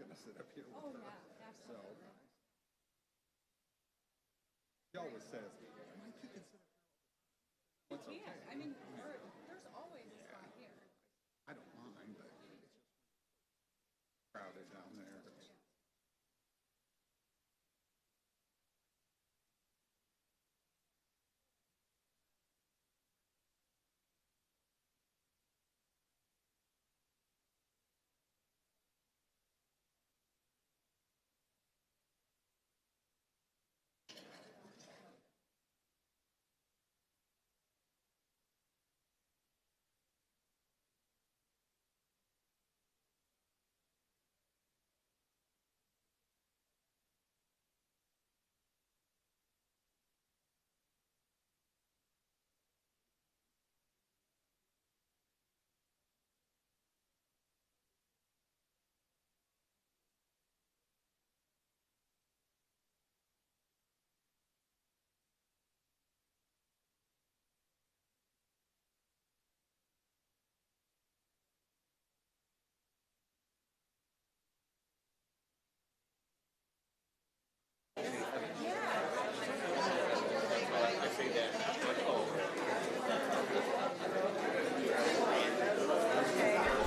going to sit up here with her. Yeah, absolutely. She always says, Mike, you can sit up here. You can. I mean, there's always a spot here. I don't mind, but it's just crowded down there.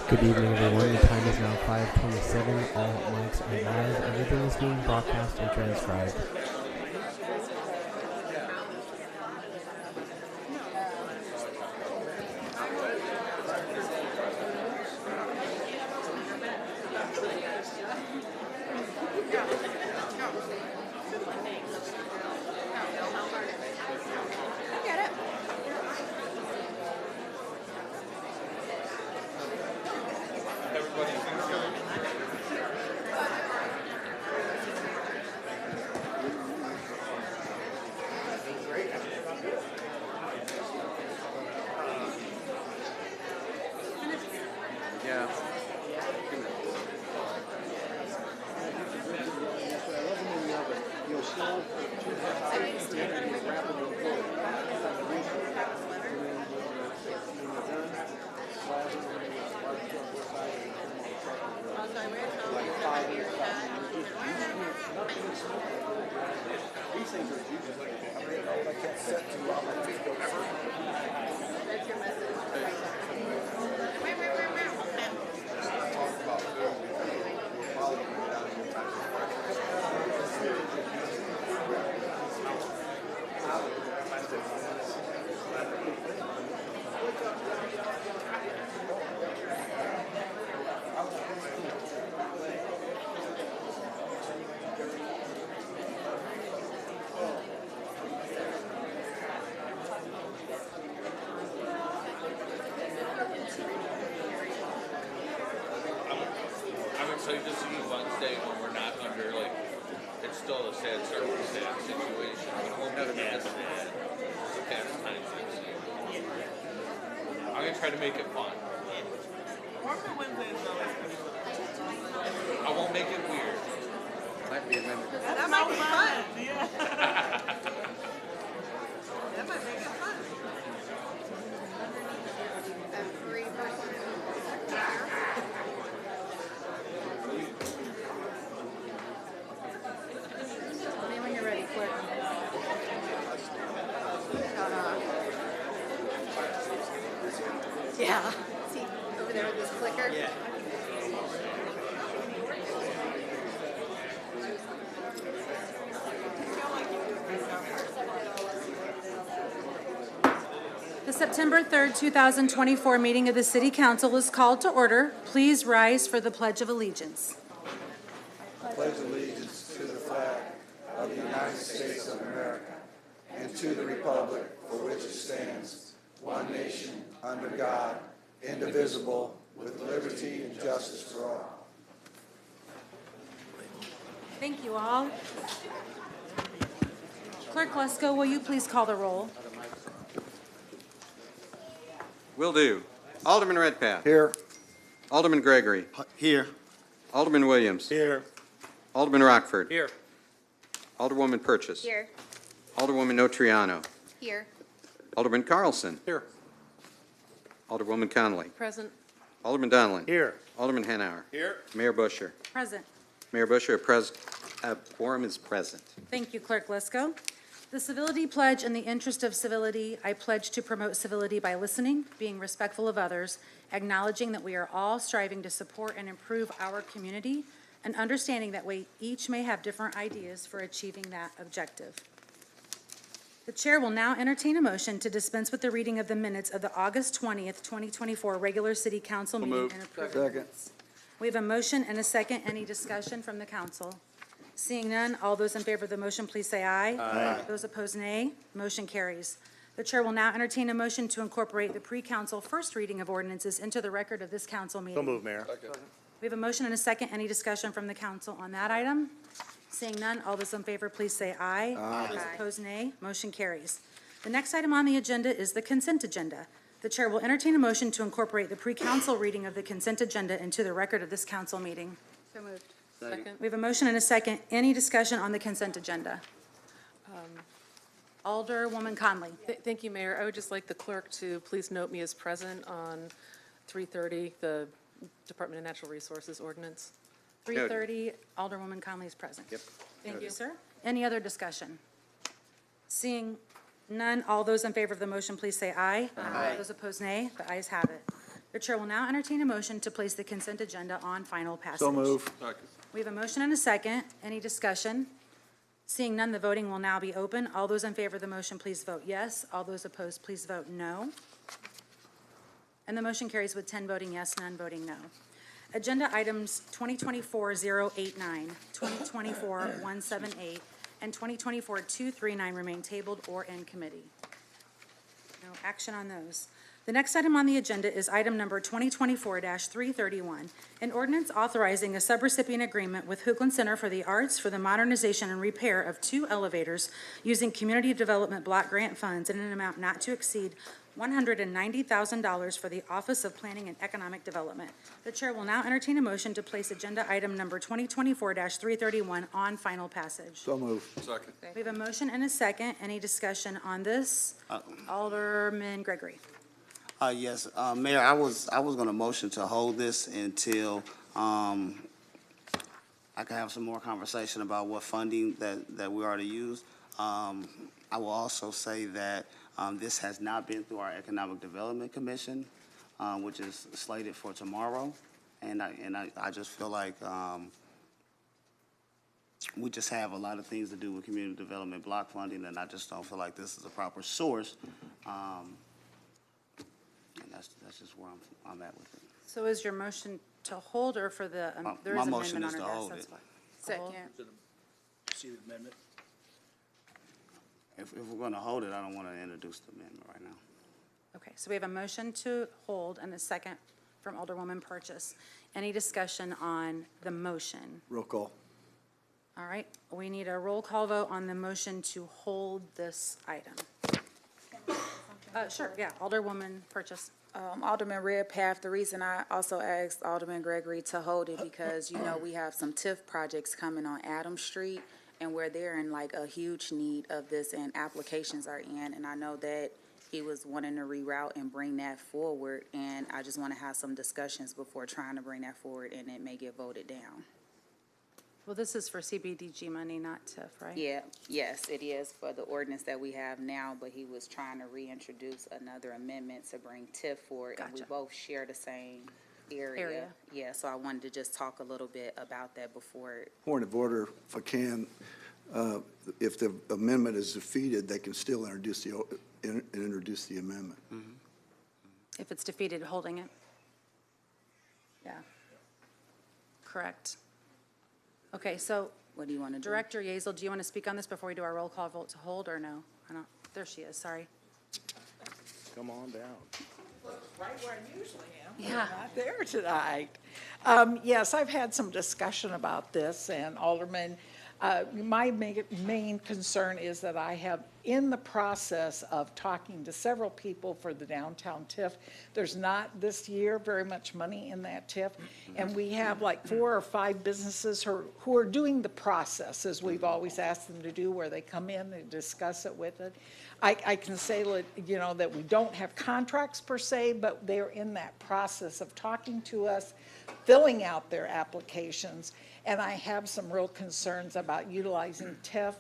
Good evening, everyone. The time is now 5:27. All mics are live. Everything is being broadcast and transcribed. So you just use Wednesday when we're not under, like, it's still a sad circumstance situation. We won't be past that. Past time. I'm going to try to make it fun. I won't make it weird. Might be amended. That might be fun. Yeah. That might make it fun. When you're ready, clerk. Yeah. See, over there with this clicker? Yeah. The September 3rd, 2024 meeting of the City Council is called to order. Please rise for the Pledge of Allegiance. I pledge allegiance to the flag of the United States of America and to the republic for which it stands, one nation, under God, indivisible, with liberty and justice for all. Thank you all. Clerk Lesko, will you please call the roll? Will do. Alderman Redpath. Here. Alderman Gregory. Here. Alderman Williams. Here. Alderman Rockford. Here. Alderwoman Purchase. Here. Alderwoman Notriano. Here. Alderman Carlson. Here. Alderwoman Connolly. Present. Alderman Donlin. Here. Alderman Hanauer. Here. Mayor Busher. Present. Mayor Busher, a quorum is present. Thank you, Clerk Lesko. The Civility Pledge: in the interest of civility, I pledge to promote civility by listening, being respectful of others, acknowledging that we are all striving to support and improve our community, and understanding that we each may have different ideas for achieving that objective. The Chair will now entertain a motion to dispense with the reading of the minutes of the August 20th, 2024 regular City Council meeting and approve the minutes. We have a motion and a second. Any discussion from the council? Seeing none, all those in favor of the motion, please say aye. Aye. Those opposed, nay. Motion carries. The Chair will now entertain a motion to incorporate the pre-council first reading of ordinances into the record of this council meeting. So moved, Mayor. We have a motion and a second. Any discussion from the council on that item? Seeing none, all those in favor, please say aye. Aye. Those opposed, nay. Motion carries. The next item on the agenda is the consent agenda. The Chair will entertain a motion to incorporate the pre-council reading of the consent agenda into the record of this council meeting. So moved. Second. We have a motion and a second. Any discussion on the consent agenda? Alderwoman Conley. Thank you, Mayor. I would just like the clerk to please note me as present on 3:30, the Department of Natural Resources ordinance. 3:30, Alderwoman Conley is present. Yep. Thank you, sir. Any other discussion? Seeing none, all those in favor of the motion, please say aye. Aye. Those opposed, nay. The ayes have it. The Chair will now entertain a motion to place the consent agenda on final passage. So move. We have a motion and a second. Any discussion? Seeing none, the voting will now be open. All those in favor of the motion, please vote yes. All those opposed, please vote no. And the motion carries with 10 voting yes, none voting no. Agenda items 2024-089, 2024-178, and 2024-239 remain tabled or in committee. No action on those. The next item on the agenda is item number 2024-331, an ordinance authorizing a subrecipient agreement with Hoogland Center for the Arts for the modernization and repair of 2 elevators using Community Development Block Grant funds in an amount not to exceed $190,000 for the Office of Planning and Economic Development. The Chair will now entertain a motion to place agenda item number 2024-331 on final passage. So moved. Second. We have a motion and a second. Any discussion on this? Alderman Gregory. Yes, Mayor, I was gonna motion to hold this until, I can have some more conversation about what funding that we already use. I will also say that, this has not been through our Economic Development Commission, which is slated for tomorrow. And I just feel like, we just have a lot of things to do with community development block funding, and I just don't feel like this is a proper source. And that's just where I'm at with it. So is your motion to hold or for the, there is My an motion amendment on is our to desk, hold that's it. why. Second. See the amendment? If we're gonna hold it, I don't wanna introduce the amendment right now. Okay, so we have a motion to hold and a second from Alderwoman Purchase. Any discussion on the motion? Roll call. All right, we need a roll call vote on the motion to hold this item. Sure, yeah, Alderwoman Purchase. Alderman Redpath, the reason I also asked Alderman Gregory to hold it because, you know, we have some TIF projects coming on Adams Street and where they're in like a huge need of this and applications are in. And I know that he was wanting to reroute and bring that forward. And I just want to have some discussions before trying to bring that forward and it may get voted down. Well, this is for CBDG money, not TIF, right? Yeah, yes, it is for the ordinance that we have now, but he was trying to reintroduce another amendment to bring TIF forward. And we Gotcha. both share the same area. Yeah, so I wanted to just talk a little bit about that before. Point of order, if I can, if the amendment is defeated, they can still introduce the amendment. Mm-hmm. If it's defeated, holding it? Yeah. Correct. Okay, so What do you want to do? Director Yezel, do you want to speak on this before we do our roll call vote to hold or no? I don't, there she is, sorry. Come on down. Right where I usually am. Yeah. Not there tonight. Yes, I've had some discussion about this, and Alderman, my main concern is that I have, in the process of talking to several people for the downtown TIF, there's not this year very much money in that TIF, and we have like 4 or 5 businesses who are doing the process, as we've always asked them to do, where they come in and discuss it with it. I can say, you know, that we don't have contracts per se, but they're in that process of talking to us, filling out their applications, and I have some real concerns about utilizing TIF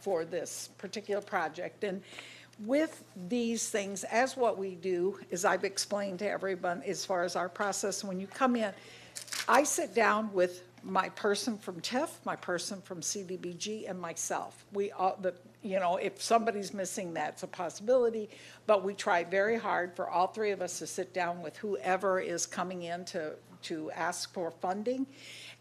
for this particular project. And with these things, as what we do, is I've explained to everyone as far as our process, when you come in, I sit down with my person from TIF, my person from CDBG, and myself. We all, if somebody's missing, that's a possibility, but we try very hard for all three of us to sit down with whoever is coming in to ask for funding.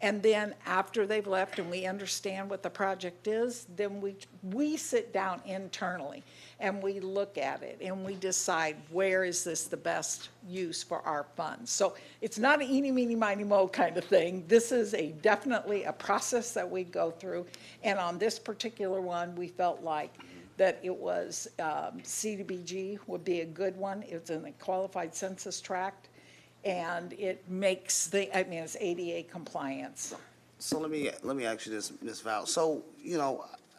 And then after they've left and we understand what the project is, then we sit down internally and we look at it and we decide where is this the best use for our funds. So it's not an eeny, meeny, miny, mo kind of thing. This is definitely a process that we go through. And on this particular one, we felt like that it was CDBG would be a good one. It's in a qualified census tract. And it makes it's ADA compliance. So let me ask you this, Ms. Val. So,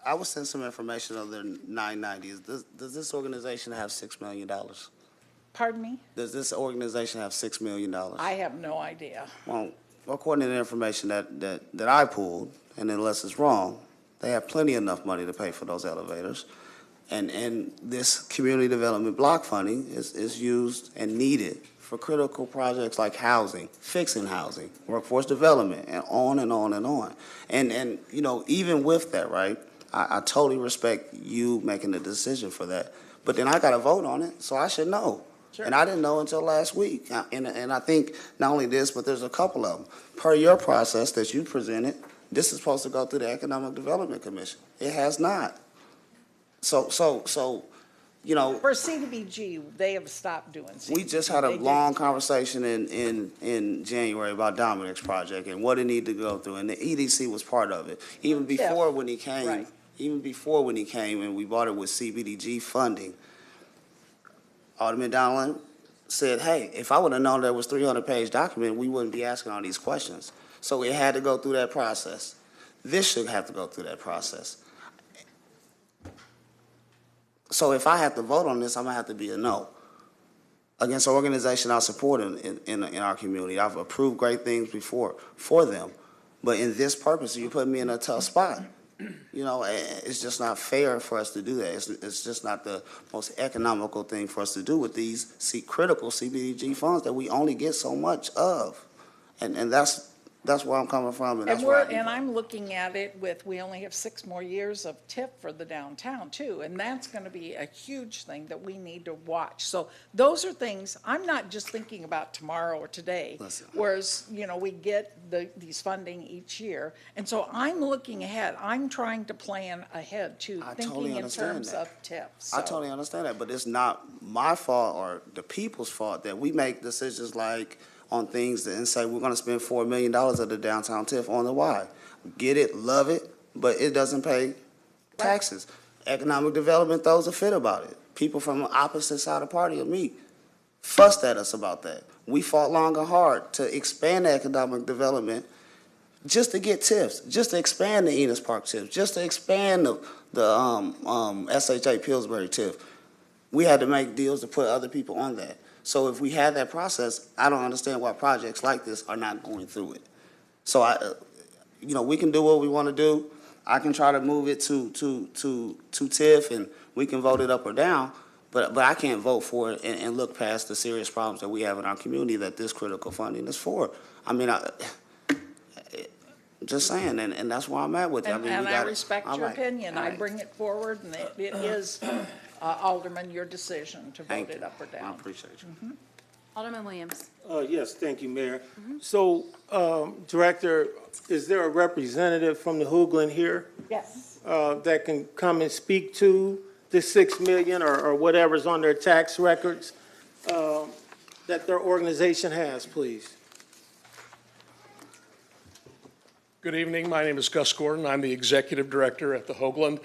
I was sent some information on the 990s. Does this organization have $6 million? Pardon me? Does this organization have $6 million? I have no idea. Well, according to the information that I pulled, and unless it's wrong, they have plenty enough money to pay for those elevators. And this community development block funding is used and needed for critical projects like housing, fixing housing, workforce development, and on and on and on. And even with that, right, I totally respect you making the decision for that. But then I got to vote on it, so I should know. Sure. And I didn't know until last week. And I think not only this, but there's a couple of them. Per your process that you presented, this is supposed to go through the Economic Development Commission. It has not. So for CDBG, they have stopped doing CDBG. We just had a long conversation in January about Dominic's project and what it needed to go through, and the EDC was part of it. Even before when he came, right. Even before when he came and we bought it with CBDG funding, Alderman Donlin said, hey, if I would have known there was 300-page document, we wouldn't be asking all these questions. So it had to go through that process. This should have to go through that process. So if I have to vote on this, I'm gonna have to be a no. Against an organization I support in our community. I've approved great things before for them. But in this purpose, you put me in a tough spot. It's just not fair for us to do that. It's just not the most economical thing for us to do with these critical CBDG funds that we only get so much of. And that's where I'm coming from, and that's And I'm looking at it with, we only have 6 more years of TIF for the downtown too, and that's going to be a huge thing that we need to watch. So those are things, I'm not just thinking about tomorrow or today, whereas, we get these funding each year. And so I'm looking ahead. I'm trying to plan ahead too, thinking in terms of TIF. So. I totally understand that, but it's not my fault or the people's fault that we make decisions like on things and say we're going to spend $4 million of the downtown TIF on the Y. Get it, love it, but it doesn't pay taxes. Right. Economic development throws a fit about it. People from the opposite side of the party of me fussed at us about that. We fought long and hard to expand economic development just to get TIFs, just to expand the Enos Park TIF, just to expand the SHA Pillsbury TIF. We had to make deals to put other people on that. So if we had that process, I don't understand why projects like this are not going through it. So we can do what we want to do. I can try to move it to TIF, and we can vote it up or down. But I can't vote for it and look past the serious problems that we have in our community that this critical funding is for. I mean, just saying, and that's where I'm at with it. I respect your opinion. I bring it forward, and it is. Alderman, your decision to vote it up or down. I appreciate you. Mm-hmm. Alderman Williams. Yes, thank you, Mayor. So, Director, is there a representative from the Hoogland here? Yes. That can come and speak to the $6 million or whatever's on their tax records that their organization has, please? Good evening. My name is Gus Gordon. I'm the Executive Director at the Hoogland.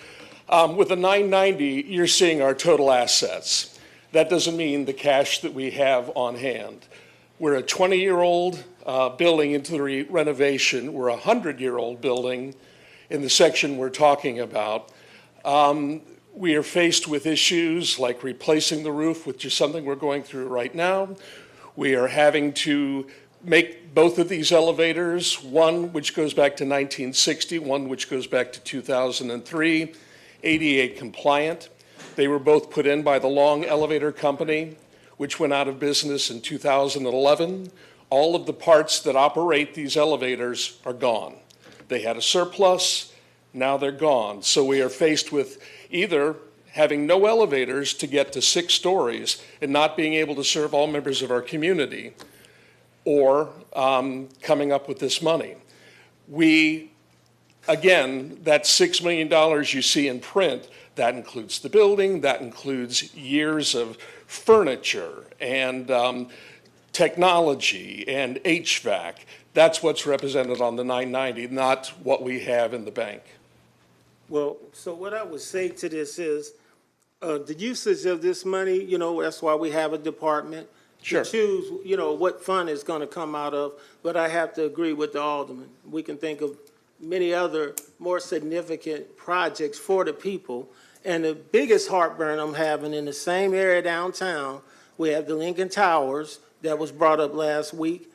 With the 990, you're seeing our total assets. That doesn't mean the cash that we have on hand. We're a 20-year-old building into the renovation. We're a 100-year-old building in the section we're talking about. We are faced with issues like replacing the roof, which is something we're going through right now. We are having to make both of these elevators, one which goes back to 1960, one which goes back to 2003, ADA compliant. They were both put in by the Long Elevator Company, which went out of business in 2011. All of the parts that operate these elevators are gone. They had a surplus, now they're gone. So we are faced with either having no elevators to get to 6 stories and not being able to serve all members of our community, or coming up with this money. Again, that $6 million you see in print, that includes the building, that includes years of furniture and technology and HVAC. That's what's represented on the 990, not what we have in the bank. Well, so what I would say to this is, the usage of this money, that's why we have a department. Sure. To choose, what fund it's going to come out of, but I have to agree with the alderman. We can think of many other more significant projects for the people. And the biggest heartburn I'm having in the same area downtown, we have the Lincoln Towers that was brought up last week,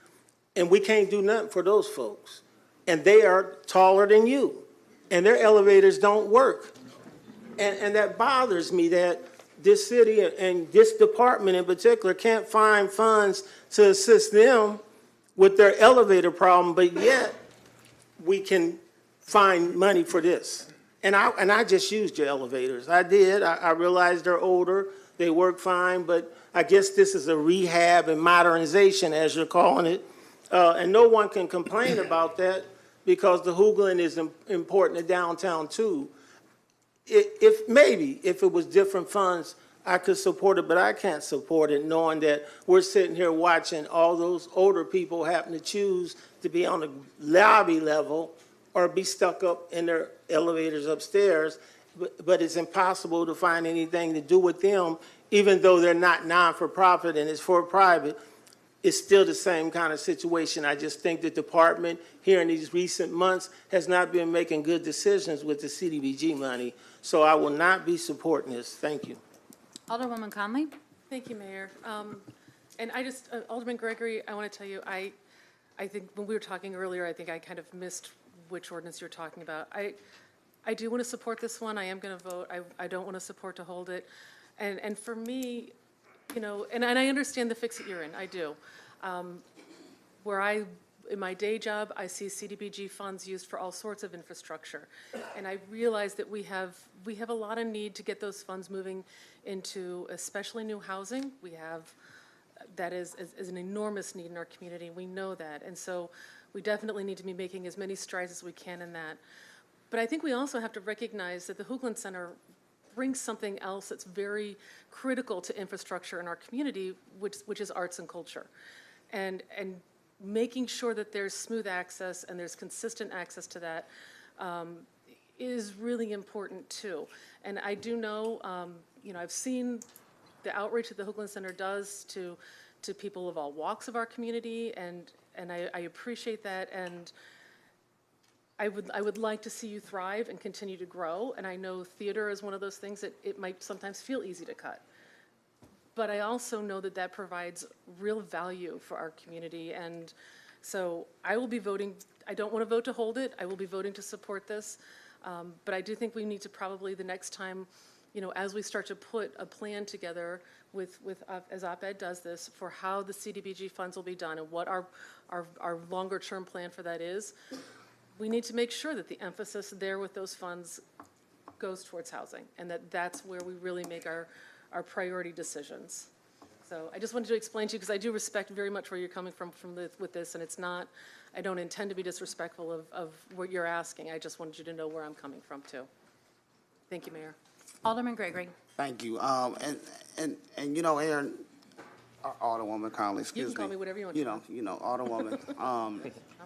and we can't do nothing for those folks. And they are taller than you, and their elevators don't work. And that bothers me that this city and this department in particular can't find funds to assist them with their elevator problem, but yet we can find money for this. And I just used your elevators. I did. I realized they're older. They work fine, but I guess this is a rehab and modernization, as you're calling it. And no one can complain about that because the Hoogland is important to downtown too. If it was different funds, I could support it, but I can't support it knowing that we're sitting here watching all those older people happen to choose to be on the lobby level or be stuck up in their elevators upstairs, but it's impossible to find anything to do with them, even though they're not non-for-profit and it's for private. It's still the same kind of situation. I just think the department here in these recent months has not been making good decisions with the CDBG money. So I will not be supporting this. Thank you. Alderwoman Conley? Thank you, Mayor. And Alderman Gregory, I want to tell you, I think when we were talking earlier, I think I kind of missed which ordinance you're talking about. I do want to support this one. I am going to vote. I don't want to support to hold it. And for me, and I understand the fix that you're in. I do. In my day job, I see CDBG funds used for all sorts of infrastructure. And I realize that we have a lot of need to get those funds moving into especially new housing. That is an enormous need in our community. We know that. And so we definitely need to be making as many strides as we can in that. But I think we also have to recognize that the Hoogland Center brings something else that's very critical to infrastructure in our community, which is arts and culture. And making sure that there's smooth access and there's consistent access to that is really important too. And I do know, I've seen the outreach that the Hoogland Center does to people of all walks of our community, and I appreciate that. And I would like to see you thrive and continue to grow. And I know theater is one of those things that it might sometimes feel easy to cut. But I also know that that provides real value for our community. And so I will be voting. I don't want to vote to hold it. I will be voting to support this. But I do think we need to probably the next time, as we start to put a plan together with as OpEd does this, for how the CDBG funds will be done and what our longer term plan for that is, we need to make sure that the emphasis there with those funds goes towards housing, and that's where we really make our priority decisions. So I just wanted to explain to you, because I do respect very much where you're coming from with this, and it's not, I don't intend to be disrespectful of what you're asking. I just wanted you to know where I'm coming from too. Thank you, Mayor. Alderman Gregory. Thank you. And Aaron, Alderwoman Conley, excuse me. You can call me whatever you want. Alderwoman. I'm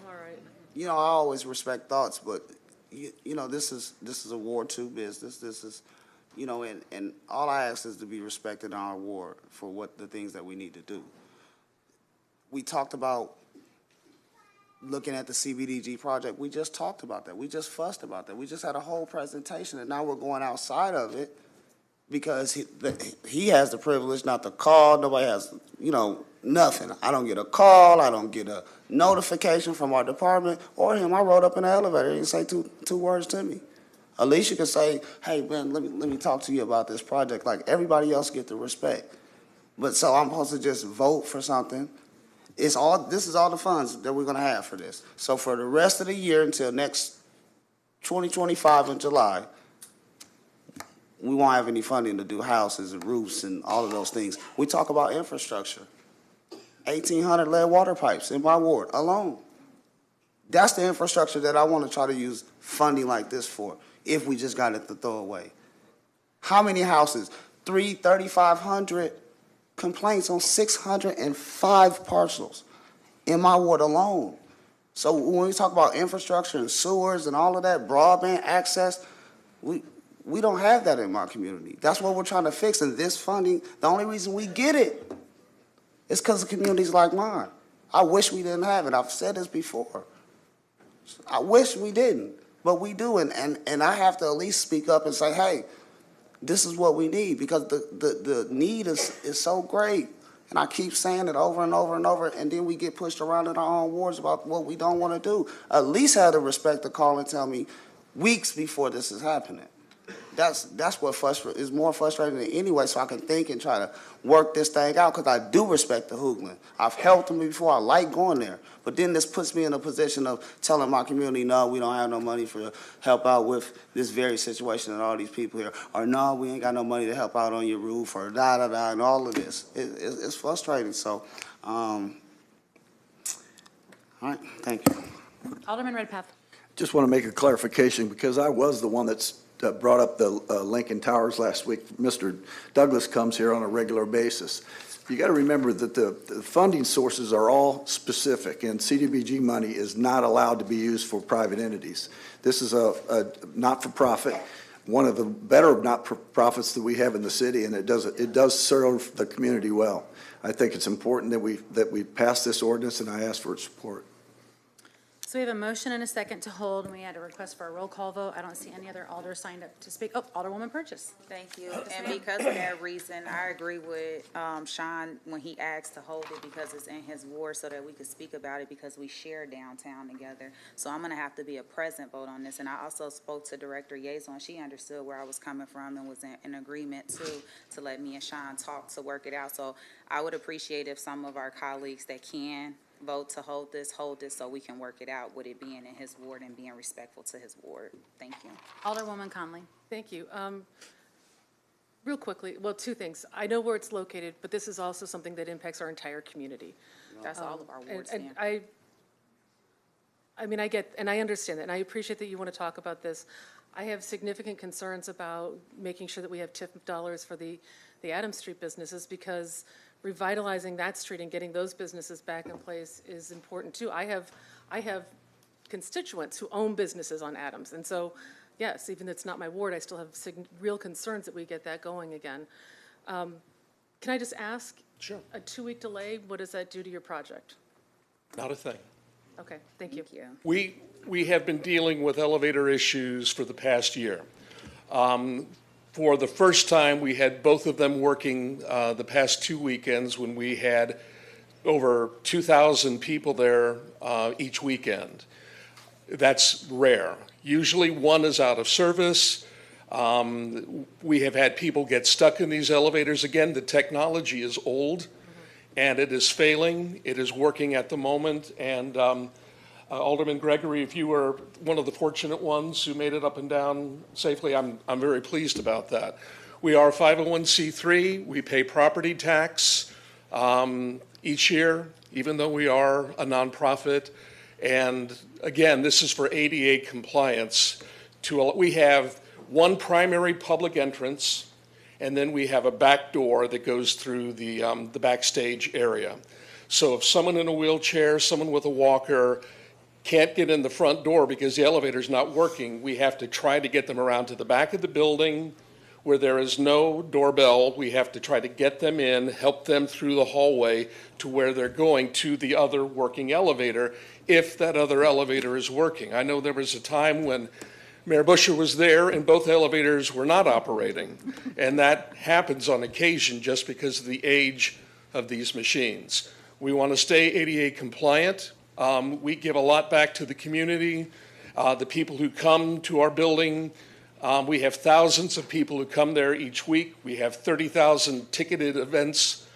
all right. I always respect thoughts, but this is a Ward 2 business. This is, and all I ask is to be respected in our ward for what the things that we need to do. We talked about looking at the CBDG project. We just talked about that. We just fussed about that. We just had a whole presentation, and now we're going outside of it because he has the privilege not to call. Nobody has, Nothing. I don't get a call. I don't get a notification from our department or him. I rode up in the elevator. He didn't say two words to me. At least you can say, hey, man, let me talk to you about this project. Like everybody else get the respect. But so I'm supposed to just vote for something. This is all the funds that we're going to have for this. So for the rest of the year until next 2025 in July, we won't have any funding to do houses and roofs and all of those things. We talk about infrastructure. 1,800 lead water pipes in my ward alone. That's the infrastructure that I want to try to use funding like this for, if we just got it to throw away. How many houses? 3,500 complaints on 605 parcels in my ward alone. So when we talk about infrastructure and sewers and all of that, broadband access, we don't have that in my community. That's what we're trying to fix. And this funding, the only reason we get it is because of communities like mine. I wish we didn't have it. I've said this before. I wish we didn't, but we do. And I have to at least speak up and say, hey, this is what we need, because the need is so great. And I keep saying it over and over and over, and then we get pushed around in our own wards about what we don't want to do. At least have the respect to call and tell me weeks before this is happening. That's what is more frustrating than anyway, so I can think and try to work this thing out, because I do respect the Hoogland. I've helped them before. I like going there. But then this puts me in a position of telling my community, no, we don't have no money for help out with this very situation and all these people here. Or no, we ain't got no money to help out on your roof, or da-da-da, and all of this. It's frustrating. So, all right, thank you. Alderman Redpath. Just want to make a clarification, because I was the one that brought up the Lincoln Towers last week. Mr. Douglas comes here on a regular basis. You got to remember that the funding sources are all specific, and CDBG money is not allowed to be used for private entities. This is a not-for-profit, one of the better not-for-profits that we have in the city, and it does serve the community well. I think it's important that we pass this ordinance, and I ask for its support. So we have a motion and a second to hold, and we had a request for a roll call vote. I don't see any other alders signed up to speak. Oh, Alderwoman Purchase. Thank you. And because of that reason, I agree with Sean when he asked to hold it, because it's in his ward, so that we could speak about it, because we share downtown together. So I'm going to have to be a present vote on this. And I also spoke to Director Yazon. She understood where I was coming from and was in agreement to let me and Sean talk to work it out. So I would appreciate if some of our colleagues that can vote to hold this so we can work it out with it being in his ward and being respectful to his ward. Thank you. Alderwoman Conley. Thank you. Real quickly, well, two things. I know where it's located, but this is also something that impacts our entire community. That's all of our wards. And I mean, I get, and I understand that, and I appreciate that you want to talk about this. I have significant concerns about making sure that we have TIF dollars for the Adams Street businesses, because revitalizing that street and getting those businesses back in place is important too. I have constituents who own businesses on Adams, and so yes, even though it's not my ward, I still have real concerns that we get that going again. Can I just ask? Sure. A 2-week delay, what does that do to your project? Not a thing. Okay, thank you. We have been dealing with elevator issues for the past year. For the first time, we had both of them working the past 2 weekends, when we had over 2,000 people there each weekend. That's rare. Usually one is out of service. We have had people get stuck in these elevators. Again, the technology is old, and it is failing. It is working at the moment, and Alderman Gregory, if you were one of the fortunate ones who made it up and down safely, I'm very pleased about that. We are 501c3. We pay property tax each year, even though we are a nonprofit. And again, this is for ADA compliance. We have one primary public entrance, and then we have a back door that goes through the backstage area. So if someone in a wheelchair, someone with a walker, can't get in the front door because the elevator's not working, we have to try to get them around to the back of the building where there is no doorbell. We have to try to get them in, help them through the hallway to where they're going to the other working elevator, if that other elevator is working. I know there was a time when Mayor Busher was there and both elevators were not operating, and that happens on occasion just because of the age of these machines. We want to stay ADA compliant. We give a lot back to the community, the people who come to our building. We have thousands of people who come there each week. We have 30,000 ticketed events,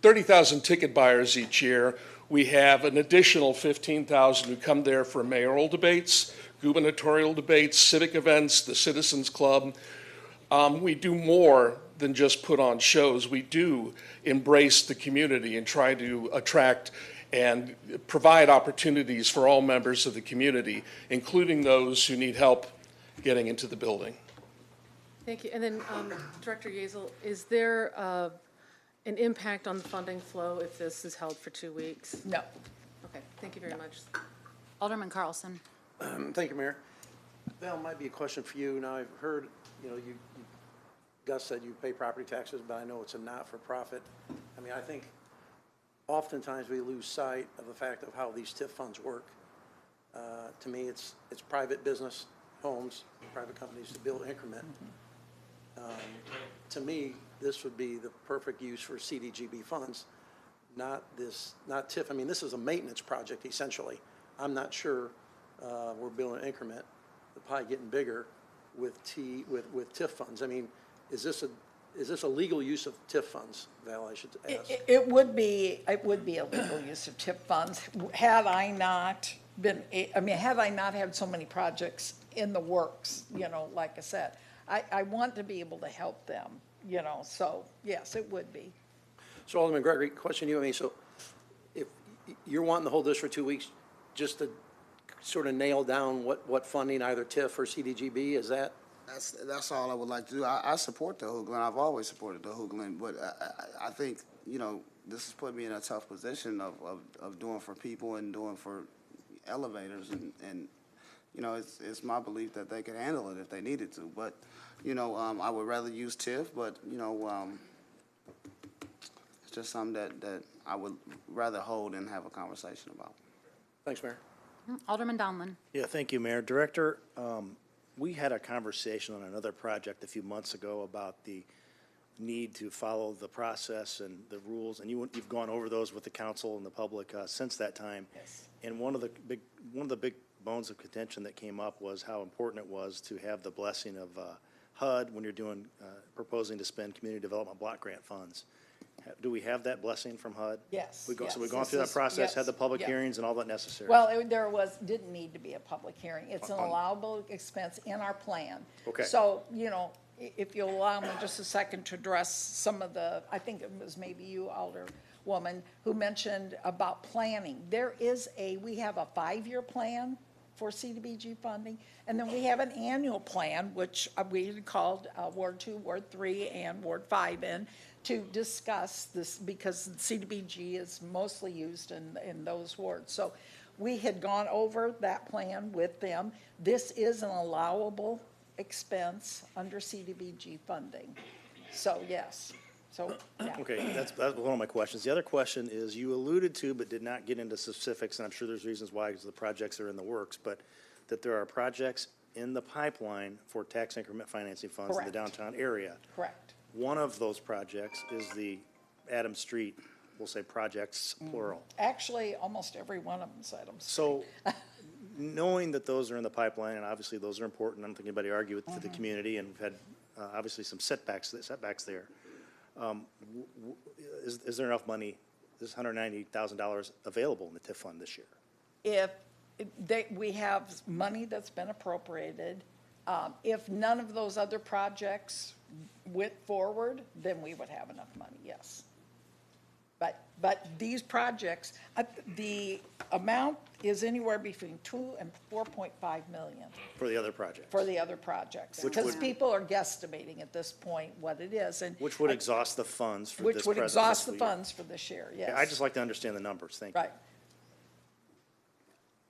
30,000 ticket buyers each year. We have an additional 15,000 who come there for mayoral debates, gubernatorial debates, civic events, the Citizens Club. We do more than just put on shows. We do embrace the community and try to attract and provide opportunities for all members of the community, including those who need help getting into the building. Thank you. And then, Director Yeasel, is there an impact on the funding flow if this is held for 2 weeks? No. Okay, thank you very much. Alderman Carlson. Thank you, Mayor. Val, might be a question for you. Now, I've heard, Gus said you pay property taxes, but I know it's a not-for-profit. I mean, I think oftentimes we lose sight of the fact of how these TIF funds work. To me, it's private business, homes, private companies to build increment. To me, this would be the perfect use for CDGB funds, not TIF. I mean, this is a maintenance project, essentially. I'm not sure we're building increment, the pie getting bigger with TIF funds. I mean, is this a legal use of TIF funds, Val, I should ask? It would be a legal use of TIF funds. Had I not had so many projects in the works, like I said, I want to be able to help them, so yes, it would be. So Alderman Gregory, question to you. I mean, so if you're wanting to hold this for 2 weeks just to sort of nail down what funding, either TIF or CDGB, is that? That's all I would like to do. I support the Hoogland. I've always supported the Hoogland, but I think, this has put me in a tough position of doing for people and doing for elevators, and it's my belief that they could handle it if they needed to. But, I would rather use TIF, but, it's just something that I would rather hold and have a conversation about. Thanks, Mayor. Alderman Donlin. Yeah, thank you, Mayor. Director, we had a conversation on another project a few months ago about the need to follow the process and the rules, and you've gone over those with the council and the public since that time. Yes. And one of the big bones of contention that came up was how important it was to have the blessing of HUD when you're proposing to spend community development block grant funds. Do we have that blessing from HUD? Yes. So we've gone through that process, had the public hearings and all that necessary? Well, didn't need to be a public hearing. It's an allowable expense in our plan. Okay. So, if you'll allow me just a second to address some of I think it was maybe you, Alderwoman, who mentioned about planning. We have a 5-year plan for CDBG funding, and then we have an annual plan, which we called Ward 2, Ward 3, and Ward 5 in, to discuss this, because CDBG is mostly used in those wards. So we had gone over that plan with them. This is an allowable expense under CDBG funding. So, yes. So, yeah. Okay, that's one of my questions. The other question is, you alluded to but did not get into specifics, and I'm sure there's reasons why, because the projects are in the works, but that there are projects in the pipeline for tax increment financing funds in the downtown area. Correct. One of those projects is the Adams Street, we'll say projects, plural. Actually, almost every one of them is Adams Street. So, knowing that those are in the pipeline, and obviously those are important, I don't think anybody argue with for the community, and we've had obviously some setbacks there. Is there enough money, this $190,000 available in the TIF fund this year? We have money that's been appropriated. If none of those other projects went forward, then we would have enough money, yes. But these projects, the amount is anywhere between $2 and $4.5 million. For the other projects? For the other projects. Because people are guesstimating at this point what it is. And which would exhaust the funds for this Which would exhaust the fiscal year. funds for this year, yes. I'd just like to understand the numbers, thank you. Right.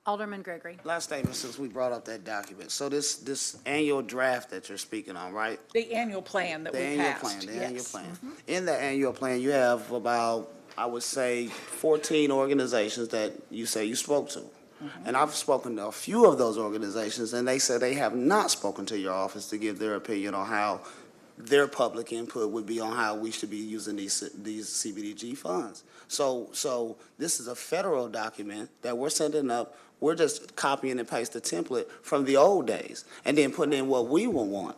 Alderman Gregory. Last statement, since we brought up that document. So this annual draft that you're speaking on, right? The annual plan that we passed. The annual plan. In the annual plan, you have about, I would say, 14 organizations that you say you spoke to. And I've spoken to a few of those organizations, and they said they have not spoken to your office to give their opinion on how their public input would be on how we should be using these CBDG funds. So this is a federal document that we're sending up. We're just copying and pasting the template from the old days and then putting in what we would want.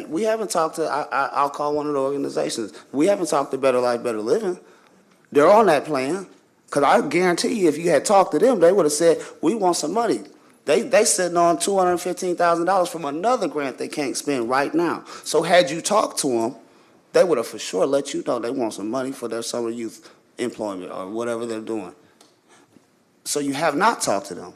We haven't talked to, I'll call one of the organizations. We haven't talked to Better Life, Better Living. They're on that plan. Because I guarantee you, if you had talked to them, they would have said, we want some money. They sitting on $215,000 from another grant they can't spend right now. So had you talked to them, they would have for sure let you know they want some money for their summer youth employment or whatever they're doing. So you have not talked to them.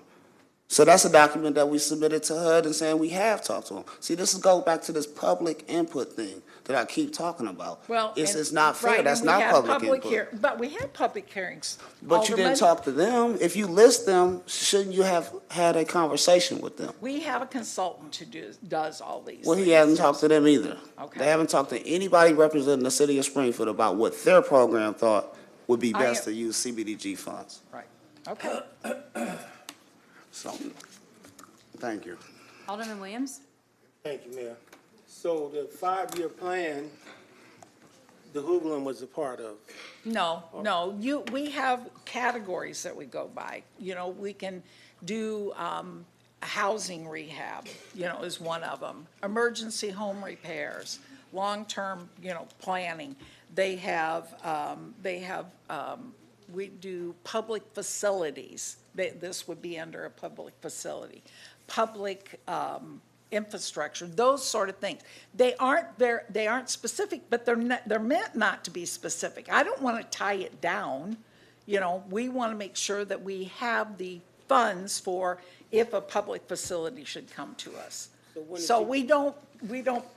So that's a document that we submitted to HUD and saying we have talked to them. See, this goes back to this public input thing that I keep talking about. Well, it's not fair. right, That's and we not had public input. But we had public hearings. But you didn't Alderman, talk to them. If you list them, shouldn't you have had a conversation with them? We have a consultant who does all these. Well, he things. hasn't talked to them either. Okay. They haven't talked to anybody representing the city of Springfield about what their program thought would be best to use CBDG funds. Right. Okay. So, thank you. Alderman Williams? Thank you, Mayor. So the 5-year plan, the Hoogland was a part of. No, we have categories that we go by. You know, we can do housing rehab, is one of them. Emergency home repairs, long-term, planning. We do public facilities. This would be under a public facility. Public infrastructure, those sort of things. They aren't specific, but they're meant not to be specific. I don't want to tie it down. We want to make sure that we have the funds for if a public facility should come to us. So we don't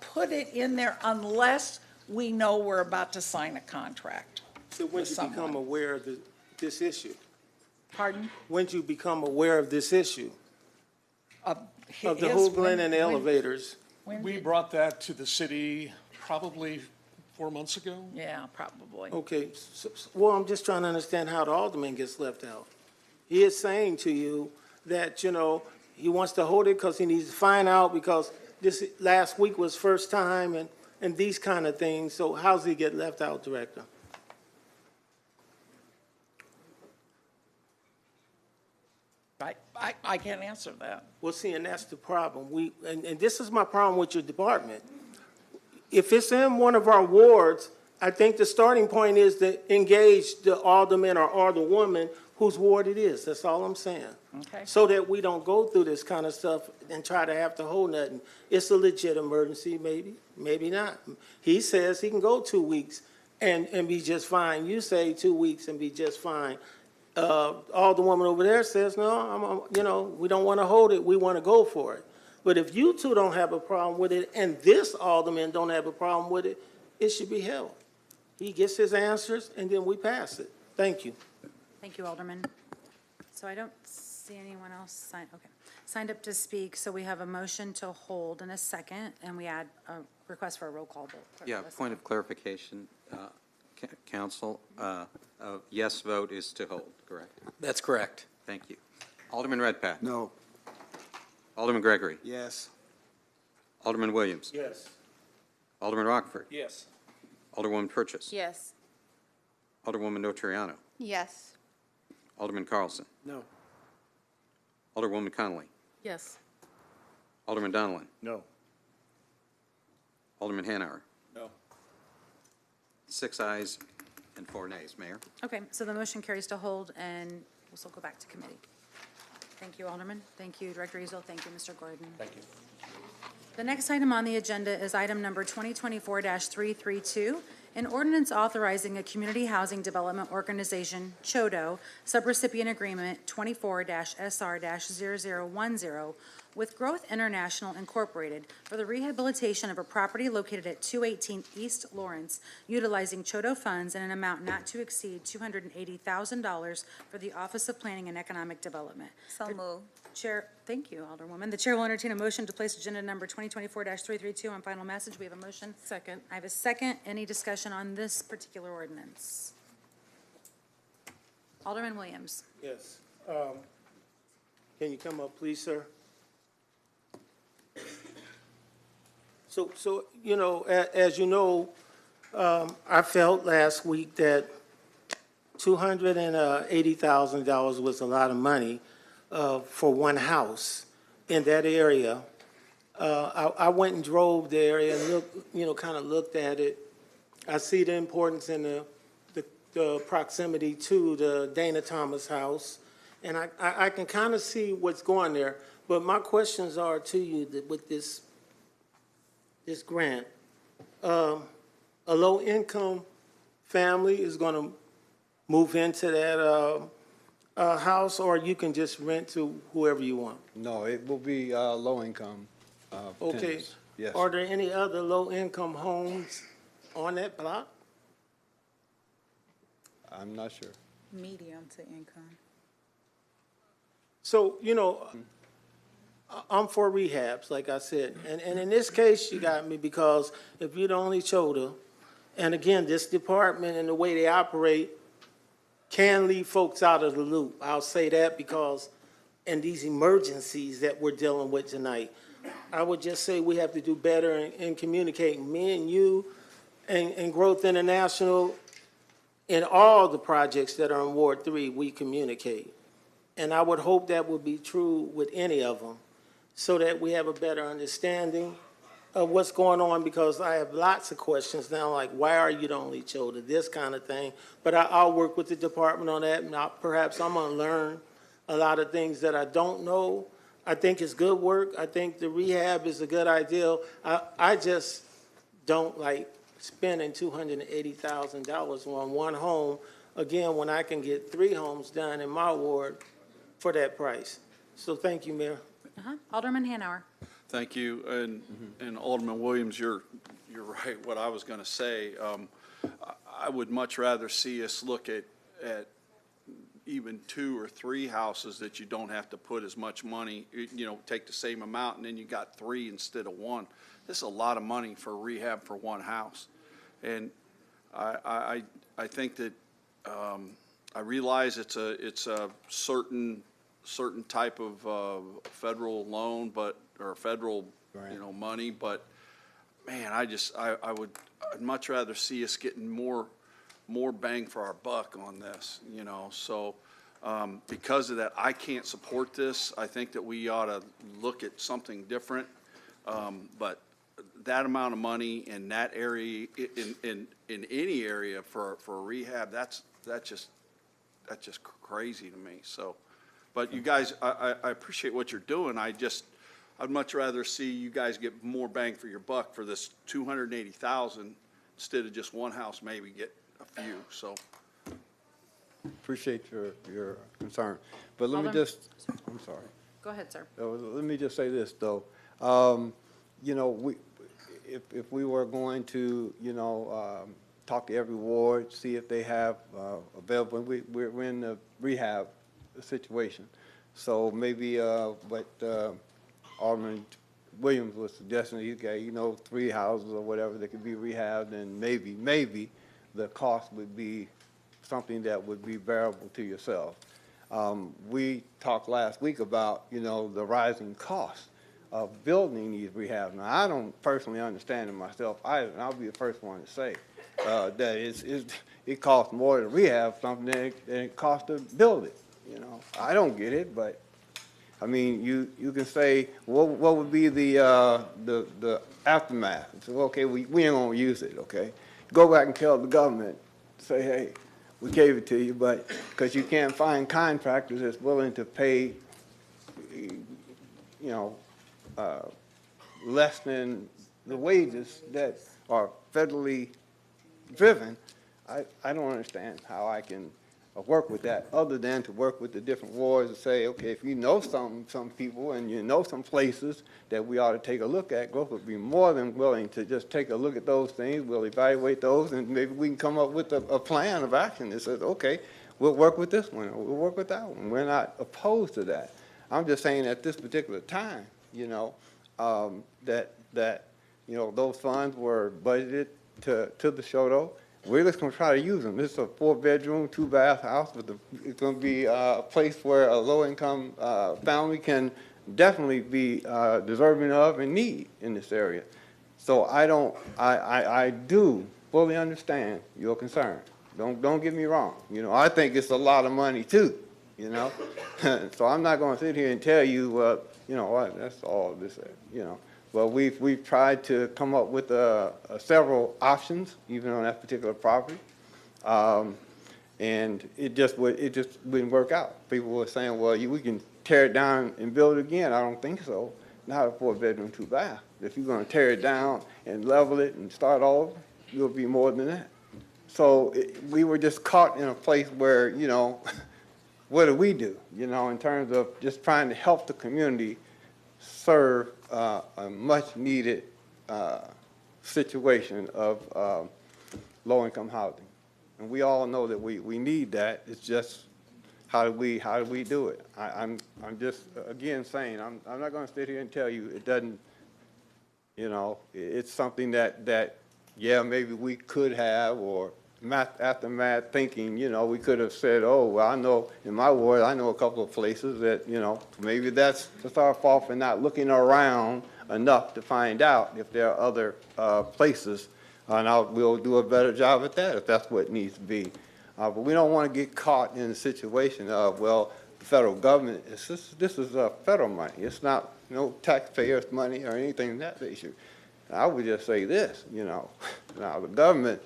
put it in there unless we know we're about to sign a contract. So when did you become aware of this issue? Pardon? When did you become aware of this issue? Of the His- Hoogland and the elevators? We brought that to the city probably 4 months ago. Yeah, probably. Okay, well, I'm just trying to understand how the alderman gets left out. He is saying to you that, he wants to hold it because he needs to find out because this last week was first time and these kind of things. So how's he get left out, Director? I can't answer that. Well, see, and that's the problem. And this is my problem with your department. If it's in one of our wards, I think the starting point is to engage the alderman or alderwoman whose ward it is. That's all I'm saying. Okay. So that we don't go through this kind of stuff and try to have to hold nothing. It's a legit emergency, maybe not. He says he can go 2 weeks and be just fine. You say 2 weeks and be just fine. Alderwoman over there says, no, we don't want to hold it. We want to go for it. But if you two don't have a problem with it and this alderman don't have a problem with it, it should be held. He gets his answers and then we pass it. Thank you. Thank you, Alderman. So I don't see anyone else signed up to speak. So we have a motion to hold in a second, and we add a request for a roll call vote. Yeah, point of clarification, Council, a yes vote is to hold, correct? That's correct. Thank you. Alderman Redpath? No. Alderman Gregory? Yes. Alderman Williams? Yes. Alderman Rockford? Yes. Alderwoman Purchase? Yes. Alderwoman Notoriano? Yes. Alderman Carlson? No. Alderwoman Connolly? Yes. Alderman Donlin? No. Alderman Hanauer? No. 6 ayes and 4 nays. Mayor? Okay, so the motion carries to hold, and we'll still go back to committee. Thank you, Alderman. Thank you, Director Ezel. Thank you, Mr. Gordon. Thank you. The next item on the agenda is item number 2024-332, an ordinance authorizing a community housing development organization, CHODO, subrecipient agreement 24-SR-0010 with Growth International Incorporated for the rehabilitation of a property located at 218 East Lawrence, utilizing CHODO funds in an amount not to exceed $280,000 for the Office of Planning and Economic Development. So moved. Chair, thank you, Alderwoman. The chair will entertain a motion to place agenda number 2024-332 on final message. We have a motion. Second. I have a second. Any discussion on this particular ordinance? Alderman Williams. Yes. Can you come up, please, sir? So, you know, as you know, I felt last week that $280,000 was a lot of money for one house in that area. I went and drove the area and looked, you know, kind of looked at it. I see the importance in the proximity to the Dana Thomas house, and I can kind of see what's going there. But my questions are to you that with this grant, a low-income family is going to move into that house, or you can just rent to whoever you want? No, it will be low-income Okay. tenants. Yes. Are there any other low-income homes on that block? I'm not sure. Medium to income. So, you know, I'm for rehabs, like I said. And in this case, you got me, because if you're the only shoulder, and again, this department and the way they operate can leave folks out of the loop. I'll say that because in these emergencies that we're dealing with tonight, I would just say we have to do better in communicating. Me and you and Growth International, in all the projects that are in Ward 3, we communicate. And I would hope that would be true with any of them, so that we have a better understanding of what's going on, because I have lots of questions now, like, why are you the only shoulder, this kind of thing. But I'll work with the department on that, and perhaps I'm gonna learn a lot of things that I don't know. I think it's good work. I think the rehab is a good idea. I just don't like spending $280,000 on one home, again, when I can get 3 homes done in my ward for that price. So thank you, Mayor. Alderman Hanauer. Thank you, and Alderman Williams, you're right. What I was going to say, I would much rather see us look at even 2 or 3 houses that you don't have to put as much money. You know, take the same amount, and then you got 3 instead of 1. This is a lot of money for rehab for one house, and I think that I realize it's a certain type of federal loan, or federal, you know, money, but man, I'd much rather see us getting more bang for our buck on this, you know. So because of that, I can't support this. I think that we ought to look at something different, but that amount of money in that area, in any area for rehab, that's just crazy to me. So, but you guys, I appreciate what you're doing. I'd much rather see you guys get more bang for your buck for this $280,000 instead of just one house, maybe get a few. So, Appreciate your concern. But let me Alderman- just, I'm sorry. Go ahead, sir. Let me just say this, though. You know, if we were going to, you know, talk to every ward, see if they have available, we're in the rehab situation. So maybe what Alderman Williams was suggesting, you got, you know, 3 houses or whatever that could be rehabbed, and maybe the cost would be something that would be bearable to yourself. We talked last week about, you know, the rising cost of building these rehabs. Now, I don't personally understand it myself either, and I'll be the first one to say that it costs more to rehab something than it costs to build it. You know, I don't get it, but I mean, you can say what would be the aftermath? So, okay, we ain't gonna use it. Okay, go back and tell the government, say, hey, we gave it to you, but because you can't find contractors that's willing to pay, you know, less than the wages that are federally driven, I don't understand how I can work with that, other than to work with the different wards and say, okay, if you know some people and you know some places that we ought to take a look at, Growth would be more than willing to just take a look at those things. We'll evaluate those, and maybe we can come up with a plan of action that says, okay, we'll work with this one, or we'll work with that one. We're not opposed to that. I'm just saying at this particular time, you know, that you know, those funds were budgeted to the Shoto. We're just going to try to use them. This is a 4-bedroom, 2-bath house, but it's going to be a place where a low-income family can definitely be deserving of and need in this area. So I do fully understand your concern. Don't get me wrong. You know, I think it's a lot of money too, you know? So I'm not gonna sit here and tell you, you know what, that's all this, you know. But we've tried to come up with several options, even on that particular property. And it just wouldn't work out. People were saying, well, we can tear it down and build it again. I don't think so. Not a 4-bedroom, 2-bath. If you're gonna tear it down and level it and start over, it'll be more than that. So we were just caught in a place where, you know, what do we do, you know, in terms of just trying to help the community serve a much-needed situation of low-income housing. And we all know that we need that. It's just how do we do it? I'm just, again, saying, I'm not going to sit here and tell you it doesn't, you know, it's something that yeah, maybe we could have, or after math thinking, you know, we could have said, oh, well, I know in my ward, I know a couple of places that, you know, maybe that's just our fault for not looking around enough to find out if there are other places, and we'll do a better job at that if that's what needs to be. But we don't want to get caught in a situation of, well, the federal government, this is federal money. It's not no taxpayers' money or anything of that nature. I would just say this, you know, now the government,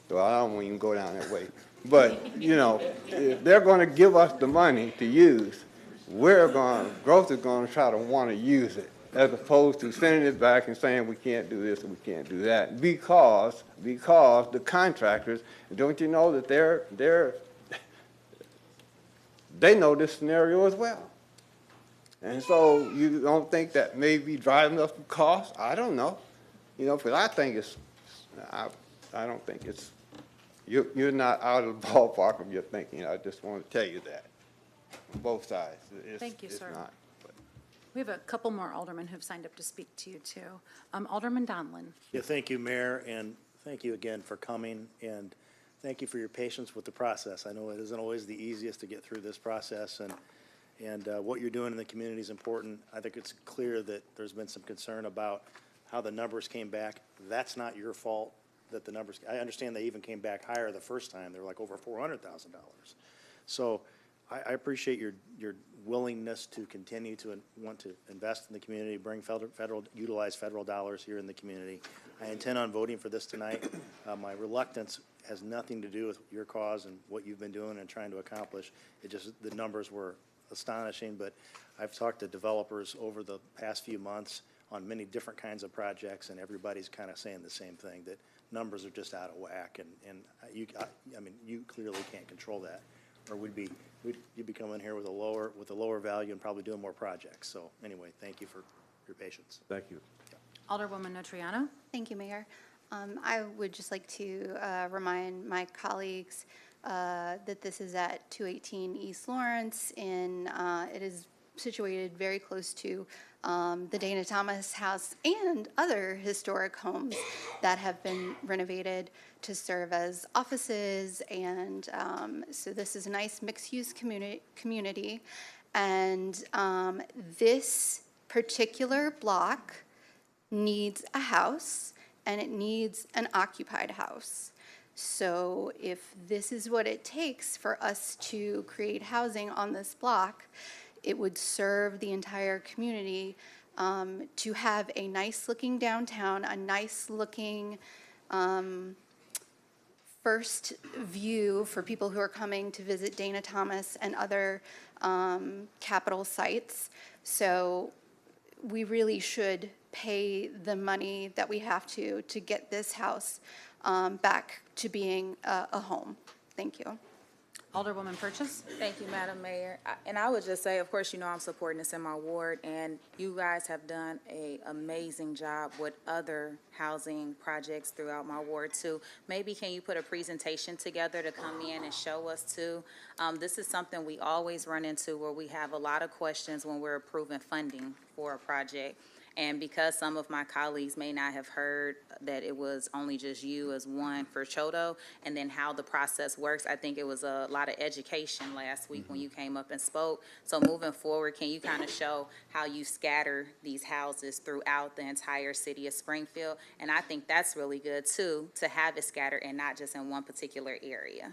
well, I don't even go down that way, but, you know, if they're going to give us the money to use, growth is going to try to want to use it, as opposed to sending it back and saying we can't do this and we can't do that, because the contractors, don't you know that they know this scenario as well. And so you don't think that may be driving up the cost? I don't know. You know, because I think I don't think it's, you're not out of the ballpark of your thinking. I just want to tell you that, on both sides. Thank you, sir. Not. We have a couple more aldermen who've signed up to speak to you, too. Alderman Donlin. Yeah, thank you, Mayor, and thank you again for coming, and thank you for your patience with the process. I know it isn't always the easiest to get through this process, and what you're doing in the community is important. I think it's clear that there's been some concern about how the numbers came back. That's not your fault that the numbers, I understand they even came back higher the first time. They were like over $400,000. So I appreciate your willingness to continue to want to invest in the community, bring utilize federal dollars here in the community. I intend on voting for this tonight. My reluctance has nothing to do with your cause and what you've been doing and trying to accomplish. It just, the numbers were astonishing, but I've talked to developers over the past few months on many different kinds of projects, and everybody's kind of saying the same thing, that numbers are just out of whack, and I mean, you clearly can't control that, or you'd be coming here with a lower value and probably doing more projects. So anyway, thank you for your patience. Thank you. Alderwoman Notriano. Thank you, Mayor. I would just like to remind my colleagues that this is at 218 East Lawrence, and it is situated very close to the Dana Thomas House and other historic homes that have been renovated to serve as offices, and so this is a nice mixed-use community, and this particular block needs a house, and it needs an occupied house. So if this is what it takes for us to create housing on this block, it would serve the entire community to have a nice-looking downtown, a nice-looking first view for people who are coming to visit Dana Thomas and other capital sites. So we really should pay the money that we have to get this house back to being a home. Thank you. Alderwoman Purchase. Thank you, Madam Mayor. And I would just say, of course, you know I'm supporting this in my ward, and you guys have done an amazing job with other housing projects throughout my ward, too. Maybe can you put a presentation together to come in and show us, too? This is something we always run into where we have a lot of questions when we're approving funding for a project. And because some of my colleagues may not have heard that it was only just you as one for Chodo, and then how the process works, I think it was a lot of education last week when you came up and spoke. So moving forward, can you kind of show how you scatter these houses throughout the entire city of Springfield? And I think that's really good too, to have it scattered and not just in one particular area.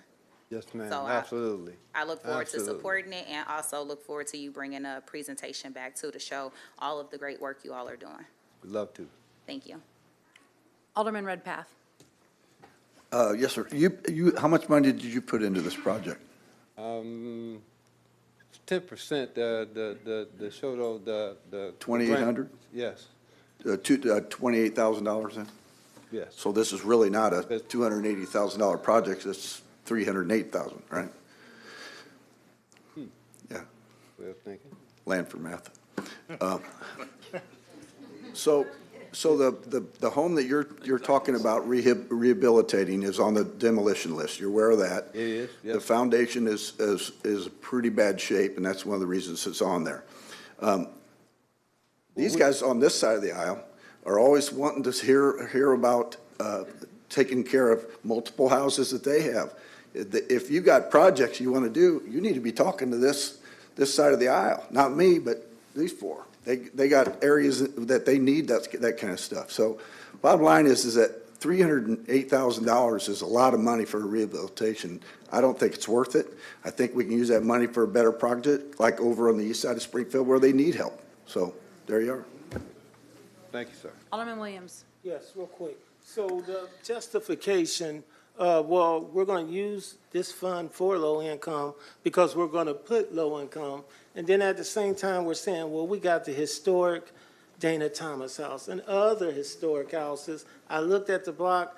Yes, ma'am, So absolutely. I look forward to Absolutely. supporting it, and also look forward to you bringing a presentation back too, to show all of the great work you all are doing. We'd love to. Thank you. Alderman Redpath. Yes, sir. How much money did you put into this project? 10%, the Shoto, the. 2,800? Yes, $28,000 then? yes. So this is really not a $280,000 project, it's $308,000, right? Yeah, Way of thinking. land for math. So the home that you're talking about rehabilitating is on the demolition list, you're aware of that? It is, The yes. foundation is pretty bad shape, and that's one of the reasons it's on there. These guys on this side of the aisle are always wanting to hear about taking care of multiple houses that they have. If you got projects you want to do, you need to be talking to this side of the aisle, not me, but these four. They got areas that they need that kind of stuff. So bottom line is that $308,000 is a lot of money for a rehabilitation. I don't think it's worth it. I think we can use that money for a better project, like over on the east side of Springfield where they need help. So there you are. Thank you, sir. Alderman Williams. Yes, real quick. So the justification, well, we're going to use this fund for low income because we're going to put low income. And then at the same time, we're saying, well, we got the historic Dana Thomas house and other historic houses. I looked at the block.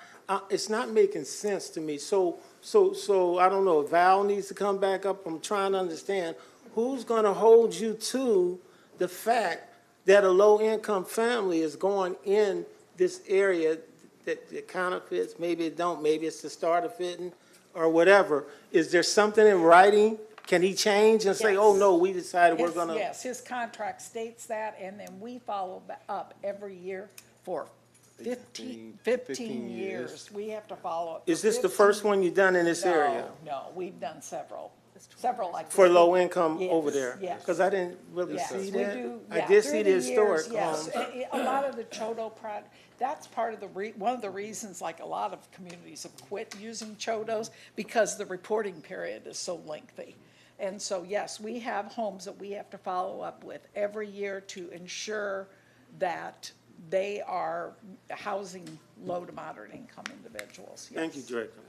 It's not making sense to me. So I don't know if Val needs to come back up. I'm trying to understand who's going to hold you to the fact that a low-income family is going in this area that kind of fits, maybe it don't, maybe it's the start of fitting or whatever. Is there something in writing? Can he change and say, Yes. oh, no, we decided we're going to? Yes, his contract states that, and then we follow up every year for 15 years. We have to follow up. Is this the first one you've done in this area? No, we've done several like this. For low income Yes, over there? yes. Because I didn't really Yes, see we that. do, I yeah, did through see the the historic years, yes. homes. A lot of the Chodo that's part of one of the reasons, like a lot of communities have quit using Chodos, because the reporting period is so lengthy. And so, yes, we have homes that we have to follow up with every year to ensure that they are housing low to moderate income individuals. Yes. Thank you, Director.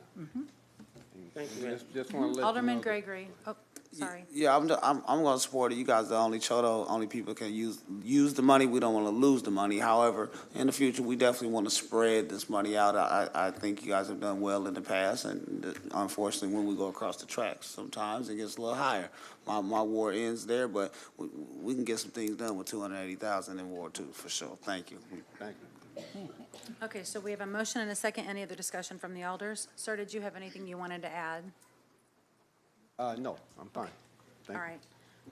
Thank you. Just want to let you Alderman know. Gregory. Oh, sorry. Yeah, I'm going to support it. You guys are the only Chodo, only people can use the money. We don't want to lose the money. However, in the future, we definitely want to spread this money out. I think you guys have done well in the past, and unfortunately, when we go across the tracks, sometimes it gets a little higher. My war ends there, but we can get some things done with $280,000 in Ward 2 for sure. Thank you. Thank you. Okay, so we have a motion and a second. Any other discussion from the alders? Sir, did you have anything you wanted to add? No, I'm fine. Thank All you. right.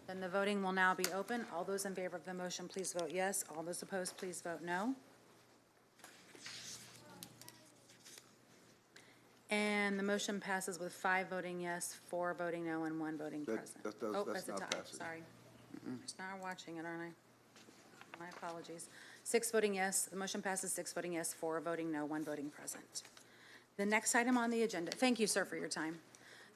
Then the voting will now be open. All those in favor of the motion, please vote yes. All those opposed, please vote no. And the motion passes with 5 voting yes, 4 voting no, and 1 voting present. Oh, that's that's a not tie, passing. sorry. Just now watching it, aren't I? My apologies. 6 voting yes, the motion passes, 6 voting yes, 4 voting no, 1 voting present. The next item on the agenda, thank you, sir, for your time.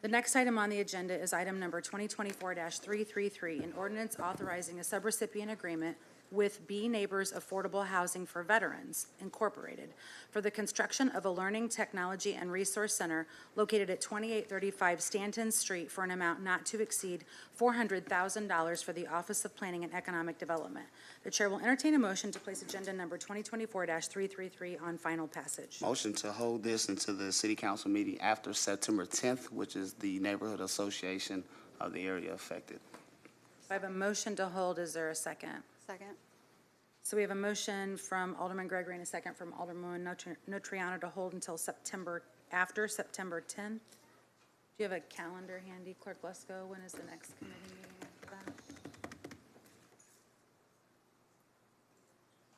The next item on the agenda is item number 2024-333, an ordinance authorizing a subrecipient agreement with B Neighbors Affordable Housing for Veterans, Incorporated, for the construction of a learning, technology, and resource center located at 2835 Stanton Street for an amount not to exceed $400,000 for the Office of Planning and Economic Development. The chair will entertain a motion to place agenda number 2024-333 on final passage. Motion to hold this into the city council meeting after September 10th, which is the neighborhood association of the area affected. I have a motion to hold. Is there a second? Second. So we have a motion from Alderman Gregory and a second from Alderman Notriano to hold until after September 10th. Do you have a calendar handy, Clerk Lesko? When is the next committee meeting after that?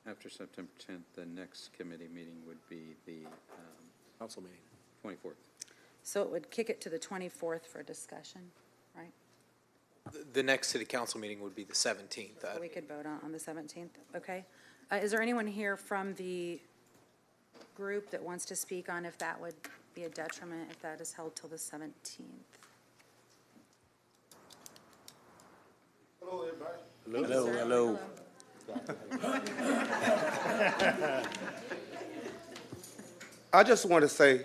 After September 10th, the next committee meeting would be the Council meeting. 24th. So it would kick it to the 24th for discussion, right? The next city council meeting would be the 17th. So we could vote on the 17th, okay? Is there anyone here from the group that wants to speak on if that would be a detriment if that is held till the 17th? Hello, everybody. Thank you, sir. Hello. I just want to say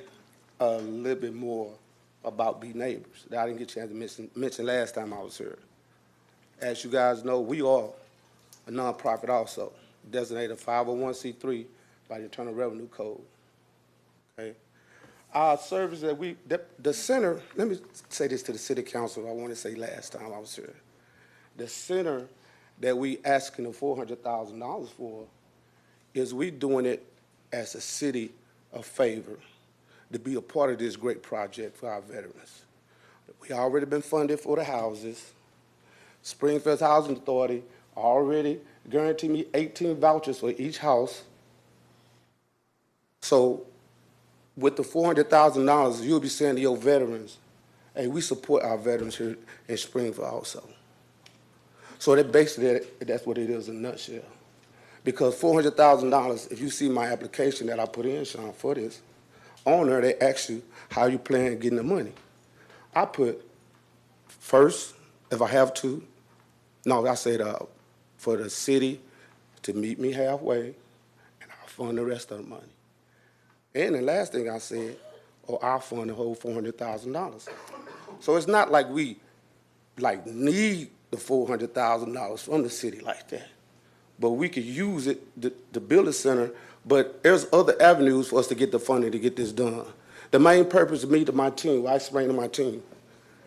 a little bit more about Be Neighbors that I didn't get a chance to mention last time I was here. As you guys know, we are a nonprofit also, designated 501c3 by the Internal Revenue Code. Okay? Our service that the center, let me say this to the city council, I want to say last time I was here. The center that we asking the $400,000 for is we doing it as a city a favor to be a part of this great project for our veterans. We already been funded for the houses. Springfield Housing Authority already guaranteed me 18 vouchers for each house. So with the $400,000, you'll be saying to your veterans, hey, we support our veterans here in Springfield also. So that basically, that's what it is in a nutshell. Because $400,000, if you see my application that I put in, Sean, for this, on there, they ask you how you plan getting the money. I put first, if I have to, no, I said for the city to meet me halfway, and I'll fund the rest of the money. And the last thing I said, I'll fund the whole $400,000. So it's not like we need the $400,000 from the city like that. But we could use it to build a center, but there's other avenues for us to get the funding to get this done. The main purpose of me to my team, I explain to my team,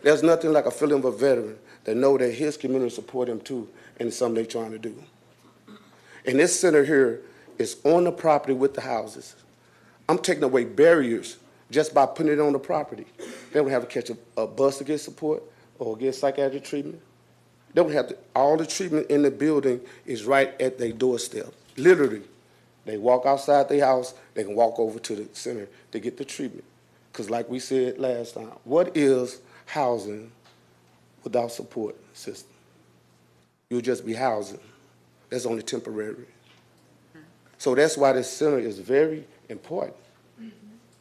there's nothing like a feeling of a veteran that know that his community support him too, and it's something they're trying to do. And this center here is on the property with the houses. I'm taking away barriers just by putting it on the property. They don't have to catch a bus to get support or get psychiatric treatment. They don't have to, all the treatment in the building is right at their doorstep. Literally, they walk outside their house, they can walk over to the center to get the treatment. Because like we said last time, what is housing without support system? You'll just be housing. That's only temporary. So that's why this center is very important.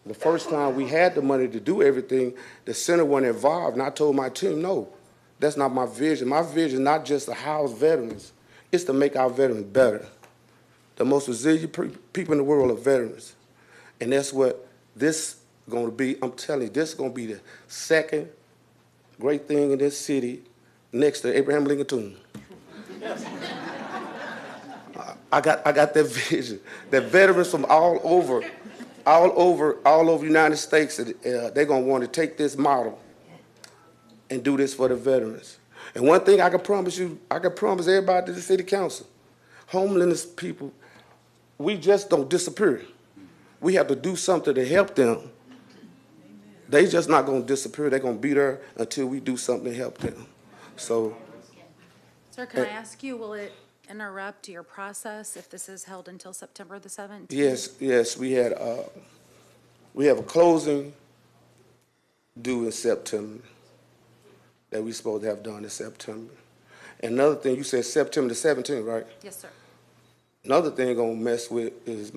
The first time we had the money to do everything, the center wasn't involved, and I told my team, no, that's not my vision. My vision is not just to house veterans, it's to make our veterans better. The most resilient people in the world are veterans. And that's what this is going to be. I'm telling you, this is going to be the second great thing in this city next to Abraham Lincoln Tomb. I got that vision. That veterans from all over the United States, they're going to want to take this model and do this for the veterans. And one thing I can promise you, I can promise everybody to the city council, homeless people, we just don't disappear. We have to do something to help them. They just not going to disappear. They're going to be there until we do something to help them. So, Sir, can I ask you, will it interrupt your process if this is held until September the 17th? yes, we have a closing due in September that we're supposed to have done in September. And another thing, you said September the 17th, right? Yes, sir. Another thing gonna mess with is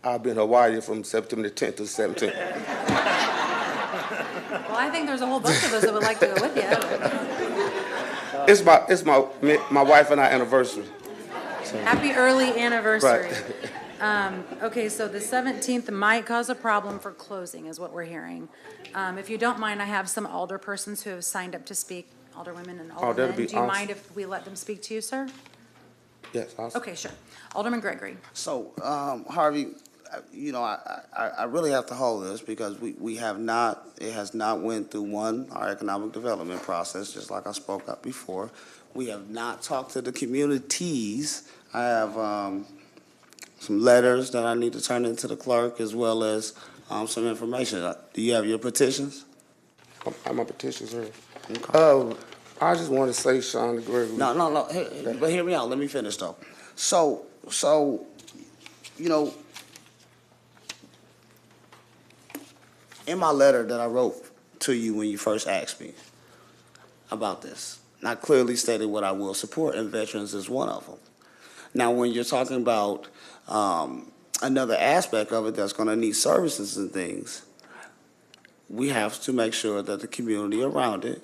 I'll be in Hawaii from September the 10th to the 17th. Well, I think there's a whole bunch of us that would like to go with you. It's my wife and I anniversary. So. Happy early anniversary. Right. Okay, so the 17th might cause a problem for closing, is what we're hearing. If you don't mind, I have some alderpersons who have signed up to speak, alderwomen and aldermen. that'd be Do you awesome. mind if we let them speak to you, sir? Yes, awesome. Okay, sure. Alderman Gregory. So, Harvey, I really have to hold this because it has not went through our economic development process, just like I spoke up before. We have not talked to the communities. I have some letters that I need to turn into the clerk, as well as some information. Do you have your petitions? My petitions are. Okay. I just want to say, Sean Gregory. No. But hear me out. Let me finish, though. So So, you know, in my letter that I wrote to you when you first asked me about this, I clearly stated what I will support, and veterans is one of them. Now, when you're talking about another aspect of it that's going to need services and things, we have to make sure that the community around it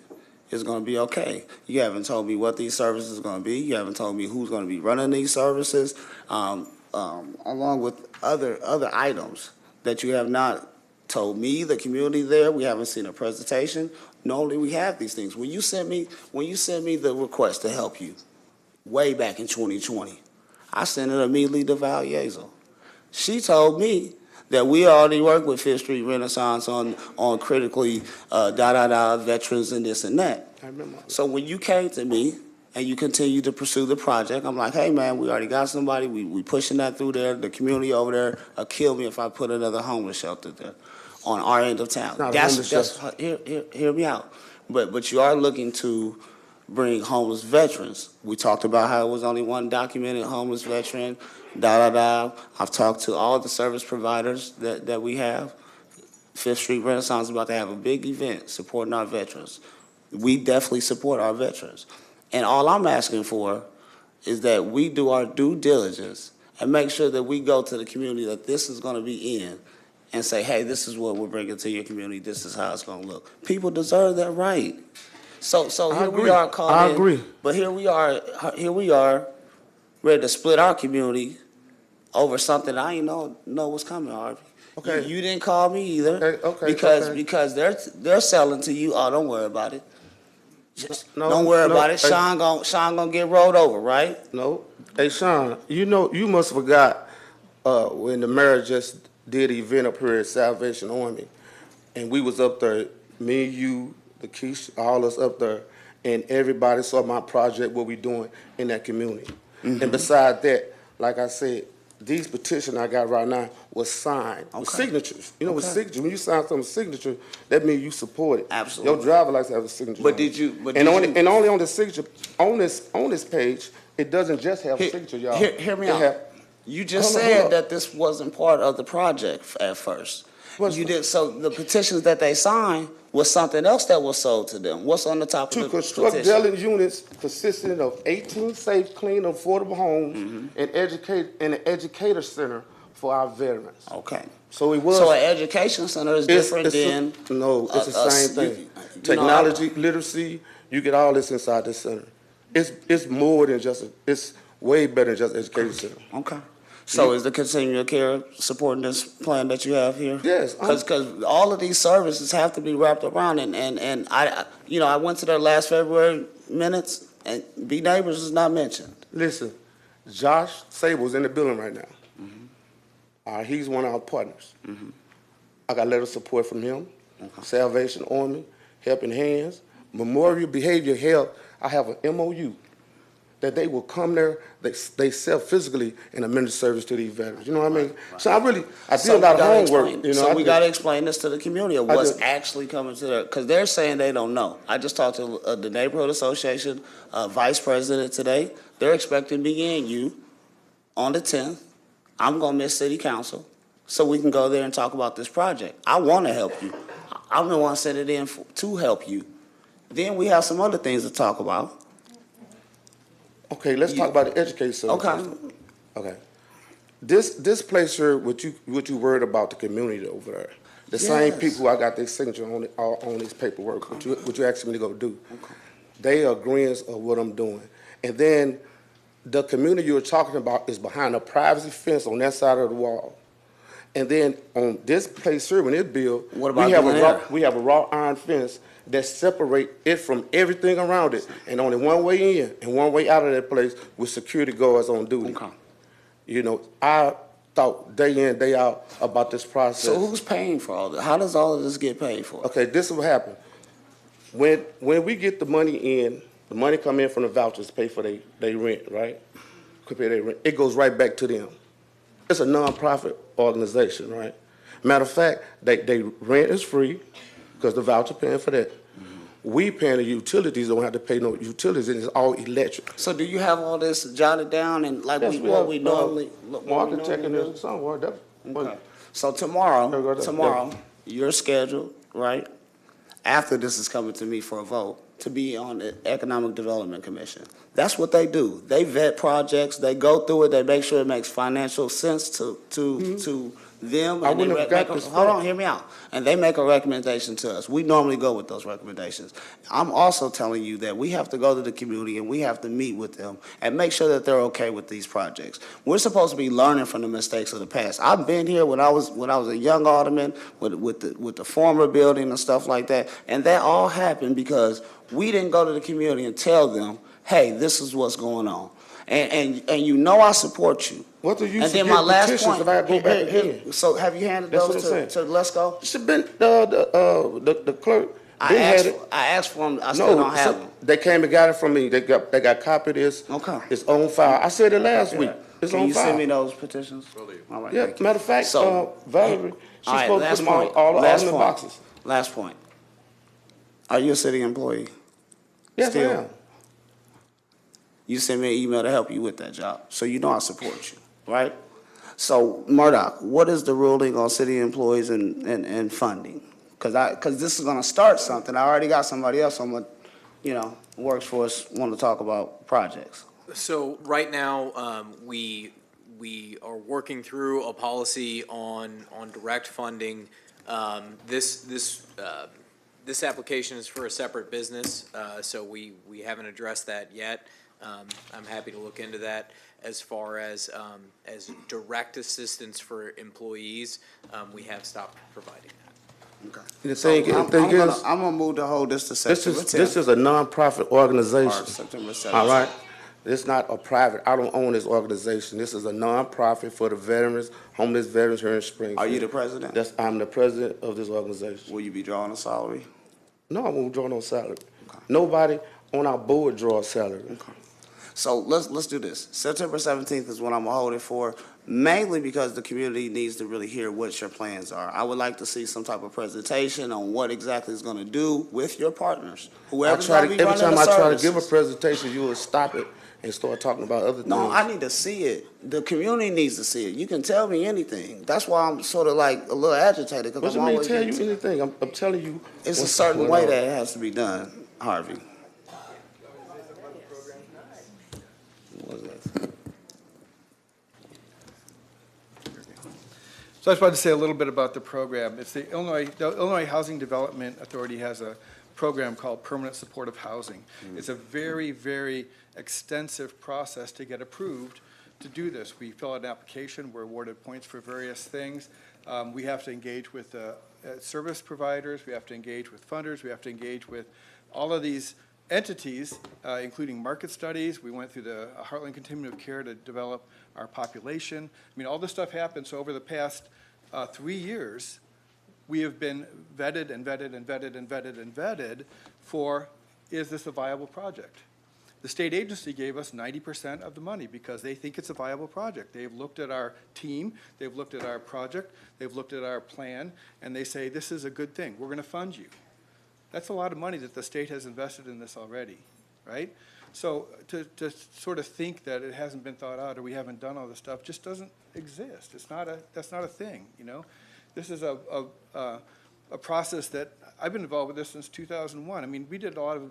is going to be okay. You haven't told me what these services are going to be. You haven't told me who's going to be running these services, along with other items that you have not told me, the community there. We haven't seen a presentation. Normally we have these things. When you sent me the request to help you way back in 2020, I sent it immediately to Val Yezel. She told me that we already work with Fifth Street Renaissance on critically veterans and this and that. I remember. So when you came to me and you continue to pursue the project, I'm like, hey man, we already got somebody. We pushing that through there. The community over there will kill me if I put another homeless shelter there on our end of town. Hear me out. But you are looking to bring homeless veterans. We talked about how it was only one documented homeless veteran. I've talked to all the service providers that we have. Fifth Street Renaissance is about to have a big event supporting our veterans. We definitely support our veterans. And all I'm asking for is that we do our due diligence and make sure that we go to the community that this is going to be in and say, hey, this is what we're bringing to your community. This is how it's going to look. People deserve that right. So here we are calling. I agree. But here we are ready to split our community over something I didn't know was coming, Harvey. Okay. You didn't call me either. Okay. Because they're selling to you. Oh, don't worry about it. Don't worry about it. Sean gonna get rolled over, right? No. Hey, Sean, you must have forgot when the mayor just did an event up here at Salvation Army, and we was up there, me, you, the Keish, all us up there, and everybody saw my project, what we doing in that community. Mm-hmm. And besides that, like I said, these petitions I got right now was signed with signatures. You know, with signatures. When you sign something with signature, that means you support it. Absolutely. Your driver likes to have a signature. But did you? And only on the signature on this page, it doesn't just have a signature, y'all. Hear me out. You just said that this wasn't part of the project at first. You did. So the petitions that they signed was something else that was sold to them. What's on the top of the petition? To construct dwelling units consisting of 18 safe, clean, affordable homes and an educator center for our veterans. Okay. So it was. So an education center is different than. No, it's the same thing. Technology, literacy, you get all this inside this center. It's more than just. It's way better than just an education center. Okay. So is the continuing care supporting this plan that you have here? Yes. Because all of these services have to be wrapped around, and I went to their last February minutes, and Be Neighbors is not mentioned. Listen, Josh Sable's in the building right now. He's one of our partners. I got a letter of support from him. Salvation Army, Helping Hands, Memorial Behavior Health. I have an MOU that they will come there, they sell physically and administer service to these veterans. You know what I mean? Right. So I did a lot of homework. So we got to explain this to the community of what's actually coming to their, because they're saying they don't know. I just talked to the Neighborhood Association Vice President today. They're expecting me and you on the 10th. I'm going to miss City Council so we can go there and talk about this project. I want to help you. I'm the one sent it in to help you. Then we have some other things to talk about. Okay, let's talk about the education service. Okay. This place here, what you worried about the community over there? The same people I got their signature on this paperwork. What you asked me to go do? They are agreeing of what I'm doing, and then the community you're talking about is behind a privacy fence on that side of the wall, and then on this place here, when it built, we have a wrought iron fence that separate it from everything around it, and only one way in and one way out of that place with security guards on duty. You know, I thought day in, day out about this process. So who's paying for all this? How does all of this get paid for? Okay, this is what happened. When we get the money in, the money come in from the vouchers to pay for their rent, right? It goes right back to them. It's a nonprofit organization, right? Matter of fact, they rent is free because the voucher paying for that. We paying the utilities, don't have to pay no utilities, and it's all electric. So do you have all this jotted down and like Yes, what we have, normally? architect in there somewhere, that, Okay. So tomorrow, you're scheduled, right? After this is coming to me for a vote, to be on the Economic Development Commission. That's what they do. They vet projects, they go through it, they make sure it makes financial sense to them. I and they wouldn't have got this hold on, hear me out. And they make a recommendation to us. We normally go with those recommendations. I'm also telling you that we have to go to the community and we have to meet with them and make sure that they're okay with these projects. We're supposed to be learning from the mistakes of the past. I've been here when I was a young alderman with the former building and stuff like that, and that all happened because we didn't go to the community and tell them, hey, this is what's going on. And you know I support you. What do you And then my last point. if I go back again? So have you handed That's those what I'm to Let's Go? It's been, the clerk, I asked for them, I still don't have them. They came and got it from me, they got copy of this. Okay. It's on file, I said it last week, it's Can on you file. send me those petitions? All right, Yeah, thank you. matter of fact, So, Valerie, she's all right, supposed to last put them point. all in Last the point. boxes. Last point. Are you a city employee? Yes, I Still? am. You sent me an email to help you with that job, so you know I support you, right? So, Murdoch, what is the ruling on city employees and funding? Because this is gonna start something. I already got somebody else on works for us, want to talk about projects. So right now, we are working through a policy on direct funding. This application is for a separate business, so we haven't addressed that yet. I'm happy to look into that. As far as direct assistance for employees, we have stopped providing that. Okay. The thing is, I'm gonna move to hold this to September 10th. this is a nonprofit organization. All right, September 7th. All right? It's not a private, I don't own this organization. This is a nonprofit for the veterans, homeless veterans here in Springfield. Are you the president? I'm the president of this organization. Will you be drawing a salary? No, I won't draw no salary. Okay. Nobody on our board draws salary. Okay. So let's do this. September 17th is what I'm gonna hold it for, mainly because the community needs to really hear what your plans are. I would like to see some type of presentation on what exactly it's gonna do with your partners. Whoever's gonna be running the every time I try to give a services. presentation, you will stop it and start talking about other things. No, I need to see it. The community needs to see it. You can tell me anything. That's why I'm sort of like a little agitated. What do you mean tell you anything? I'm telling you. It's a certain way that it has to be done, Harvey. So I just wanted to say a little bit about the program. It's the Illinois Housing Development Authority has a program called Permanent Supportive Housing. It's a very, very extensive process to get approved to do this. We fill out an application, we're awarded points for various things. We have to engage with service providers, we have to engage with funders, we have to engage with all of these entities, including market studies. We went through the Heartland Continuum of Care to develop our population. I mean, all this stuff happened, so over the past 3 years, we have been vetted and vetted and vetted and vetted and vetted for, is this a viable project? The state agency gave us 90% of the money because they think it's a viable project. They've looked at our team, they've looked at our project, they've looked at our plan, and they say, this is a good thing, we're gonna fund you. That's a lot of money that the state has invested in this already, right? So to sort of think that it hasn't been thought out or we haven't done all this stuff just doesn't exist. That's not a thing, you know? This is a process that, I've been involved with this since 2001. I mean, we did a lot of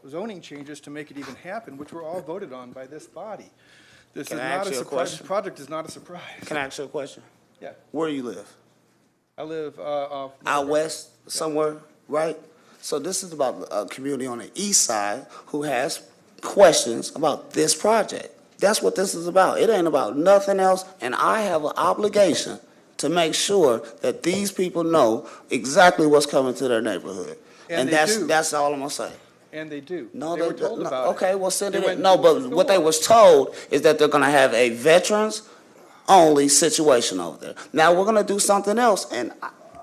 zoning changes to make it even happen, which were all voted on by this body. This is not a surprise. This project is not a surprise. Can I ask you a question? Yeah. Where do you live? I live out west, somewhere, right? So this is about a community on the east side who has questions about this project. That's what this is about. It ain't about nothing else, and I have an obligation to make sure that these people know exactly what's coming to their neighborhood. And that's all I'm gonna say. And they do. No, they were told about it. Okay, well, send it in. No, but what they was told is that they're gonna have a veterans-only situation over there. Now, we're gonna do something else, and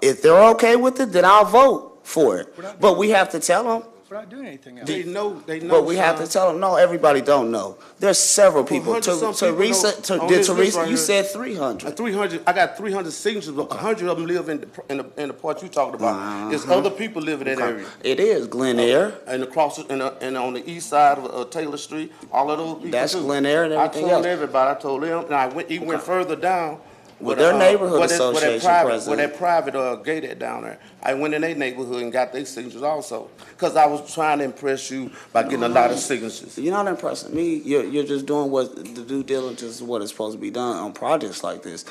if they're okay with it, then I'll vote for it. But we have to tell them, We're not doing anything else. They know, But we have to tell them, no, everybody don't know. There's several people. 100-some people Teresa, on this list right you here. said 300. 300, I got 300 signatures, but 100 of them live in the part you talked about. There's other people live in that area. It is Glen Air. And across, and on the east side of Taylor Street, all of those people. That's too. Glen Air and everything I told else. everybody, I told them, and I went further down. With their neighborhood association where president. that private gate at down there. I went in their neighborhood and got their signatures also. Because I was trying to impress you by getting a lot of signatures. You're not impressing me. You're just doing what the due diligence is what is supposed to be done on projects like this.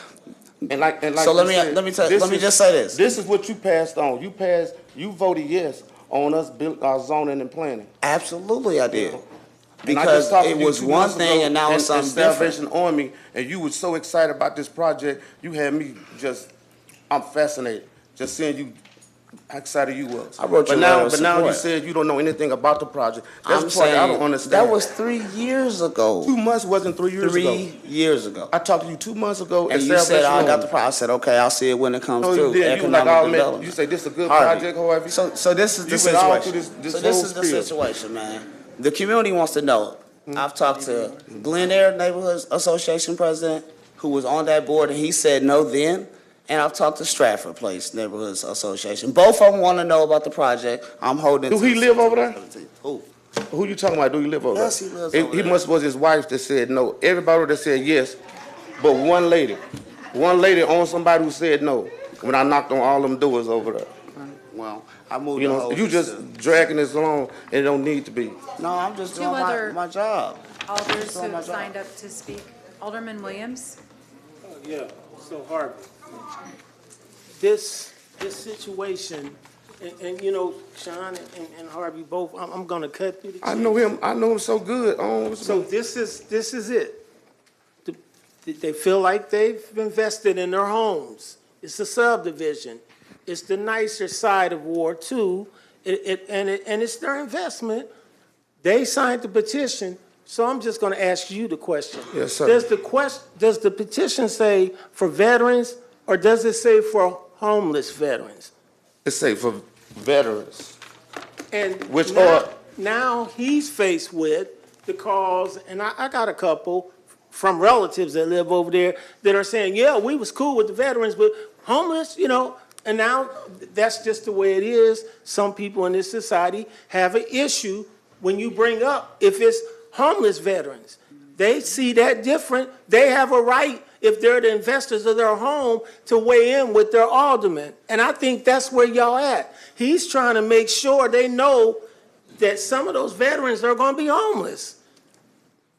And like So let me just say this. This is what you passed on. You voted yes on us build our zoning and planning. Absolutely, I did. And I just Because talked it to you was 2 one months thing ago and now it's in something different. Salvation Army, and you were so excited about this project, you had me I'm fascinated, just seeing you, how excited you was. I wrote you a letter of But now you support. said you don't know anything about the project. That's I'm the part I don't saying understand. that was 3 years ago. 2 months wasn't 3 years ago. 3 years ago. I talked to you 2 months ago. And at you said, Salvation I got Army. the project. I said, okay, I'll see it when it comes No, through. you did. You was like, Economic oh, man, development. you say this is a good Harvey. project, however. So this is the You went all situation. through this So this whole is the spiel. situation, man. The community wants to know. I've talked to Glen Air Neighborhood Association president, who was on that board, and he said no then. And I've talked to Stratford Place Neighborhood Association. Both of them want to know about the project. I'm holding. Do he live over there? Who? Who you talking about? Do he live over there? Yes, he lives over He there. must was his wife that said no. Everybody that said yes, but one lady on somebody who said no. When I knocked on all them doors over there. Well, I moved. You to know, hold you this just to- dragging this along and it don't need to be. No, I'm just Two doing other- my job. Alders doing who my have job. signed up to speak. Alderman Williams? Yeah, so Harvey, this situation, and you know, Sean and Harvey both, I'm gonna cut through the chase. I know him so good. So this is it. They feel like they've invested in their homes. It's a subdivision. It's the nicer side of Ward 2, and it's their investment. They signed the petition, so I'm just gonna ask you the question. Yes, sir. Does the petition say for veterans, or does it say for homeless veterans? It's safe for veterans. And Which now, are- now he's faced with the calls, and I got a couple from relatives that live over there that are saying, yeah, we was cool with the veterans, but homeless, you know, and now that's just the way it is. Some people in this society have an issue when you bring up if it's homeless veterans. They see that different. They have a right, if they're the investors of their home, to weigh in with their alderman. And I think that's where y'all at. He's trying to make sure they know that some of those veterans are going to be homeless.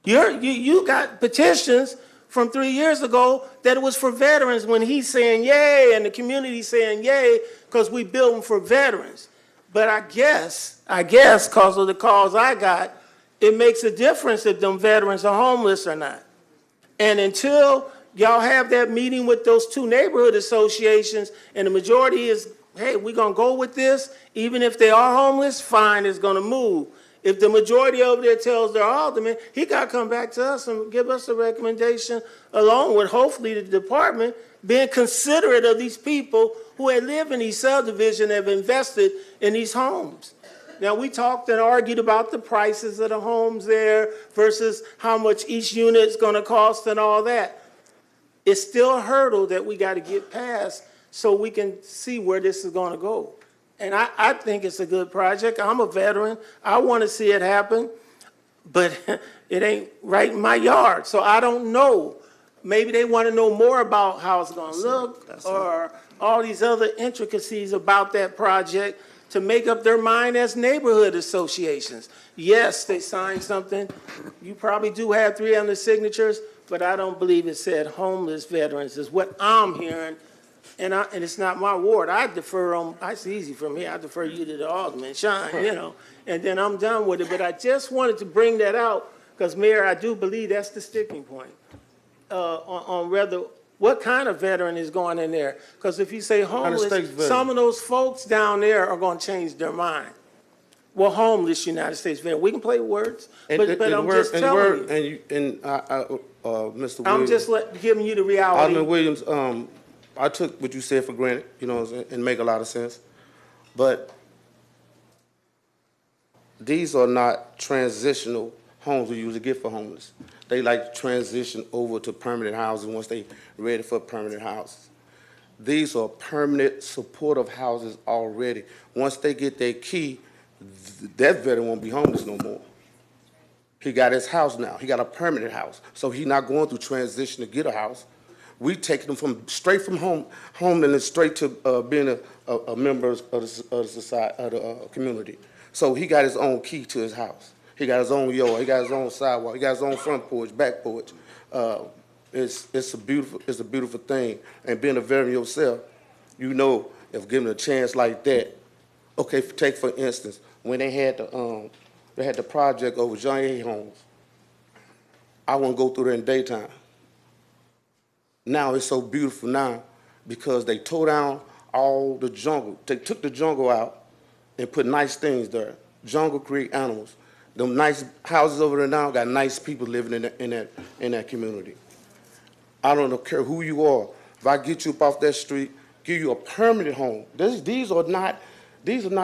You got petitions from 3 years ago that it was for veterans when he's saying yay and the community saying yay because we build them for veterans. But I guess, because of the calls I got, it makes a difference if them veterans are homeless or not. And until y'all have that meeting with those 2 neighborhood associations and the majority is, hey, we're going to go with this, even if they are homeless, fine, it's going to move. If the majority over there tells their alderman, he got to come back to us and give us a recommendation along with hopefully the department being considerate of these people who had lived in these subdivisions and have invested in these homes. Now, we talked and argued about the prices of the homes there versus how much each unit is going to cost and all that. It's still a hurdle that we got to get past so we can see where this is going to go. And I think it's a good project. I'm a veteran. I want to see it happen, but it ain't right in my yard. So I don't know. Maybe they want to know more about how it's going to look or all these other intricacies about that project to make up their mind as neighborhood associations. Yes, they signed something. You probably do have 300 signatures, but I don't believe it said homeless veterans is what I'm hearing. And it's not my ward. I defer on, it's easy for me. I defer you to the alderman, Sean, you know, and then I'm done with it. But I just wanted to bring that out because, Mayor, I do believe that's the sticking point on whether, what kind of veteran is going in there? Because if you say homeless, some of those folks down there are going to change their mind. Well, homeless United States veteran. We can play words, but I'm just telling you. Mr. Williams. I'm just giving you the reality. Alderman Williams, I took what you said for granted, you know, and make a lot of sense. But these are not transitional homes we usually get for homeless. They like to transition over to permanent housing once they ready for permanent houses. These are permanent supportive houses already. Once they get their key, that veteran won't be homeless no more. He got his house now. He got a permanent house. So he's not going through transition to get a house. We take them straight from homelessness straight to being a member of the society, of the community. So he got his own key to his house. He got his own yard. He got his own sidewalk. He got his own front porch, back porch. It's a beautiful thing. And being a veteran yourself, you know, if given a chance like that, okay, take for instance, when they had the project over John A. Homes, I wouldn't go through there in daytime. Now it's so beautiful now because they tore down all the jungle. They took the jungle out and put nice things there. Jungle create animals. Them nice houses over there now got nice people living in that community. I don't care who you are. If I get you up off that street, give you a permanent home. These are not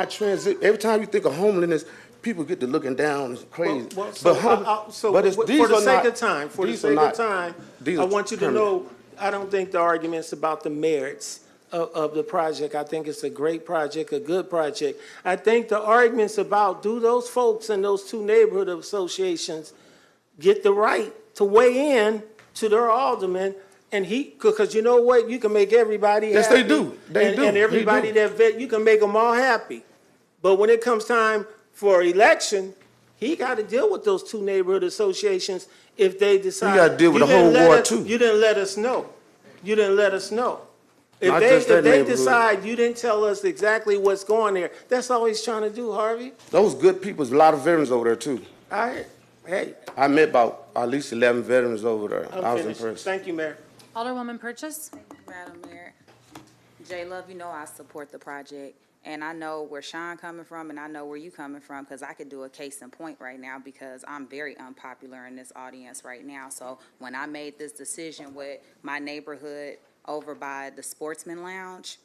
transit. Every time you think of homelessness, people get to looking down. It's crazy. For the sake of time, I want you to know, I don't think the argument's about the merits of the project. I think it's a great project, a good project. I think the argument's about, do those folks in those two neighborhood associations get the right to weigh in to their alderman? And because you know what, you can make everybody happy. Yes, they do. And everybody you can make them all happy. But when it comes time for election, he got to deal with those two neighborhood associations if they decide. You got to deal with the whole ward too. You didn't let us know. You didn't let us know. If they decide, you didn't tell us exactly what's going there. That's all he's trying to do, Harvey. Those good people, there's a lot of veterans over there too. I met about at least 11 veterans over there. I was impressed. Thank you, Mayor. Alderwoman Purchase? Madam Mayor, J. Love, you know I support the project, and I know where Sean coming from, and I know where you coming from, because I could do a case in point right now, because I'm very unpopular in this audience right now. So when I made this decision with my neighborhood over by the Sportsman Lounge,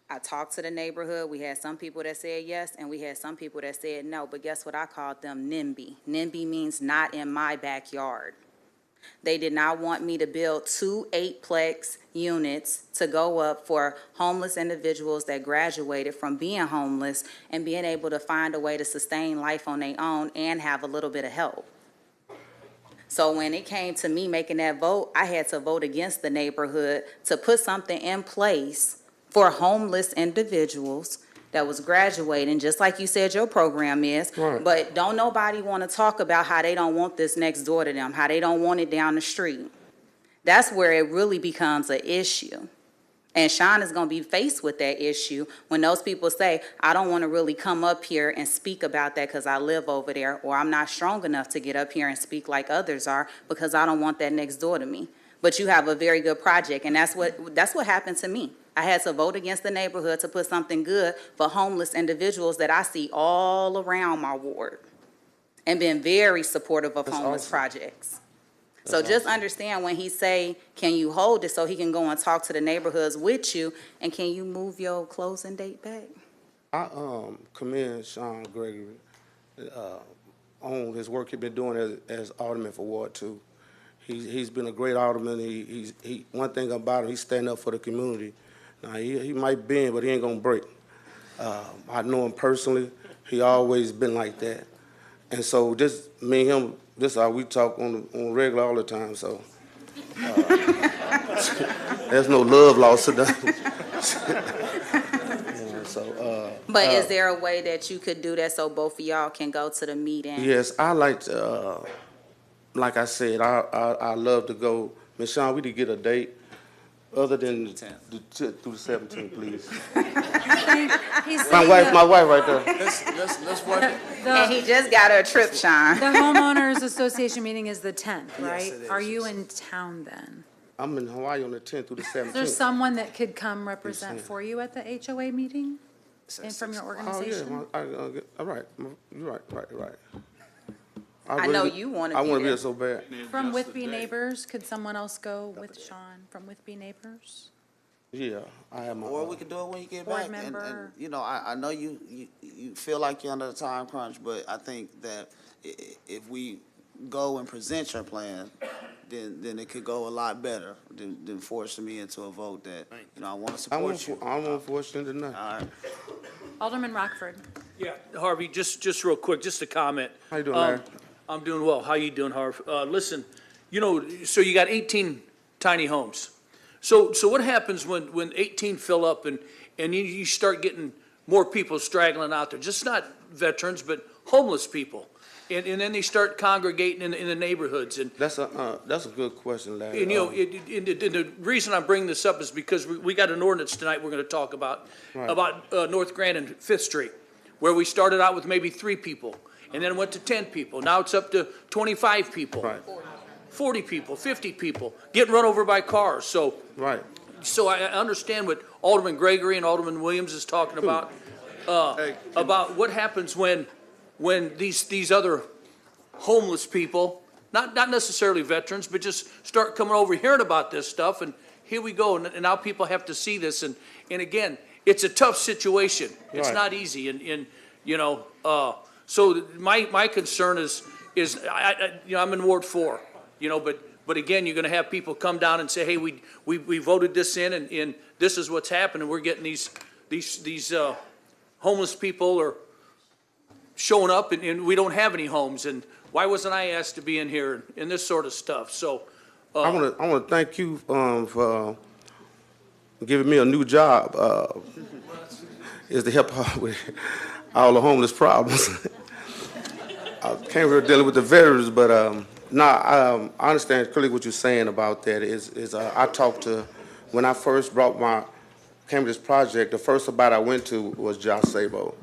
I talked to the neighborhood. We had some people that said yes, and we had some people that said no, but guess what? I called them NIMBY. NIMBY means not in my backyard. They did not want me to build 2 8-plex units to go up for homeless individuals that graduated from being homeless and being able to find a way to sustain life on their own and have a little bit of help. So when it came to me making that vote, I had to vote against the neighborhood to put something in place for homeless individuals that was graduating, just like you said your program is. Right. But don't nobody want to talk about how they don't want this next door to them, how they don't want it down the street. That's where it really becomes an issue. And Sean is going to be faced with that issue when those people say, I don't want to really come up here and speak about that because I live over there, or I'm not strong enough to get up here and speak like others are because I don't want that next door to me. But you have a very good project, and that's what happened to me. I had to vote against the neighborhood to put something good for homeless individuals that I see all around my ward, and been very supportive of homeless projects. So just understand when he say, can you hold it so he can go and talk to the neighborhoods with you, and can you move your closing date back? I commend Sean Gregory on his work he's been doing as alderman for Ward 2. He's been a great alderman. He one thing about him, he's standing up for the community. Now, he might bend, but he ain't gonna break. I know him personally. He always been like that. And so this, me and him, this is how we talk on regular all the time, so. There's no love lost to them. But is there a way that you could do that so both of y'all can go to the meeting? Yes, I like to, like I said, I love to go. Ms. Sean, we need to get a date other than the 10th through the 17th, please. My wife right there. Let's work it. And he just got her a trip, Sean. The homeowners association meeting is the 10th, right? Yes, it is. Are you in town then? I'm in Hawaii on the 10th through the 17th. Is there someone that could come represent for you at the HOA meeting? And from your organization? Oh, yeah, all right, you're right. I know you want to be I want to be there there so bad. From Whitby Neighbors, could someone else go with Sean from Whitby Neighbors? Yeah, I have my. Or we could do it when you get Board back. And, member. you know, I know you feel like you're under the time crunch, but I think that if we go and present your plan, then it could go a lot better than forcing me into a vote that, you know, I want to support you. I won't force you into nothing. All right. Alderman Rockford. Yeah, Harvey, just real quick, just a comment. How you doing, Larry? I'm doing well. How you doing, Harv? Listen, you know, so you got 18 tiny homes. So what happens when 18 fill up and you start getting more people straggling out there? Just not veterans, but homeless people. And then they start congregating in the neighborhoods. And That's a good question, Larry. and, you know, the reason I bring this up is because we got an ordinance tonight we're going to talk about, Right. North Grand and Fifth Street, where we started out with maybe 3 people, and then it went to 10 people. Now it's up to 25 people, Right. 40 people, 50 people, getting run over by cars. So Right. I understand what Alderman Gregory and Alderman Williams is talking about what happens when these other homeless people, not necessarily veterans, but just start coming over hearing about this stuff, and here we go, and now people have to see this, and again, it's a tough situation. It's Right. not easy, and you know, so my concern is you know, I'm in Ward 4, you know, but again, you're gonna have people come down and say, hey, we voted this in, and this is what's happening. We're getting these homeless people are showing up, and we don't have any homes, and why wasn't I asked to be in here, and this sort of stuff, so. I want to thank you for giving me a new job. Is to help out with all the homeless problems. I can't really deal with the veterans, but I understand clearly what you're saying about that. I talked to, when I first came to this project, the first about I went to was Josh Sabo.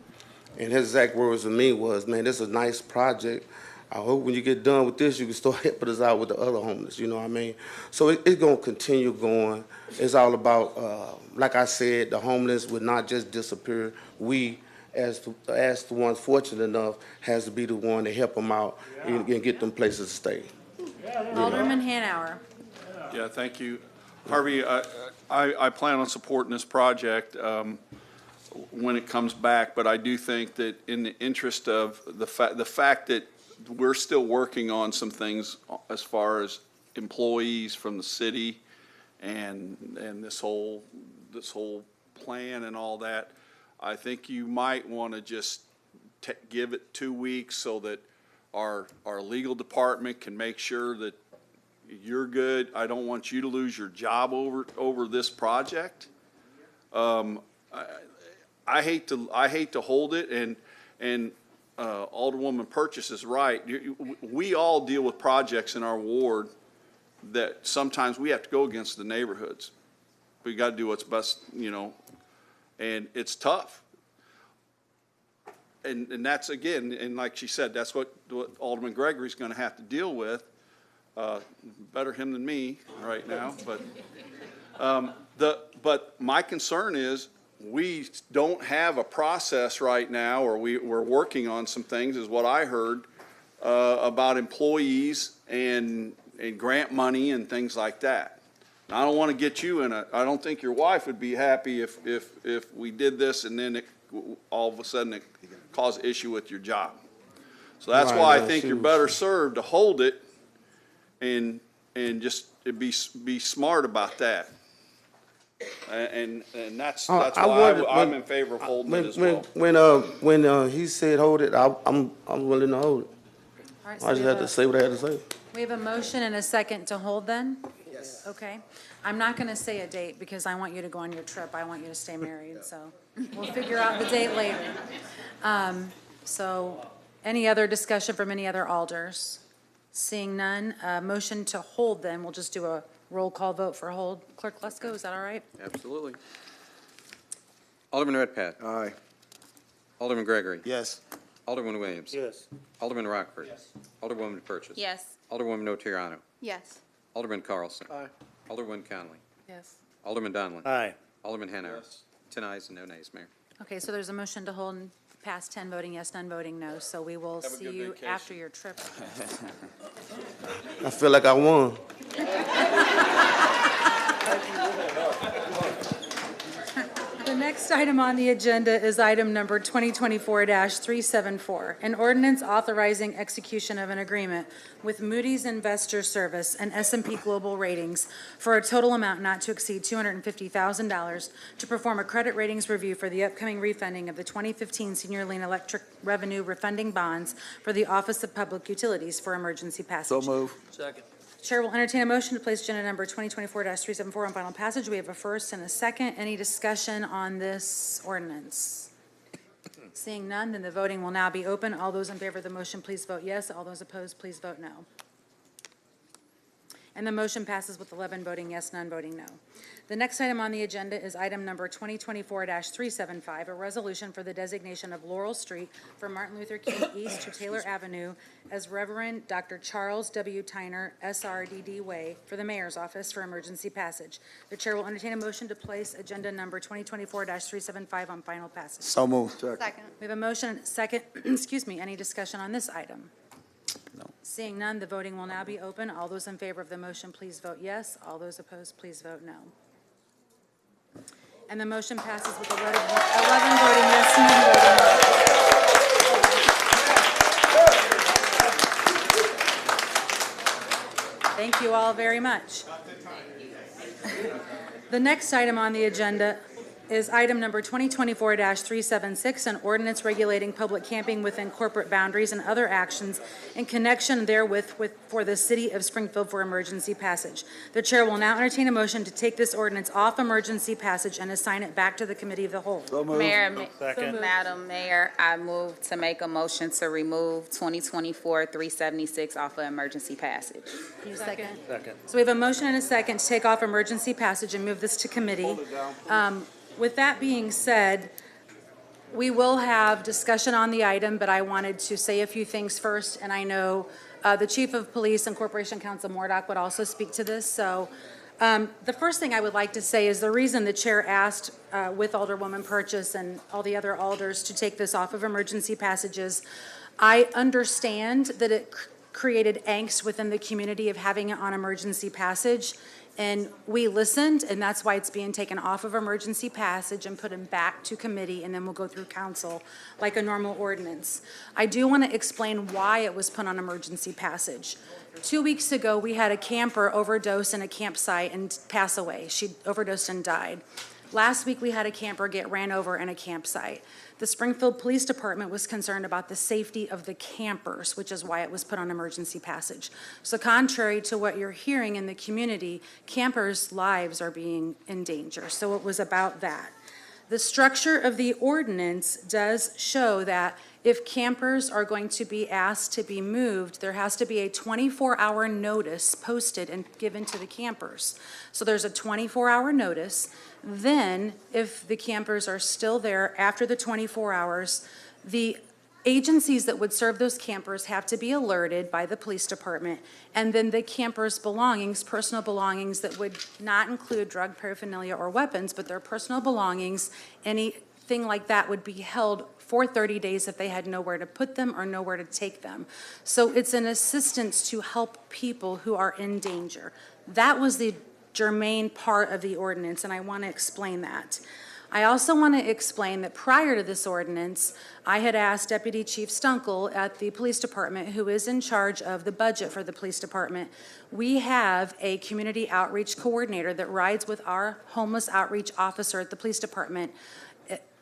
And his exact words to me was, man, this is a nice project. I hope when you get done with this, you can start helping us out with the other homeless, you know what I mean? So it's going to continue going. It's all about, like I said, the homeless would not just disappear. We, as the ones fortunate enough, has to be the one to help them out and get them places to stay. Alderman Hanauer. Yeah, thank you. Harvey, I plan on supporting this project when it comes back, but I do think that in the interest of the fact that we're still working on some things as far as employees from the city and this whole plan and all that, I think you might want to just give it 2 weeks so that our legal department can make sure that you're good. I don't want you to lose your job over this project. I hate to hold it, and Alderwoman Purchase is right. We all deal with projects in our ward that sometimes we have to go against the neighborhoods. We got to do what's best, you know, and it's tough. And that's, again, and like she said, that's what Alderman Gregory's going to have to deal with. Better him than me right now, but my concern is we don't have a process right now, or we're working on some things, is what I heard, about employees and grant money and things like that. Now, I don't want to get you in I don't think your wife would be happy if we did this and then all of a sudden it caused issue with your job. So that's why I think you're better served to hold it and just be smart about that. And that's why I'm in favor of holding it as well. When he said hold it, I'm willing to hold it. All right, so I just had to say what I had to say. We have a motion and a second to hold then? Yes. Okay. I'm not going to say a date because I want you to go on your trip. I want you to stay married, so we'll figure out the date later. So any other discussion from any other alders? Seeing none, motion to hold then. We'll just do a roll call vote for hold. Clerk Lesko, is that all right? Absolutely. Alderman Redpath. Aye. Alderman Gregory. Yes. Alderman Williams. Yes. Alderman Rockford. Yes. Alderwoman Purchase. Yes. Alderwoman Noteriano. Yes. Alderman Carlson. Aye. Alderwoman Conley. Yes. Alderman Donlin. Aye. Alderman Hanauer. 10 ayes and no nays, Mayor. Okay, so there's a motion to hold and pass 10 voting yes, none voting no. So we will Have a see good you vacation. after your trip. I feel like I won. The next item on the agenda is item number 2024-374, an ordinance authorizing execution of an agreement with Moody's Investors Service and S&P Global Ratings for a total amount not to exceed $250,000 to perform a credit ratings review for the upcoming refunding of the 2015 Senior Lien Electric Revenue Refunding Bonds for the Office of Public Utilities for emergency passage. So move. Second. Chair will entertain a motion to place agenda number 2024-374 on final passage. We have a first and a second. Any discussion on this ordinance? Seeing none, then the voting will now be open. All those in favor of the motion, please vote yes. All those opposed, please vote no. And the motion passes with 11 voting yes, none voting no. The next item on the agenda is item number 2024-375, a resolution for the designation of Laurel Street from Martin Luther King East to Taylor Avenue as Reverend Dr. Charles W. Tyner, SRDD Way, for the Mayor's Office for emergency passage. The Chair will entertain a motion to place agenda number 2024-375 on final passage. So moved. Second. We have a motion and a second. Excuse me. Any discussion on this item? No. Seeing none, the voting will now be open. All those in favor of the motion, please vote yes. All those opposed, please vote no. And the motion passes with 11 voting yes, none voting no. Thank you all very much. The next item on the agenda is item number 2024-376, an ordinance regulating public camping within corporate boundaries and other actions in connection therewith for the city of Springfield for emergency passage. The chair will now entertain a motion to take this ordinance off emergency passage and assign it back to the committee of the whole. Madam Mayor, I move to make a motion to remove 2024-376 off of emergency passage. Second. Second. So we have a motion and a second to take off emergency passage and move this to committee. With that being said, we will have discussion on the item, but I wanted to say a few things first, and I know the Chief of Police and Corporation Counsel Mordock would also speak to this. So the first thing I would like to say is the reason the chair asked with Alderwoman Purchase and all the other alders to take this off of emergency passages, I understand that it created angst within the community of having it on emergency passage. And we listened, and that's why it's being taken off of emergency passage and put in back to committee, and then we'll go through council like a normal ordinance. I do want to explain why it was put on emergency passage. 2 weeks ago, we had a camper overdose in a campsite and pass away. She overdosed and died. Last week, we had a camper get ran over in a campsite. The Springfield Police Department was concerned about the safety of the campers, which is why it was put on emergency passage. So contrary to what you're hearing in the community, campers' lives are being in danger. So it was about that. The structure of the ordinance does show that if campers are going to be asked to be moved, there has to be a 24-hour notice posted and given to the campers. So there's a 24-hour notice. Then, if the campers are still there after the 24 hours, the agencies that would serve those campers have to be alerted by the police department, and then the campers' belongings, personal belongings that would not include drug paraphernalia or weapons, but their personal belongings, anything like that would be held for 30 days if they had nowhere to put them or nowhere to take them. So it's an assistance to help people who are in danger. That was the germane part of the ordinance, and I want to explain that. I also want to explain that prior to this ordinance, I had asked Deputy Chief Stunkel at the police department, who is in charge of the budget for the police department. We have a community outreach coordinator that rides with our homeless outreach officer at the police department,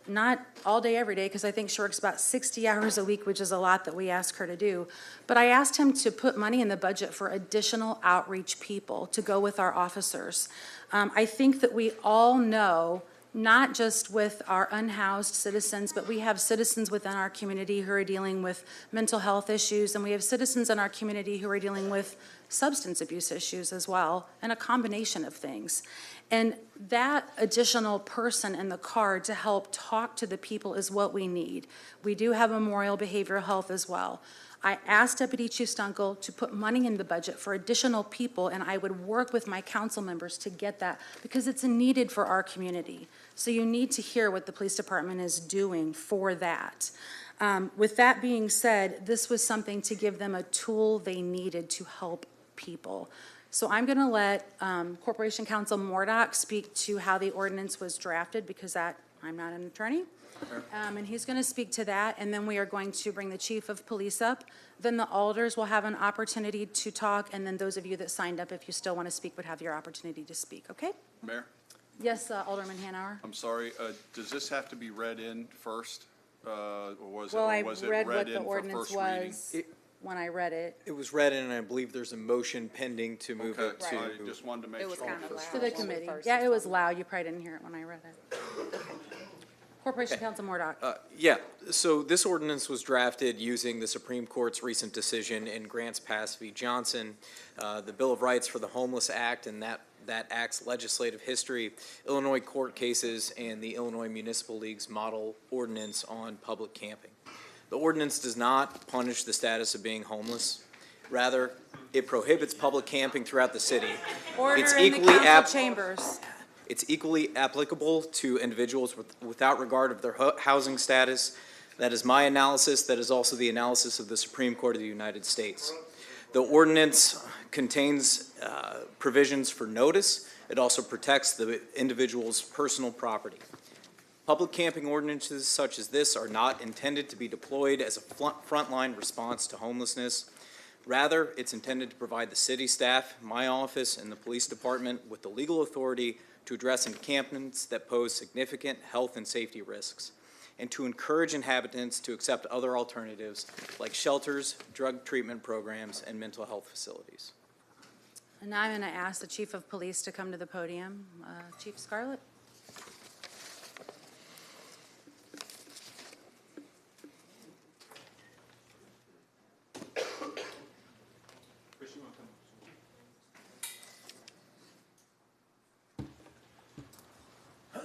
not all day, every day, because I think she works about 60 hours a week, which is a lot that we ask her to do. But I asked him to put money in the budget for additional outreach people to go with our officers. I think that we all know, not just with our unhoused citizens, but we have citizens within our community who are dealing with mental health issues, and we have citizens in our community who are dealing with substance abuse issues as well, and a combination of things. And that additional person in the car to help talk to the people is what we need. We do have Memorial Behavioral Health as well. I asked Deputy Chief Stunkel to put money in the budget for additional people, and I would work with my council members to get that because it's needed for our community. So you need to hear what the police department is doing for that. With that being said, this was something to give them a tool they needed to help people. So I'm going to let Corporation Counsel Mordock speak to how the ordinance was drafted, because that I'm not an attorney. And he's going to speak to that, and then we are going to bring the chief of police up. Then the alders will have an opportunity to talk, and then those of you that signed up, if you still want to speak, would have your opportunity to speak, okay? Mayor, Yes, Alderman Hanauer? I'm sorry, does this have to be read in first? Or was it, Well, or I was it read what read the in for ordinance first reading? was when I read it. It was read in, and I believe there's a motion pending to move Okay, it to. I just wanted to make It was sure. kind of loud. To the committee. Yeah, it was loud. You probably didn't hear it when I read it. Corporation Counsel Mourdock. Yeah, so this ordinance was drafted using the Supreme Court's recent decision in Grants Pass v. Johnson, the Bill of Rights for the Homeless Act, and that act's legislative history, Illinois court cases, and the Illinois Municipal League's model ordinance on public camping. The ordinance does not punish the status of being homeless. Rather, it prohibits public camping throughout the city. Order It's in the equally council chambers. It's equally applicable to individuals without regard of their housing status. That is my analysis. That is also the analysis of the Supreme Court of the United States. The ordinance contains provisions for notice. It also protects the individual's personal property. Public camping ordinances such as this are not intended to be deployed as a frontline response to homelessness. Rather, it's intended to provide the city staff, my office, and the police department with the legal authority to address encampments that pose significant health and safety risks, and to encourage inhabitants to accept other alternatives like shelters, drug treatment programs, and mental health facilities. And now I'm going to ask the chief of police to come to the podium. Chief Scarlett?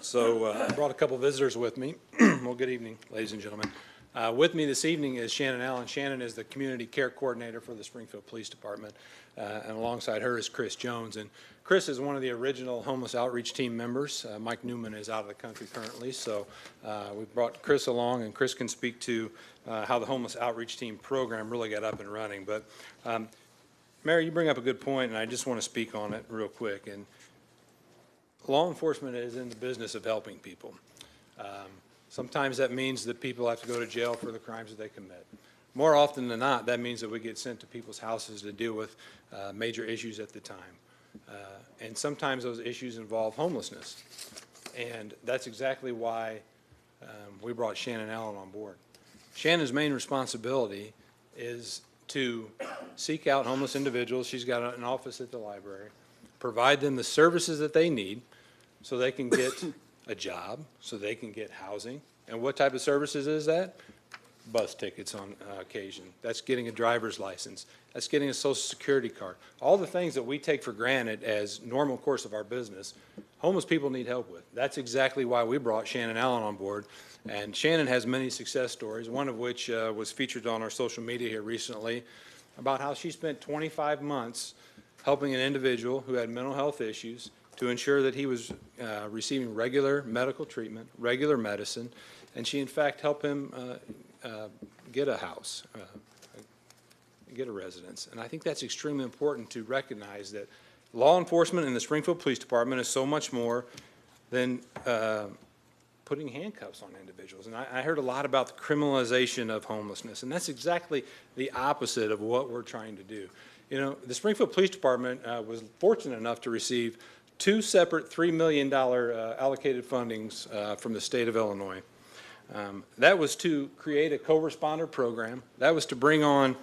So I brought a couple visitors with me. Well, good evening, ladies and gentlemen. With me this evening is Shannon Allen. Shannon is the Community Care Coordinator for the Springfield Police Department, and alongside her is Chris Jones. And Chris is one of the original homeless outreach team members. Mike Newman is out of the country currently, so we brought Chris along, and Chris can speak to how the homeless outreach team program really got up and running. But Mary, you bring up a good point, and I just want to speak on it real quick. And law enforcement is in the business of helping people. Sometimes that means that people have to go to jail for the crimes that they commit. More often than not, that means that we get sent to people's houses to deal with major issues at the time. And sometimes those issues involve homelessness. And that's exactly why we brought Shannon Allen on board. Shannon's main responsibility is to seek out homeless individuals. She's got an office at the library, provide them the services that they need so they can get a job, so they can get housing. And what type of services is that? Bus tickets on occasion. That's getting a driver's license. That's getting a social security card. All the things that we take for granted as normal course of our business, homeless people need help with. That's exactly why we brought Shannon Allen on board. And Shannon has many success stories, one of which was featured on our social media here recently, about how she spent 25 months helping an individual who had mental health issues to ensure that he was receiving regular medical treatment, regular medicine, and she in fact helped him get a house, get a residence. And I think that's extremely important to recognize that law enforcement in the Springfield Police Department is so much more than putting handcuffs on individuals. And I heard a lot about the criminalization of homelessness, and that's exactly the opposite of what we're trying to do. You know, the Springfield Police Department was fortunate enough to receive 2 separate $3 million allocated fundings from the state of Illinois. That was to create a co-responder program. That was to bring on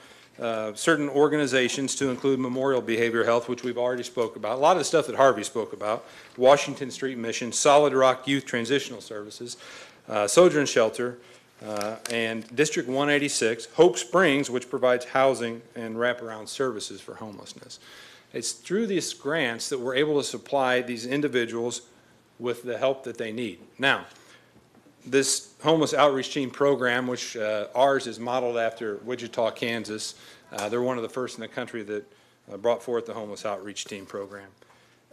certain organizations to include Memorial Behavioral Health, which we've already spoke about. A lot of the stuff that Harvey spoke about, Washington Street Mission, Solid Rock Youth Transitional Services, Sojourn Shelter, and District 186, Hope Springs, which provides housing and wraparound services for homelessness. It's through these grants that we're able to supply these individuals with the help that they need. Now, this homeless outreach team program, which ours is modeled after Wichita, Kansas, they're one of the first in the country that brought forth the homeless outreach team program.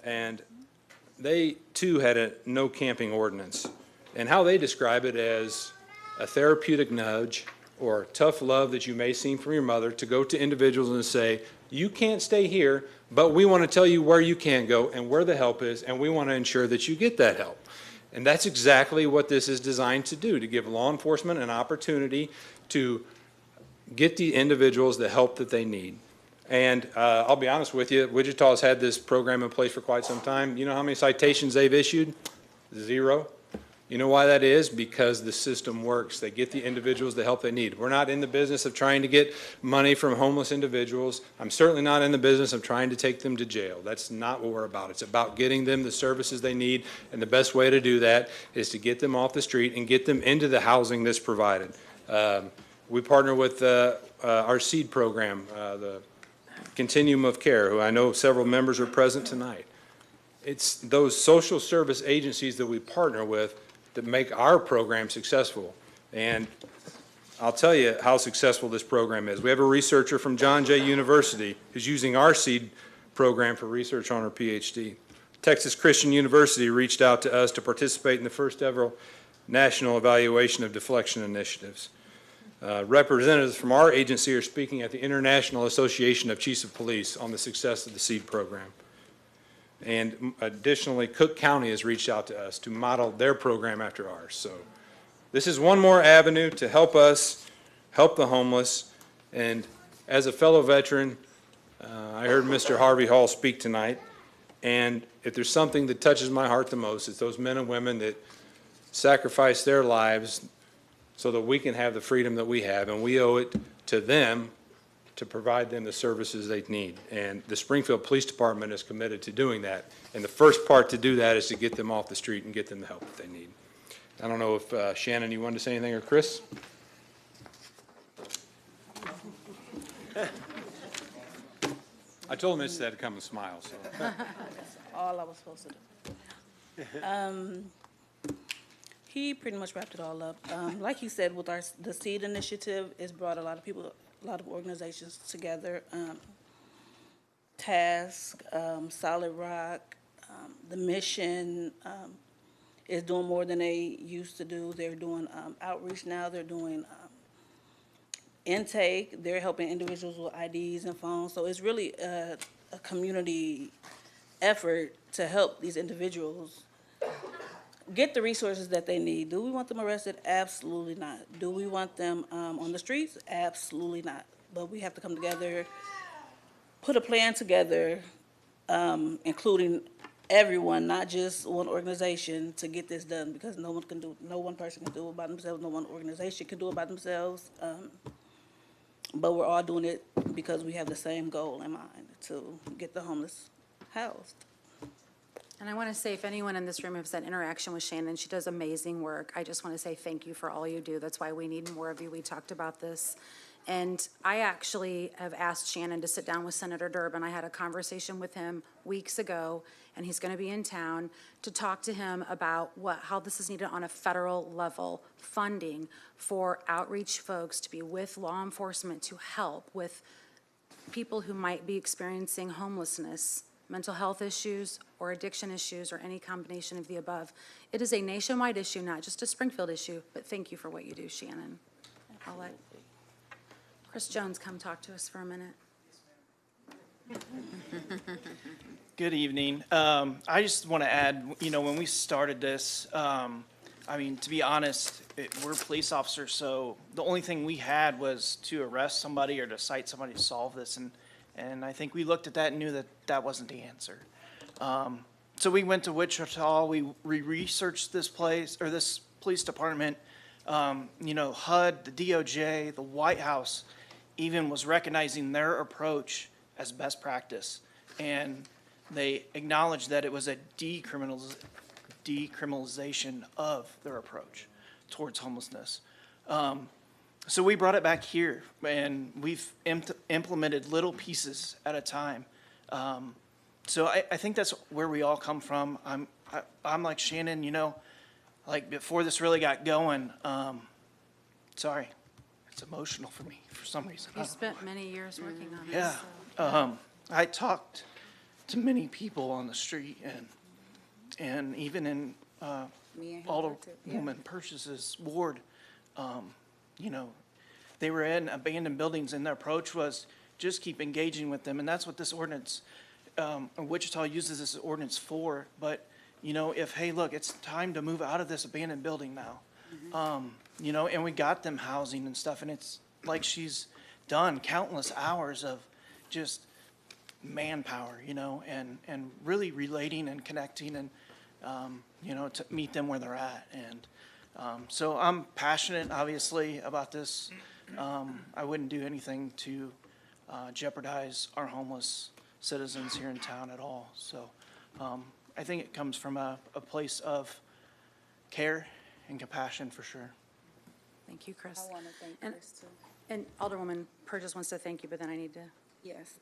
And they, too, had a no camping ordinance. And how they describe it as a therapeutic nudge or tough love that you may see from your mother to go to individuals and say, you can't stay here, but we want to tell you where you can go and where the help is, and we want to ensure that you get that help. And that's exactly what this is designed to do, to give law enforcement an opportunity to get the individuals the help that they need. And I'll be honest with you, Wichita's had this program in place for quite some time. You know how many citations they've issued? 0. You know why that is? Because the system works. They get the individuals the help they need. We're not in the business of trying to get money from homeless individuals. I'm certainly not in the business of trying to take them to jail. That's not what we're about. It's about getting them the services they need, and the best way to do that is to get them off the street and get them into the housing that's provided. We partner with our SEED program, the Continuum of Care, who I know several members are present tonight. It's those social service agencies that we partner with that make our program successful. And I'll tell you how successful this program is. We have a researcher from John Jay University who's using our SEED program for research on her PhD. Texas Christian University reached out to us to participate in the first ever national evaluation of deflection initiatives. Representatives from our agency are speaking at the International Association of Chiefs of Police on the success of the SEED program. And additionally, Cook County has reached out to us to model their program after ours. So this is one more avenue to help us help the homeless. And as a fellow veteran, I heard Mr. Harvey Hall speak tonight. And if there's something that touches my heart the most, it's those men and women that sacrifice their lives so that we can have the freedom that we have. And we owe it to them to provide them the services they need. And the Springfield Police Department is committed to doing that. And the first part to do that is to get them off the street and get them the help that they need. I don't know if, Shannon, you wanted to say anything, or Chris? I told him instead to come and smile, so. That's all I was supposed to do. He pretty much wrapped it all up. Like he said, with the SEED initiative, it's brought a lot of people, a lot of organizations together. Task, Solid Rock, the Mission is doing more than they used to do. They're doing outreach now. They're doing intake. They're helping individuals with IDs and phones. So it's really a community effort to help these individuals get the resources that they need. Do we want them arrested? Absolutely not. Do we want them on the streets? Absolutely not. But we have to come together, put a plan together, including everyone, not just one organization, to get this done, because no one person can do it by themselves, no one organization can do it by themselves. But we're all doing it because we have the same goal in mind, to get the homeless housed. And I want to say, if anyone in this room has had interaction with Shannon, she does amazing work. I just want to say thank you for all you do. That's why we need more of you. We talked about this. And I actually have asked Shannon to sit down with Senator Durbin. I had a conversation with him weeks ago, and he's going to be in town to talk to him about how this is needed on a federal level, funding for outreach folks to be with law enforcement to help with people who might be experiencing homelessness, mental health issues, or addiction issues, or any combination of the above. It is a nationwide issue, not just a Springfield issue, but thank you for what you do, Shannon. I'll let Chris Jones come talk to us for a minute. Good evening. I just want to add, when we started this, to be honest, we're police officers, so the only thing we had was to arrest somebody or to cite somebody to solve this, and I think we looked at that and knew that that wasn't the answer. So we went to Wichita, we researched this place, or this police department. HUD, the DOJ, the White House even was recognizing their approach as best practice. And they acknowledged that it was a decriminalization of their approach towards homelessness. So we brought it back here, and we've implemented little pieces at a time. So I think that's where we all come from. I'm like Shannon, like before this really got going, sorry, it's emotional for me for some reason. You spent many years working on this. Yeah. So. I talked to many people on the street and even in Alderwoman Purchase's ward, they were in abandoned buildings, and their approach was just keep engaging with them. And that's what this ordinance, Wichita uses this ordinance for, but you know, if, hey, look, it's time to move out of this abandoned building now. You know, and we got them housing and stuff, and it's like she's done countless hours of just manpower, you know, and really relating and connecting and, you know, to meet them where they're at. And so I'm passionate, obviously, about this. I wouldn't do anything to jeopardize our homeless citizens here in town at all. So I think it comes from a place of care and compassion for sure. Thank you, Chris. I want to thank And- Chris too. And Alderwoman Purchase wants to thank you, but then I need to. Yes.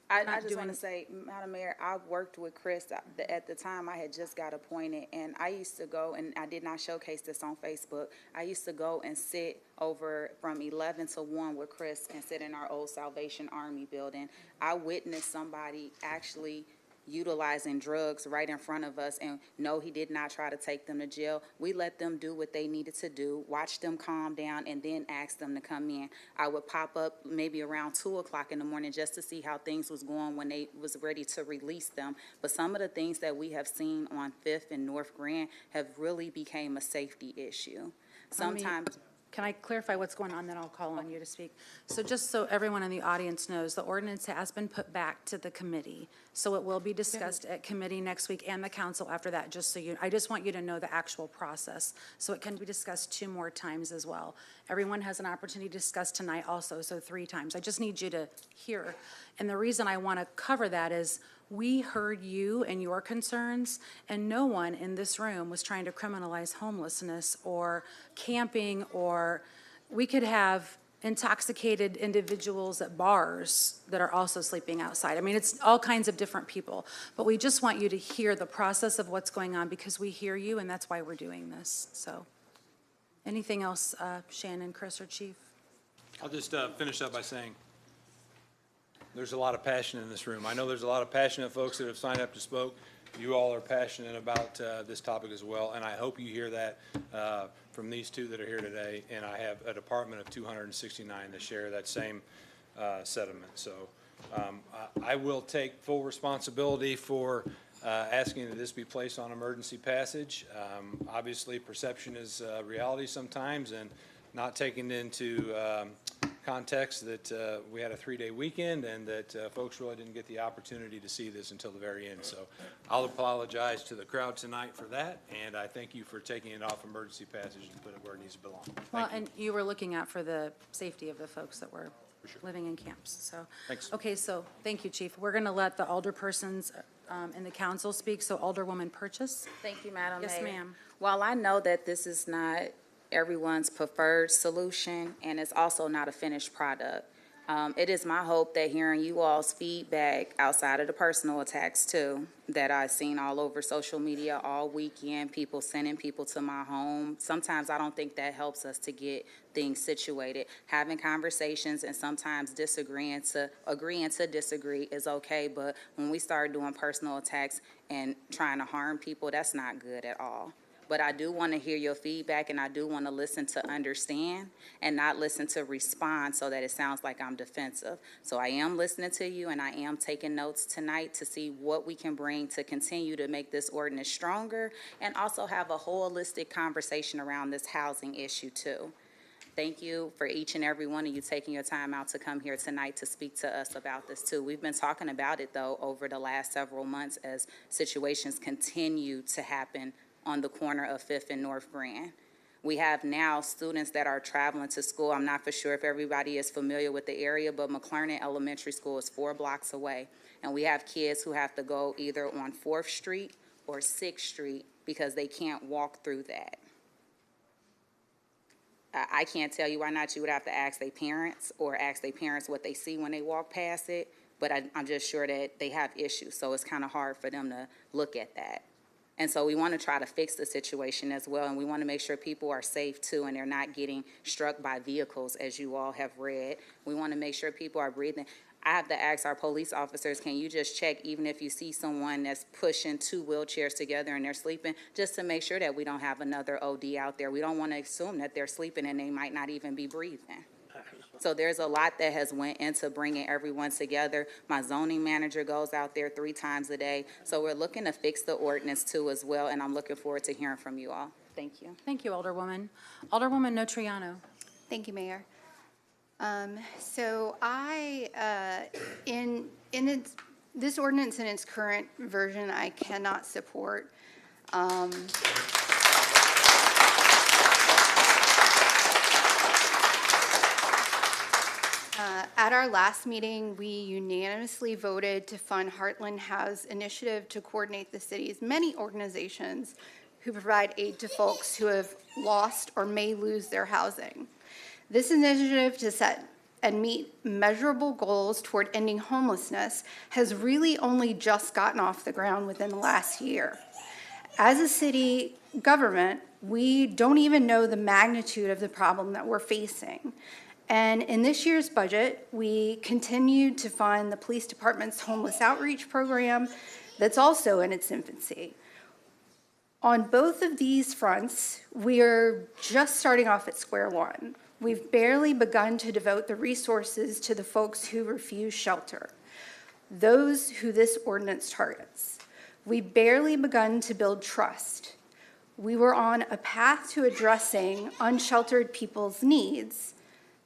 I Not just want doing- to say, Madam Mayor, I worked with Chris. At the time, I had just got appointed, and I used to go, and I did not showcase this on Facebook. I used to go and sit over from 11 to 1 with Chris and sit in our old Salvation Army building. I witnessed somebody actually utilizing drugs right in front of us, and no, he did not try to take them to jail. We let them do what they needed to do, watch them calm down, and then ask them to come in. I would pop up maybe around 2 o'clock in the morning just to see how things was going when they was ready to release them. But some of the things that we have seen on 5th and North Grand have really became a safety issue. Sometimes. Can I clarify what's going on, then I'll call on you to speak. So just so everyone in the audience knows, the ordinance has been put back to the committee. So it will be discussed at committee next week and the council after that, just so you, I just want you to know the actual process. So it can be discussed 2 more times as well. Everyone has an opportunity to discuss tonight also, so 3 times. I just need you to hear. And the reason I want to cover that is we heard you and your concerns, and no one in this room was trying to criminalize homelessness or camping, or we could have intoxicated individuals at bars that are also sleeping outside. I mean, it's all kinds of different people. But we just want you to hear the process of what's going on because we hear you, and that's why we're doing this. So anything else, Shannon, Chris, or Chief? I'll just finish up by saying there's a lot of passion in this room. I know there's a lot of passionate folks that have signed up to spoke. You all are passionate about this topic as well, and I hope you hear that from these 2 that are here today. And I have a department of 269 that share that same sentiment. So I will take full responsibility for asking that this be placed on emergency passage. Obviously, perception is reality sometimes, and not taking into context that we had a 3-day weekend and that folks really didn't get the opportunity to see this until the very end. So I'll apologize to the crowd tonight for that, and I thank you for taking it off emergency passage and put it where it needs to belong. Well, Thank you. and you were looking out for the safety of the folks that were living in camps, so. Thanks. Okay, so, thank you, Chief. We're gonna let the alderpersons in the council speak, so Alderwoman Purchase. Thank you, Madam Mayor. Yes, ma'am. While I know that this is not everyone's preferred solution, and it's also not a finished product, it is my hope that hearing you all's feedback outside of the personal attacks too, that I've seen all over social media all weekend, people sending people to my home. Sometimes I don't think that helps us to get things situated. Having conversations and sometimes agreeing to disagree is okay, but when we start doing personal attacks and trying to harm people, that's not good at all. But I do want to hear your feedback, and I do want to listen to understand and not listen to respond so that it sounds like I'm defensive. So I am listening to you, and I am taking notes tonight to see what we can bring to continue to make this ordinance stronger and also have a holistic conversation around this housing issue too. Thank you for each and every one of you taking your time out to come here tonight to speak to us about this too. We've been talking about it though over the last several months as situations continue to happen on the corner of 5th and North Grand. We have now students that are traveling to school. I'm not for sure if everybody is familiar with the area, but McClernand Elementary School is 4 blocks away. And we have kids who have to go either on 4th Street or 6th Street because they can't walk through that. I can't tell you why not. You would have to ask their parents or ask their parents what they see when they walk past it. But I'm just sure that they have issues, so it's kind of hard for them to look at that. And so we want to try to fix the situation as well, and we want to make sure people are safe too and they're not getting struck by vehicles, as you all have read. We want to make sure people are breathing. I have to ask our police officers, can you just check even if you see someone that's pushing 2 wheelchairs together and they're sleeping, just to make sure that we don't have another OD out there. We don't want to assume that they're sleeping and they might not even be breathing. So there's a lot that has went into bringing everyone together. My zoning manager goes out there 3 times a day. So we're looking to fix the ordinance too as well, and I'm looking forward to hearing from you all. Thank you. Thank you, Alderwoman. Alderwoman Notriano. Thank you, Mayor. So I, this ordinance in its current version, I cannot support. At our last meeting, we unanimously voted to fund Heartland House initiative to coordinate the city's many organizations who provide aid to folks who have lost or may lose their housing. This initiative to set and meet measurable goals toward ending homelessness has really only just gotten off the ground within the last year. As a city government, we don't even know the magnitude of the problem that we're facing. And in this year's budget, we continued to fund the police department's homeless outreach program that's also in its infancy. On both of these fronts, we are just starting off at square one. We've barely begun to devote the resources to the folks who refuse shelter, those who this ordinance targets. We've barely begun to build trust. We were on a path to addressing unsheltered people's needs.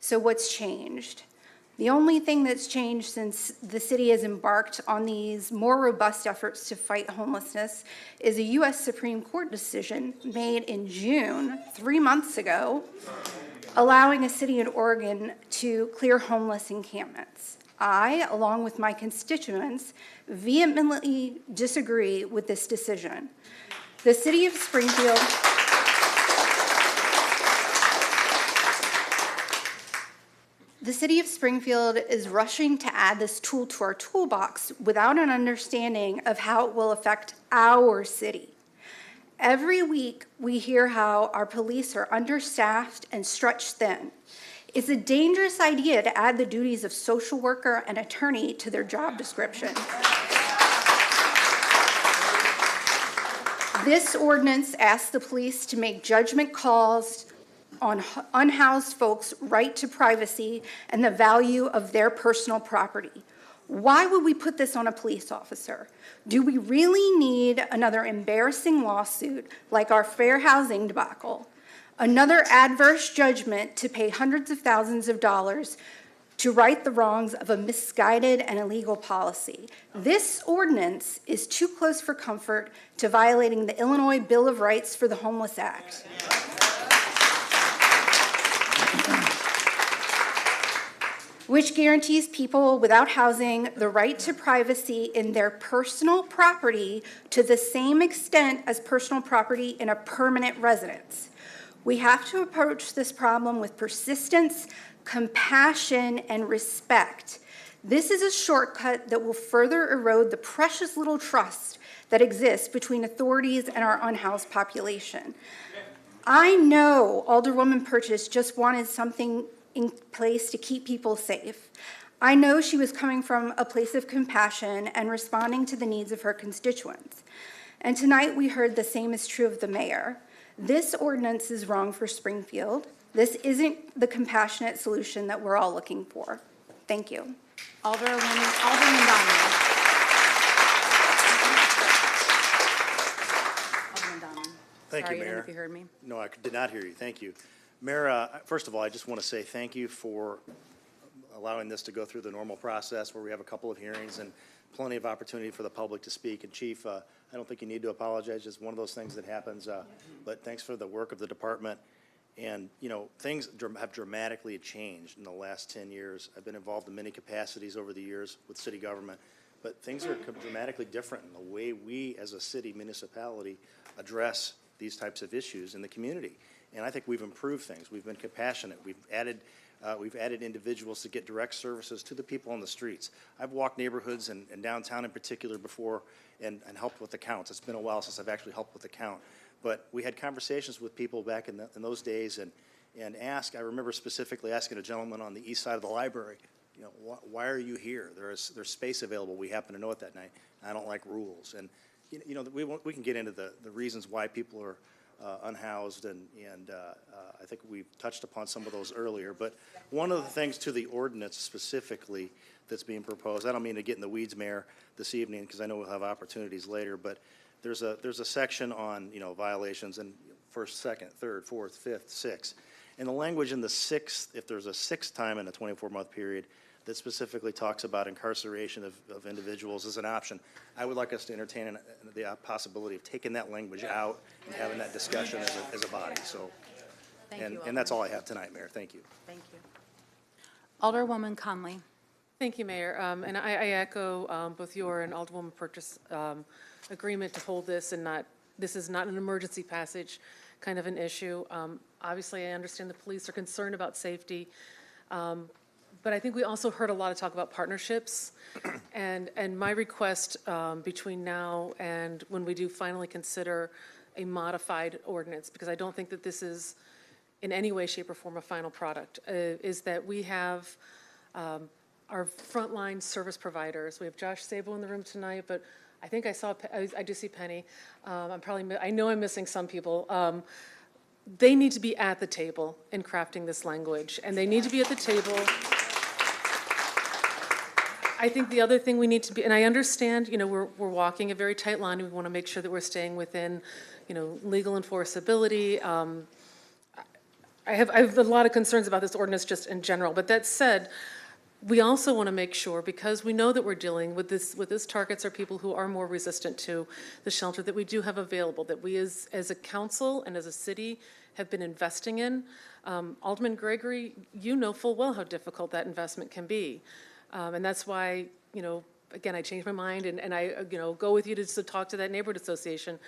So what's changed? The only thing that's changed since the city has embarked on these more robust efforts to fight homelessness is a U.S. Supreme Court decision made in June, 3 months ago, allowing a city in Oregon to clear homeless encampments. I, along with my constituents, vehemently disagree with this decision. The city of Springfield is rushing to add this tool to our toolbox without an understanding of how it will affect our city. Every week, we hear how our police are understaffed and stretched thin. It's a dangerous idea to add the duties of social worker and attorney to their job description. This ordinance asks the police to make judgment calls on unhoused folks' right to privacy and the value of their personal property. Why would we put this on a police officer? Do we really need another embarrassing lawsuit like our fair housing debacle? Another adverse judgment to pay hundreds of thousands of dollars to right the wrongs of a misguided and illegal policy? This ordinance is too close for comfort to violating the Illinois Bill of Rights for the Homeless Act. Which guarantees people without housing the right to privacy in their personal property to the same extent as personal property in a permanent residence. We have to approach this problem with persistence, compassion, and respect. This is a shortcut that will further erode the precious little trust that exists between authorities and our unhoused population. I know Alderwoman Purchase just wanted something in place to keep people safe. I know she was coming from a place of compassion and responding to the needs of her constituents. And tonight we heard the same is true of the mayor. This ordinance is wrong for Springfield. This isn't the compassionate solution that we're all looking for. Thank you. Alderman Donovan. Thank Sorry, you, I don't know Mayor. if you heard me. No, I did not hear you. Thank you. Mayor, first of all, I just want to say thank you for allowing this to go through the normal process where we have a couple of hearings and plenty of opportunity for the public to speak. And Chief, I don't think you need to apologize. It's one of those things that happens. But thanks for the work of the department. And, you know, things have dramatically changed in the last 10 years. I've been involved in many capacities over the years with city government. But things are dramatically different in the way we as a city municipality address these types of issues in the community. And I think we've improved things. We've been compassionate. We've added individuals to get direct services to the people on the streets. I've walked neighborhoods and downtown in particular before and helped with the counts. It's been a while since I've actually helped with the count. But we had conversations with people back in those days and I remember specifically asking a gentleman on the east side of the library, you know, why are you here? There's space available. We happen to know it that night. I don't like rules. And, you know, we can get into the reasons why people are unhoused, and I think we've touched upon some of those earlier. But one of the things to the ordinance specifically that's being proposed, I don't mean to get in the weeds, Mayor, this evening, because I know we'll have opportunities later, but there's a section on, violations in first, second, third, fourth, fifth, sixth. And the language in the sixth, if there's a sixth time in a 24-month period, that specifically talks about incarceration of individuals as an option. I would like us to entertain the possibility of taking that language out and having that discussion as a body. So, and that's all I have tonight, Mayor. Thank you. Thank you. Alderwoman Conley. Thank you, Mayor. And I echo both your and Alderwoman Purchase agreement to hold this and this is not an emergency passage kind of an issue. Obviously, I understand the police are concerned about safety. But I think we also heard a lot of talk about partnerships. And my request between now and when we do finally consider a modified ordinance, because I don't think that this is in any way, shape, or form a final product, is that we have our frontline service providers. We have Josh Sabo in the room tonight, but I think I do see Penny. I know I'm missing some people. They need to be at the table in crafting this language, and they need to be at the table. I think the other thing we need to be, and I understand, we're walking a very tight line, and we want to make sure that we're staying within, legal enforceability. I have a lot of concerns about this ordinance just in general, but that said, we also want to make sure, because we know that we're dealing with this targets are people who are more resistant to the shelter that we do have available, that we as a council and as a city have been investing in. Alderman Gregory, you know full well how difficult that investment can be. And that's why, again, I changed my mind and I, go with you to talk to that neighborhood association.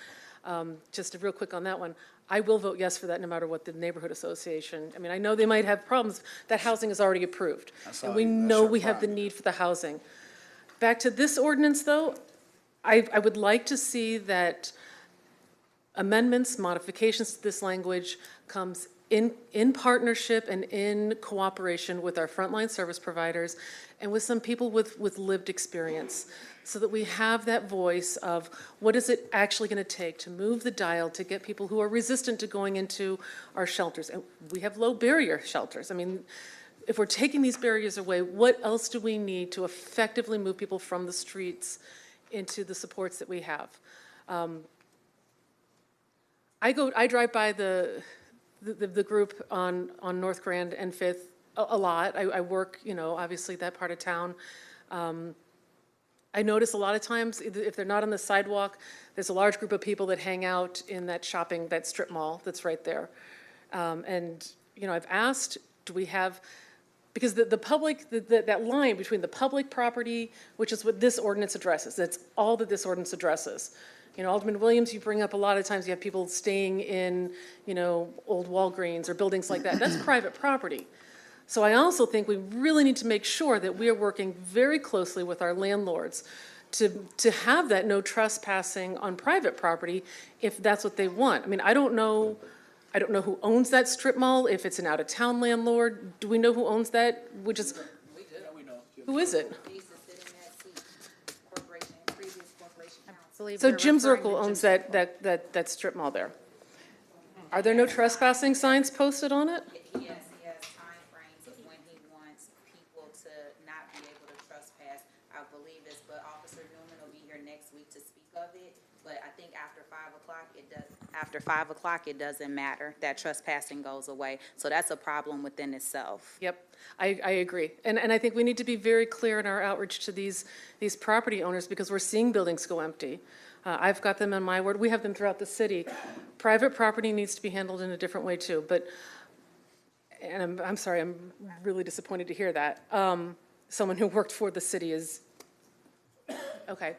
Just real quick on that one, I will vote yes for that no matter what the neighborhood association. I mean, I know they might have problems. That housing is already approved. And we know we have the need for the housing. Back to this ordinance, though, I would like to see that amendments, modifications to this language comes in partnership and in cooperation with our frontline service providers and with some people with lived experience, so that we have that voice of what is it actually going to take to move the dial to get people who are resistant to going into our shelters. And we have low barrier shelters. I mean, if we're taking these barriers away, what else do we need to effectively move people from the streets into the supports that we have? I drive by the group on North Grand and Fifth a lot. I work, obviously that part of town. I notice a lot of times, if they're not on the sidewalk, there's a large group of people that hang out in that strip mall that's right there. And, I've asked, do we have, because the public, that line between the public property, which is what this ordinance addresses, that's all that this ordinance addresses. Alderman Williams, you bring up a lot of times you have people staying in, old Walgreens or buildings like that. That's private property. So I also think we really need to make sure that we are working very closely with our landlords to have that no trespassing on private property if that's what they want. I mean, I don't know who owns that strip mall, if it's an out-of-town landlord. Do we know who owns that? We do. Who is it? So Jim Zirkle owns that strip mall there. Are there no trespassing signs posted on it? He has timeframes of when he wants people to not be able to trespass. I believe it's, but Officer Newman will be here next week to speak of it. But I think after 5 o'clock, after 5 o'clock, it doesn't matter. That trespassing goes away. So that's a problem within itself. Yep, I agree. And I think we need to be very clear in our outreach to these property owners, because we're seeing buildings go empty. I've got them in my ward. We have them throughout the city. Private property needs to be handled in a different way too. And I'm sorry, I'm really disappointed to hear that. Someone who worked for the city is, okay.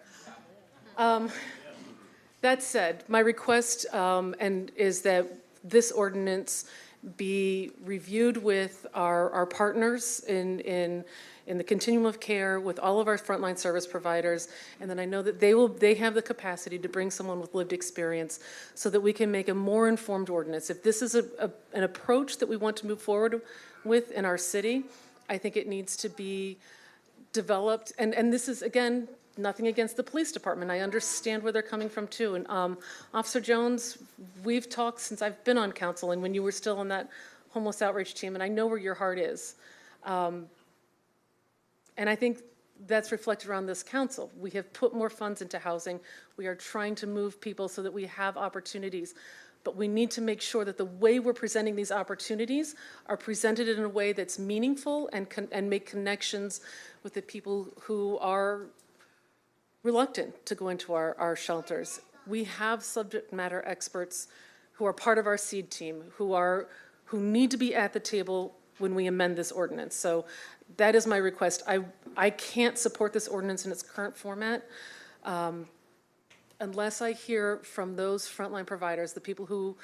That said, my request is that this ordinance be reviewed with our partners in the continuum of care, with all of our frontline service providers, and then I know that they have the capacity to bring someone with lived experience so that we can make a more informed ordinance. If this is an approach that we want to move forward with in our city, I think it needs to be developed, and this is, again, nothing against the police department. I understand where they're coming from too. And Officer Jones, we've talked since I've been on council and when you were still on that homeless outreach team, and I know where your heart is. And I think that's reflected around this council. We have put more funds into housing. We are trying to move people so that we have opportunities. But we need to make sure that the way we're presenting these opportunities are presented in a way that's meaningful and make connections with the people who are reluctant to go into our shelters. We have subject matter experts who are part of our seed team, who need to be at the table when we amend this ordinance. So that is my request. I can't support this ordinance in its current format unless I hear from those frontline providers, the people who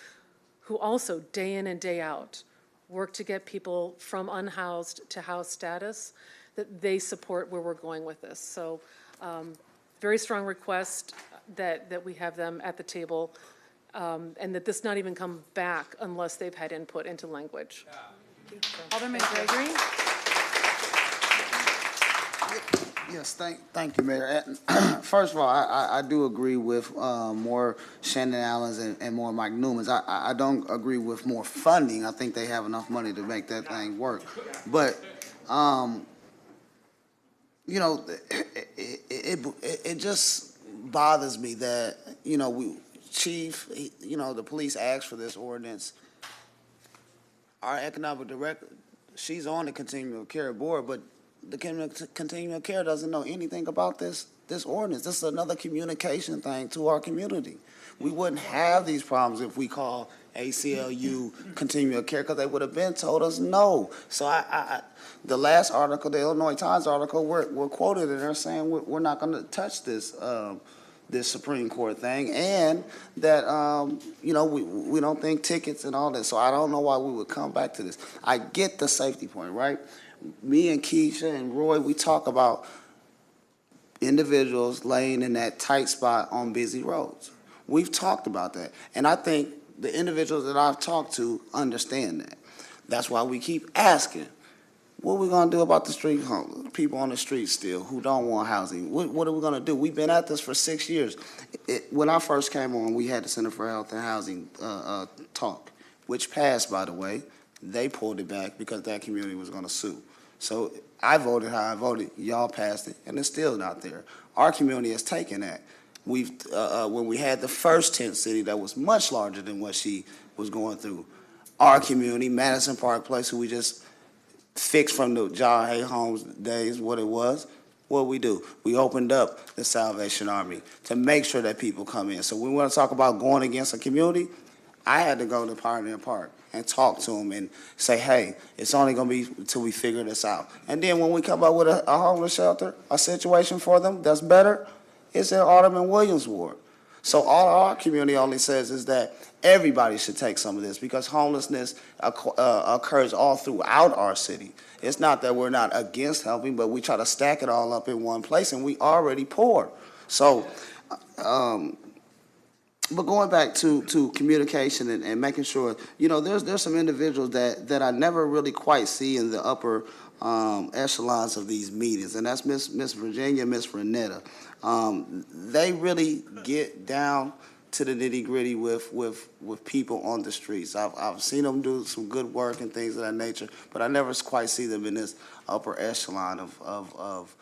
also day in and day out work to get people from unhoused to housed status, that they support where we're going with this. So very strong request that we have them at the table and that this not even come back unless they've had input into language. Alderman Gregory. Yes, thank you, Mayor. First of all, I do agree with more Shannon Allen's and more Mike Newman's. I don't agree with more funding. I think they have enough money to make that thing work. But, you know, it just bothers me that, you know, Chief, you know, the police asked for this ordinance. Our economic director, she's on the continuum of care board, but the continuum of care doesn't know anything about this ordinance. This is another communication thing to our community. We wouldn't have these problems if we call ACLU continuum of care, because they would have been told us no. So the last article, the Illinois Times article, we're quoted and they're saying we're not going to touch this this Supreme Court thing, and that you know, we don't think tickets and all that. So I don't know why we would come back to this. I get the safety point, right? Me and Keisha and Roy, we talk about individuals laying in that tight spot on busy roads. We've talked about that. And I think the individuals that I've talked to understand that. That's why we keep asking, what are we going to do about the street homeless, people on the street still who don't want housing? What are we going to do? We've been at this for 6 years. When I first came on, we had the Center for Health and Housing talk, which passed, by the way. They pulled it back because that community was going to sue. So I voted how I voted. Y'all passed it, and it's still not there. Our community has taken that. We've when we had the first tent city that was much larger than what she was going through, our community, Madison Park Place, who we just fixed from the John Hay Holmes days, what it was, what we do? We opened up the Salvation Army to make sure that people come in. So when we want to talk about going against a community, I had to go to Pioneer Park and talk to them and say, hey, it's only going to be until we figure this out. And then when we come up with a homeless shelter, a situation for them that's better, it's in Alderman Williams' ward. So all our community only says is that everybody should take some of this, because homelessness occurs all throughout our city. It's not that we're not against helping, but we try to stack it all up in one place, and we already poor. So, but going back to communication and making sure, you know, there's some individuals that I never really quite see in the upper echelons of these meetings, and that's Miss Virginia, Miss Renetta. They really get down to the nitty-gritty with people on the streets. I've seen them do some good work and things of that nature, but I never quite see them in this upper echelon of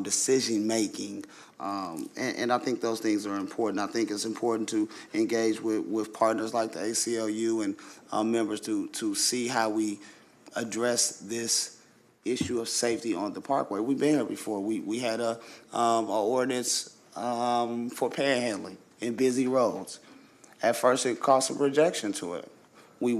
decision-making. And I think those things are important. I think it's important to engage with partners like the ACLU and members to see how we address this issue of safety on the parkway. We've been here before. We had a ordinance for panhandling in busy roads. At first, it caused some rejection to it. We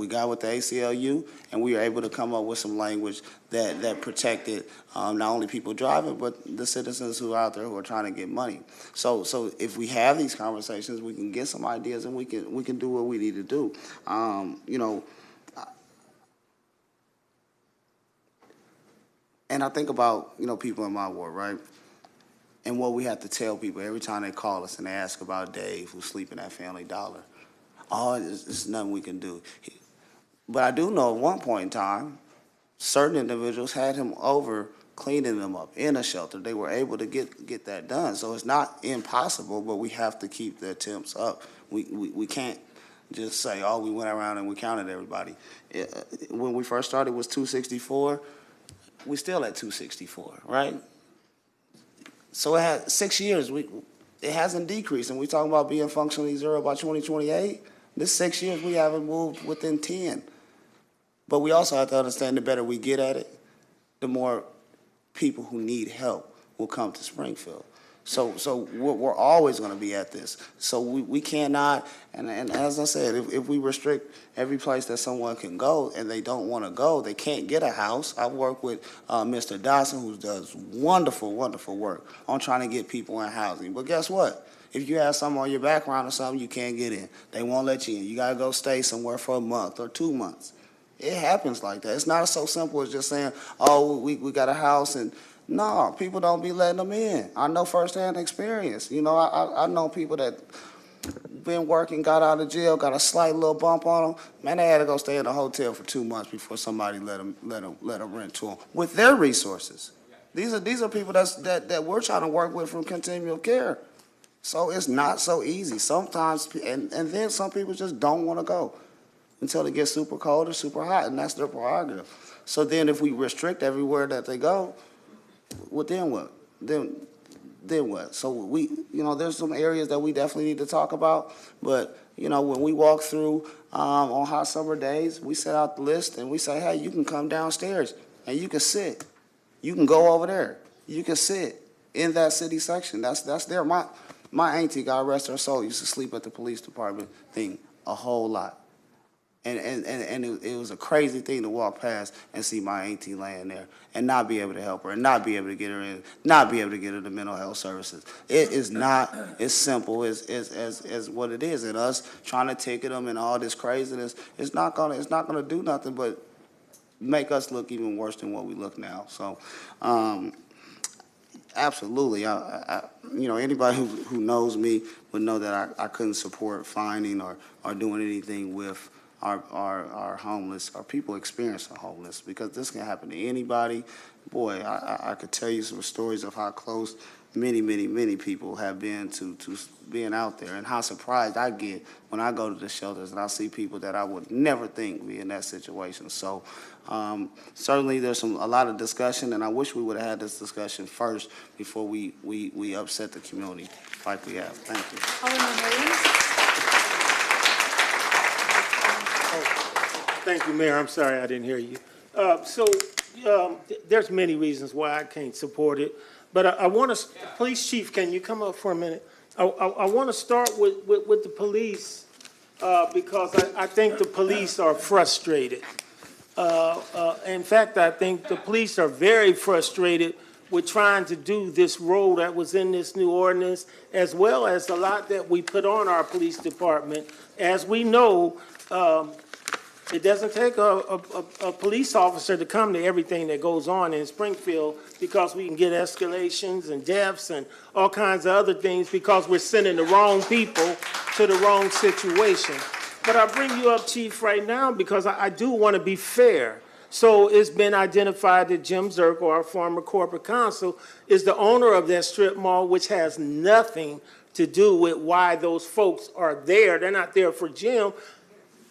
got with the ACLU, and we were able to come up with some language that protected not only people driving, but the citizens who are out there who are trying to get money. So if we have these conversations, we can get some ideas, and we can do what we need to do. You know, and I think about, you know, people in my ward, right? And what we have to tell people every time they call us and they ask about Dave, who's sleeping at Family Dollar. Oh, there's nothing we can do. But I do know at one point in time, certain individuals had him over cleaning them up in a shelter. They were able to get that done. So it's not impossible, but we have to keep the attempts up. We can't just say, oh, we went around and we counted everybody. When we first started, it was 264. We still at 264, right? So it had 6 years. It hasn't decreased, and we talking about being functionally zero by 2028. This 6 years, we haven't moved within 10. But we also have to understand the better we get at it, the more people who need help will come to Springfield. So we're always going to be at this. So we cannot, and as I said, if we restrict every place that someone can go and they don't want to go, they can't get a house. I've worked with Mr. Dawson, who does wonderful, wonderful work on trying to get people in housing. But guess what? If you have something on your background or something, you can't get in. They won't let you in. You got to go stay somewhere for a month or 2 months. It happens like that. It's not so simple as just saying, oh, we got a house and no, people don't be letting them in. I know firsthand experience. You know, I know people that been working, got out of jail, got a slight little bump on them. Man, they had to go stay in a hotel for 2 months before somebody let them rent to them with their resources. These are people that we're trying to work with from continual care. So it's not so easy. Sometimes, and then some people just don't want to go until it gets super cold or super hot, and that's their prerogative. So then if we restrict everywhere that they go, well, then what? Then what? So there's some areas that we definitely need to talk about. But, when we walk through on hot summer days, we set out the list and we say, hey, you can come downstairs and you can sit. You can go over there. You can sit in that city section. That's there. My auntie, God rest her soul, used to sleep at the police department thing a whole lot. And it was a crazy thing to walk past and see my auntie laying there and not be able to help her and not be able to get her in, not be able to get her to mental health services. It is not as simple as what it is. And us trying to ticket them and all this craziness, it's not gonna do nothing but make us look even worse than what we look now. So, absolutely. Anybody who knows me would know that I couldn't support finding or doing anything with our homeless, or people experiencing homeless, because this can happen to anybody. Boy, I could tell you some stories of how close many people have been to being out there, and how surprised I get when I go to the shelters and I see people that I would never think be in that situation. So certainly there's a lot of discussion, and I wish we would have had this discussion first before we upset the community like we have. Thank you. Alderman Williams? Thank you, Mayor. I'm sorry I didn't hear you. There's many reasons why I can't support it, but I want to, Police Chief, can you come up for a minute? I want to start with the police because I think the police are frustrated. In fact, I think the police are very frustrated with trying to do this role that was in this new ordinance, as well as a lot that we put on our police department. As we know, it doesn't take a police officer to come to everything that goes on in Springfield, because we can get escalations and deaths and all kinds of other things because we're sending the wrong people to the wrong situation. But I bring you up, Chief, right now because I do want to be fair. So it's been identified that Jim Zirkle, our former corporate counsel, is the owner of that strip mall, which has nothing to do with why those folks are there. They're not there for Jim.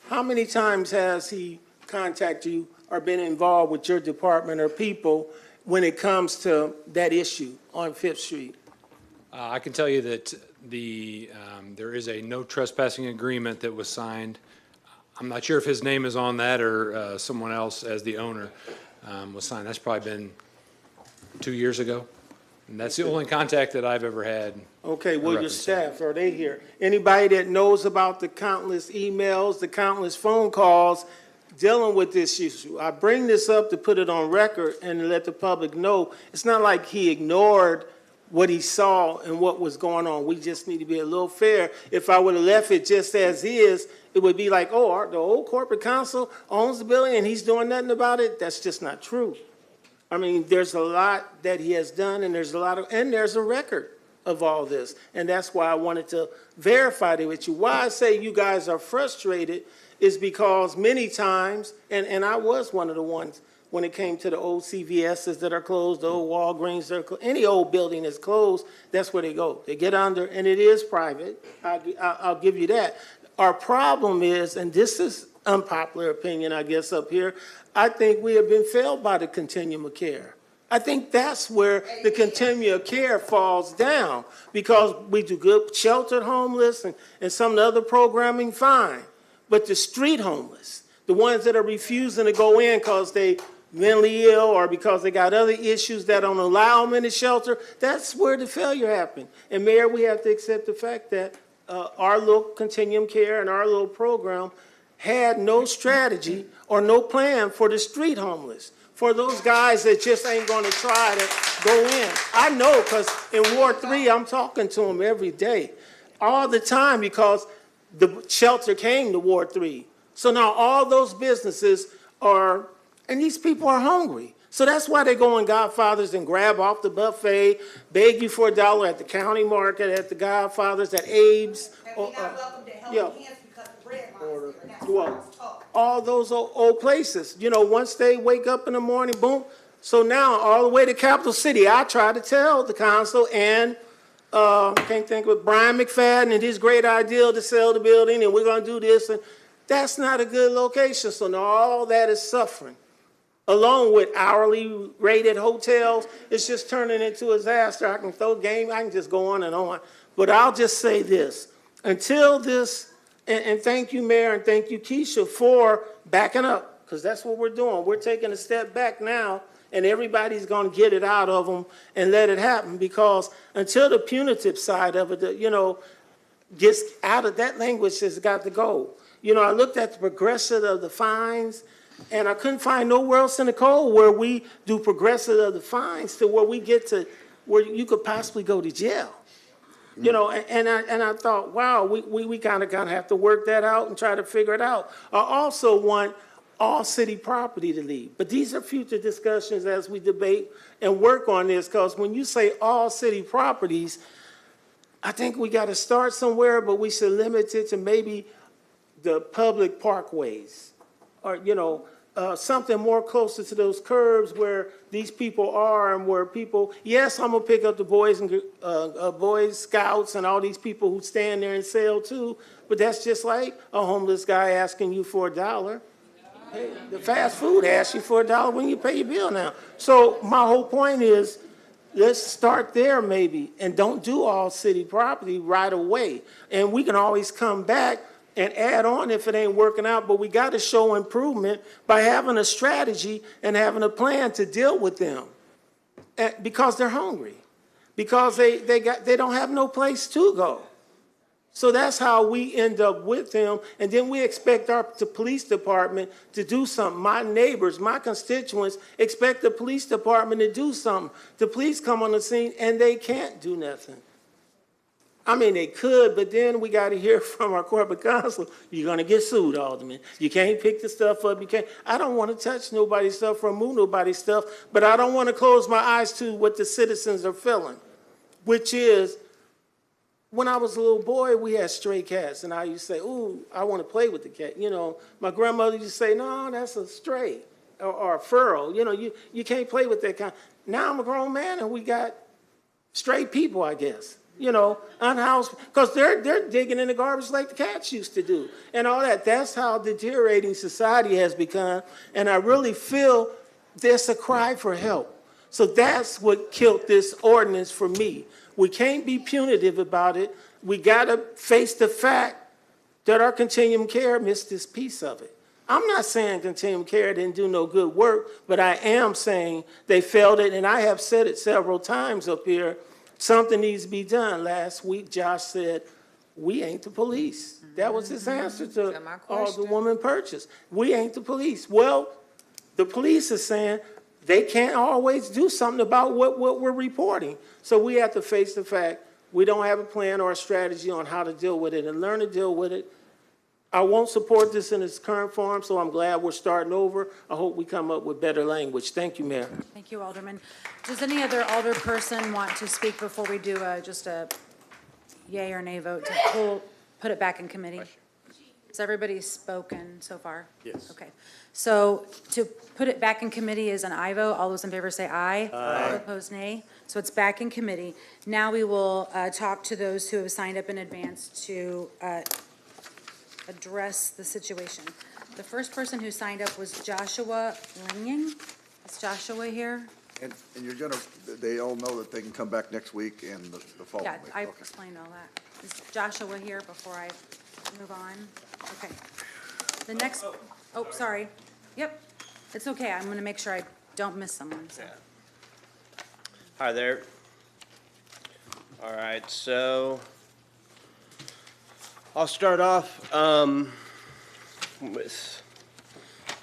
How many times has he contacted you or been involved with your department or people when it comes to that issue on Fifth Street? I can tell you that there is a no trespassing agreement that was signed. I'm not sure if his name is on that or someone else as the owner was signed. That's probably been 2 years ago. And that's the only contact that I've ever had. Okay, well, your staff, are they here? Anybody that knows about the countless emails, the countless phone calls dealing with this issue? I bring this up to put it on record and to let the public know it's not like he ignored what he saw and what was going on. We just need to be a little fair. If I would have left it just as is, it would be like, oh, the old corporate counsel owns the building and he's doing nothing about it. That's just not true. I mean, there's a lot that he has done, and there's a record of all this. And that's why I wanted to verify it with you. Why I say you guys are frustrated is because many times, and I was one of the ones when it came to the old CVS's that are closed, the old Walgreens that are closed, any old building that's closed, that's where they go. They get under, and it is private. I'll give you that. Our problem is, and this is unpopular opinion, I guess, up here, I think we have been failed by the continuum of care. I think that's where the continuum of care falls down, because we do good sheltered homeless and some of the other programming, fine. But the street homeless, the ones that are refusing to go in because they mentally ill or because they got other issues that don't allow them in the shelter, that's where the failure happened. And Mayor, we have to accept the fact that our little continuum care and our little program had no strategy or no plan for the street homeless, for those guys that just ain't gonna try to go in. I know, because in Ward 3, I'm talking to them every day, all the time, because the shelter came to Ward 3. So now all those businesses are, and these people are hungry. So that's why they go in Godfathers and grab off the buffet, beg you for $1 at the county market, at the Godfathers, at Abe's. All those old places, you know, once they wake up in the morning, boom. So now all the way to Capital City, I try to tell the council and can't think of Brian McFadden and his great idea to sell the building and we're gonna do this, and that's not a good location. So now all that is suffering. Along with hourly rated hotels, it's just turning into a disaster. I can throw game, I can just go on and on. But I'll just say this, until this, and thank you, Mayor, and thank you, Keisha, for backing up, because that's what we're doing. We're taking a step back now, and everybody's going to get it out of them and let it happen, because until the punitive side of it, you know, gets out of that language has got to go. You know, I looked at the progressive of the fines, and I couldn't find nowhere else in the code where we do progressive of the fines to where we get to where you could possibly go to jail. You know, and I thought, wow, we kind of have to work that out and try to figure it out. I also want all city property to leave. But these are future discussions as we debate and work on this, because when you say all city properties, I think we got to start somewhere, but we should limit it to maybe the public parkways, or, you know, something more closer to those curbs where these people are, and where people, yes, I'm gonna pick up the boys and Boys Scouts and all these people who stand there and sell too, but that's just like a homeless guy asking you for $1. Hey, the fast food asks you for $1 when you pay your bill now. So my whole point is, let's start there maybe, and don't do all city property right away. And we can always come back and add on if it ain't working out, but we got to show improvement by having a strategy and having a plan to deal with them, because they're hungry, because they don't have no place to go. So that's how we end up with them, and then we expect the police department to do something. My neighbors, my constituents expect the police department to do something. The police come on the scene and they can't do nothing. I mean, they could, but then we got to hear from our corporate counsel, you're going to get sued, Alderman. You can't pick the stuff up. You can't. I don't want to touch nobody's stuff or move nobody's stuff, but I don't want to close my eyes to what the citizens are feeling, which is, when I was a little boy, we had stray cats, and I used to say, ooh, I want to play with the cat. You know, my grandmother used to say, no, that's a stray or a furrow. You know, you can't play with that kind. Now I'm a grown man, and we got stray people, I guess. You know, unhoused, because they're digging in the garbage like the cats used to do, and all that. That's how deteriorating society has become, and I really feel there's a cry for help. So that's what killed this ordinance for me. We can't be punitive about it. We got to face the fact that our continuum care missed this piece of it. I'm not saying continuum care didn't do no good work, but I am saying they failed it, and I have said it several times up here. Something needs to be done. Last week, Josh said, we ain't the police. That was his answer to Alderwoman Purchase. We ain't the police. Well, the police is saying they can't always do something about what we're reporting. So we have to face the fact we don't have a plan or a strategy on how to deal with it and learn to deal with it. I won't support this in its current form, so I'm glad we're starting over. I hope we come up with better language. Thank you, Mayor. Thank you, Alderman. Does any other alderperson want to speak before we do just a yay or nay vote to put it back in committee? Has everybody spoken so far? Yes. Okay. So to put it back in committee is an aye vote. All those in favor say aye. Aye. All opposed, nay. So it's back in committee. Now we will talk to those who have signed up in advance to address the situation. The first person who signed up was Joshua Linging. Is Joshua here? And you're gonna, they all know that they can come back next week and the following Yeah, week. I Okay. explained all that. Is Joshua here before I move on? Okay. The next, oh, sorry. Yep, it's okay. I'm gonna make sure I don't miss someone, so. Hi there. All right, so I'll start off with,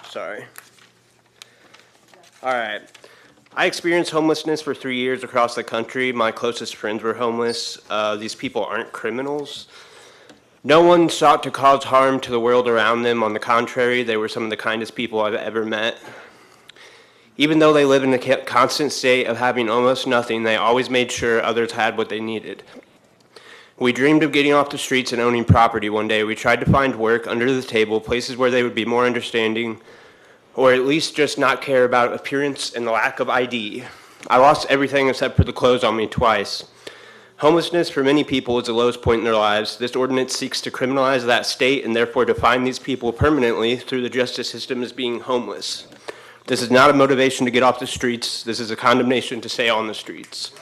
sorry. All right. I experienced homelessness for 3 years across the country. My closest friends were homeless. These people aren't criminals. No one sought to cause harm to the world around them. On the contrary, they were some of the kindest people I've ever met. Even though they live in a constant state of having almost nothing, they always made sure others had what they needed. We dreamed of getting off the streets and owning property one day. We tried to find work under the table, places where they would be more understanding, or at least just not care about appearance and the lack of ID. I lost everything except for the clothes on me twice. Homelessness for many people is the lowest point in their lives. This ordinance seeks to criminalize that state and therefore define these people permanently through the justice system as being homeless. This is not a motivation to get off the streets. This is a condemnation to stay on the streets.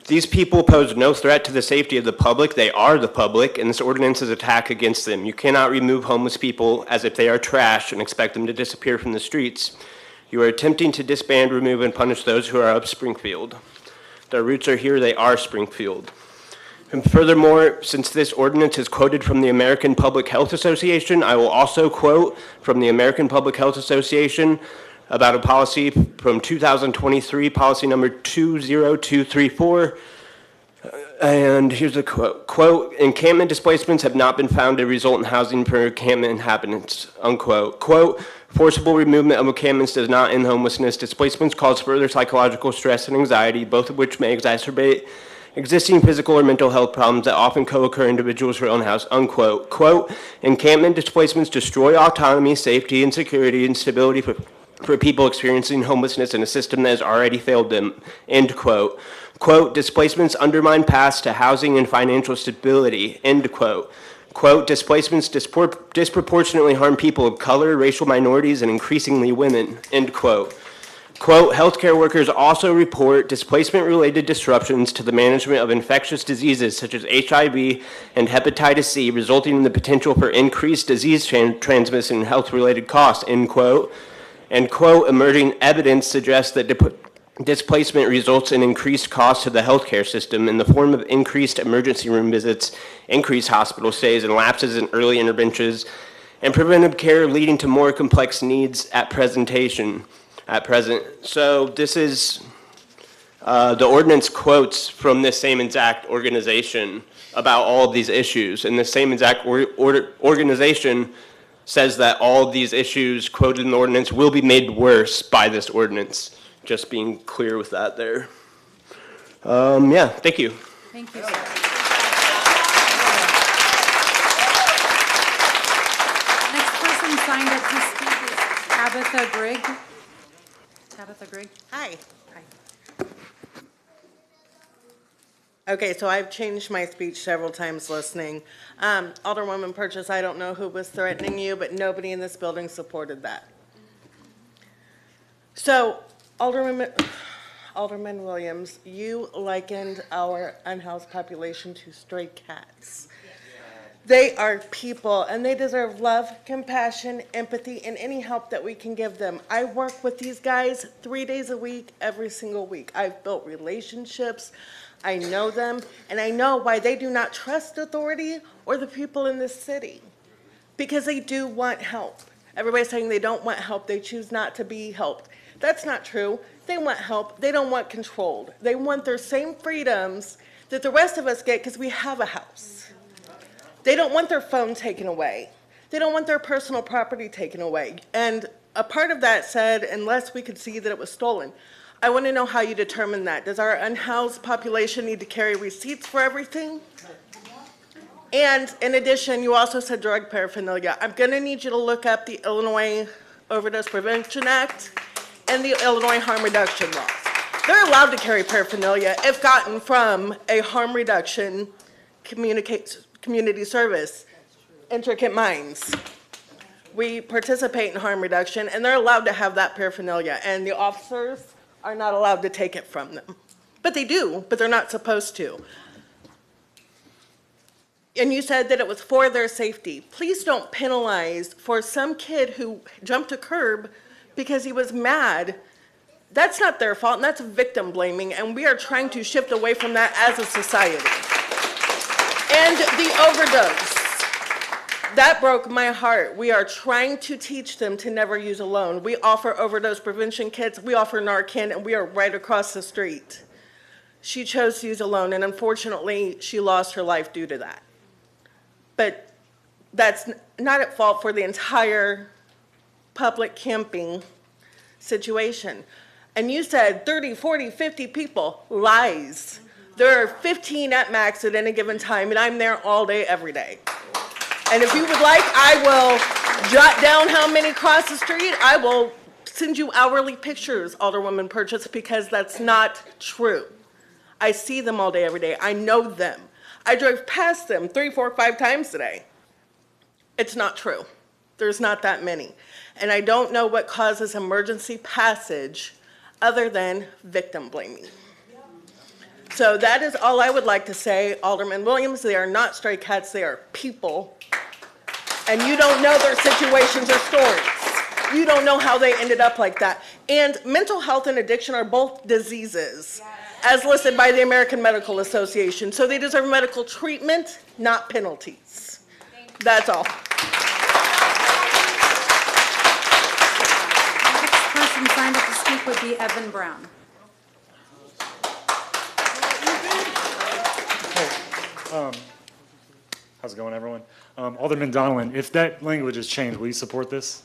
These people pose no threat to the safety of the public. They are the public, and this ordinance is an attack against them. You cannot remove homeless people as if they are trash and expect them to disappear from the streets. You are attempting to disband, remove, and punish those who are of Springfield. Their roots are here. They are Springfield. And furthermore, since this ordinance is quoted from the American Public Health Association, I will also quote from the American Public Health Association about a policy from 2023, policy number 20234. And here's a quote. Quote, encampment displacements have not been found to result in housing for encampment inhabitants, unquote. Quote, forcible removal of encampments does not end homelessness. Displacements cause further psychological stress and anxiety, both of which may exacerbate existing physical or mental health problems that often co-occur in individuals who own house, unquote. Quote, encampment displacements destroy autonomy, safety, and security and stability for people experiencing homelessness in a system that has already failed them, end quote. Quote, displacements undermine paths to housing and financial stability, end quote. Quote, displacements disproportionately harm people of color, racial minorities, and increasingly women, end quote. Quote, healthcare workers also report displacement-related disruptions to the management of infectious diseases such as HIV and hepatitis C, resulting in the potential for increased disease transmission and health-related costs, end quote. And quote, emerging evidence suggests that displacement results in increased costs to the healthcare system in the form of increased emergency room visits, increased hospital stays, and lapses in early interventions, and preventive care leading to more complex needs at present. So this is, the ordinance quotes from this same exact organization about all of these issues, and the same exact organization says that all of these issues quoted in the ordinance will be made worse by this ordinance. Just being clear with that there. Yeah, thank you. Thank you, sir. Next person signed up to speak is Tabitha Grigg. Tabitha Grigg? Hi. Hi. Okay, so I've changed my speech several times listening. Alderwoman Purchase, I don't know who was threatening you, but nobody in this building supported that. So, Alderman Williams, you likened our unhoused population to stray cats. They are people, and they deserve love, compassion, empathy, and any help that we can give them. I work with these guys 3 days a week, every single week. I've built relationships. I know them, and I know why they do not trust authority or the people in this city, because they do want help. Everybody's saying they don't want help. They choose not to be helped. That's not true. They want help. They don't want controlled. They want their same freedoms that the rest of us get because we have a house. They don't want their phone taken away. They don't want their personal property taken away. And a part of that said, unless we could see that it was stolen. I want to know how you determine that. Does our unhoused population need to carry receipts for everything? And in addition, you also said drug paraphernalia. I'm going to need you to look up the Illinois Overdose Prevention Act and the Illinois Harm Reduction laws. They're allowed to carry paraphernalia if gotten from a harm reduction community service, Intricate Minds. We participate in harm reduction, and they're allowed to have that paraphernalia, and the officers are not allowed to take it from them. But they do, but they're not supposed to. And you said that it was for their safety. Please don't penalize for some kid who jumped a curb because he was mad. That's not their fault, and that's victim blaming, and we are trying to shift away from that as a society. And the overdose. That broke my heart. We are trying to teach them to never use alone. We offer overdose prevention kits, we offer Narcan, and we are right across the street. She chose to use alone, and unfortunately, she lost her life due to that. But that's not at fault for the entire public camping situation. And you said 30, 40, 50 people. Lies. There are 15 at max at any given time, and I'm there all day, every day. And if you would like, I will jot down how many cross the street. I will send you hourly pictures, Alderwoman Purchase, because that's not true. I see them all day, every day. I know them. I drove past them 3, 4, 5 times today. It's not true. There's not that many. And I don't know what causes emergency passage other than victim blaming. So that is all I would like to say. Alderman Williams, they are not stray cats, they are people. And you don't know their situations or stories. You don't know how they ended up like that. And mental health and addiction are both diseases, as listed by the American Medical Association. So they deserve medical treatment, not penalties. That's all. Next person signed up to speak would be Evan Brown. How's it going, everyone? Alderman Donilon, if that language is changed, will you support this?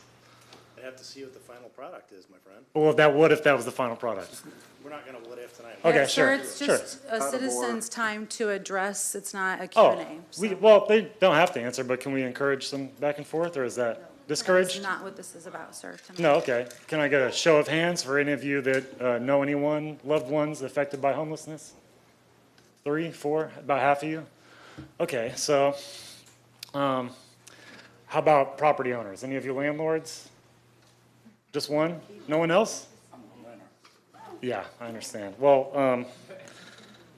I have to see what the final product is, my friend. Well, what if that was the final product? We're not going to what if tonight. Okay, Yeah, sure, It's just a citizen's time to address. It's not a Oh, Q&A. well, they don't have to answer, but can we encourage some back and forth, or is that discouraged? That's not what this is about, sir. tonight. No, okay. Can I get a show of hands for any of you that know anyone, loved ones affected by homelessness? 3, 4, about half of you? Okay, so how about property owners? Any of you landlords? Just one? No one else? Yeah, I understand. Well,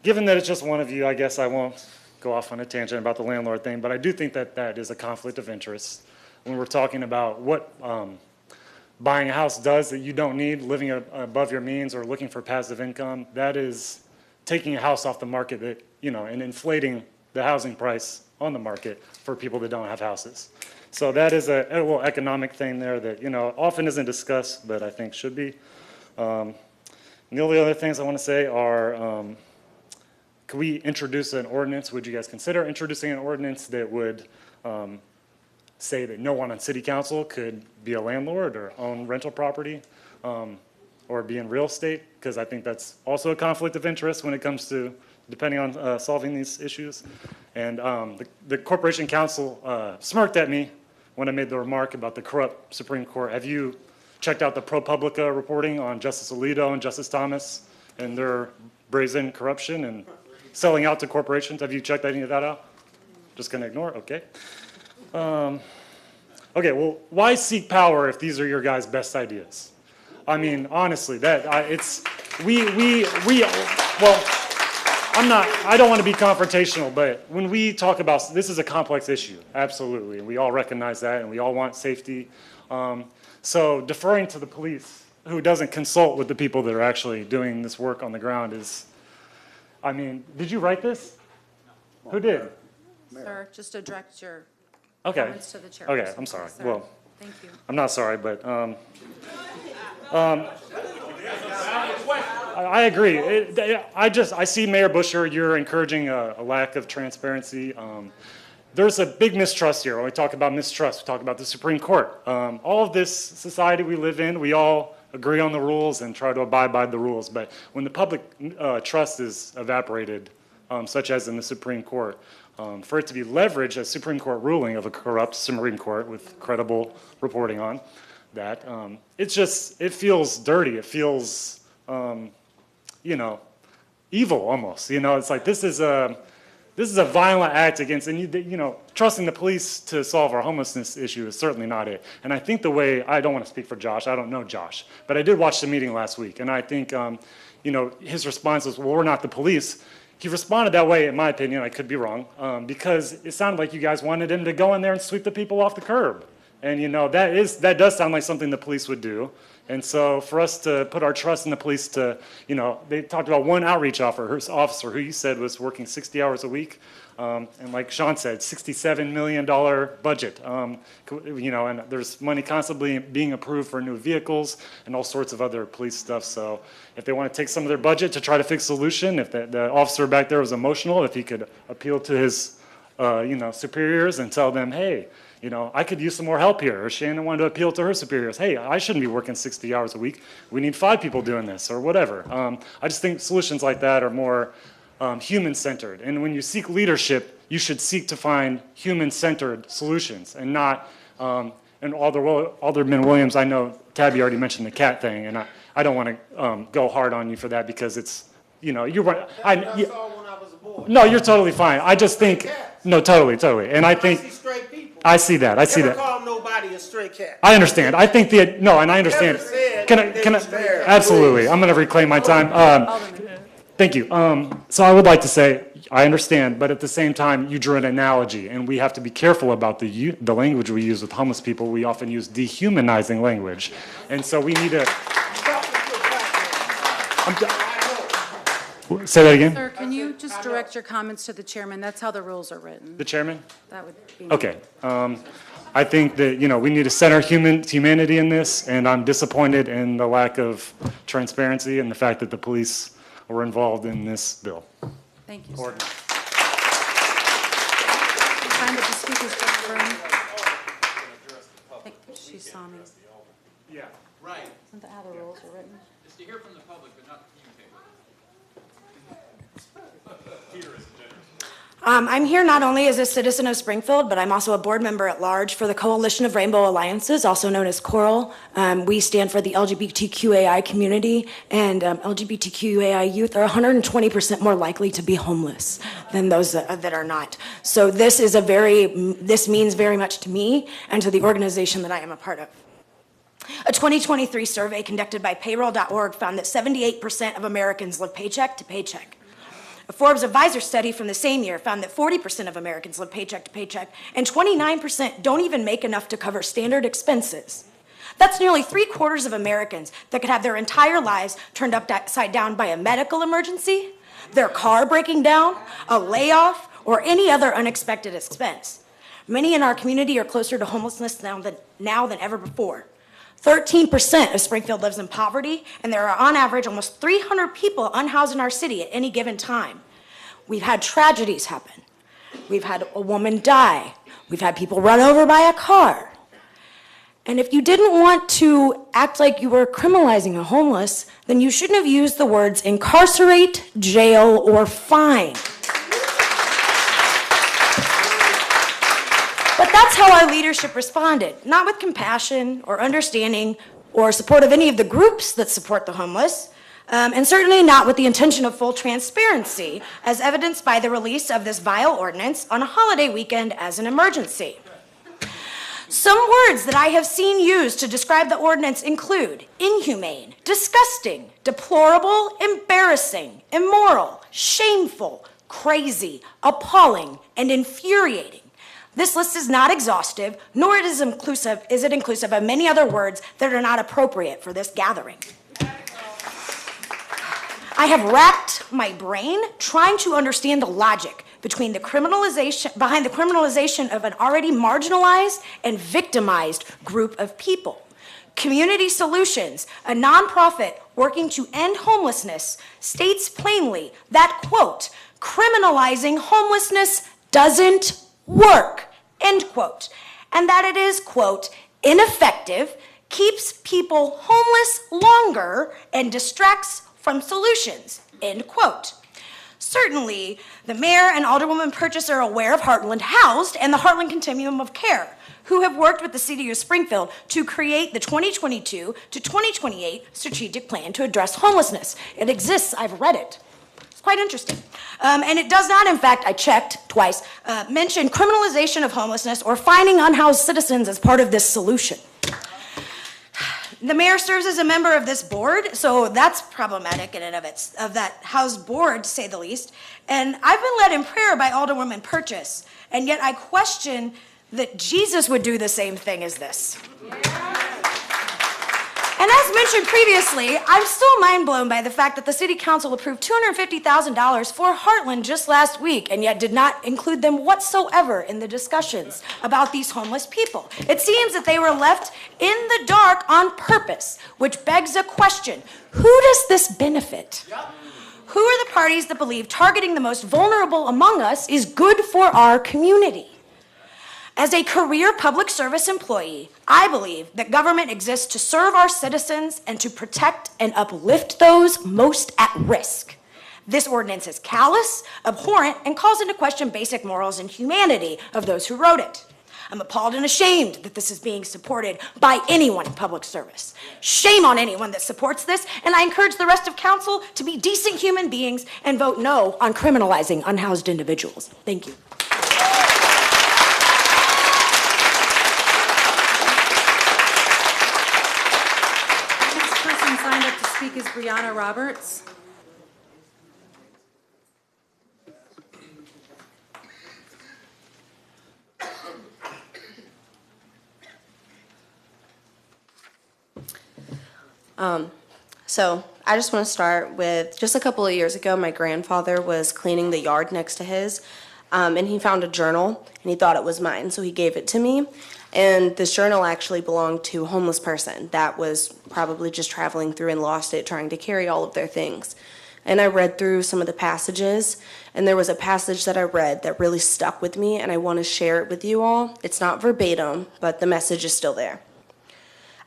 given that it's just one of you, I guess I won't go off on a tangent about the landlord thing, but I do think that that is a conflict of interest when we're talking about what buying a house does that you don't need, living above your means or looking for passive income. That is taking a house off the market that, and inflating the housing price on the market for people that don't have houses. So that is a little economic thing there that, often isn't discussed, but I think should be. And the only other things I want to say are, could we introduce an ordinance? Would you guys consider introducing an ordinance that would say that no one on city council could be a landlord or own rental property or be in real estate? Because I think that's also a conflict of interest when it comes to depending on solving these issues. And the Corporation Council smirked at me when I made the remark about the corrupt Supreme Court. Have you checked out the ProPublica reporting on Justice Alito and Justice Thomas and their brazen corruption and selling out to corporations? Have you checked any of that out? Just gonna ignore it? Okay. Okay, well, why seek power if these are your guys' best ideas? I mean, honestly, I don't want to be confrontational, but when we talk about, this is a complex issue, absolutely, and we all recognize that, and we all want safety. So deferring to the police, who doesn't consult with the people that are actually doing this work on the ground is, I mean, did you write this? Who did? Sir, just to direct your Okay. comments to the chair. Okay, I'm sorry. Sir. Well, Thank you. I'm not sorry, but I agree. I see Mayor Busher, you're encouraging a lack of transparency. There's a big mistrust here. When we talk about mistrust, we talk about the Supreme Court. All of this society we live in, we all agree on the rules and try to abide by the rules. But when the public trust is evaporated, such as in the Supreme Court, For it to be leveraged as Supreme Court ruling of a corrupt Supreme Court with credible reporting on that, it feels dirty. It feels, evil almost. It's like this is a violent act against, and trusting the police to solve our homelessness issue is certainly not it. And I think I don't want to speak for Josh, I don't know Josh, but I did watch the meeting last week, and I think, his response was, well, we're not the police. He responded that way, in my opinion, I could be wrong, because it sounded like you guys wanted him to go in there and sweep the people off the curb. And, that does sound like something the police would do. And so for us to put our trust in the police to, they talked about one outreach officer who you said was working 60 hours a week. And like Sean said, $67 million budget. And there's money constantly being approved for new vehicles and all sorts of other police stuff. So if they want to take some of their budget to try to fix a solution, if the officer back there was emotional, if he could appeal to his, superiors and tell them, hey, I could use some more help here. Or Shannon wanted to appeal to her superiors. Hey, I shouldn't be working 60 hours a week. We need 5 people doing this or whatever. I just think solutions like that are more human-centered. And when you seek leadership, you should seek to find human-centered solutions and not, and Alderman Williams, I know Tabby already mentioned the cat thing, and I don't want to go hard on you for that because it's, you're right. No, you're totally fine. I just think, no, totally. And I think, I see that. Never call nobody a stray cat. I understand. I think and I understand. Can I, absolutely. I'm going to reclaim my time. Thank you. So I would like to say, I understand, but at the same time, you drew an analogy, and we have to be careful about the language we use with homeless people. We often use dehumanizing language. And so we need to... Say that again? Sir, can you just direct your comments to the chairman? That's how the rules are written. The chairman? That would be... Okay. I think that, we need to center humanity in this, and I'm disappointed in the lack of transparency and the fact that the police were involved in this bill. Thank you, sir. Time that the speakers go room. I think she saw me. Yeah. Right. Isn't that how the rules are written? It's to hear from the public, but not communicate. I'm here not only as a citizen of Springfield, but I'm also a board member at large for the Coalition of Rainbow Alliances, also known as CORAL. We stand for the LGBTQAI community, and LGBTQAI youth are 120% more likely to be homeless than those that are not. So this means very much to me and to the organization that I am a part of. A 2023 survey conducted by payroll.org found that 78% of Americans live paycheck to paycheck. A Forbes Advisor study from the same year found that 40% of Americans live paycheck to paycheck, and 29% don't even make enough to cover standard expenses. That's nearly 3/4 of Americans that could have their entire lives turned upside down by a medical emergency, their car breaking down, a layoff, or any other unexpected expense. Many in our community are closer to homelessness now than ever before. 13% of Springfield lives in poverty, and there are on average almost 300 people unhoused in our city at any given time. We've had tragedies happen. We've had a woman die. We've had people run over by a car. And if you didn't want to act like you were criminalizing the homeless, then you shouldn't have used the words incarcerate, jail, or fine. But that's how our leadership responded, not with compassion or understanding or support of any of the groups that support the homeless, and certainly not with the intention of full transparency, as evidenced by the release of this vile ordinance on a holiday weekend as an emergency. Some words that I have seen used to describe the ordinance include inhumane, disgusting, deplorable, embarrassing, immoral, shameful, crazy, appalling, and infuriating. This list is not exhaustive, nor is it inclusive of many other words that are not appropriate for this gathering. I have racked my brain trying to understand the logic behind the criminalization of an already marginalized and victimized group of people. Community Solutions, a nonprofit working to end homelessness, states plainly that, quote, criminalizing homelessness doesn't work, end quote, and that it is, quote, ineffective, keeps people homeless longer, and distracts from solutions, end quote. Certainly, the mayor and Alderwoman Purchase are aware of Heartland Housed and the Heartland Continuum of Care, who have worked with the city of Springfield to create the 2022 to 2028 strategic plan to address homelessness. It exists, I've read it. It's quite interesting. And it does not, in fact, I checked twice, mention criminalization of homelessness or finding unhoused citizens as part of this solution. The mayor serves as a member of this board, so that's problematic in and of that housed board, to say the least. And I've been led in prayer by Alderwoman Purchase, and yet I question that Jesus would do the same thing as this. And as mentioned previously, I'm still mind blown by the fact that the city council approved $250,000 for Heartland just last week, and yet did not include them whatsoever in the discussions about these homeless people. It seems that they were left in the dark on purpose, which begs a question: who does this benefit? Who are the parties that believe targeting the most vulnerable among us is good for our community? As a career public service employee, I believe that government exists to serve our citizens and to protect and uplift those most at risk. This ordinance is callous, abhorrent, and calls into question basic morals and humanity of those who wrote it. I'm appalled and ashamed that this is being supported by anyone in public service. Shame on anyone that supports this, and I encourage the rest of council to be decent human beings and vote no on criminalizing unhoused individuals. Thank you. Signed up to speak is Brianna Roberts. So I just want to start with, just a couple of years ago, my grandfather was cleaning the yard next to his, and he found a journal, and he thought it was mine, so he gave it to me. And this journal actually belonged to a homeless person that was probably just traveling through and lost it, trying to carry all of their things. And I read through some of the passages, and there was a passage that I read that really stuck with me, and I want to share it with you all. It's not verbatim, but the message is still there.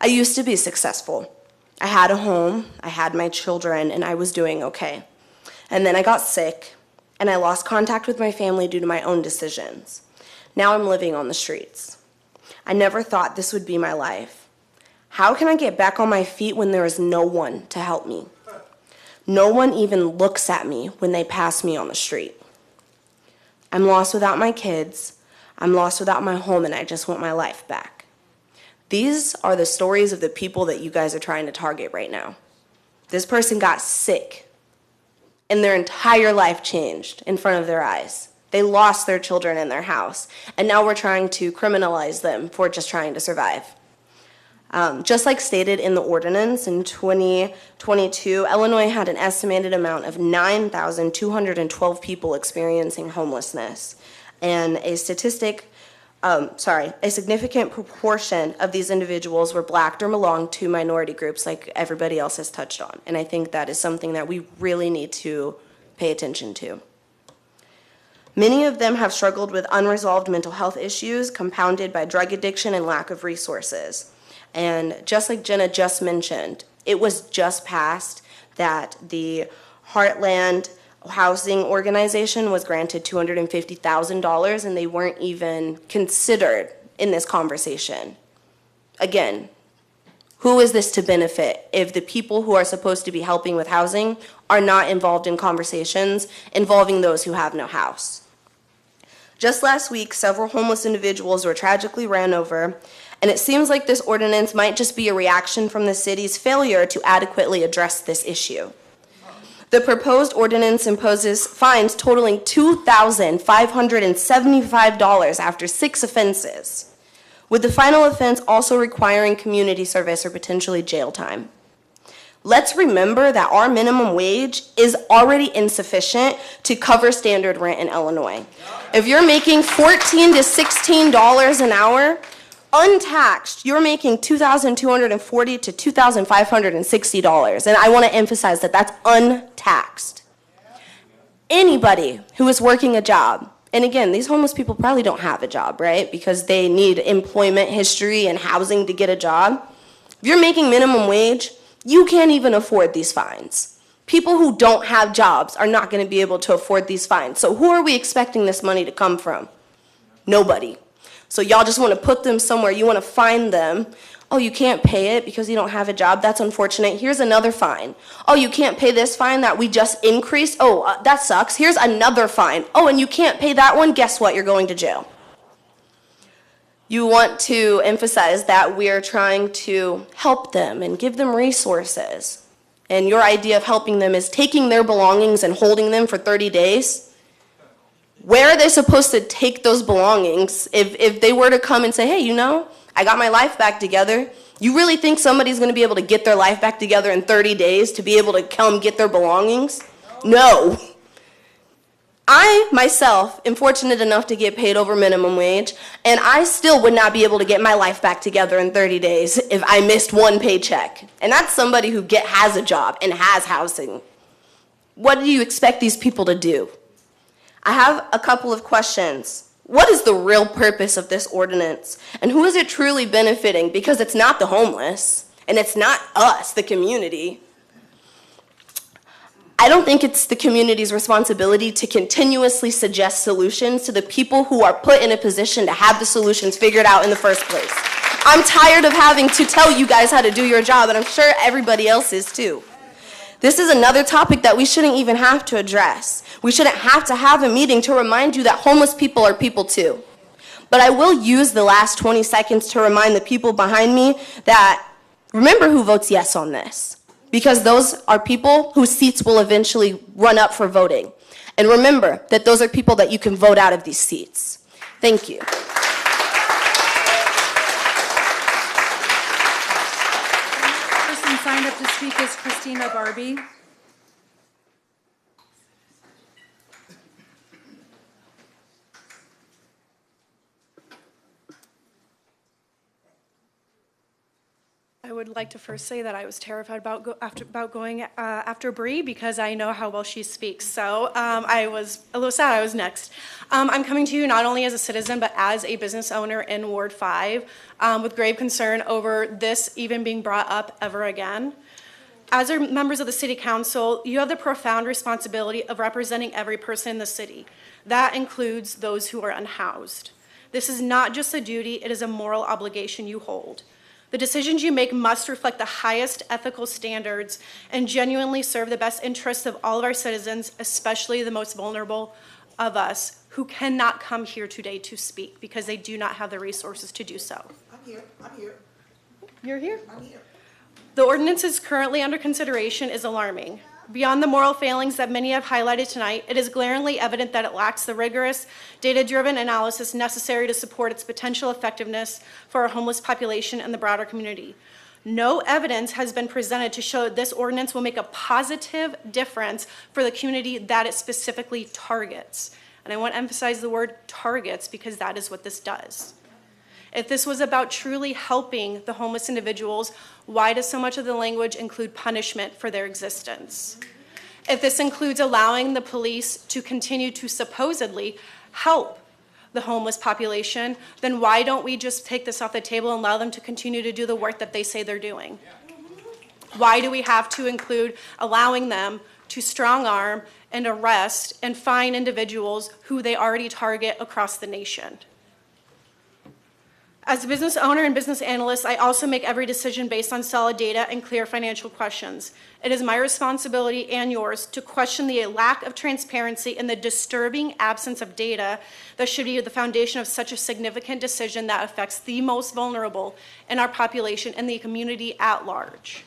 I used to be successful. I had a home, I had my children, and I was doing okay. And then I got sick, and I lost contact with my family due to my own decisions. Now I'm living on the streets. I never thought this would be my life. How can I get back on my feet when there is no one to help me? No one even looks at me when they pass me on the street. I'm lost without my kids. I'm lost without my home, and I just want my life back. These are the stories of the people that you guys are trying to target right now. This person got sick, and their entire life changed in front of their eyes. They lost their children in their house, and now we're trying to criminalize them for just trying to survive. Just like stated in the ordinance in 2022, Illinois had an estimated amount of 9,212 people experiencing homelessness, and a significant proportion of these individuals were Black or belonged to minority groups like everybody else has touched on. And I think that is something that we really need to pay attention to. Many of them have struggled with unresolved mental health issues compounded by drug addiction and lack of resources. And just like Jenna just mentioned, it was just passed that the Heartland Housing Organization was granted $250,000, and they weren't even considered in this conversation. Again, who is this to benefit if the people who are supposed to be helping with housing are not involved in conversations involving those who have no house? Just last week, several homeless individuals were tragically ran over, and it seems like this ordinance might just be a reaction from the city's failure to adequately address this issue. The proposed ordinance imposes fines totaling $2,575 after 6 offenses, with the final offense also requiring community service or potentially jail time. Let's remember that our minimum wage is already insufficient to cover standard rent in Illinois. If you're making $14 to $16 an hour, untaxed, you're making $2,240 to $2,560. And I want to emphasize that that's untaxed. Anybody who is working a job, and again, these homeless people probably don't have a job, right? Because they need employment history and housing to get a job. If you're making minimum wage, you can't even afford these fines. People who don't have jobs are not going to be able to afford these fines. So who are we expecting this money to come from? Nobody. So y'all just want to put them somewhere. You want to fine them. Oh, you can't pay it because you don't have a job. That's unfortunate. Here's another fine. Oh, you can't pay this fine that we just increased. Oh, that sucks. Here's another fine. Oh, and you can't pay that one. Guess what? You're going to jail. You want to emphasize that we are trying to help them and give them resources. And your idea of helping them is taking their belongings and holding them for 30 days. Where are they supposed to take those belongings if they were to come and say, hey, you know, I got my life back together? You really think somebody's going to be able to get their life back together in 30 days to be able to come get their belongings? No. I, myself, am fortunate enough to get paid over minimum wage, and I still would not be able to get my life back together in 30 days if I missed one paycheck. And that's somebody who has a job and has housing. What do you expect these people to do? I have a couple of questions. What is the real purpose of this ordinance? And who is it truly benefiting? Because it's not the homeless, and it's not us, the community. I don't think it's the community's responsibility to continuously suggest solutions to the people who are put in a position to have the solutions figured out in the first place. I'm tired of having to tell you guys how to do your job, and I'm sure everybody else is too. This is another topic that we shouldn't even have to address. We shouldn't have to have a meeting to remind you that homeless people are people too. But I will use the last 20 seconds to remind the people behind me that remember who votes yes on this. Because those are people whose seats will eventually run up for voting. And remember that those are people that you can vote out of these seats. Thank you. Person signed up to speak is Christina Barbie. I would like to first say that I was terrified about going after Bree because I know how well she speaks. So I was a little sad I was next. I'm coming to you not only as a citizen but as a business owner in Ward 5 with grave concern over this even being brought up ever again. As members of the City Council, you have the profound responsibility of representing every person in the city. That includes those who are unhoused. This is not just a duty, it is a moral obligation you hold. The decisions you make must reflect the highest ethical standards and genuinely serve the best interests of all of our citizens, especially the most vulnerable of us who cannot come here today to speak because they do not have the resources to do so. I'm here. You're here? I'm here. The ordinances currently under consideration is alarming. Beyond the moral failings that many have highlighted tonight, it is glaringly evident that it lacks the rigorous, data-driven analysis necessary to support its potential effectiveness for our homeless population and the broader community. No evidence has been presented to show that this ordinance will make a positive difference for the community that it specifically targets. And I want to emphasize the word targets because that is what this does. If this was about truly helping the homeless individuals, why does so much of the language include punishment for their existence? If this includes allowing the police to continue to supposedly help the homeless population, then why don't we just take this off the table and allow them to continue to do the work that they say they're doing? Why do we have to include allowing them to strong arm and arrest and fine individuals who they already target across the nation? As a business owner and business analyst, I also make every decision based on solid data and clear financial questions. It is my responsibility and yours to question the lack of transparency and the disturbing absence of data that should be the foundation of such a significant decision that affects the most vulnerable in our population and the community at large.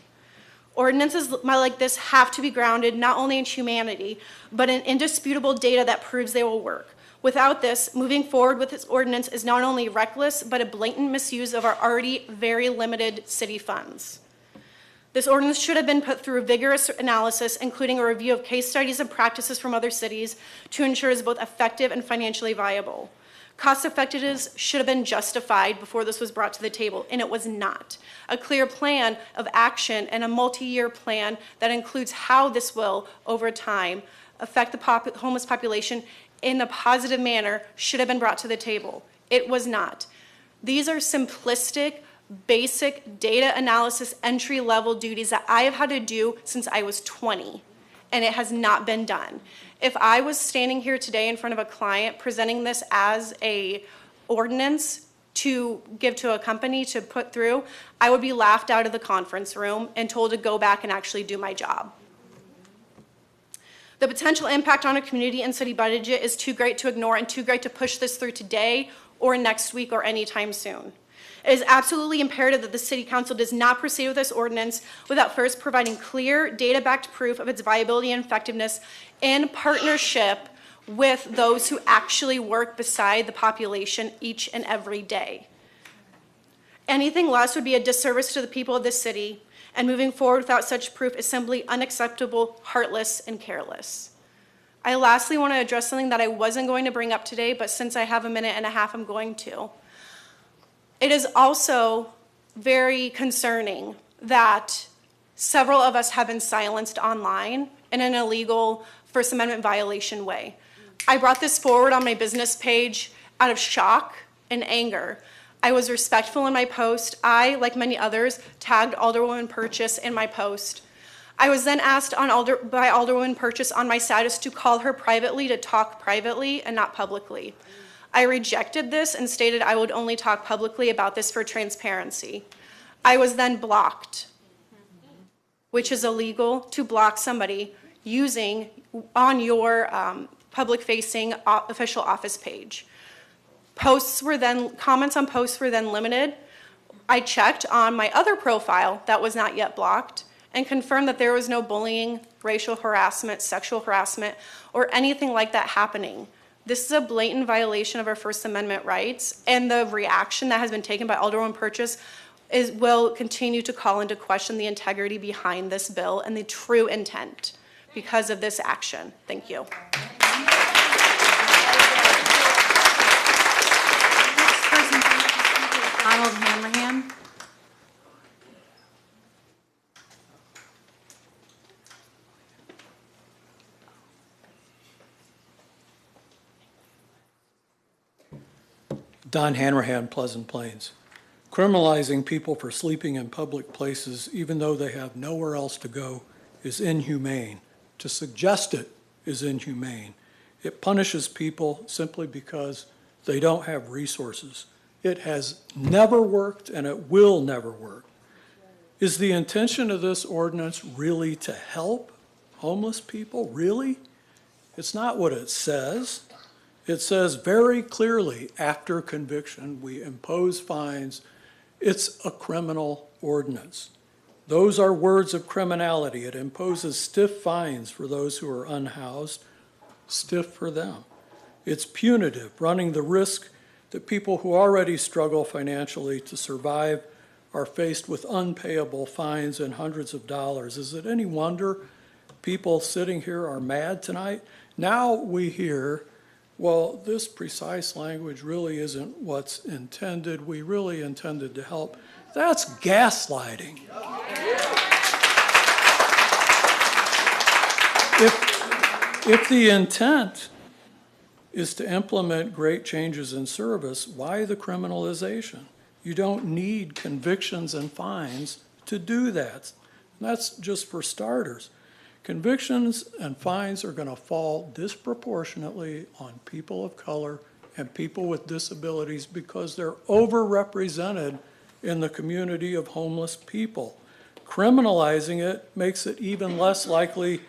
Ordinances like this have to be grounded not only in humanity, but in indisputable data that proves they will work. Without this, moving forward with this ordinance is not only reckless, but a blatant misuse of our already very limited city funds. This ordinance should have been put through vigorous analysis, including a review of case studies and practices from other cities to ensure it's both effective and financially viable. Cost effectiveness should have been justified before this was brought to the table, and it was not. A clear plan of action and a multi-year plan that includes how this will, over time, affect the homeless population in a positive manner should have been brought to the table. It was not. These are simplistic, basic data analysis entry-level duties that I have had to do since I was 20. and it has not been done. If I was standing here today in front of a client presenting this as a ordinance to give to a company to put through, I would be laughed out of the conference room and told to go back and actually do my job. The potential impact on a community and city budget is too great to ignore and too great to push this through today or next week or anytime soon. It is absolutely imperative that the City Council does not proceed with this ordinance without first providing clear, data-backed proof of its viability and effectiveness in partnership with those who actually work beside the population each and every day. Anything less would be a disservice to the people of this city, and moving forward without such proof is simply unacceptable, heartless, and careless. I lastly want to address something that I wasn't going to bring up today, but since I have a minute and a half, I'm going to. It is also very concerning that several of us have been silenced online in an illegal First Amendment violation way. I brought this forward on my business page out of shock and anger. I was respectful in my post. I, like many others, tagged Alderwoman Purchase in my post. I was then asked by Alderwoman Purchase on my status to call her privately to talk privately and not publicly. I rejected this and stated I would only talk publicly about this for transparency. I was then blocked, which is illegal to block somebody using on your public-facing official office page. Comments on posts were then limited. I checked on my other profile that was not yet blocked and confirmed that there was no bullying, racial harassment, sexual harassment, or anything like that happening. This is a blatant violation of our First Amendment rights, and the reaction that has been taken by Alderwoman Purchase will continue to call into question the integrity behind this bill and the true intent because of this action. Thank you. Donald Hanrahan. Don Hanrahan, Pleasant Plains. Criminalizing people for sleeping in public places, even though they have nowhere else to go, is inhumane. To suggest it is inhumane. It punishes people simply because they don't have resources. It has never worked, and it will never work. Is the intention of this ordinance really to help homeless people? Really? It's not what it says. It says very clearly, after conviction, we impose fines. It's a criminal ordinance. Those are words of criminality. It imposes stiff fines for those who are unhoused, stiff for them. It's punitive, running the risk that people who already struggle financially to survive are faced with unpayable fines and hundreds of dollars. Is it any wonder people sitting here are mad tonight? Now we hear, well, this precise language really isn't what's intended. We really intended to help. That's gaslighting. If the intent is to implement great changes in service, why the criminalization? You don't need convictions and fines to do that. And that's just for starters. Convictions and fines are going to fall disproportionately on people of color and people with disabilities because they're overrepresented in the community of homeless people. Criminalizing it makes it even less likely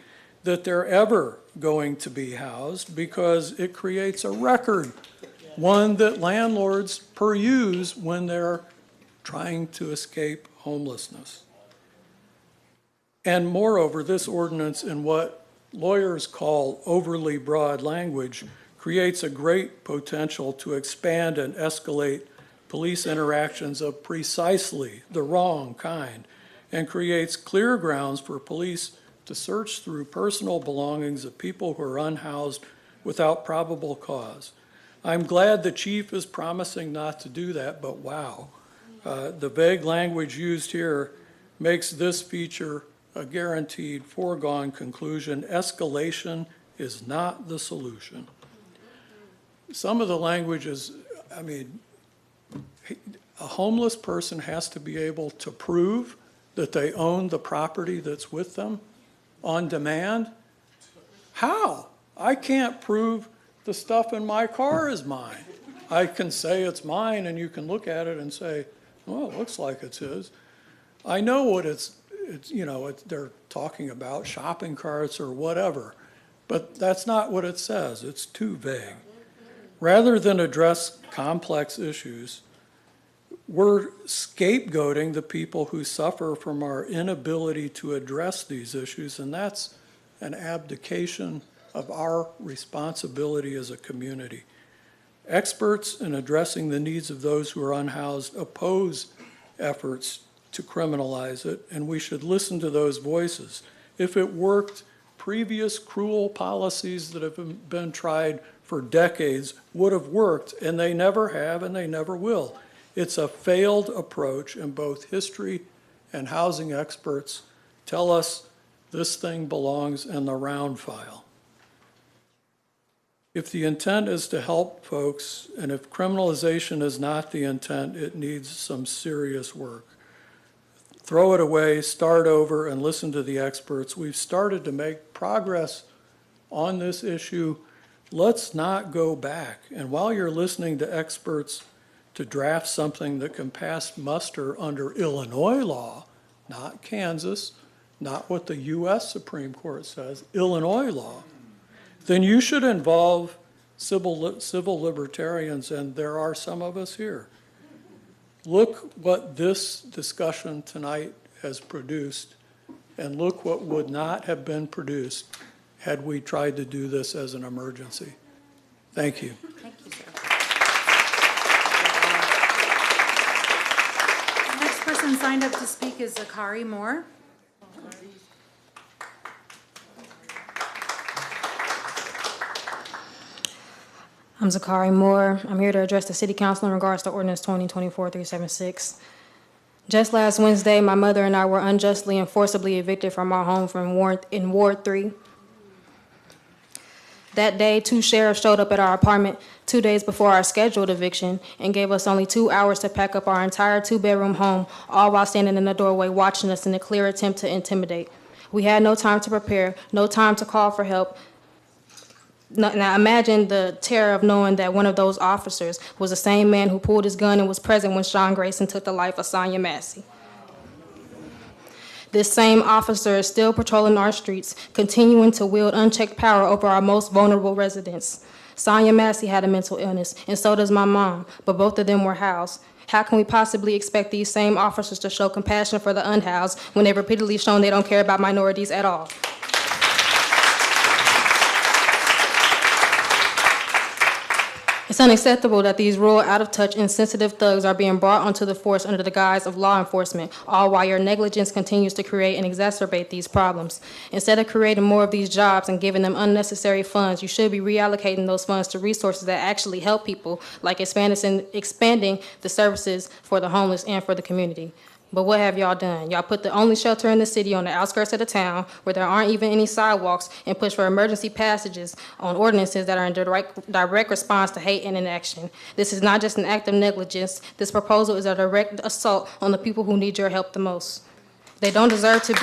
that they're ever going to be housed because it creates a record, one that landlords peruse when they're trying to escape homelessness. And moreover, this ordinance, in what lawyers call overly broad language, creates a great potential to expand and escalate police interactions of precisely the wrong kind, and creates clear grounds for police to search through personal belongings of people who are unhoused without probable cause. I'm glad the chief is promising not to do that, but wow. The vague language used here makes this feature a guaranteed foregone conclusion. Escalation is not the solution. Some of the language is, I mean, a homeless person has to be able to prove that they own the property that's with them on demand. How? I can't prove the stuff in my car is mine. I can say it's mine, and you can look at it and say, well, it looks like it's his. I know what they're talking about, shopping carts or whatever, but that's not what it says. It's too vague. Rather than address complex issues, we're scapegoating the people who suffer from our inability to address these issues, and that's an abdication of our responsibility as a community. Experts in addressing the needs of those who are unhoused oppose efforts to criminalize it, and we should listen to those voices. If it worked, previous cruel policies that have been tried for decades would have worked, and they never have and they never will. It's a failed approach, and both history and housing experts tell us this thing belongs in the round file. If the intent is to help folks, and if criminalization is not the intent, it needs some serious work. Throw it away, start over, and listen to the experts. We've started to make progress on this issue. Let's not go back. And while you're listening to experts to draft something that can pass muster under Illinois law, not Kansas, not what the U.S. Supreme Court says, Illinois law, then you should involve civil libertarians, and there are some of us here. Look what this discussion tonight has produced, and look what would not have been produced had we tried to do this as an emergency. Thank you. Thank you, sir. The next person signed up to speak is Zakari Moore. I'm Zakari Moore. I'm here to address the City Council in regards to Ordinance 2024-376. Just last Wednesday, my mother and I were unjustly and forcibly evicted from our home in Ward 3. That day, 2 sheriffs showed up at our apartment 2 days before our scheduled eviction and gave us only 2 hours to pack up our entire 2-bedroom home, all while standing in the doorway watching us in a clear attempt to intimidate. We had no time to prepare, no time to call for help. Now imagine the terror of knowing that one of those officers was the same man who pulled his gun and was present when Sean Grayson took the life of Sonia Massey. This same officer is still patrolling our streets, continuing to wield unchecked power over our most vulnerable residents. Sonia Massey had a mental illness, and so does my mom, but both of them were housed. How can we possibly expect these same officers to show compassion for the unhoused when they've repeatedly shown they don't care about minorities at all? It's unacceptable that these rural, out-of-touch, insensitive thugs are being brought onto the force under the guise of law enforcement, all while your negligence continues to create and exacerbate these problems. Instead of creating more of these jobs and giving them unnecessary funds, you should be reallocating those funds to resources that actually help people, like expanding the services for the homeless and for the community. But what have y'all done? Y'all put the only shelter in the city on the outskirts of the town where there aren't even any sidewalks and push for emergency passages on ordinances that are in direct response to hate and inaction. This is not just an act of negligence. This proposal is a direct assault on the people who need your help the most. They don't deserve to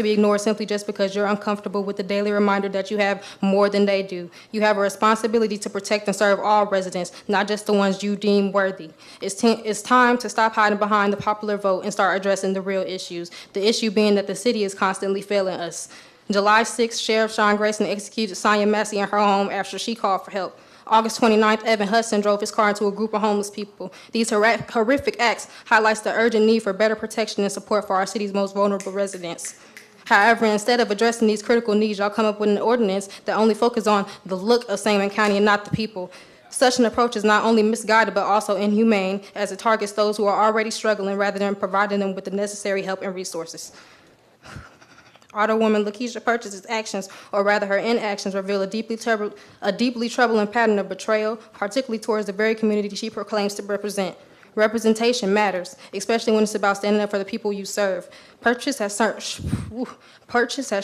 be ignored simply just because you're uncomfortable with the daily reminder that you have more than they do. You have a responsibility to protect and serve all residents, not just the ones you deem worthy. It's time to stop hiding behind the popular vote and start addressing the real issues. The issue being that the city is constantly failing us. July 6th, Sheriff Sean Grayson executed Sonia Massey in her home after she called for help. August 29th, Evan Hudson drove his car into a group of homeless people. These horrific acts highlights the urgent need for better protection and support for our city's most vulnerable residents. However, instead of addressing these critical needs, y'all come up with an ordinance that only focuses on the look of Sangamon County and not the people. Such an approach is not only misguided but also inhumane, as it targets those who are already struggling rather than providing them with the necessary help and resources. Alderwoman Lakeisha Purchase's actions, or rather her inactions, reveal a deeply troubling pattern of betrayal, particularly towards the very community she proclaims to represent. Representation matters, especially when it's about standing up for the people you serve. Purchase has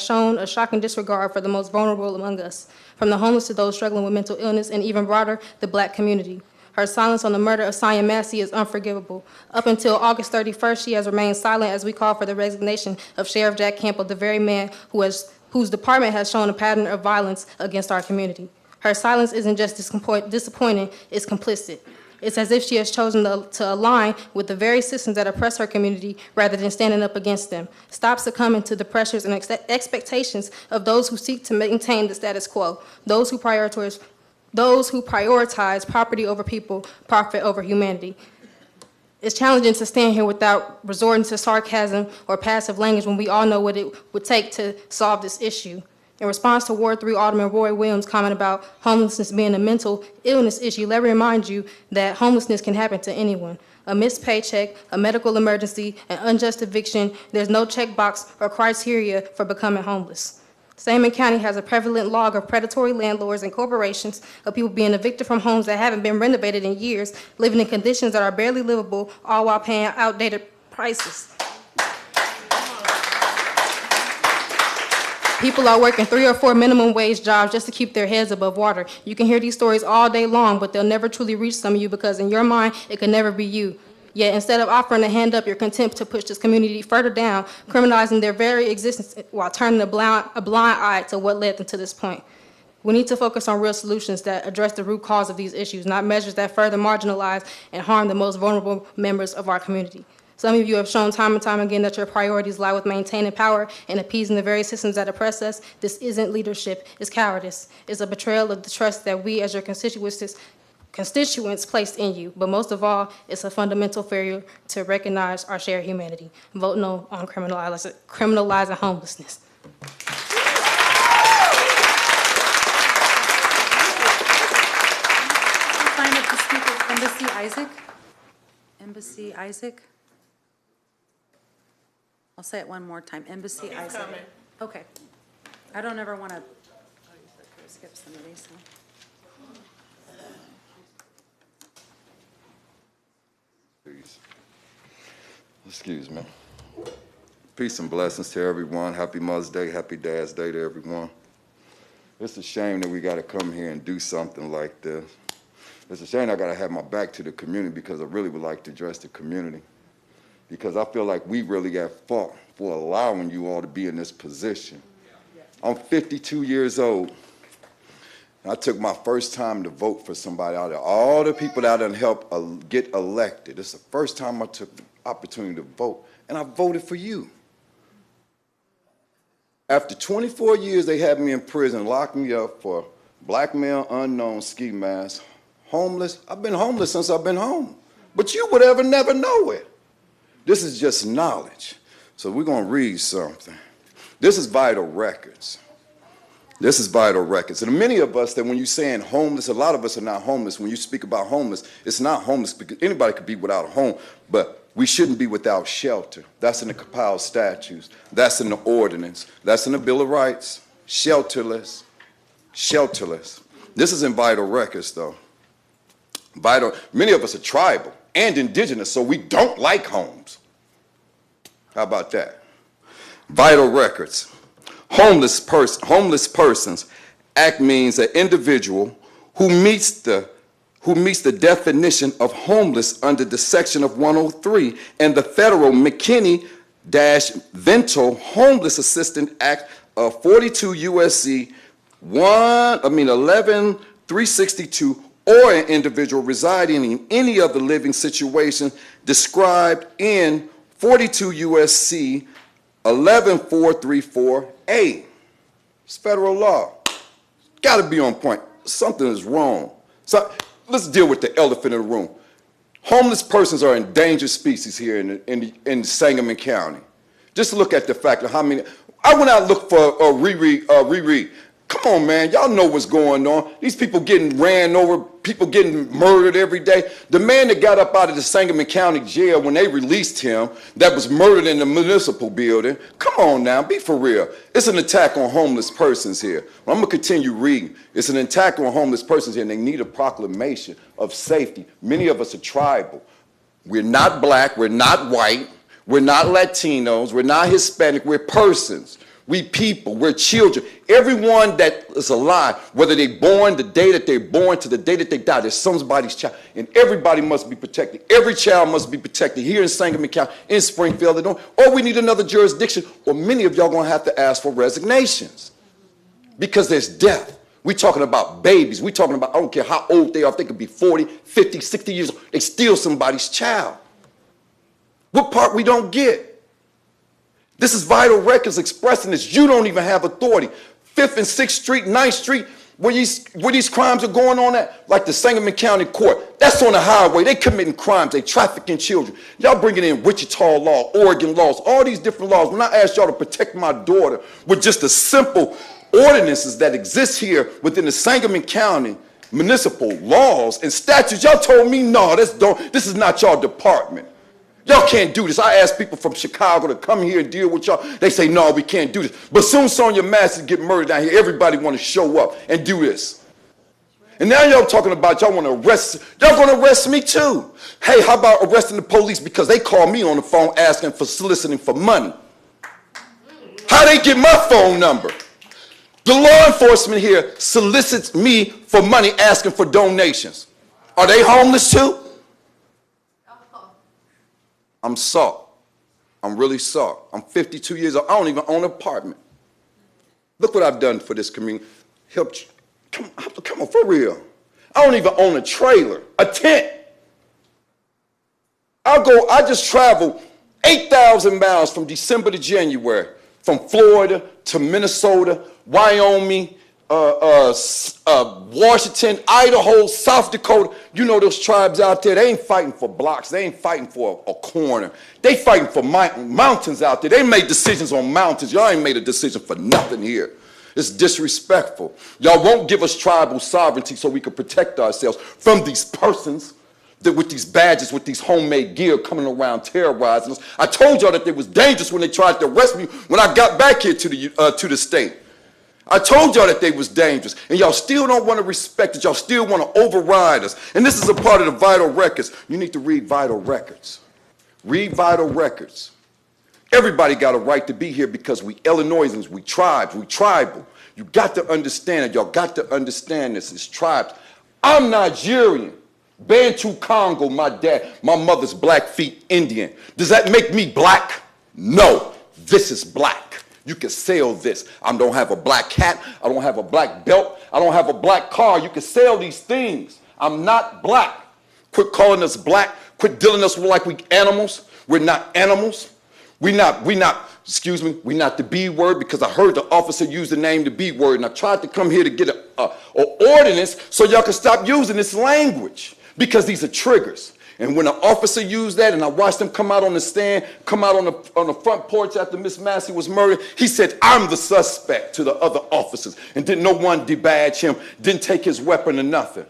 shown a shocking disregard for the most vulnerable among us, from the homeless to those struggling with mental illness, and even broader, the Black community. Her silence on the murder of Sonia Massey is unforgivable. Up until August 31st, she has remained silent as we call for the resignation of Sheriff Jack Campbell, the very man who whose department has shown a pattern of violence against our community. Her silence isn't just disappointing, it's complicit. It's as if she has chosen to align with the very systems that oppress her community rather than standing up against them. Stop succumbing to the pressures and expectations of those who seek to maintain the status quo, those who prioritize property over people, profit over humanity. It's challenging to stand here without resorting to sarcasm or passive language when we all know what it would take to solve this issue. In response to Ward 3 Alderman Roy Williams' comment about homelessness being a mental illness issue, let me remind you that homelessness can happen to anyone. A missed paycheck, a medical emergency, an unjust eviction, there's no checkbox or criteria for becoming homeless. Sangamon County has a prevalent log of predatory landlords and corporations of people being evicted from homes that haven't been renovated in years, living in conditions that are barely livable, all while paying outdated prices. People are working 3 or 4 minimum wage jobs just to keep their heads above water. You can hear these stories all day long, but they'll never truly reach some of you because in your mind, it could never be you. Yet instead of offering a hand up, you're content to push this community further down, criminalizing their very existence while turning a blind eye to what led them to this point. We need to focus on real solutions that address the root cause of these issues, not measures that further marginalize and harm the most vulnerable members of our community. Some of you have shown time and time again that your priorities lie with maintaining power and appeasing the very systems that oppress us. This isn't leadership, it's cowardice. It's a betrayal of the trust that we as your constituents placed in you. But most of all, it's a fundamental failure to recognize our shared humanity. Vote no on criminalizing homelessness. Sign up to speak with Embassy Isaac. Embassy Isaac. I'll say it one more time. Embassy Isaac. Okay. I don't ever want to skip some of these. Excuse me. Peace and blessings to everyone. Happy Mother's Day, happy Dad's Day to everyone. It's a shame that we got to come here and do something like this. It's a shame I got to have my back to the community because I really would like to address the community. Because I feel like we really got fault for allowing you all to be in this position. I'm 52 years old. And I took my first time to vote for somebody out of all the people that done helped get elected. It's the first time I took the opportunity to vote, and I voted for you. After 24 years, they had me in prison, locked me up for blackmail, unknown, ski mask, homeless. I've been homeless since I've been home. But you would ever never know it. This is just knowledge. So we're going to read something. This is vital records. This is vital records. And many of us that when you're saying homeless, a lot of us are not homeless. When you speak about homeless, it's not homeless because anybody could be without a home, but we shouldn't be without shelter. That's in the compiled statutes. That's in the ordinance. That's in the Bill of Rights. Shelterless. Shelterless. This is in vital records, though. Vital. Many of us are tribal and indigenous, so we don't like homes. How about that? Vital records. Homeless persons act means an individual who meets the definition of homeless under the section of 103 and the federal McKinney-Vento Homeless Assistance Act of 42 USC 11362, or an individual residing in any of the living situations described in 42 USC 11434A. It's federal law. Got to be on point. Something is wrong. So let's deal with the elephant in the room. Homeless persons are endangered species here in Sangamon County. Just look at the fact of how many. I went out and looked for Riri. Come on, man. Y'all know what's going on. These people getting ran over, people getting murdered every day. The man that got up out of the Sangamon County jail when they released him, that was murdered in the municipal building. Come on now, be for real. It's an attack on homeless persons here. Well, I'm going to continue reading. It's an attack on homeless persons here, and they need a proclamation of safety. Many of us are tribal. We're not black. We're not white. We're not Latinos. We're not Hispanic. We're persons. We people, we're children. Everyone that is alive, whether they're born the day that they're born to the day that they die, there's somebody's child. And everybody must be protected. Every child must be protected here in Sangamon County, in Springfield, or we need another jurisdiction, or many of y'all gonna have to ask for resignations. Because there's death. We're talking about babies. We're talking about, I don't care how old they are, if they could be 40, 50, 60 years old, they still somebody's child. What part we don't get? This is Vital Records expressing this. You don't even have authority. 5th and 6th Street, 9th Street, where these crimes are going on at, like the Sangamon County Court. That's on the highway. They committing crimes. They trafficking children. Y'all bringing in Wichita law, Oregon laws, all these different laws. When I asked y'all to protect my daughter with just the simple ordinances that exist here within the Sangamon County municipal laws and statutes, y'all told me, no, this is not y'all department. Y'all can't do this. I asked people from Chicago to come here and deal with y'all. They say, no, we can't do this. But soon Sonia Massey get murdered down here, everybody want to show up and do this. And now y'all talking about y'all want to arrest, y'all going to arrest me too. Hey, how about arresting the police because they called me on the phone asking for soliciting for money? How they get my phone number? The law enforcement here solicits me for money asking for donations. Are they homeless too? I'm sorry. I'm really sorry. I'm 52 years old. I don't even own an apartment. Look what I've done for this community. Helped you. Come on, for real. I don't even own a trailer, a tent. I just traveled 8,000 miles from December to January, from Florida to Minnesota, Wyoming, Washington, Idaho, South Dakota. You know those tribes out there, they ain't fighting for blocks. They ain't fighting for a corner. They fighting for mountains out there. They made decisions on mountains. Y'all ain't made a decision for nothing here. It's disrespectful. Y'all won't give us tribal sovereignty so we can protect ourselves from these persons that with these badges, with these homemade gear coming around terrorizing us. I told y'all that they was dangerous when they tried to arrest me when I got back here to the state. I told y'all that they was dangerous, and y'all still don't want to respect it. Y'all still want to override us. And this is a part of the Vital Records. You need to read Vital Records. Read Vital Records. Everybody got a right to be here because we Illinoisans, we tribes, we tribal. You got to understand it. Y'all got to understand this. It's tribes. I'm Nigerian. Bantu Congo, my dad. My mother's Blackfeet Indian. Does that make me black? No. This is black. You can sell this. I don't have a black hat. I don't have a black belt. I don't have a black car. You can sell these things. I'm not black. Quit calling us black. Quit dealing us like we animals. We're not animals. We're not the B word, because I heard the officer use the name the B word, and I tried to come here to get an ordinance so y'all can stop using this language, because these are triggers. And when an officer used that, and I watched him come out on the stand, come out on the front porch after Miss Massey was murdered, he said, I'm the suspect to the other officers. And didn't no one debadge him, didn't take his weapon or nothing.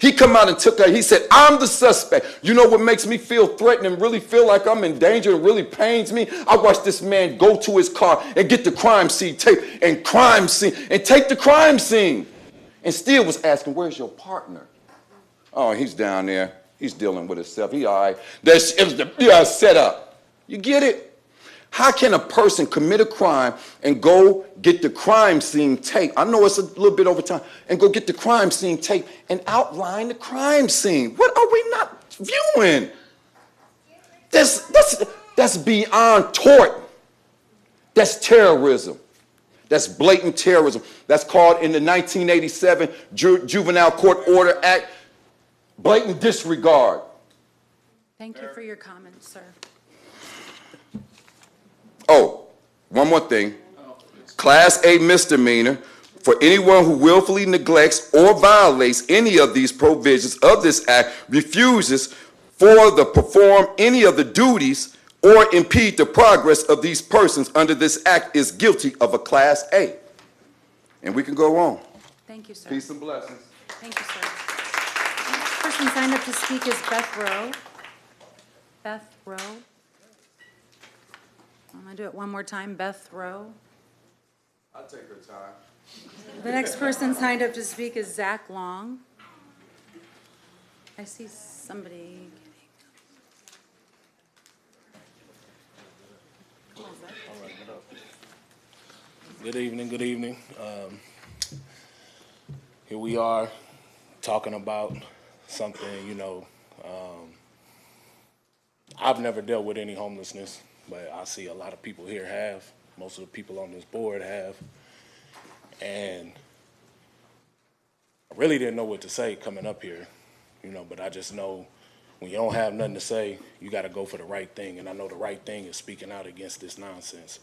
He come out and took that, he said, I'm the suspect. You know what makes me feel threatened and really feel like I'm in danger and really pains me? I watched this man go to his car and get the crime scene tape and take the crime scene. And still was asking, where's your partner? Oh, he's down there. He's dealing with himself. He all right. It was set up. You get it? How can a person commit a crime and go get the crime scene tape? I know it's a little bit over time. And go get the crime scene tape and outline the crime scene. What are we not viewing? That's beyond tort. That's terrorism. That's blatant terrorism. That's called in the 1987 Juvenile Court Order Act, blatant disregard. Thank you for your comments, sir. Oh, one more thing. Class A misdemeanor for anyone who willfully neglects or violates any of these provisions of this act, refuses to perform any of the duties or impede the progress of these persons under this act, is guilty of a Class A. And we can go on. Thank you, sir. Peace and blessings. Thank you, sir. The next person signed up to speak is Beth Rowe. Beth Rowe. I'm going to do it one more time. Beth Rowe. I'll take her time. The next person signed up to speak is Zach Long. I see somebody. Good evening, good evening. Here we are talking about something, I've never dealt with any homelessness, but I see a lot of people here have. Most of the people on this board have. And I really didn't know what to say coming up here, but I just know when you don't have nothing to say, you got to go for the right thing. And I know the right thing is speaking out against this nonsense.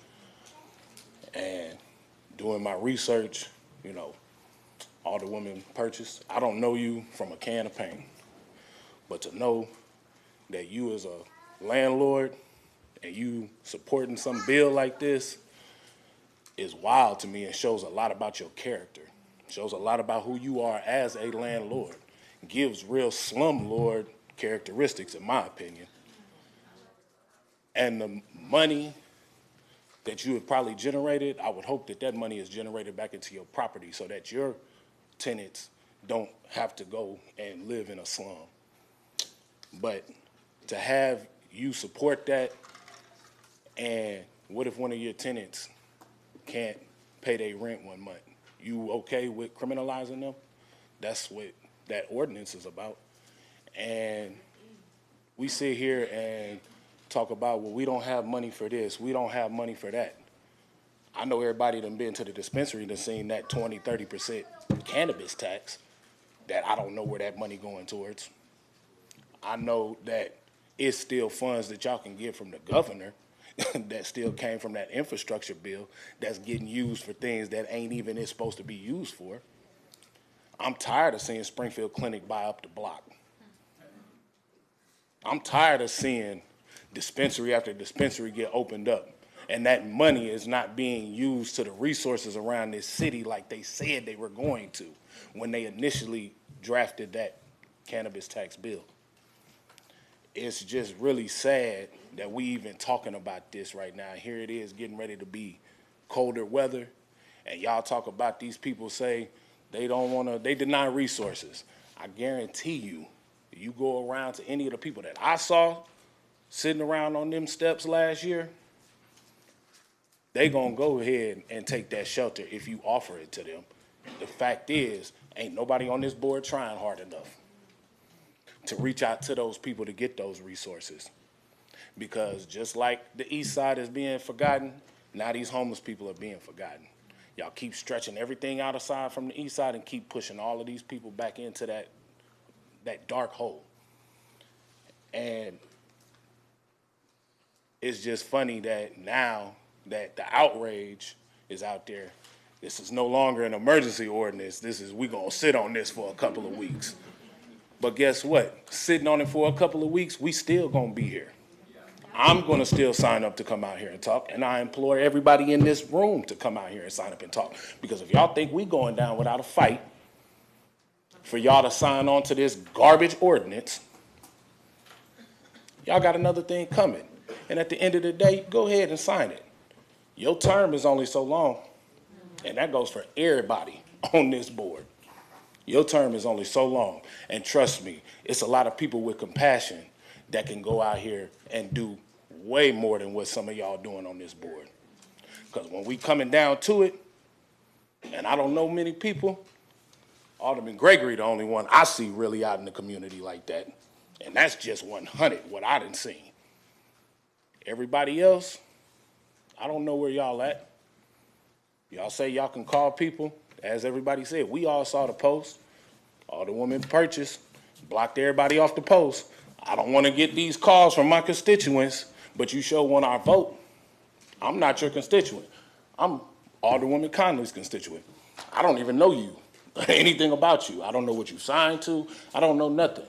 And doing my research, all the women purchased. I don't know you from a can of paint, but to know that you as a landlord and you supporting some bill like this is wild to me and shows a lot about your character. Shows a lot about who you are as a landlord. Gives real slumlord characteristics, in my opinion. And the money that you have probably generated, I would hope that that money is generated back into your property so that your tenants don't have to go and live in a slum. But to have you support that, and what if one of your tenants can't pay their rent 1 month? You okay with criminalizing them? That's what that ordinance is about. And we sit here and talk about, well, we don't have money for this, we don't have money for that. I know everybody done been to the dispensary and seen that 20-30% cannabis tax that I don't know where that money going towards. I know that it's still funds that y'all can get from the governor that still came from that infrastructure bill that's getting used for things that ain't even it's supposed to be used for. I'm tired of seeing Springfield Clinic buy up the block. I'm tired of seeing dispensary after dispensary get opened up, and that money is not being used to the resources around this city like they said they were going to when they initially drafted that cannabis tax bill. It's just really sad that we even talking about this right now. Here it is getting ready to be colder weather, and y'all talk about these people say they deny resources. I guarantee you, you go around to any of the people that I saw sitting around on them steps last year, they gonna go ahead and take that shelter if you offer it to them. The fact is, ain't nobody on this board trying hard enough to reach out to those people to get those resources. Because just like the east side is being forgotten, now these homeless people are being forgotten. Y'all keep stretching everything out aside from the east side and keep pushing all of these people back into that dark hole. And it's just funny that now that the outrage is out there, this is no longer an emergency ordinance. We gonna sit on this for a couple of weeks. But guess what? Sitting on it for a couple of weeks, we still gonna be here. I'm gonna still sign up to come out here and talk, and I implore everybody in this room to come out here and sign up and talk. Because if y'all think we going down without a fight, for y'all to sign on to this garbage ordinance, y'all got another thing coming. And at the end of the day, go ahead and sign it. Your term is only so long, and that goes for everybody on this board. Your term is only so long, and trust me, it's a lot of people with compassion that can go out here and do way more than what some of y'all doing on this board. Because when we coming down to it, and I don't know many people, Alderman Gregory the only one I see really out in the community like that, and that's just 100 what I done seen. Everybody else, I don't know where y'all at. Y'all say y'all can call people. As everybody said, we all saw the post. All the women purchased, blocked everybody off the post. I don't want to get these calls from my constituents, but you sure want our vote. I'm not your constituent. I'm Alderwoman Conley's constituent. I don't even know you, anything about you. I don't know what you signed to. I don't know nothing.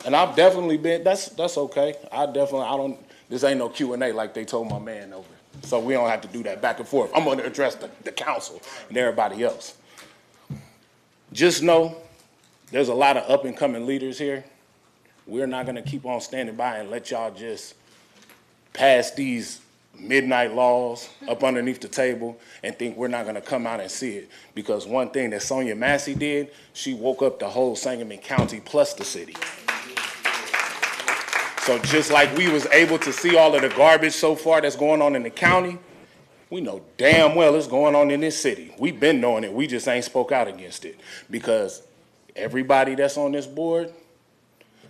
And I've definitely been, that's okay. This ain't no Q&A like they told my man over. So we don't have to do that back and forth. I'm gonna address the council and everybody else. Just know there's a lot of up and coming leaders here. We're not gonna keep on standing by and let y'all just pass these midnight laws up underneath the table and think we're not gonna come out and see it. Because one thing that Sonia Massey did, she woke up the whole Sangamon County plus the city. So just like we was able to see all of the garbage so far that's going on in the county, We know damn well it's going on in this city. We've been knowing it. We just ain't spoke out against it because everybody that's on this board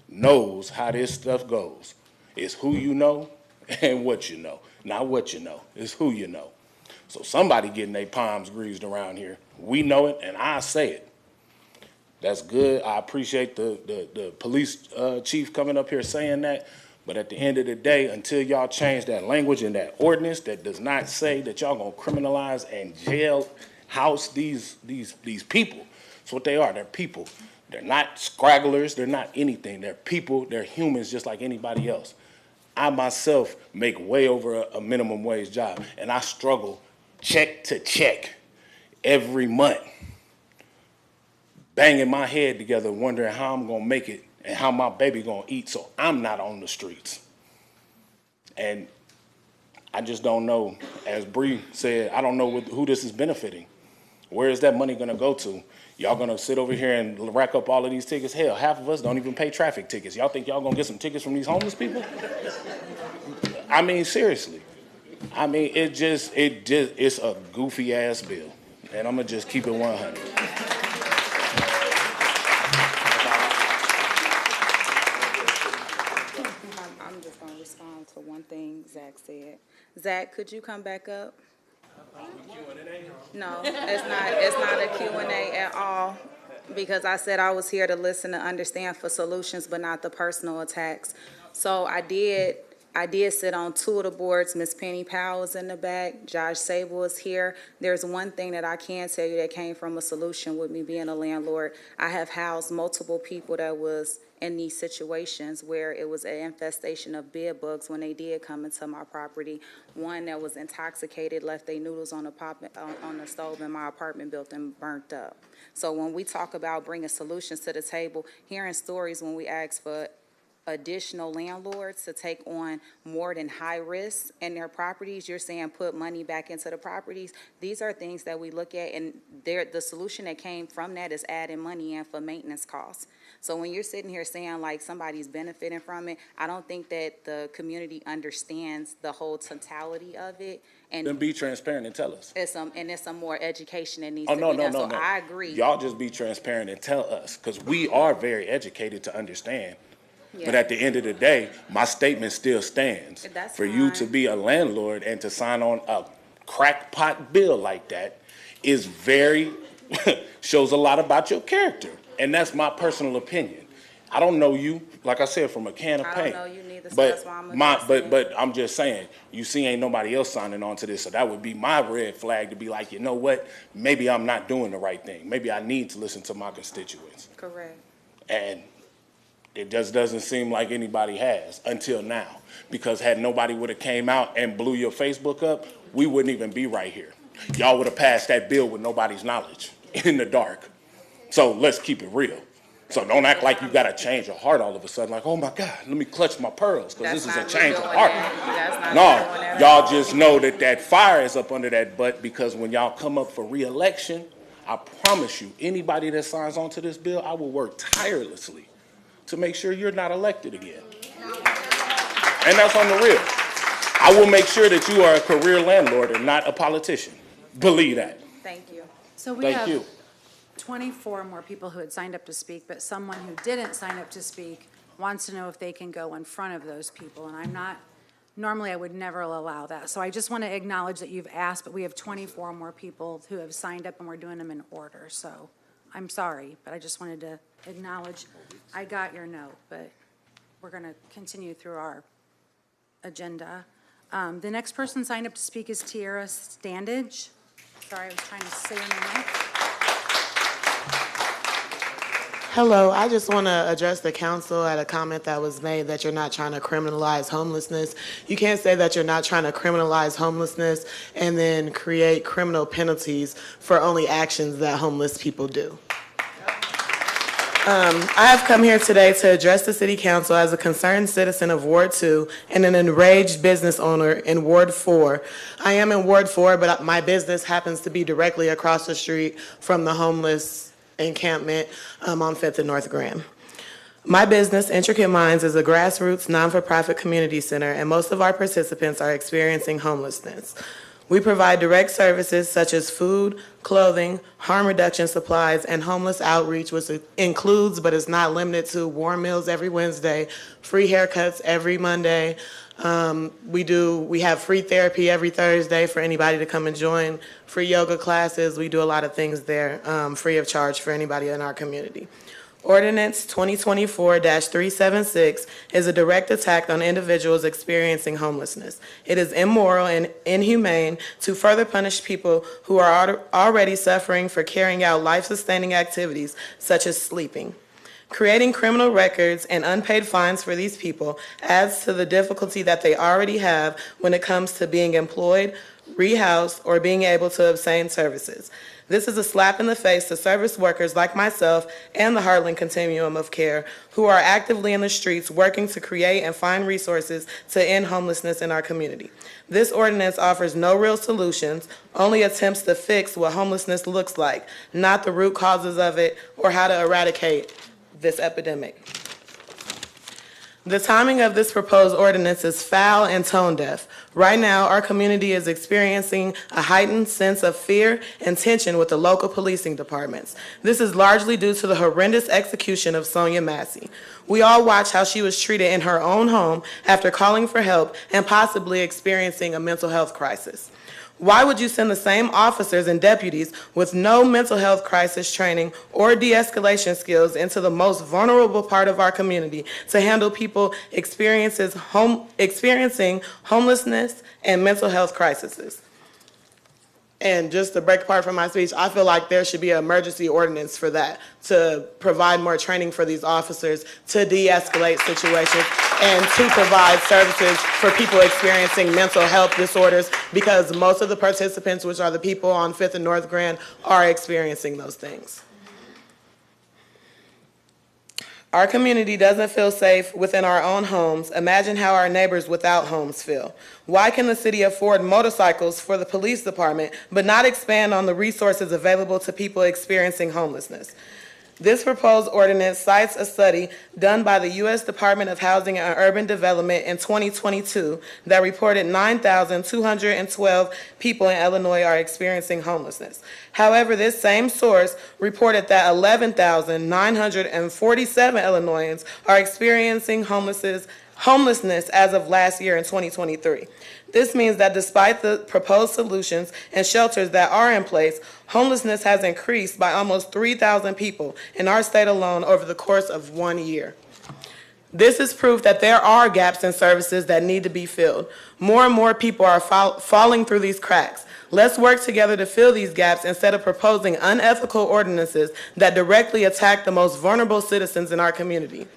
knows how this stuff goes. It's who you know and what you know. Not what you know, it's who you know. So somebody getting their palms greased around here. We know it, and I say it. That's good. I appreciate the police chief coming up here saying that. But at the end of the day, until y'all change that language in that ordinance that does not say that y'all gonna criminalize and jail house these people. That's what they are. They're people. They're not scragglers. They're not anything. They're people. They're humans just like anybody else. I myself make way over a minimum wage job, and I struggle check to check every month, banging my head together, wondering how I'm gonna make it and how my baby gonna eat so I'm not on the streets. And I just don't know, as Bree said, I don't know who this is benefiting. Where is that money gonna go to? Y'all gonna sit over here and rack up all of these tickets? Hell, half of us don't even pay traffic tickets. Y'all think y'all gonna get some tickets from these homeless people? I mean, seriously. I mean, it's a goofy ass bill. And I'm gonna just keep it 100. I'm just gonna respond to one thing Zach said. Zach, could you come back up? No, it's not a Q&A at all, because I said I was here to listen to understand for solutions, but not the personal attacks. So I did sit on 2 of the boards. Ms. Penny Powell is in the back. Josh Sable is here. There's one thing that I can tell you that came from a solution with me being a landlord. I have housed multiple people that was in these situations where it was an infestation of bed bugs when they did come into my property. One that was intoxicated left their noodles on the stove in my apartment building, burnt up. So when we talk about bringing solutions to the table, hearing stories when we ask for additional landlords to take on more than high risk in their properties, you're saying put money back into the properties. These are things that we look at, and the solution that came from that is adding money in for maintenance costs. So when you're sitting here saying like somebody's benefiting from it, I don't think that the community understands the whole totality of it. And Then be transparent and tell us. it's some more education that needs Oh, to no, be no, done. no, So no. I agree. Y'all just be transparent and tell us, because we are very educated to understand. But Yeah. at the end of the day, my statement still stands. That's For you fine. to be a landlord and to sign on a crackpot bill like that is very, shows a lot about your character. And that's my personal opinion. I don't know you, like I said, from a can of I paint. don't know you neither, so But that's why I'm addressing but I'm just saying, you see ain't nobody else signing on to this, so that would be my red flag to be like, you know what, maybe I'm not doing the right thing. Maybe I need to listen to my constituents. Correct. And it just doesn't seem like anybody has until now. Because had nobody would have came out and blew your Facebook up, we wouldn't even be right here. Y'all would have passed that bill with nobody's knowledge, in the dark. So let's keep it real. So don't act like you got to change your heart all of a sudden, like, oh my God, let me clutch my pearls, because this is a change of heart. No, y'all just know that that fire is up under that butt, because when y'all come up for re-election, I promise you, anybody that signs on to this bill, I will work tirelessly to make sure you're not elected again. And that's on the real. I will make sure that you are a career landlord and not a politician. Believe that. Thank you. So we Thank have you. 24 more people who had signed up to speak, but someone who didn't sign up to speak wants to know if they can go in front of those people, and I'm not, normally I would never allow that. So I just want to acknowledge that you've asked, but we have 24 more people who have signed up, and we're doing them in order. So I'm sorry, but I just wanted to acknowledge, I got your note, but we're going to continue through our agenda. The next person signed up to speak is Tiara Standage. Sorry, I was trying to say your name. Hello, I just want to address the council at a comment that was made that you're not trying to criminalize homelessness. You can't say that you're not trying to criminalize homelessness and then create criminal penalties for only actions that homeless people do. I have come here today to address the City Council as a concerned citizen of Ward 2 and an enraged business owner in Ward 4. I am in Ward 4, but my business happens to be directly across the street from the homeless encampment on 5th and North Graham. My business, Intricate Minds, is a grassroots, non-for-profit community center, and most of our participants are experiencing homelessness. We provide direct services such as food, clothing, harm reduction supplies, and homeless outreach, which includes but is not limited to warm meals every Wednesday, free haircuts every Monday. We have free therapy every Thursday for anybody to come and join, free yoga classes. We do a lot of things there, free of charge for anybody in our community. Ordinance 2024-376 is a direct attack on individuals experiencing homelessness. It is immoral and inhumane to further punish people who are already suffering for carrying out life-sustaining activities such as sleeping. Creating criminal records and unpaid fines for these people adds to the difficulty that they already have when it comes to being employed, rehoused, or being able to obtain services. This is a slap in the face to service workers like myself and the Heartland Continuum of Care who are actively in the streets working to create and find resources to end homelessness in our community. This ordinance offers no real solutions, only attempts to fix what homelessness looks like, not the root causes of it or how to eradicate this epidemic. The timing of this proposed ordinance is foul and tone deaf. Right now, our community is experiencing a heightened sense of fear and tension with the local policing departments. This is largely due to the horrendous execution of Sonia Massey. We all watched how she was treated in her own home after calling for help and possibly experiencing a mental health crisis. Why would you send the same officers and deputies with no mental health crisis training or de-escalation skills into the most vulnerable part of our community to handle people experiencing homelessness and mental health crises? And just to break apart from my speech, I feel like there should be an emergency ordinance for that, to provide more training for these officers to de-escalate situations and to provide services for people experiencing mental health disorders, because most of the participants, which are the people on 5th and North Grand, are experiencing those things. Our community doesn't feel safe within our own homes. Imagine how our neighbors without homes feel. Why can the city afford motorcycles for the police department, but not expand on the resources available to people experiencing homelessness? This proposed ordinance cites a study done by the U.S. Department of Housing and Urban Development in 2022 that reported 9,212 people in Illinois are experiencing homelessness. However, this same source reported that 11,947 Illinoisans are experiencing homelessness as of last year in 2023. This means that despite the proposed solutions and shelters that are in place, homelessness has increased by almost 3,000 people in our state alone over the course of 1 year. This is proof that there are gaps in services that need to be filled. More and more people are falling through these cracks. Let's work together to fill these gaps instead of proposing unethical ordinances that directly attack the most vulnerable citizens in our community.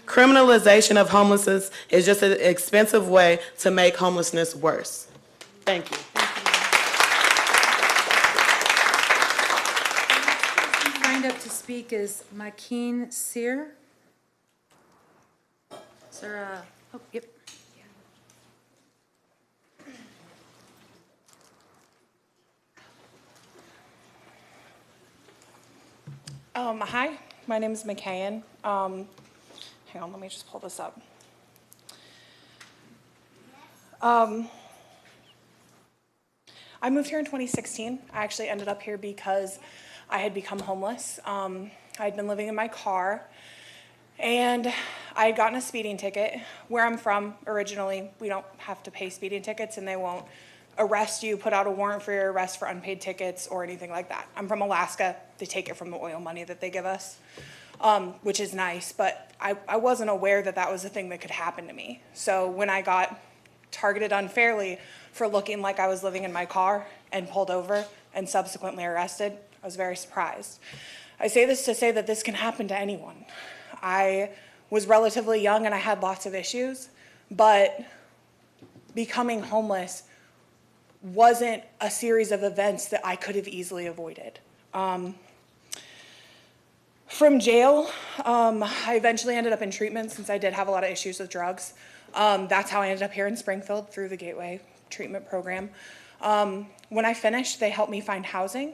Criminalization of homelessness is just an expensive way to make homelessness worse. Thank you. Signed up to speak is Makeen Sear. Sir, oh, yep. Hi, my name is McKayan. Hang on, let me just pull this up. I moved here in 2016. I actually ended up here because I had become homeless. I had been living in my car, and I had gotten a speeding ticket. Where I'm from, originally, we don't have to pay speeding tickets, and they won't arrest you, put out a warrant for your arrest for unpaid tickets or anything like that. I'm from Alaska. They take it from the oil money that they give us. Which is nice, but I wasn't aware that that was a thing that could happen to me. So when I got targeted unfairly for looking like I was living in my car and pulled over and subsequently arrested, I was very surprised. I say this to say that this can happen to anyone. I was relatively young and I had lots of issues, but becoming homeless wasn't a series of events that I could have easily avoided. From jail, I eventually ended up in treatment since I did have a lot of issues with drugs. That's how I ended up here in Springfield through the Gateway treatment program. When I finished, they helped me find housing.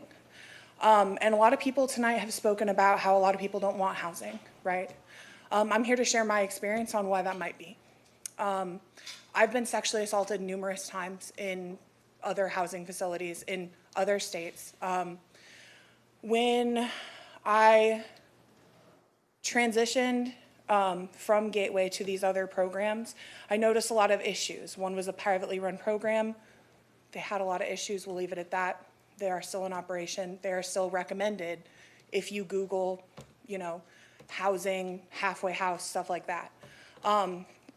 And a lot of people tonight have spoken about how a lot of people don't want housing, right? I'm here to share my experience on why that might be. I've been sexually assaulted numerous times in other housing facilities in other states. When I transitioned from Gateway to these other programs, I noticed a lot of issues. One was a privately run program. They had a lot of issues, we'll leave it at that. They are still in operation. They are still recommended if you Google, housing, halfway house, stuff like that.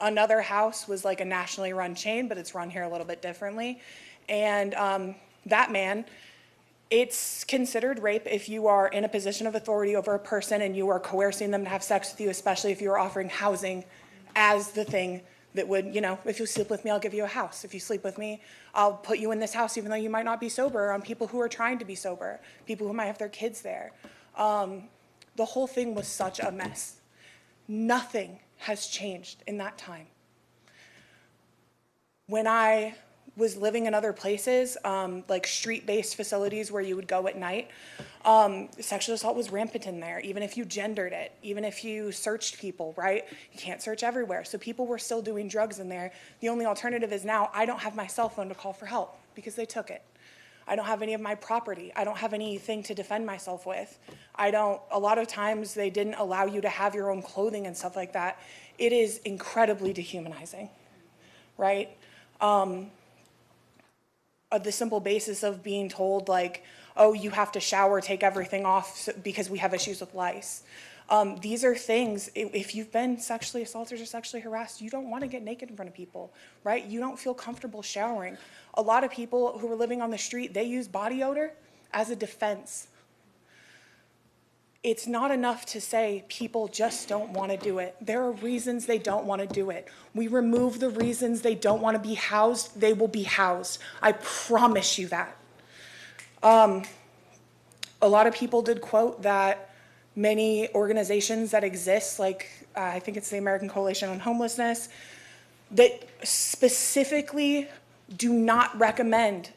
Another house was like a nationally run chain, but it's run here a little bit differently. And that man, it's considered rape if you are in a position of authority over a person and you are coercing them to have sex with you, especially if you are offering housing as the thing that would, if you sleep with me, I'll give you a house. If you sleep with me, I'll put you in this house even though you might not be sober, on people who are trying to be sober, people who might have their kids there. The whole thing was such a mess. Nothing has changed in that time. When I was living in other places, like street-based facilities where you would go at night, sexual assault was rampant in there, even if you gendered it, even if you searched people, right? You can't search everywhere. So people were still doing drugs in there. The only alternative is now I don't have my cell phone to call for help because they took it. I don't have any of my property. I don't have anything to defend myself with. A lot of times they didn't allow you to have your own clothing and stuff like that. It is incredibly dehumanizing, right? The simple basis of being told like, oh, you have to shower, take everything off because we have issues with lice. These are things, if you've been sexually assaulted or sexually harassed, you don't want to get naked in front of people, right? You don't feel comfortable showering. A lot of people who are living on the street, they use body odor as a defense. It's not enough to say people just don't want to do it. There are reasons they don't want to do it. We remove the reasons they don't want to be housed, they will be housed. I promise you that. A lot of people did quote that many organizations that exist, like I think it's the American Coalition on Homelessness, that specifically do not recommend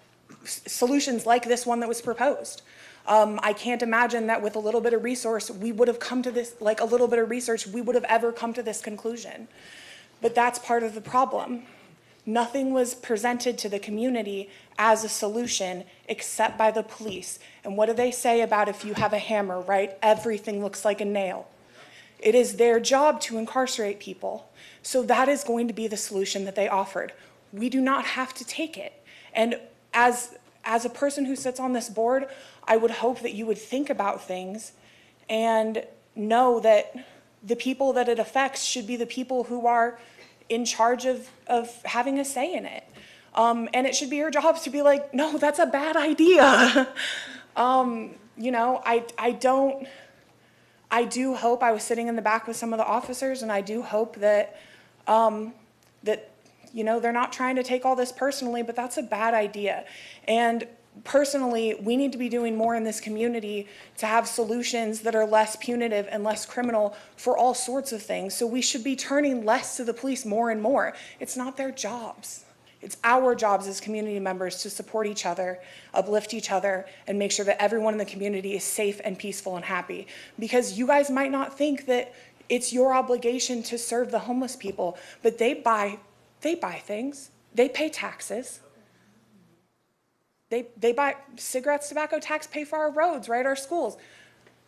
solutions like this one that was proposed. I can't imagine that with a little bit of resource, we would have come to this, like a little bit of research, we would have ever come to this conclusion. But that's part of the problem. Nothing was presented to the community as a solution except by the police. And what do they say about if you have a hammer, right? Everything looks like a nail. It is their job to incarcerate people. So that is going to be the solution that they offered. We do not have to take it. And as a person who sits on this board, I would hope that you would think about things and know that the people that it affects should be the people who are in charge of having a say in it. And it should be your job to be like, no, that's a bad idea. I do hope, I was sitting in the back with some of the officers, and I do hope that, they're not trying to take all this personally, but that's a bad idea. And personally, we need to be doing more in this community to have solutions that are less punitive and less criminal for all sorts of things. So we should be turning less to the police more and more. It's not their jobs. It's our jobs as community members to support each other, uplift each other, and make sure that everyone in the community is safe and peaceful and happy. Because you guys might not think that it's your obligation to serve the homeless people, but they buy things. They pay taxes. They buy cigarettes, tobacco tax, pay for our roads, right, our schools.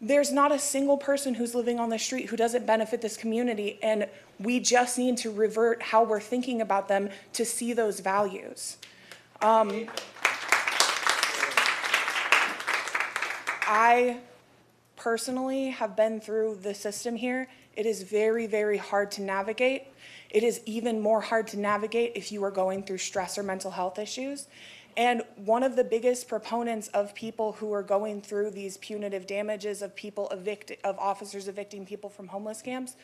There's not a single person who's living on the street who doesn't benefit this community, and we just need to revert how we're thinking about them to see those values. I personally have been through the system here. It is very, very hard to navigate. It is even more hard to navigate if you are going through stress or mental health issues. And one of the biggest proponents of people who are going through these punitive damages of officers evicting people from homeless camps,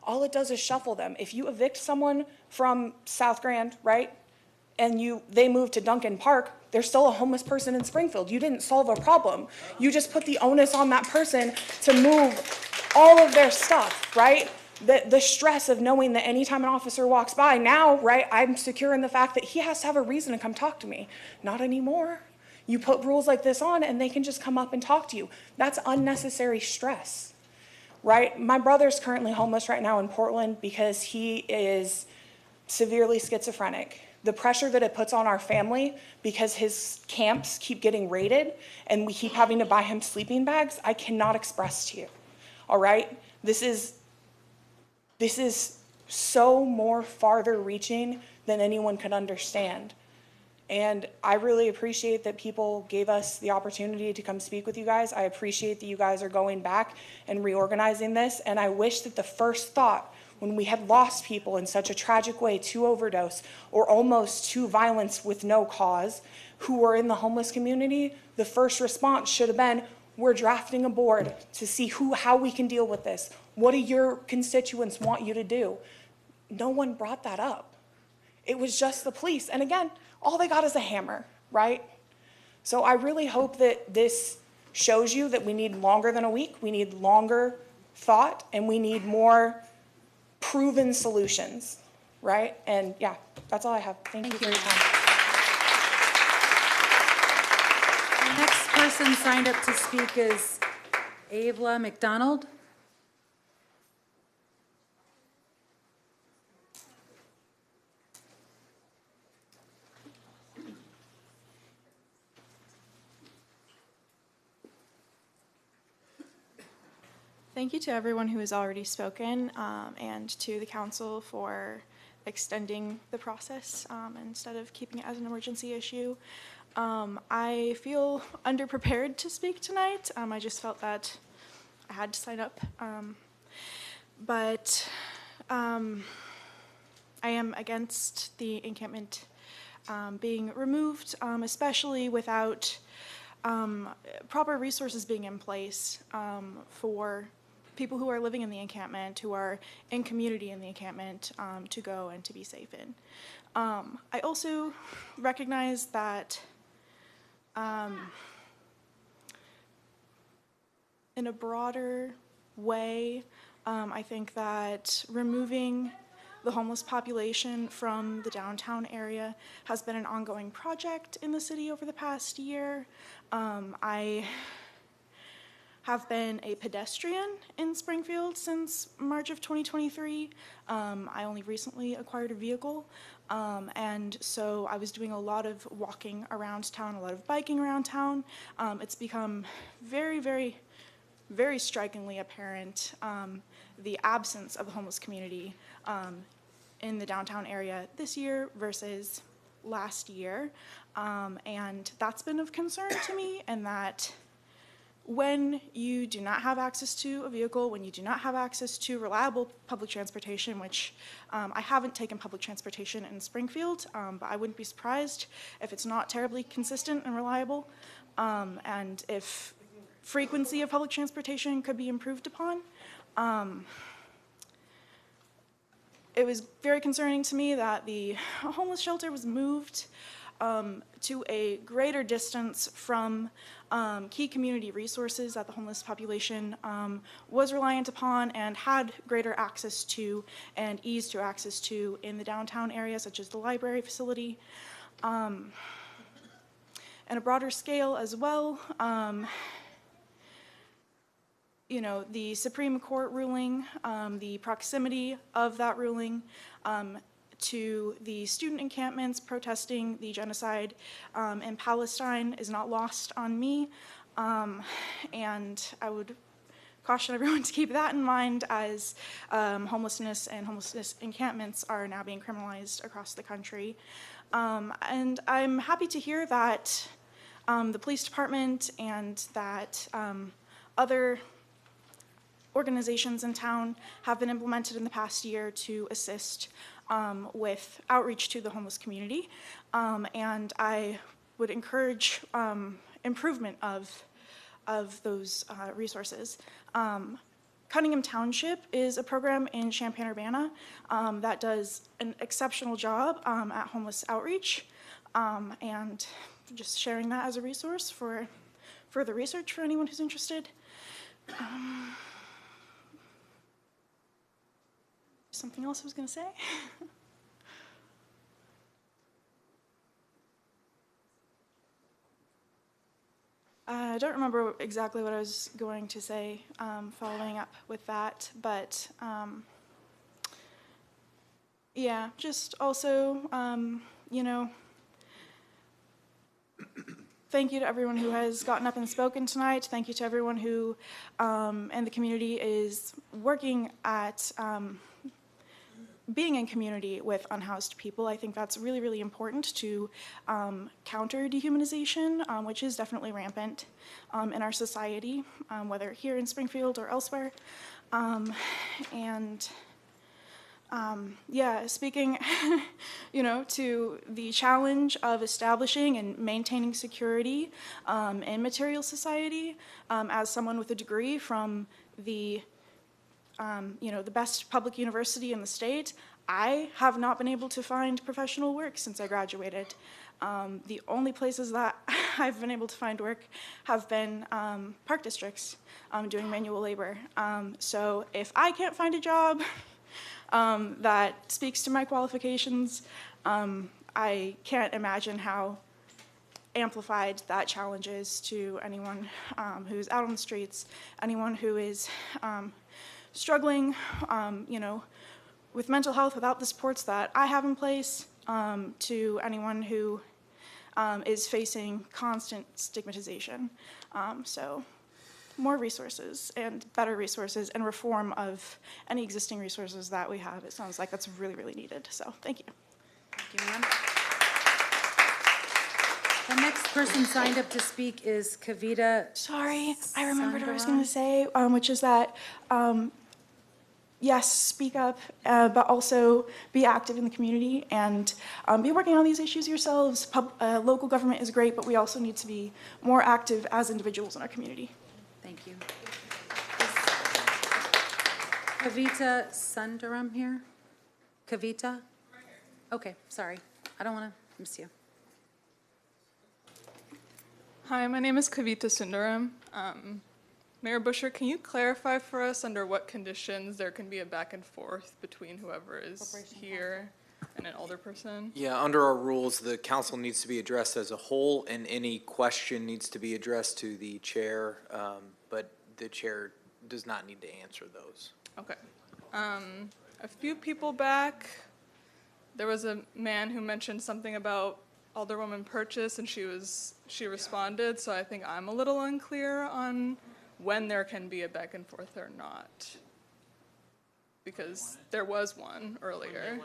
all it does is shuffle them. If you evict someone from South Grand, right, and they move to Duncan Park, they're still a homeless person in Springfield. You didn't solve a problem. You just put the onus on that person to move all of their stuff, right? The stress of knowing that anytime an officer walks by now, right, I'm secure in the fact that he has to have a reason to come talk to me. Not anymore. You put rules like this on and they can just come up and talk to you. That's unnecessary stress, right? My brother's currently homeless right now in Portland because he is severely schizophrenic. the pressure that it puts on our family because his camps keep getting raided and we keep having to buy him sleeping bags, I cannot express to you, all right? This is so more farther reaching than anyone could understand. And I really appreciate that people gave us the opportunity to come speak with you guys. I appreciate that you guys are going back and reorganizing this. And I wish that the first thought when we had lost people in such a tragic way to overdose or almost to violence with no cause who were in the homeless community, the first response should have been, we're drafting a board to see how we can deal with this. What do your constituents want you to do? No one brought that up. It was just the police. And again, all they got is a hammer, right? So I really hope that this shows you that we need longer than a week, we need longer thought, and we need more proven solutions, right? And yeah, that's all I have. Thank you for your time. The next person signed up to speak is Avla McDonald. Thank you to everyone who has already spoken, and to the council for extending the process instead of keeping it as an emergency issue. I feel underprepared to speak tonight. I just felt that I had to sign up. But I am against the encampment being removed, especially without proper resources being in place for people who are living in the encampment, who are in community in the encampment, to go and to be safe in. I also recognize that in a broader way, I think that removing the homeless population from the downtown area has been an ongoing project in the city over the past year. I have been a pedestrian in Springfield since March of 2023. I only recently acquired a vehicle, and so I was doing a lot of walking around town, a lot of biking around town. It's become very, very, very strikingly apparent the absence of the homeless community in the downtown area this year versus last year. And that's been of concern to me, and that when you do not have access to a vehicle, when you do not have access to reliable public transportation, which I haven't taken public transportation in Springfield, but I wouldn't be surprised if it's not terribly consistent and reliable, and if frequency of public transportation could be improved upon. It was very concerning to me that the homeless shelter was moved to a greater distance from key community resources that the homeless population was reliant upon and had greater access to and ease to access to in the downtown area, such as the library facility. And a broader scale as well, you know, the Supreme Court ruling, the proximity of that ruling to the student encampments protesting the genocide in Palestine is not lost on me. And I would caution everyone to keep that in mind as homelessness and homelessness encampments are now being criminalized across the country. And I'm happy to hear that the police department and that other organizations in town have been implemented in the past year to assist with outreach to the homeless community. And I would encourage improvement of those resources. Cunningham Township is a program in Champaign-Urbana that does an exceptional job at homeless outreach. And just sharing that as a resource for further research for anyone who's interested. Something else I was going to say? I don't remember exactly what I was going to say following up with that, but yeah, just also you know, thank you to everyone who has gotten up and spoken tonight. Thank you to everyone who in the community is working at being in community with unhoused people. I think that's really, really important to counter dehumanization, which is definitely rampant in our society, whether here in Springfield or elsewhere. Yeah, speaking, you know, to the challenge of establishing and maintaining security in material society, as someone with a degree from the you know, the best public university in the state, I have not been able to find professional work since I graduated. The only places that I've been able to find work have been park districts doing manual labor. So if I can't find a job that speaks to my qualifications, I can't imagine how amplified that challenge is to anyone who's out on the streets, anyone who is struggling, you know, with mental health without the supports that I have in place, to anyone who is facing constant stigmatization. So more resources and better resources and reform of any existing resources that we have. It sounds like that's really, really needed. So thank you. Thank you, ma'am. The next person signed up to speak is Kavita. Sorry, I remembered what I was going to say, which is that, yes, speak up, but also be active in the community and be working on these issues yourselves. Local government is great, but we also need to be more active as individuals in our community. Thank you. Is Kavita Sundaram here? Kavita? Okay, sorry. I don't want to miss you. Hi, my name is Kavita Sundaram. Mayor Busher, can you clarify for us under what conditions there can be a back and forth between whoever is here and an alderperson? Yeah, under our rules, the council needs to be addressed as a whole, and any question needs to be addressed to the chair, but the chair does not need to answer those. Okay. A few people back, there was a man who mentioned something about Alderwoman Purchase, and she responded, so I think I'm a little unclear on when there can be a back and forth or not. Because there was one earlier.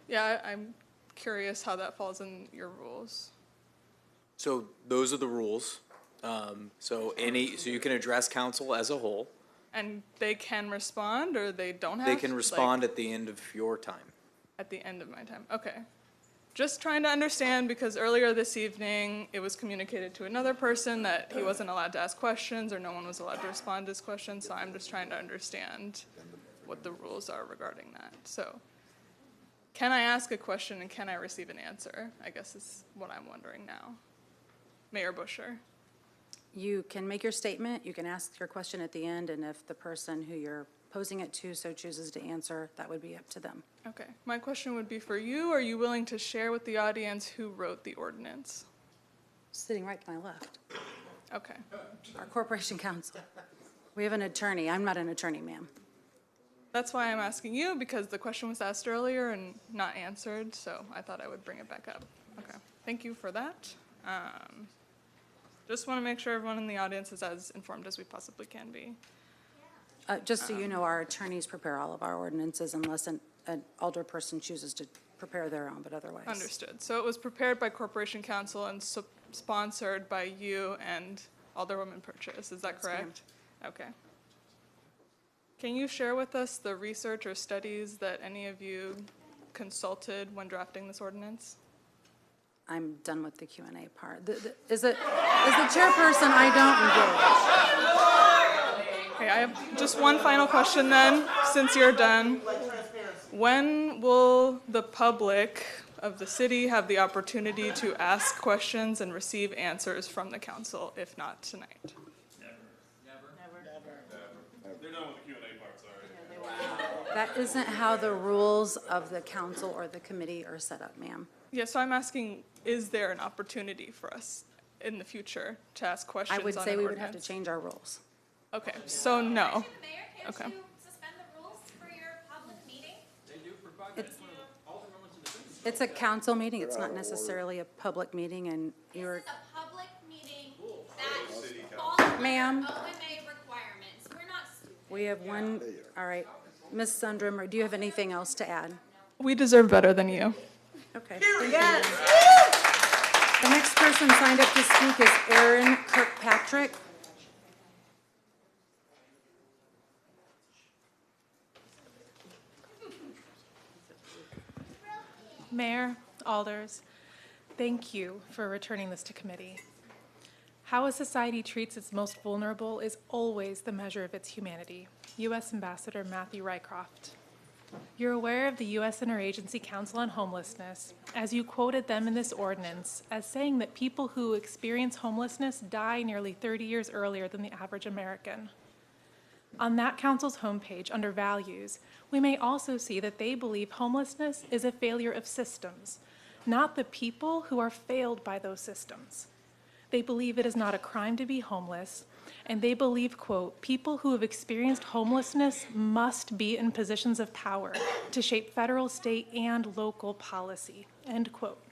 Yeah, I'm curious how that falls in your rules. So those are the rules. So you can address council as a whole. And they can respond, or they don't have? They can respond at the end of your time. At the end of my time, okay. Just trying to understand, because earlier this evening, it was communicated to another person that he wasn't allowed to ask questions, or no one was allowed to respond to his questions, so I'm just trying to understand what the rules are regarding that. So, can I ask a question and can I receive an answer? I guess is what I'm wondering now. Mayor Busher. You can make your statement, you can ask your question at the end, and if the person who you're posing it to so chooses to answer, that would be up to them. Okay, my question would be for you. Are you willing to share with the audience who wrote the ordinance? Sitting right to my left. Okay. Our corporation counsel. We have an attorney. I'm not an attorney, ma'am. That's why I'm asking you, because the question was asked earlier and not answered, so I thought I would bring it back up. Okay, thank you for that. Just want to make sure everyone in the audience is as informed as we possibly can be. Just so you know, our attorneys prepare all of our ordinances unless an alderperson chooses to prepare their own, but otherwise. Understood. So it was prepared by Corporation Counsel and sponsored by you and Alderwoman Purchase, is that correct? Okay. Can you share with us the research or studies that any of you consulted when drafting this ordinance? I'm done with the Q&A part. Is the chairperson, I don't engage. Okay, I have just one final question then, since you're done. When will the public of the city have the opportunity to ask questions and receive answers from the council, if not tonight? They're done with the Q&A part, sorry. That isn't how the rules of the council or the committee are set up, ma'am. Yeah, so I'm asking, is there an opportunity for us in the future to ask questions I would on say an we would have to ordinance? change our rules. Okay, so no. Okay. It's a council meeting, it's not necessarily a public meeting, and you're, This is a public meeting that falls under Ma'am. OMA requirements. We're not stupid. we have one, all right. Ms. Sundrum, do you have anything else to add? We deserve better than you. Okay. Thank you. The next person signed up to speak is Aaron Kirkpatrick. Mayor, Alders, thank you for returning this to committee. How a society treats its most vulnerable is always the measure of its humanity. U.S. Ambassador Matthew Rycroft. You're aware of the U.S. Interagency Council on Homelessness, as you quoted them in this ordinance, as saying that people who experience homelessness die nearly 30 years earlier than the average American. On that council's homepage, under Values, we may also see that they believe homelessness is a failure of systems, not the people who are failed by those systems. They believe it is not a crime to be homeless, and they believe, quote, people who have experienced homelessness must be in positions of power to shape federal, state, and local policy, end quote.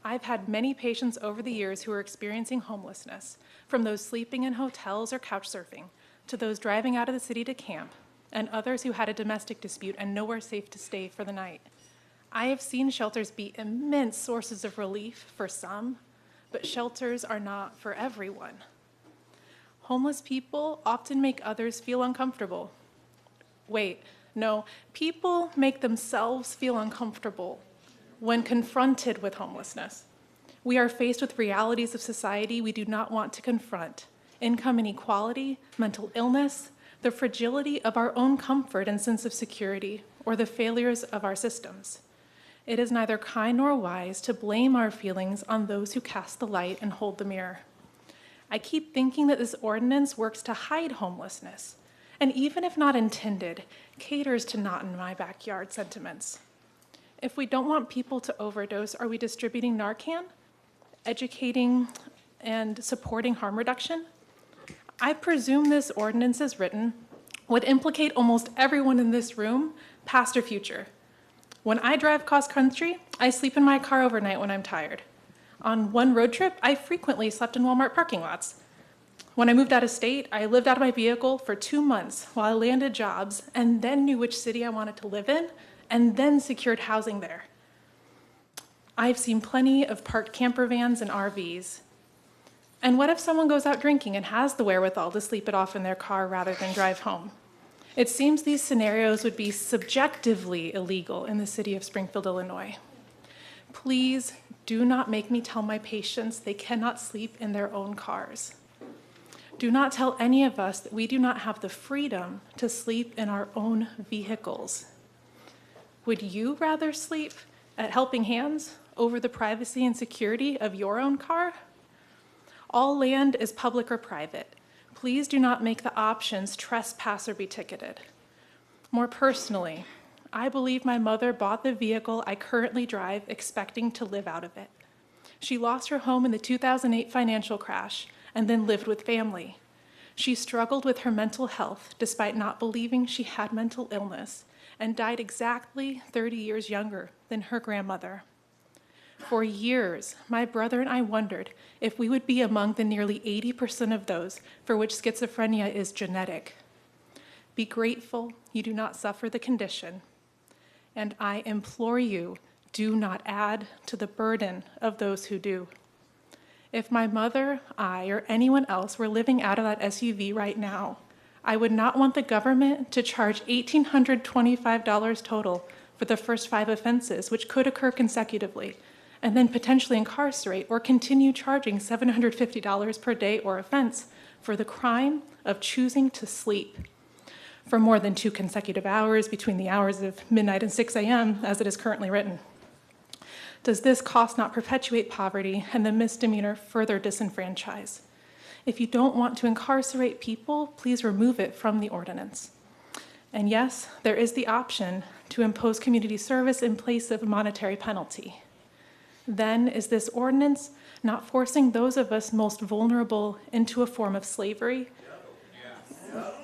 I've had many patients over the years who are experiencing homelessness, from those sleeping in hotels or couch surfing, to those driving out of the city to camp, and others who had a domestic dispute and nowhere safe to stay for the night. I have seen shelters be immense sources of relief for some, but shelters are not for everyone. Homeless people often make others feel uncomfortable. Wait, no, people make themselves feel uncomfortable when confronted with homelessness. We are faced with realities of society we do not want to confront: income inequality, mental illness, the fragility of our own comfort and sense of security, or the failures of our systems. It is neither kind nor wise to blame our feelings on those who cast the light and hold the mirror. I keep thinking that this ordinance works to hide homelessness, and even if not intended, caters to not in my backyard sentiments. If we don't want people to overdose, are we distributing Narcan, educating and supporting harm reduction? I presume this ordinance as written would implicate almost everyone in this room, past or future. When I drive cross country, I sleep in my car overnight when I'm tired. On one road trip, I frequently slept in Walmart parking lots. When I moved out of state, I lived out of my vehicle for 2 months while I landed jobs and then knew which city I wanted to live in and then secured housing there. I've seen plenty of parked camper vans and RVs. And what if someone goes out drinking and has the wherewithal to sleep it off in their car rather than drive home? It seems these scenarios would be subjectively illegal in the city of Springfield, Illinois. Please do not make me tell my patients they cannot sleep in their own cars. Do not tell any of us that we do not have the freedom to sleep in our own vehicles. Would you rather sleep at Helping Hands over the privacy and security of your own car? All land is public or private. Please do not make the options trespass or be ticketed. More personally, I believe my mother bought the vehicle I currently drive expecting to live out of it. She lost her home in the 2008 financial crash and then lived with family. She struggled with her mental health despite not believing she had mental illness and died exactly 30 years younger than her grandmother. For years, my brother and I wondered if we would be among the nearly 80% of those for which schizophrenia is genetic. Be grateful you do not suffer the condition, and I implore you, do not add to the burden of those who do. If my mother, I, or anyone else were living out of that SUV right now, I would not want the government to charge $1,825 total for the first 5 offenses, which could occur consecutively, and then potentially incarcerate or continue charging $750 per day or offense for the crime of choosing to sleep for more than 2 consecutive hours between the hours of midnight and 6 a.m., as it is currently written. Does this cost not perpetuate poverty and the misdemeanor further disenfranchise? If you don't want to incarcerate people, please remove it from the ordinance. And yes, there is the option to impose community service in place of a monetary penalty. Then is this ordinance not forcing those of us most vulnerable into a form of slavery?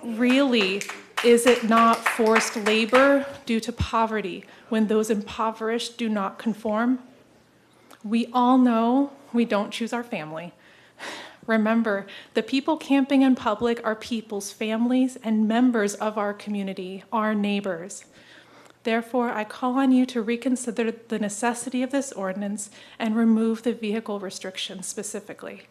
Really, Is it not forced labor due to poverty when those impoverished do not conform? We all know we don't choose our family. Remember, the people camping in public are people's families and members of our community, our neighbors. Therefore, I call on you to reconsider the necessity of this ordinance and remove the vehicle restrictions specifically.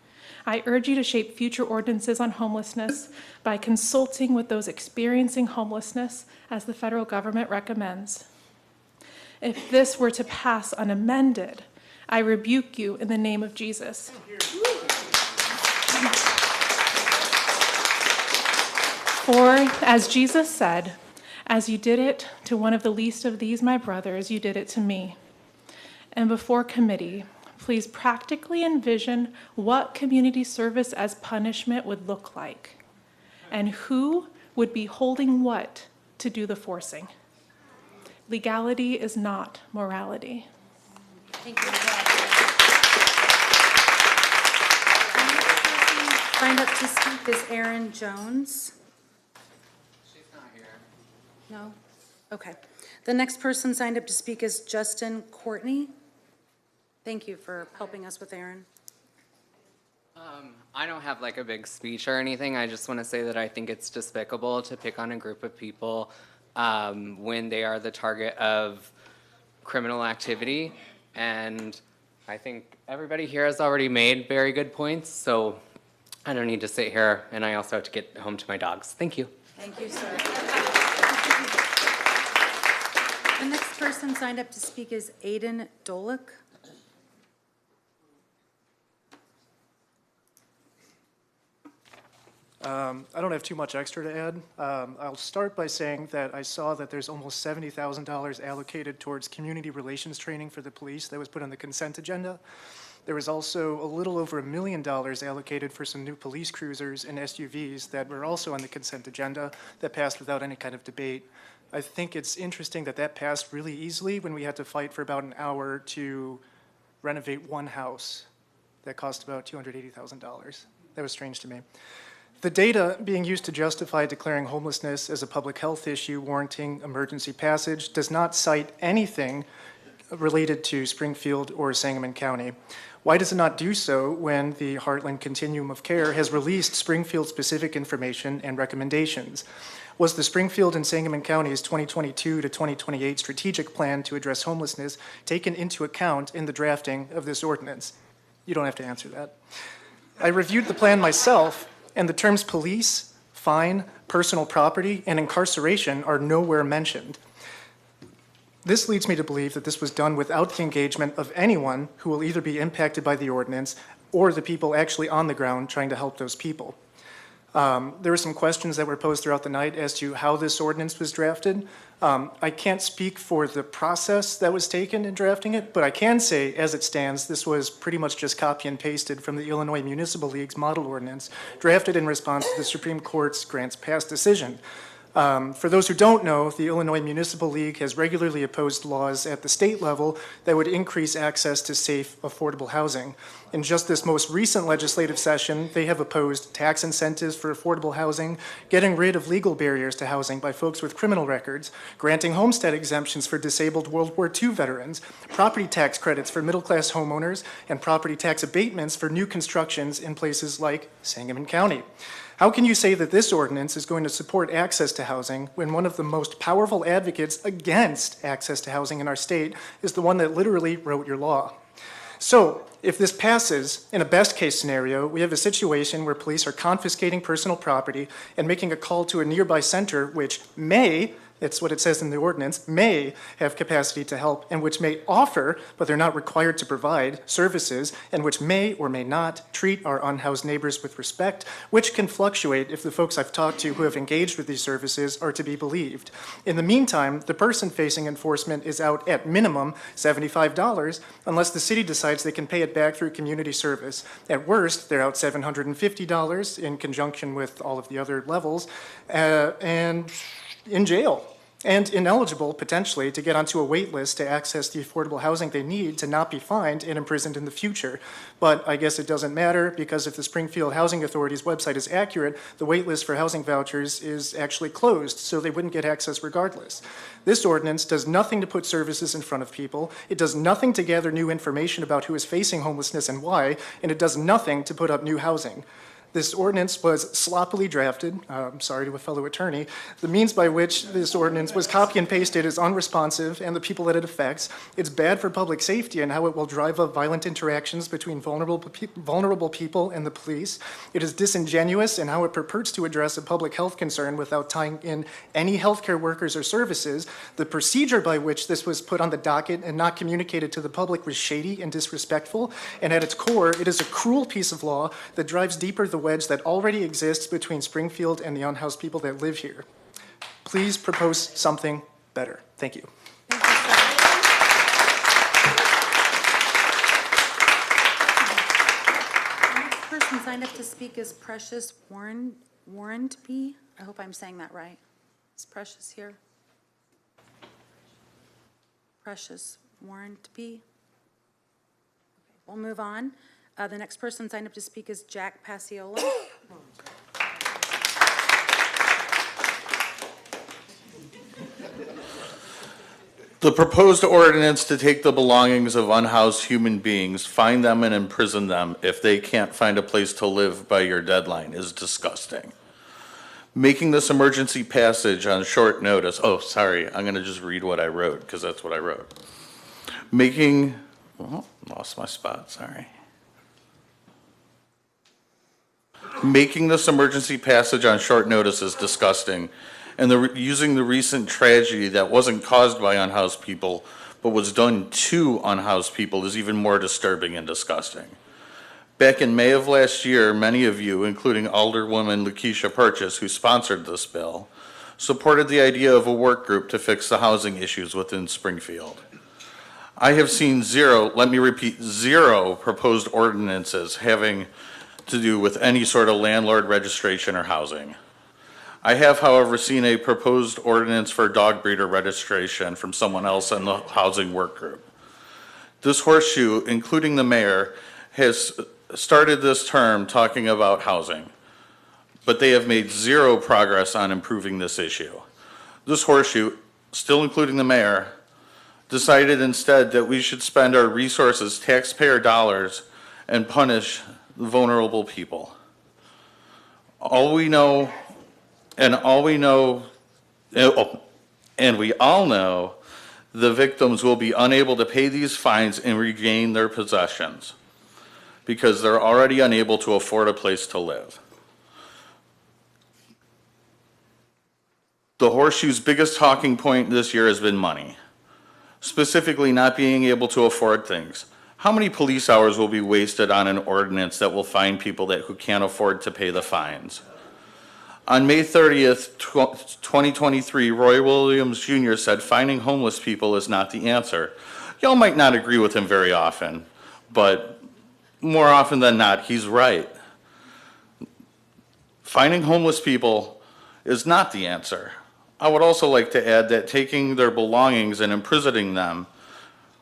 I urge you to shape future ordinances on homelessness by consulting with those experiencing homelessness as the federal government recommends. If this were to pass unamended, I rebuke you in the name of Jesus. For, as Jesus said, as you did it to one of the least of these, my brothers, you did it to me. And before committee, please practically envision what community service as punishment would look like, and who would be holding what to do the forcing. Legality is not morality. Thank you. Signed up to speak is Erin Jones. She's not here. No? Okay. The next person signed up to speak is Justin Courtney. Thank you for helping us with Erin. I don't have like a big speech or anything. I just want to say that I think it's despicable to pick on a group of people when they are the target of criminal activity. And I think everybody here has already made very good points, so I don't need to sit here, and I also have to get home to my dogs. Thank you. Thank you, sir. The next person signed up to speak is Aiden Dolick. I don't have too much extra to add. I'll start by saying that I saw that there's almost $70,000 allocated towards community relations training for the police that was put on the consent agenda. There was also a little over $1 million allocated for some new police cruisers and SUVs that were also on the consent agenda that passed without any kind of debate. I think it's interesting that that passed really easily when we had to fight for about an hour to renovate one house that cost about $280,000. That was strange to me. The data being used to justify declaring homelessness as a public health issue warranting emergency passage does not cite anything related to Springfield or Sangamon County. Why does it not do so when the Heartland Continuum of Care has released Springfield-specific information and recommendations? Was the Springfield and Sangamon County's 2022 to 2028 strategic plan to address homelessness taken into account in the drafting of this ordinance? You don't have to answer that. I reviewed the plan myself, and the terms police, fine, personal property, and incarceration are nowhere mentioned. This leads me to believe that this was done without the engagement of anyone who will either be impacted by the ordinance or the people actually on the ground trying to help those people. There were some questions that were posed throughout the night as to how this ordinance was drafted. I can't speak for the process that was taken in drafting it, but I can say, as it stands, this was pretty much just copy and pasted from the Illinois Municipal League's model ordinance, drafted in response to the Supreme Court's grants past decision. For those who don't know, the Illinois Municipal League has regularly opposed laws at the state level that would increase access to safe, affordable housing. In just this most recent legislative session, they have opposed tax incentives for affordable housing, getting rid of legal barriers to housing by folks with criminal records, granting homestead exemptions for disabled World War II veterans, property tax credits for middle-class homeowners, and property tax abatements for new constructions in places like Sangamon County. How can you say that this ordinance is going to support access to housing when one of the most powerful advocates against access to housing in our state is the one that literally wrote your law? So, if this passes, in a best-case scenario, we have a situation where police are confiscating personal property and making a call to a nearby center which may, it's what it says in the ordinance, may have capacity to help and which may offer, but they're not required to provide, services and which may or may not treat our unhoused neighbors with respect, which can fluctuate if the folks I've talked to who have engaged with these services are to be believed. In the meantime, the person facing enforcement is out at minimum $75 unless the city decides they can pay it back through community service. At worst, they're out $750 in conjunction with all of the other levels and in jail. and ineligible, potentially, to get onto a wait list to access the affordable housing they need to not be fined and imprisoned in the future. But I guess it doesn't matter, because if the Springfield Housing Authority's website is accurate, the wait list for housing vouchers is actually closed, so they wouldn't get access regardless. This ordinance does nothing to put services in front of people, it does nothing to gather new information about who is facing homelessness and why, and it does nothing to put up new housing. This ordinance was sloppily drafted, sorry to a fellow attorney. The means by which this ordinance was copy and pasted is unresponsive, and the people that it affects. It's bad for public safety and how it will drive up violent interactions between vulnerable people and the police. It is disingenuous in how it purports to address a public health concern without tying in any healthcare workers or services. The procedure by which this was put on the docket and not communicated to the public was shady and disrespectful, and at its core, it is a cruel piece of law that drives deeper the wedge that already exists between Springfield and the unhoused people that live here. Please propose something better. Thank you. The next person signed up to speak is Precious Warrantby. I hope I'm saying that right. Is Precious here? Precious Warrantby. We'll move on. The next person signed up to speak is Jack Pasiola. The proposed ordinance to take the belongings of unhoused human beings, fine them and imprison them if they can't find a place to live by your deadline is disgusting. Making this emergency passage on short notice, oh, sorry, I'm gonna just read what I wrote, because that's what I wrote. Lost my spot, sorry. Making this emergency passage on short notice is disgusting, and using the recent tragedy that wasn't caused by unhoused people, but was done to unhoused people is even more disturbing and disgusting. Back in May of last year, many of you, including Alderwoman Lakeisha Purchase, who sponsored this bill, supported the idea of a work group to fix the housing issues within Springfield. I have seen zero proposed ordinances having to do with any sort of landlord registration or housing. I have, however, seen a proposed ordinance for dog breeder registration from someone else in the housing work group. This horseshoe, including the mayor, has started this term talking about housing, but they have made zero progress on improving this issue. This horseshoe, still including the mayor, decided instead that we should spend our resources, taxpayer dollars, and punish vulnerable people. We all know the victims will be unable to pay these fines and regain their possessions because they're already unable to afford a place to live. The horseshoe's biggest talking point this year has been money, specifically not being able to afford things. How many police hours will be wasted on an ordinance that will fine people who can't afford to pay the fines? On May 30th, 2023, Roy Williams Jr. said fining homeless people is not the answer. Y'all might not agree with him very often, but more often than not, he's right. Fining homeless people is not the answer. I would also like to add that taking their belongings and imprisoning them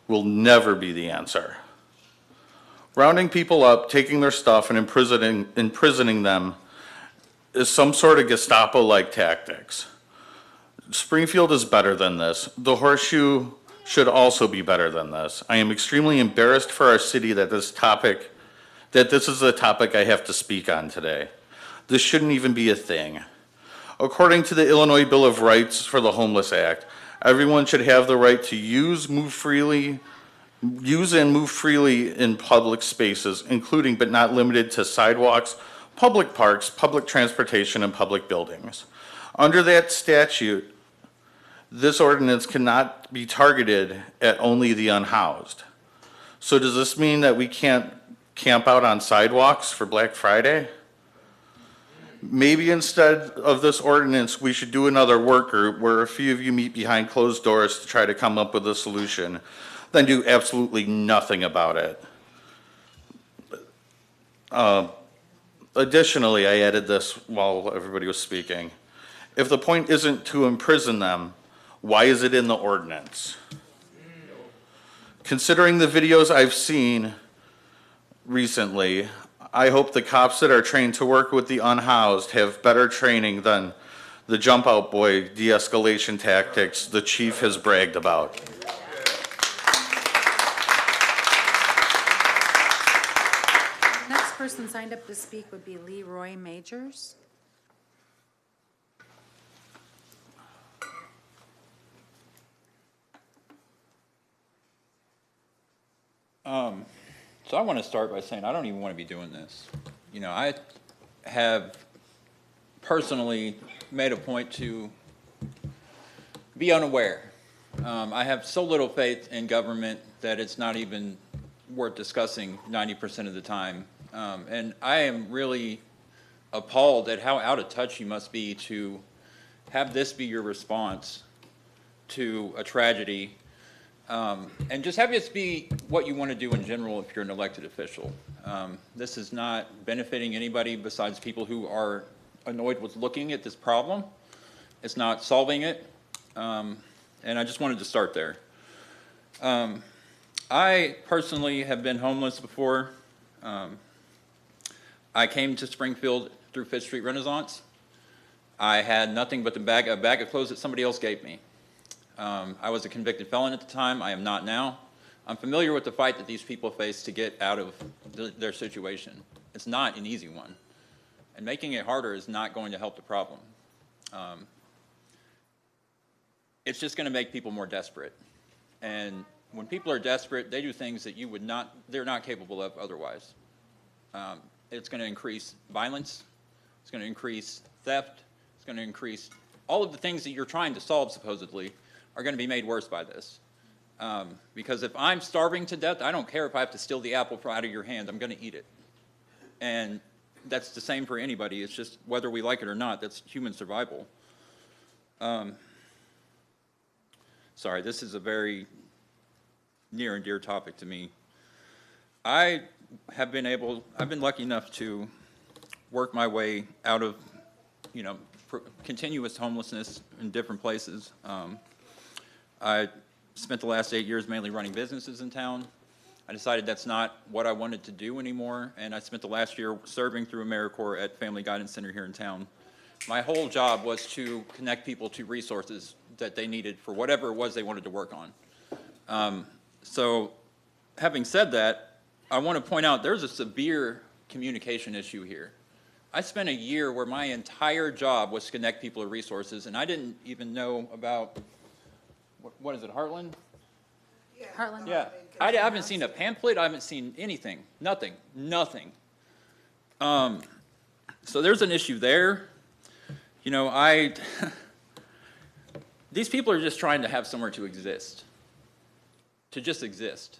will never be the answer. Rounding people up, taking their stuff, and imprisoning them is some sort of Gestapo-like tactics. Springfield is better than this. The horseshoe should also be better than this. I am extremely embarrassed for our city that this is the topic I have to speak on today. This shouldn't even be a thing. According to the Illinois Bill of Rights for the Homeless Act, everyone should have the right to use and move freely in public spaces, including but not limited to sidewalks, public parks, public transportation, and public buildings. Under that statute, this ordinance cannot be targeted at only the unhoused. So does this mean that we can't camp out on sidewalks for Black Friday? Maybe instead of this ordinance, we should do another work group where a few of you meet behind closed doors to try to come up with a solution, then do absolutely nothing about it. Additionally, I added this while everybody was speaking. If the point isn't to imprison them, Why is it in the ordinance? Considering the videos I've seen recently, I hope the cops that are trained to work with the unhoused have better training than the jump out boy de-escalation tactics the chief has bragged about. Next person signed up to speak would be Leroy Majors. So I want to start by saying I don't even want to be doing this. You know, I have personally made a point to be unaware. I have so little faith in government that it's not even worth discussing 90% of the time. And I am really appalled at how out of touch you must be to have this be your response to a tragedy. And just have this be what you want to do in general if you're an elected official. This is not benefiting anybody besides people who are annoyed with looking at this problem. It's not solving it. And I just wanted to start there. I personally have been homeless before. I came to Springfield through Fifth Street Renaissance. I had nothing but a bag of clothes that somebody else gave me. I was a convicted felon at the time. I am not now. I'm familiar with the fight that these people face to get out of their situation. It's not an easy one. And making it harder is not going to help the problem. It's just going to make people more desperate. And when people are desperate, they do things that they're not capable of otherwise. It's going to increase violence. It's going to increase theft. It's going to increase all of the things that you're trying to solve, supposedly, are going to be made worse by this. Because if I'm starving to death, I don't care if I have to steal the apple out of your hand, I'm going to eat it. And that's the same for anybody. It's just whether we like it or not, that's human survival. Sorry, this is a very near and dear topic to me. I've been lucky enough to work my way out of, continuous homelessness in different places. I spent the last 8 years mainly running businesses in town. I decided that's not what I wanted to do anymore, and I spent the last year serving through AmeriCorps at Family Guidance Center here in town. My whole job was to connect people to resources that they needed for whatever it was they wanted to work on. So having said that, I want to point out there's a severe communication issue here. I spent a year where my entire job was to connect people to resources, and I didn't even know about, what is it, Heartland? Heartland? Yeah. I haven't seen a pamphlet. I haven't seen anything. Nothing. So there's an issue there. These people are just trying to have somewhere to exist, to just exist.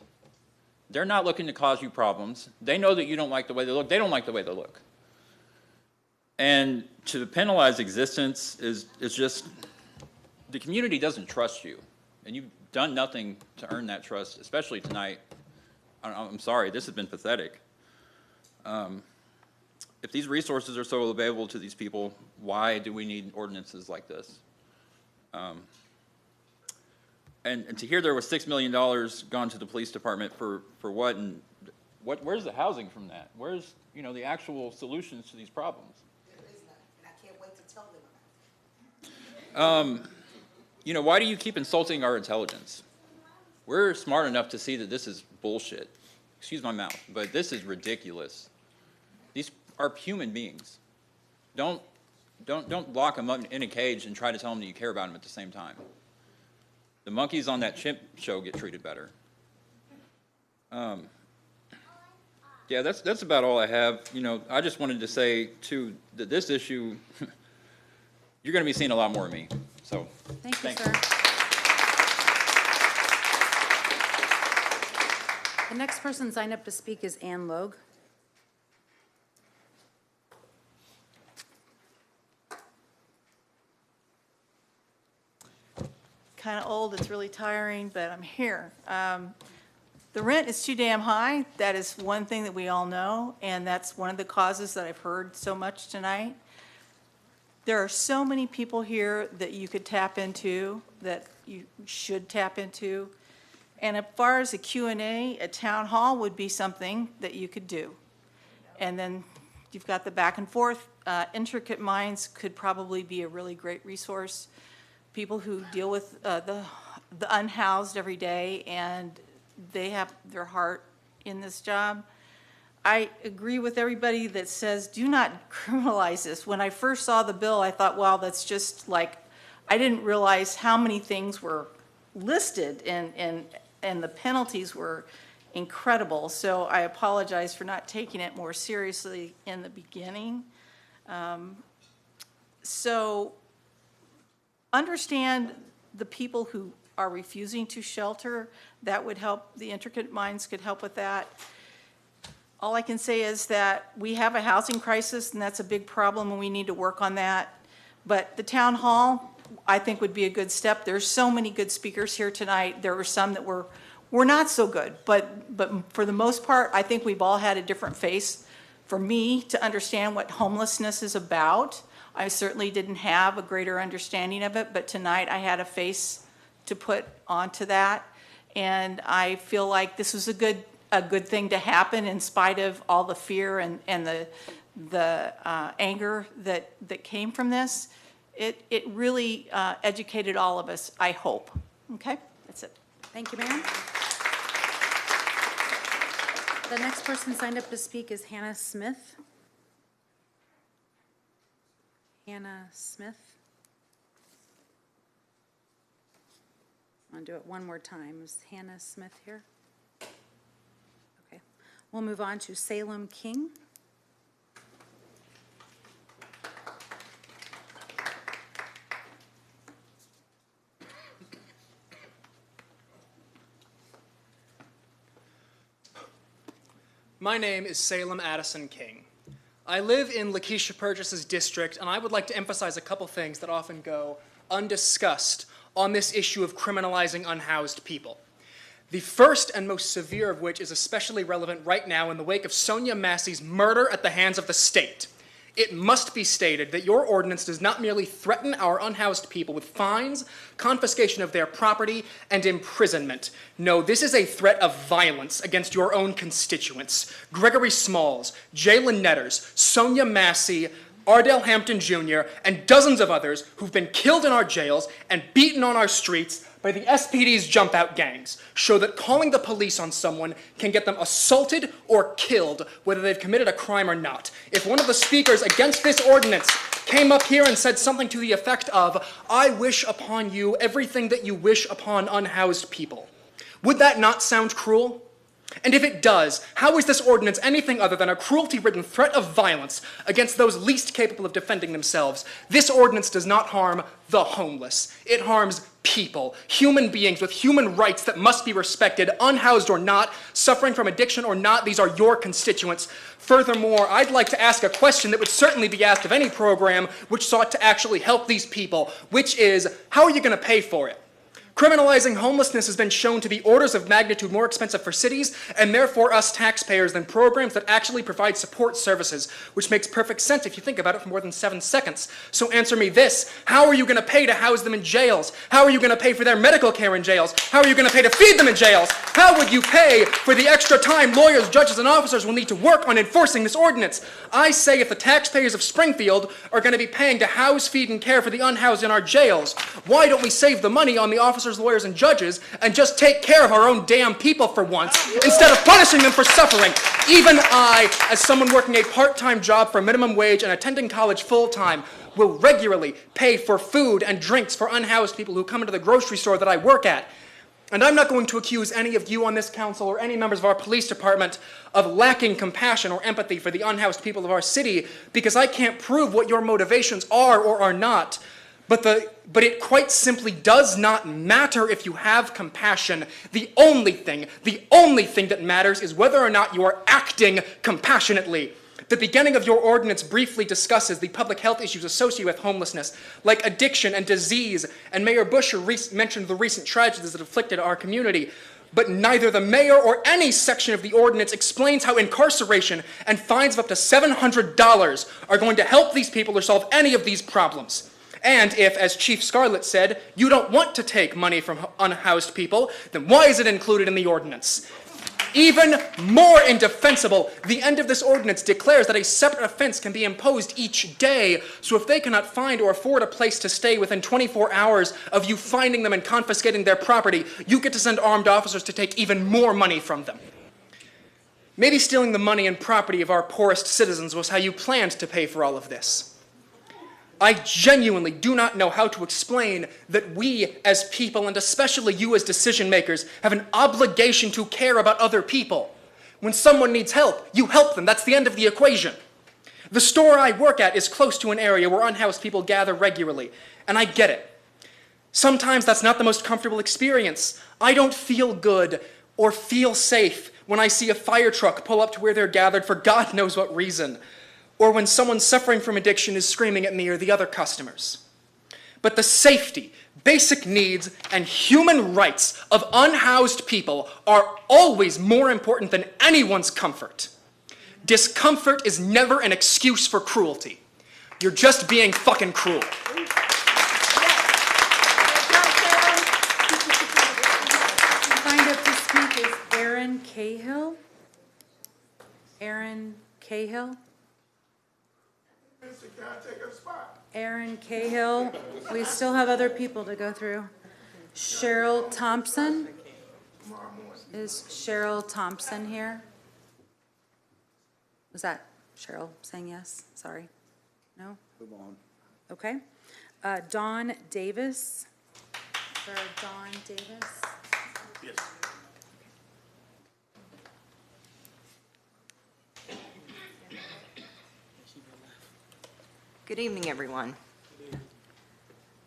They're not looking to cause you problems. They know that you don't like the way they look. They don't like the way they look. And to penalize existence is just, the community doesn't trust you. And you've done nothing to earn that trust, especially tonight. I'm sorry, this has been pathetic. If these resources are so available to these people, why do we need ordinances like this? And to hear there was $6 million gone to the police department for what, and where's the housing from that? Where's, the actual solutions to these problems? Why do you keep insulting our intelligence? We're smart enough to see that this is bullshit. Excuse my mouth, but this is ridiculous. These are human beings. Don't lock them up in a cage and try to tell them that you care about them at the same time. The monkeys on that chimp show get treated better. Yeah, that's about all I have. I just wanted to say, too, that this issue, you're going to be seeing a lot more of me. So, Thank you, thanks. sir. The next person signed up to speak is Ann Logue. Kind of old, it's really tiring, but I'm here. The rent is too damn high. That is one thing that we all know, and that's one of the causes that I've heard so much tonight. There are so many people here that you could tap into, that you should tap into. And as far as a Q&A, a town hall would be something that you could do. And then you've got the back and forth. Intricate Minds could probably be a really great resource. People who deal with the unhoused every day, and they have their heart in this job. I agree with everybody that says, do not criminalize this. When I first saw the bill, I thought, wow, that's just like, I didn't realize how many things were listed, and the penalties were incredible. So I apologize for not taking it more seriously in the beginning. So understand the people who are refusing to shelter. That would help. The Intricate Minds could help with that. All I can say is that we have a housing crisis, and that's a big problem, and we need to work on that. But the town hall, I think, would be a good step. There's so many good speakers here tonight. There were some that were not so good, but for the most part, I think we've all had a different face. For me to understand what homelessness is about, I certainly didn't have a greater understanding of it, but tonight I had a face to put onto that. And I feel like this was a good thing to happen in spite of all the fear and the anger that came from this. It really educated all of us, I hope. Okay, that's it. Thank you, ma'am. The next person signed up to speak is Hannah Smith. Hannah Smith. I'll do it one more time. Is Hannah Smith here? Okay. We'll move on to Salem King. My name is Salem Addison King. I live in Lakeisha Purchas's district, and I would like to emphasize a couple things that often go undiscussed on this issue of criminalizing unhoused people. The first and most severe of which is especially relevant right now in the wake of Sonia Massey's murder at the hands of the state. It must be stated that your ordinance does not merely threaten our unhoused people with fines, confiscation of their property, and imprisonment. No, this is a threat of violence against your own constituents. Gregory Smalls, Jalen Netters, Sonia Massey, Ardell Hampton Jr., and dozens of others who've been killed in our jails and beaten on our streets by the SPD's jump-out gangs show that calling the police on someone can get them assaulted or killed, whether they've committed a crime or not. If one of the speakers against this ordinance came up here and said something to the effect of, "I wish upon you everything that you wish upon unhoused people," would that not sound cruel? And if it does, how is this ordinance anything other than a cruelty-ridden threat of violence against those least capable of defending themselves? This ordinance does not harm the homeless. It harms people, human beings with human rights that must be respected, unhoused or not, suffering from addiction or not. These are your constituents. Furthermore, I'd like to ask a question that would certainly be asked of any program which sought to actually help these people, which is, how are you going to pay for it? Criminalizing homelessness has been shown to be orders of magnitude more expensive for cities and therefore us taxpayers than programs that actually provide support services, which makes perfect sense if you think about it for more than 7 seconds. So answer me this: how are you going to pay to house them in jails? How are you going to pay for their medical care in jails? How are you going to pay to feed them in jails? How would you pay for the extra time lawyers, judges, and officers will need to work on enforcing this ordinance? I say if the taxpayers of Springfield are going to be paying to house, feed, and care for the unhoused in our jails, why don't we save the money on the officers, lawyers, and judges and just take care of our own damn people for once instead of punishing them for suffering? Even I, as someone working a part-time job for minimum wage and attending college full-time, will regularly pay for food and drinks for unhoused people who come into the grocery store that I work at. And I'm not going to accuse any of you on this council or any members of our police department of lacking compassion or empathy for the unhoused people of our city, because I can't prove what your motivations are or are not. But it quite simply does not matter if you have compassion. The only thing that matters is whether or not you are acting compassionately. The beginning of your ordinance briefly discusses the public health issues associated with homelessness, like addiction and disease, and Mayor Busher mentioned the recent tragedies that afflicted our community. but neither the mayor or any section of the ordinance explains how incarceration and fines of up to $700 are going to help these people or solve any of these problems. And if, as Chief Scarlett said, you don't want to take money from unhoused people, then why is it included in the ordinance? Even more indefensible, the end of this ordinance declares that a separate offense can be imposed each day, so if they cannot find or afford a place to stay within 24 hours of you finding them and confiscating their property, you get to send armed officers to take even more money from them. Maybe stealing the money and property of our poorest citizens was how you planned to pay for all of this. I genuinely do not know how to explain that we as people, and especially you as decision makers, have an obligation to care about other people. When someone needs help, you help them. That's the end of the equation. The store I work at is close to an area where unhoused people gather regularly, and I get it. Sometimes that's not the most comfortable experience. I don't feel good or feel safe when I see a fire truck pull up to where they're gathered for God knows what reason, or when someone suffering from addiction is screaming at me or the other customers. But the safety, basic needs, and human rights of unhoused people are always more important than anyone's comfort. Discomfort is never an excuse for cruelty. You're just being fucking cruel. Signed up to speak is Aaron Cahill. Aaron Cahill. Aaron Cahill. We still have other people to go through. Cheryl Thompson. Is Cheryl Thompson here? Was that Cheryl saying yes? Sorry. No? Move on. Okay. Dawn Davis. Is there a Dawn Davis? Yes. Good evening, everyone.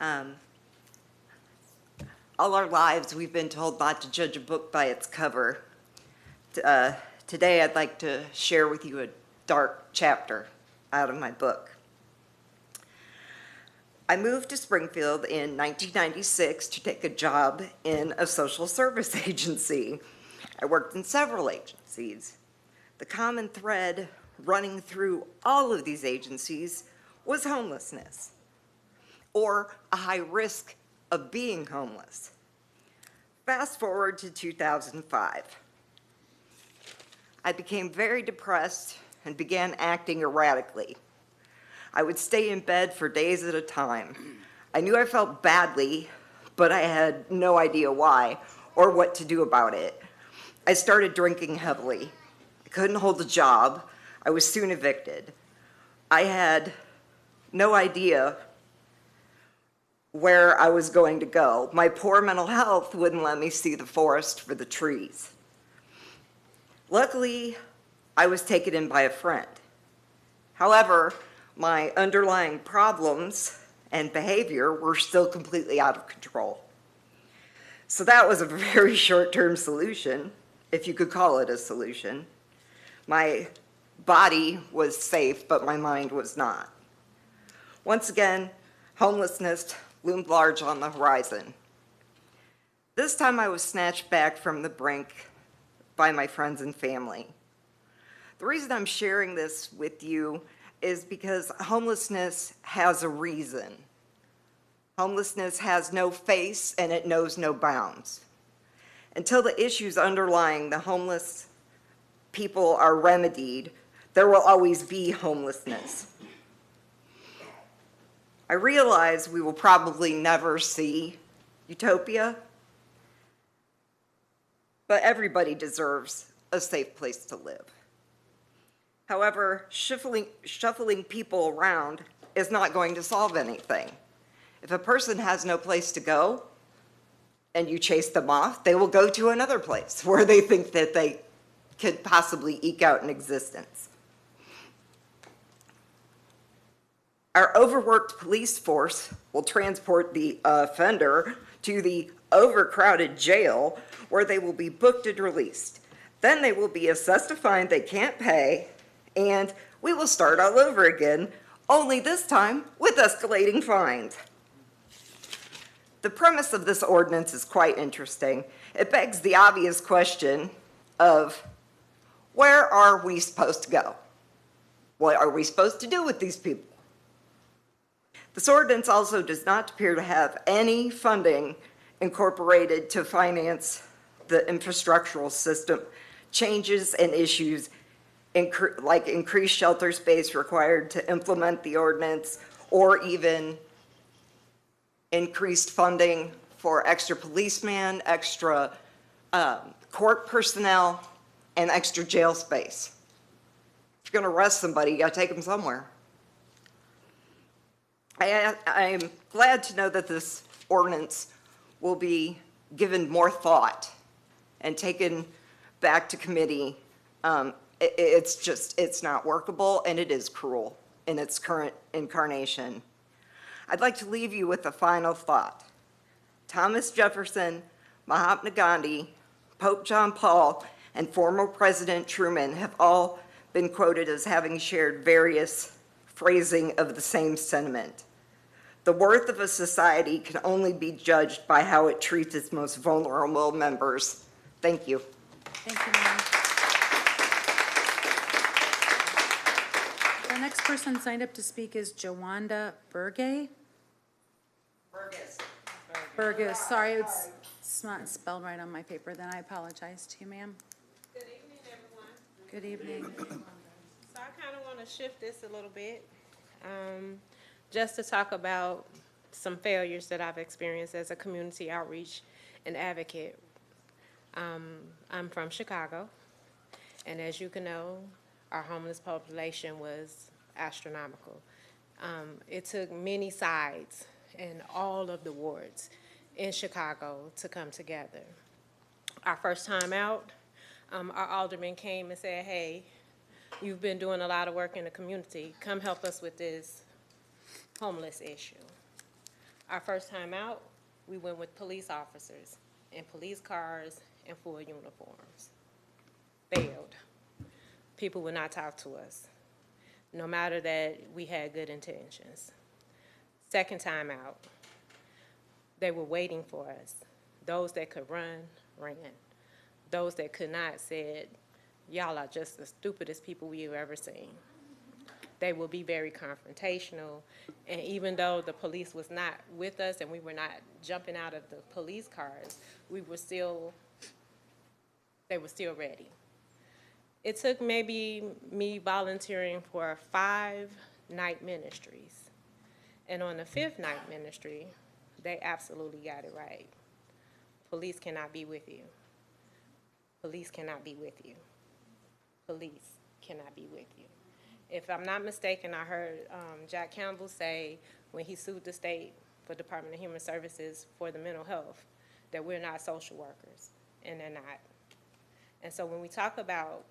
All our lives, we've been told not to judge a book by its cover. Today, I'd like to share with you a dark chapter out of my book. I moved to Springfield in 1996 to take a job in a social service agency. I worked in several agencies. The common thread running through all of these agencies was homelessness, or a high risk of being homeless. Fast forward to 2005. I became very depressed and began acting erratically. I would stay in bed for days at a time. I knew I felt badly, but I had no idea why or what to do about it. I started drinking heavily. I couldn't hold a job. I was soon evicted. I had no idea where I was going to go. My poor mental health wouldn't let me see the forest for the trees. Luckily, I was taken in by a friend. However, my underlying problems and behavior were still completely out of control. So that was a very short-term solution, if you could call it a solution. My body was safe, but my mind was not. Once again, homelessness loomed large on the horizon. This time I was snatched back from the brink by my friends and family. The reason I'm sharing this with you is because homelessness has a reason. Homelessness has no face and it knows no bounds. Until the issues underlying the homeless people are remedied, there will always be homelessness. I realize we will probably never see utopia, but everybody deserves a safe place to live. However, shuffling people around is not going to solve anything. If a person has no place to go and you chase them off, they will go to another place where they think that they could possibly eke out an existence. Our overworked police force will transport the offender to the overcrowded jail where they will be booked and released. Then they will be assessed a fine they can't pay, and we will start all over again, only this time with escalating fines. The premise of this ordinance is quite interesting. It begs the obvious question of, where are we supposed to go? What are we supposed to do with these people? This ordinance also does not appear to have any funding incorporated to finance the infrastructural system changes and issues, like increased shelter space required to implement the ordinance, or even increased funding for extra policemen, extra court personnel, and extra jail space. If you're going to arrest somebody, you got to take them somewhere. I'm glad to know that this ordinance will be given more thought and taken back to committee. It's not workable, and it is cruel in its current incarnation. I'd like to leave you with a final thought. Thomas Jefferson, Mahatma Gandhi, Pope John Paul, and former President Truman have all been quoted as having shared various phrasing of the same sentiment. The worth of a society can only be judged by how it treats its most vulnerable members. Thank you. Thank you, ma'am. The next person signed up to speak is Jawanda Burgay. Burgess, sorry, it's not spelled right on my paper, then I apologize to you, ma'am. Good evening, everyone. Good evening. So I kind of want to shift this a little bit, just to talk about some failures that I've experienced as a community outreach and advocate. I'm from Chicago, and as you can know, our homeless population was astronomical. It took many sides in all of the wards in Chicago to come together. Our first time out, our alderman came and said, hey, you've been doing a lot of work in the community. Come help us with this homeless issue. Our first time out, we went with police officers in police cars and full uniforms. Failed. People would not talk to us, no matter that we had good intentions. Second time out, they were waiting for us. Those that could run, ran. Those that could not said, y'all are just the stupidest people we've ever seen. They will be very confrontational, and even though the police was not with us and we were not jumping out of the police cars, they were still ready. It took maybe me volunteering for 5 night ministries. And on the 5th night ministry, they absolutely got it right. Police cannot be with you. Police cannot be with you. Police cannot be with you. If I'm not mistaken, I heard Jack Campbell say when he sued the state for Department of Human Services for the mental health, that we're not social workers, and they're not. And so when we talk about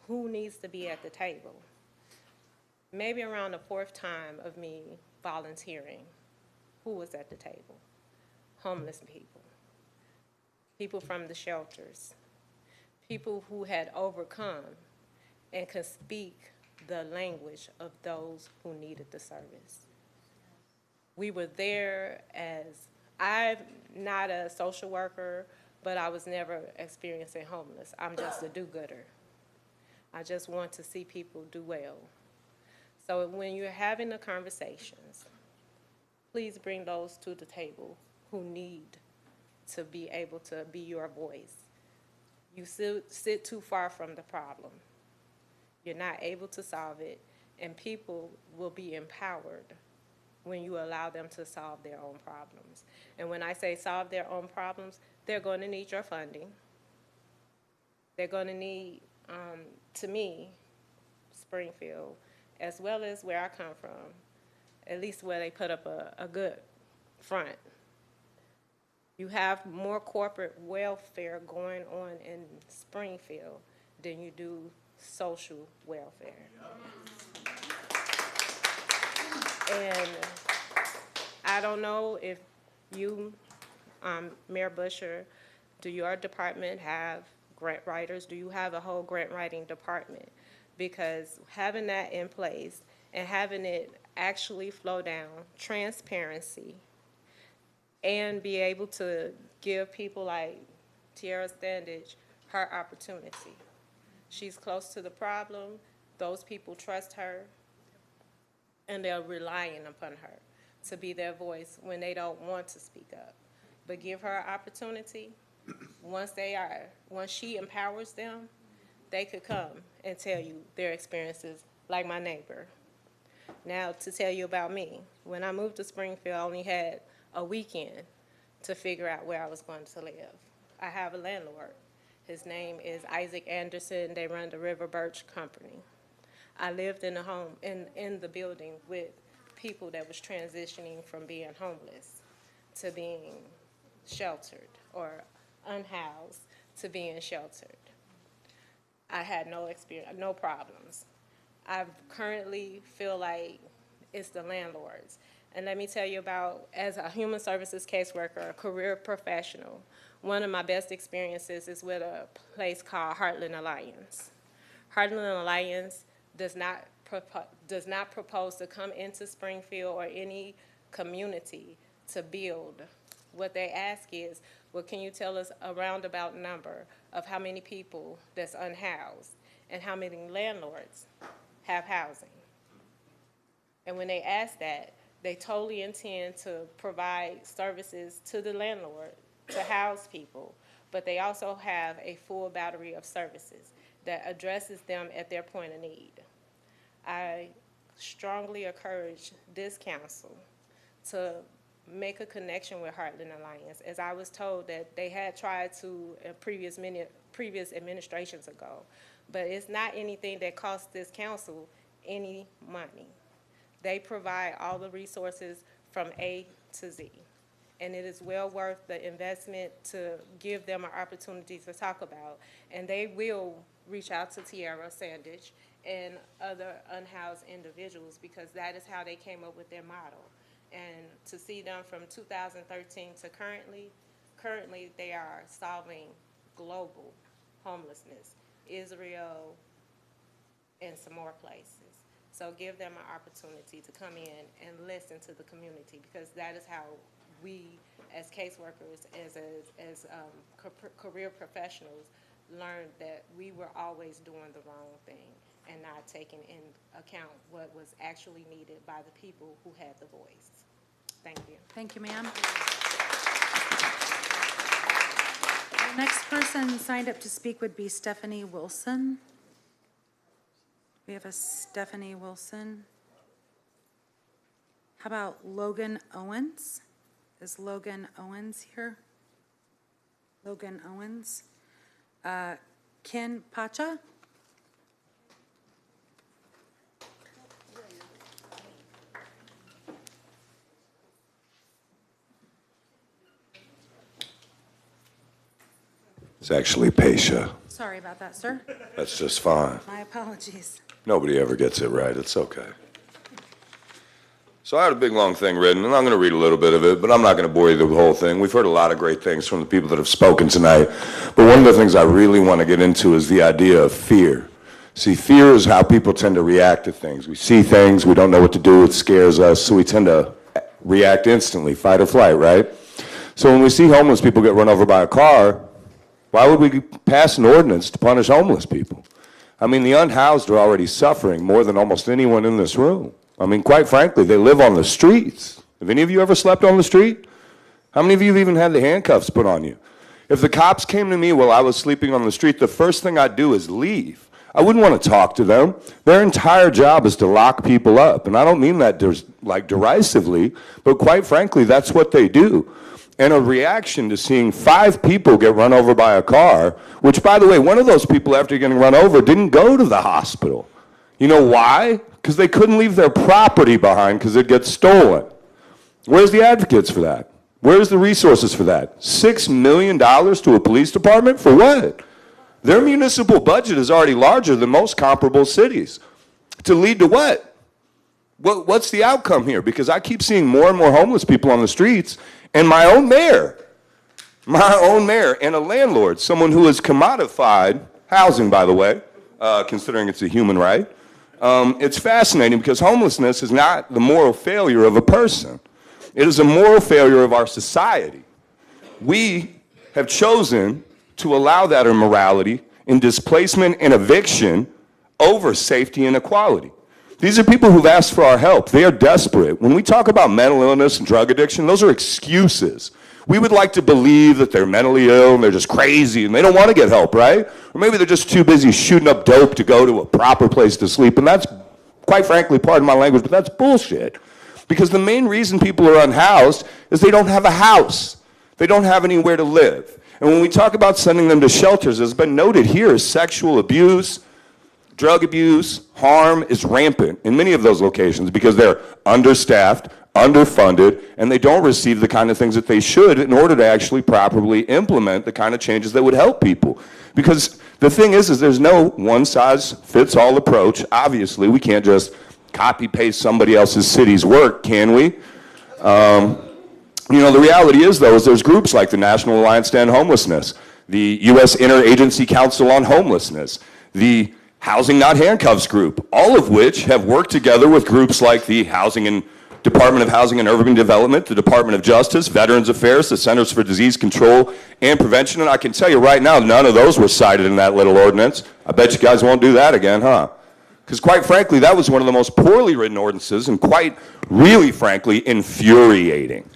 who needs to be at the table, maybe around the 4th time of me volunteering, who was at the table? Homeless people, people from the shelters, people who had overcome and could speak the language of those who needed the service. We were there as, I'm not a social worker, but I was never experiencing homeless. I'm just a do-gooder. I just want to see people do well. So when you're having the conversations, please bring those to the table who need to be able to be your voice. You sit too far from the problem. You're not able to solve it, and people will be empowered when you allow them to solve their own problems. And when I say solve their own problems, they're going to need your funding. They're going to need, to me, Springfield, as well as where I come from, at least where they put up a good front. You have more corporate welfare going on in Springfield than you do social welfare. And I don't know if you, Mayor Busher, do your department have grant writers? Do you have a whole grant writing department? Because having that in place and having it actually flow down, transparency, and be able to give people like Tiara Standage her opportunity. She's close to the problem. Those people trust her, and they're relying upon her to be their voice when they don't want to speak up. But give her an opportunity. Once she empowers them, they could come and tell you their experiences, like my neighbor. Now, to tell you about me, when I moved to Springfield, I only had a weekend to figure out where I was going to live. I have a landlord. His name is Isaac Anderson. They run the River Birch Company. I lived in the home, in the building with people that was transitioning from being homeless to being sheltered, or unhoused to being sheltered. I had no experience, no problems. I currently feel like it's the landlords. And let me tell you about, as a human services caseworker, a career professional, one of my best experiences is with a place called Hoogland Alliance. Hoogland Alliance does not propose to come into Springfield or any community to build. What they ask is, well, can you tell us a roundabout number of how many people that's unhoused and how many landlords have housing? And when they ask that, they totally intend to provide services to the landlord to house people, but they also have a full battery of services that addresses them at their point of need. I strongly encourage this council to make a connection with Hoogland Alliance, as I was told that they had tried to previous administrations ago, but it's not anything that costs this council any money. They provide all the resources from A to Z, and it is well worth the investment to give them an opportunity to talk about, and they will reach out to Tiara Standage and other unhoused individuals, because that is how they came up with their model. And to see them from 2013 to currently they are solving global homelessness, Israel, and some more places. So give them an opportunity to come in and listen to the community, because that is how we, as caseworkers, as career professionals, learned that we were always doing the wrong thing and not taking in account what was actually needed by the people who had the voice. Thank you. Thank you, ma'am. The next person signed up to speak would be Stephanie Wilson. We have a Stephanie Wilson. How about Logan Owens? Is Logan Owens here? Logan Owens. Ken Pacha? It's actually Pasha. Sorry about that, sir. That's just fine. My apologies. Nobody ever gets it right. It's okay. So I had a big, long thing written, and I'm going to read a little bit of it, but I'm not going to bore you with the whole thing. We've heard a lot of great things from the people that have spoken tonight, but one of the things I really want to get into is the idea of fear. See, fear is how people tend to react to things. We see things, we don't know what to do, it scares us, so we tend to react instantly, fight or flight, right? So when we see homeless people get run over by a car, why would we pass an ordinance to punish homeless people? I mean, the unhoused are already suffering more than almost anyone in this room. I mean, quite frankly, they live on the streets. Have any of you ever slept on the street? How many of you have even had the handcuffs put on you? If the cops came to me while I was sleeping on the street, the first thing I'd do is leave. I wouldn't want to talk to them. Their entire job is to lock people up. And I don't mean that like derisively, but quite frankly, that's what they do. And a reaction to seeing 5 people get run over by a car, which, by the way, one of those people, after getting run over, didn't go to the hospital. You know why? Because they couldn't leave their property behind because it gets stolen. Where's the advocates for that? Where's the resources for that? $6 million to a police department? For what? Their municipal budget is already larger than most comparable cities. To lead to what? What's the outcome here? Because I keep seeing more and more homeless people on the streets, and my own mayor and a landlord, someone who has commodified housing, by the way, considering it's a human right. It's fascinating because homelessness is not the moral failure of a person. It is a moral failure of our society. We have chosen to allow that immorality in displacement and eviction over safety and equality. These are people who've asked for our help. They are desperate. When we talk about mental illness and drug addiction, those are excuses. We would like to believe that they're mentally ill and they're just crazy and they don't want to get help, right? Or maybe they're just too busy shooting up dope to go to a proper place to sleep. And that's, quite frankly, pardon my language, but that's bullshit. Because the main reason people are unhoused is they don't have a house. They don't have anywhere to live. And when we talk about sending them to shelters, as has been noted here, sexual abuse, drug abuse, harm is rampant in many of those locations because they're understaffed, underfunded, and they don't receive the kind of things that they should in order to actually properly implement the kind of changes that would help people. Because the thing is there's no one-size-fits-all approach. Obviously, we can't just copy-paste somebody else's city's work, can we? The reality is, though, is there's groups like the National Alliance to End Homelessness, the U.S. Interagency Council on Homelessness, the Housing Not Handcuffs group, all of which have worked together with groups like the Department of Housing and Urban Development, the Department of Justice, Veterans Affairs, the Centers for Disease Control and Prevention, and I can tell you right now, none of those were cited in that little ordinance. I bet you guys won't do that again, huh? Because quite frankly, that was one of the most poorly written ordinances and quite really frankly infuriating.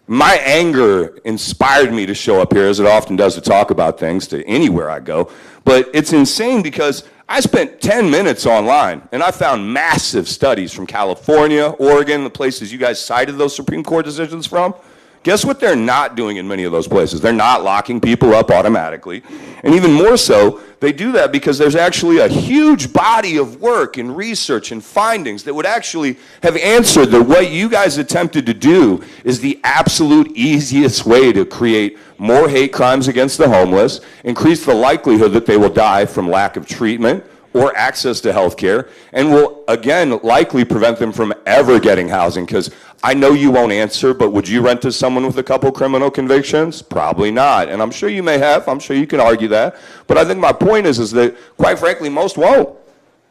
My anger inspired me to show up here, as it often does, to talk about things to anywhere I go. But it's insane because I spent 10 minutes online and I found massive studies from California, Oregon, the places you guys cited those Supreme Court decisions from. Guess what they're not doing in many of those places? They're not locking people up automatically. And even more so, they do that because there's actually a huge body of work and research and findings that would actually have answered that what you guys attempted to do is the absolute easiest way to create more hate crimes against the homeless, increase the likelihood that they will die from lack of treatment or access to health care, and will, again, likely prevent them from ever getting housing. Because I know you won't answer, but would you rent to someone with a couple criminal convictions? Probably not. And I'm sure you may have. I'm sure you can argue that. But I think my point is that, quite frankly, most won't.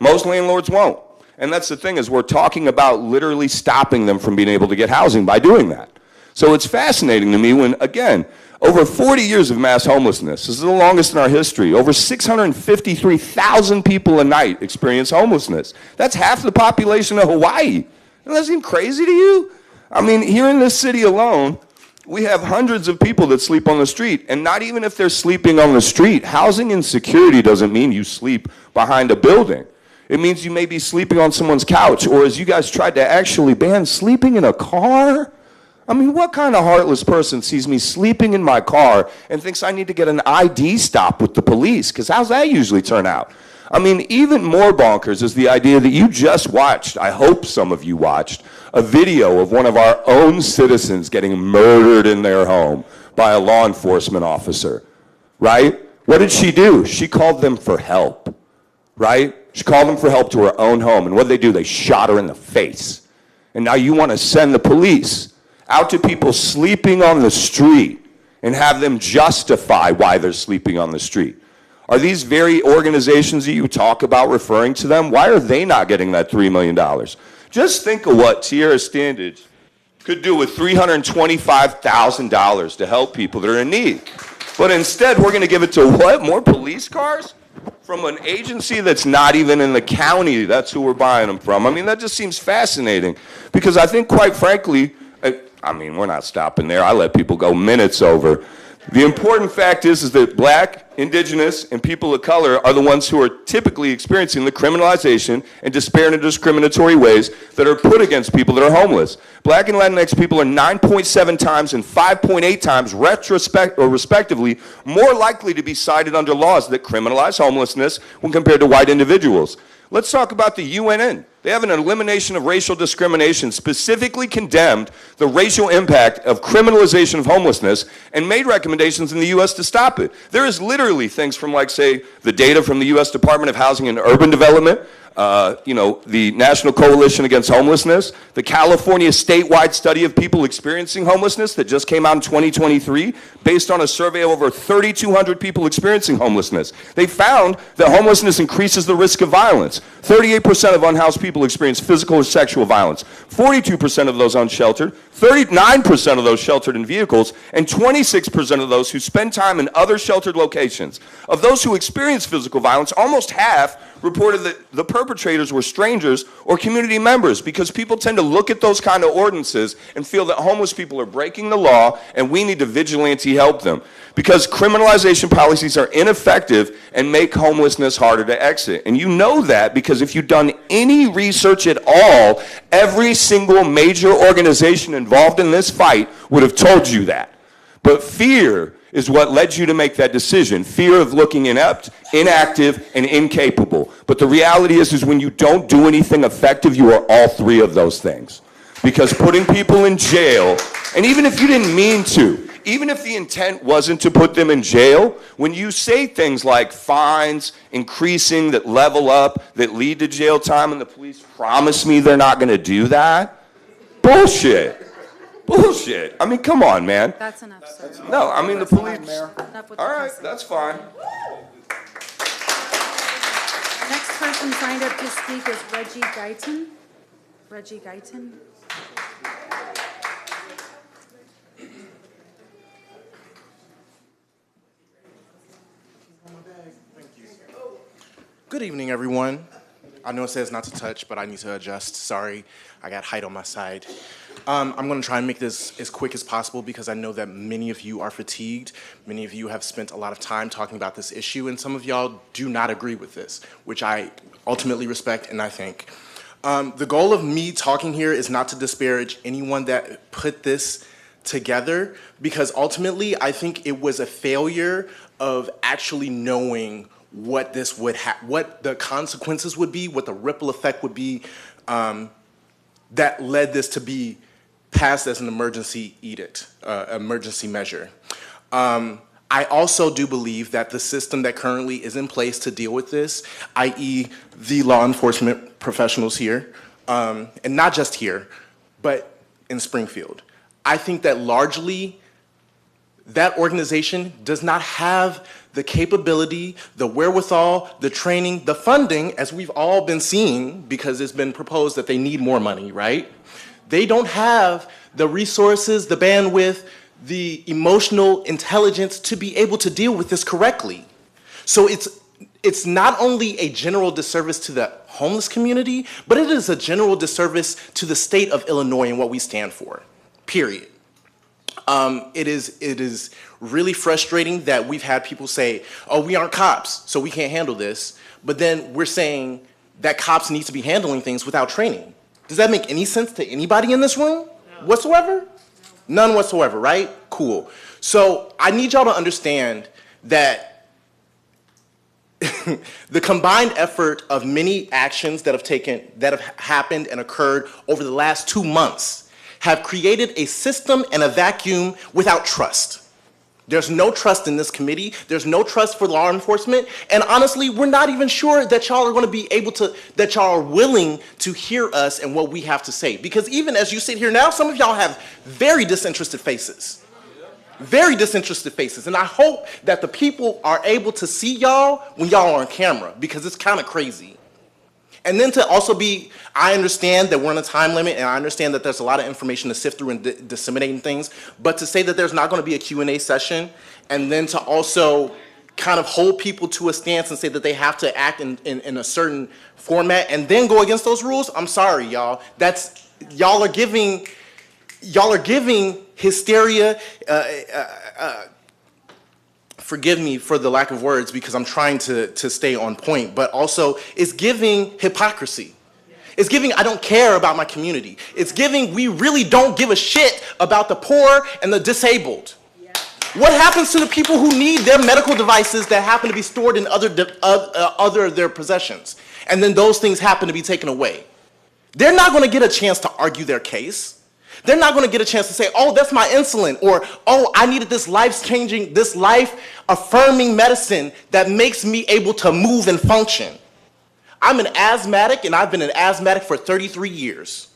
Most landlords won't. And that's the thing, is we're talking about literally stopping them from being able to get housing by doing that. So it's fascinating to me when, again, over 40 years of mass homelessness, this is the longest in our history, over 653,000 people a night experience homelessness. That's half the population of Hawaii. Doesn't that seem crazy to you? I mean, here in this city alone, we have hundreds of people that sleep on the street, and not even if they're sleeping on the street. Housing insecurity doesn't mean you sleep behind a building. It means you may be sleeping on someone's couch, or as you guys tried to actually ban, sleeping in a car. I mean, what kind of heartless person sees me sleeping in my car and thinks I need to get an ID stop with the police? Because how's that usually turn out? I mean, even more bonkers is the idea that you just watched, I hope some of you watched, a video of one of our own citizens getting murdered in their home by a law enforcement officer, right? What did she do? She called them for help, right? She called them for help to her own home. And what did they do? They shot her in the face. And now you want to send the police out to people sleeping on the street and have them justify why they're sleeping on the street. Are these very organizations that you talk about referring to them? Why are they not getting that $3 million? Just think of what Tierra Standage could do with $325,000 to help people that are in need. But instead, we're going to give it to what? More police cars? From an agency that's not even in the county. That's who we're buying them from. I mean, that just seems fascinating. Because I think, quite frankly, I mean, we're not stopping there. I let people go minutes over. The important fact is that Black, Indigenous, and people of color are the ones who are typically experiencing the criminalization and despair and discriminatory ways that are put against people that are homeless. Black and Latinx people are 9.7 times and 5.8 times respectively more likely to be cited under laws that criminalize homelessness when compared to white individuals. Let's talk about the UNN. They have an elimination of racial discrimination, specifically condemned the racial impact of criminalization of homelessness, and made recommendations in the U.S. to stop it. There is literally things from, like, say, the data from the U.S. Department of Housing and Urban Development, the National Coalition Against Homelessness, the California statewide study of people experiencing homelessness that just came out in 2023, based on a survey of over 3,200 people experiencing homelessness. They found that homelessness increases the risk of violence. 38% of unhoused people people experience physical or sexual violence. 42% of those unsheltered, 39% of those sheltered in vehicles, and 26% of those who spend time in other sheltered locations. Of those who experience physical violence, almost half reported that the perpetrators were strangers or community members, because people tend to look at those kind of ordinances and feel that homeless people are breaking the law and we need to vigilante help them. Because criminalization policies are ineffective and make homelessness harder to exit. And you know that because if you've done any research at all, every single major organization involved in this fight would have told you that. But fear is what led you to make that decision. Fear of looking inept, inactive, and incapable. But the reality is when you don't do anything effective, you are all three of those things. Because putting people in jail, and even if you didn't mean to, even if the intent wasn't to put them in jail, when you say things like fines, increasing, that level up, that lead to jail time, and the police promise me they're not going to do that, bullshit. Bullshit. I mean, come on, man. That's enough, sir. No, I mean, the police. Enough with the All right, cussing. that's fine. Next person signed up to speak is Reggie Guyton. Reggie Guyton. Good evening, everyone. I know it says not to touch, but I need to adjust. Sorry, I got height on my side. I'm going to try and make this as quick as possible because I know that many of you are fatigued. Many of you have spent a lot of time talking about this issue, and some of y'all do not agree with this, which I ultimately respect and I thank. The goal of me talking here is not to disparage anyone that put this together, because ultimately I think it was a failure of actually knowing what this would what the consequences would be, what the ripple effect would be, that led this to be passed as an emergency edict, emergency measure. I also do believe that the system that currently is in place to deal with this, i.e. the law enforcement professionals here, and not just here, but in Springfield, I think that largely that organization does not have the capability, the wherewithal, the training, the funding, as we've all been seeing, because it's been proposed that they need more money, right? They don't have the resources, the bandwidth, the emotional intelligence to be able to deal with this correctly. So it's not only a general disservice to the homeless community, but it is a general disservice to the state of Illinois and what we stand for, period. It is really frustrating that we've had people say, oh, we aren't cops, so we can't handle this. But then we're saying that cops need to be handling things without training. Does that make any sense to anybody in this room whatsoever? None whatsoever, right? Cool. So I need y'all to understand that the combined effort of many actions that have happened and occurred over the last 2 months have created a system and a vacuum without trust. There's no trust in this committee. There's no trust for law enforcement. And honestly, we're not even sure that y'all are going to be able to, that y'all are willing to hear us and what we have to say. Because even as you sit here now, some of y'all have very disinterested faces. Very disinterested faces. And I hope that the people are able to see y'all when y'all are on camera, because it's kind of crazy. And then to also be, I understand that we're on a time limit, and I understand that there's a lot of information to sift through and disseminating things, but to say that there's not going to be a Q&A session, and then to also kind of hold people to a stance and say that they have to act in a certain format and then go against those rules, I'm sorry, y'all. Y'all are giving hysteria, forgive me for the lack of words because I'm trying to stay on point, but also it's giving hypocrisy. It's giving I don't care about my community. It's giving we really don't give a shit about the poor and the disabled. What happens to the people who need their medical devices that happen to be stored in other of their possessions? And then those things happen to be taken away. They're not going to get a chance to argue their case. They're not going to get a chance to say, oh, that's my insulin, or, oh, I needed this life-changing, this life-affirming medicine that makes me able to move and function. I'm an asthmatic, and I've been an asthmatic for 33 years.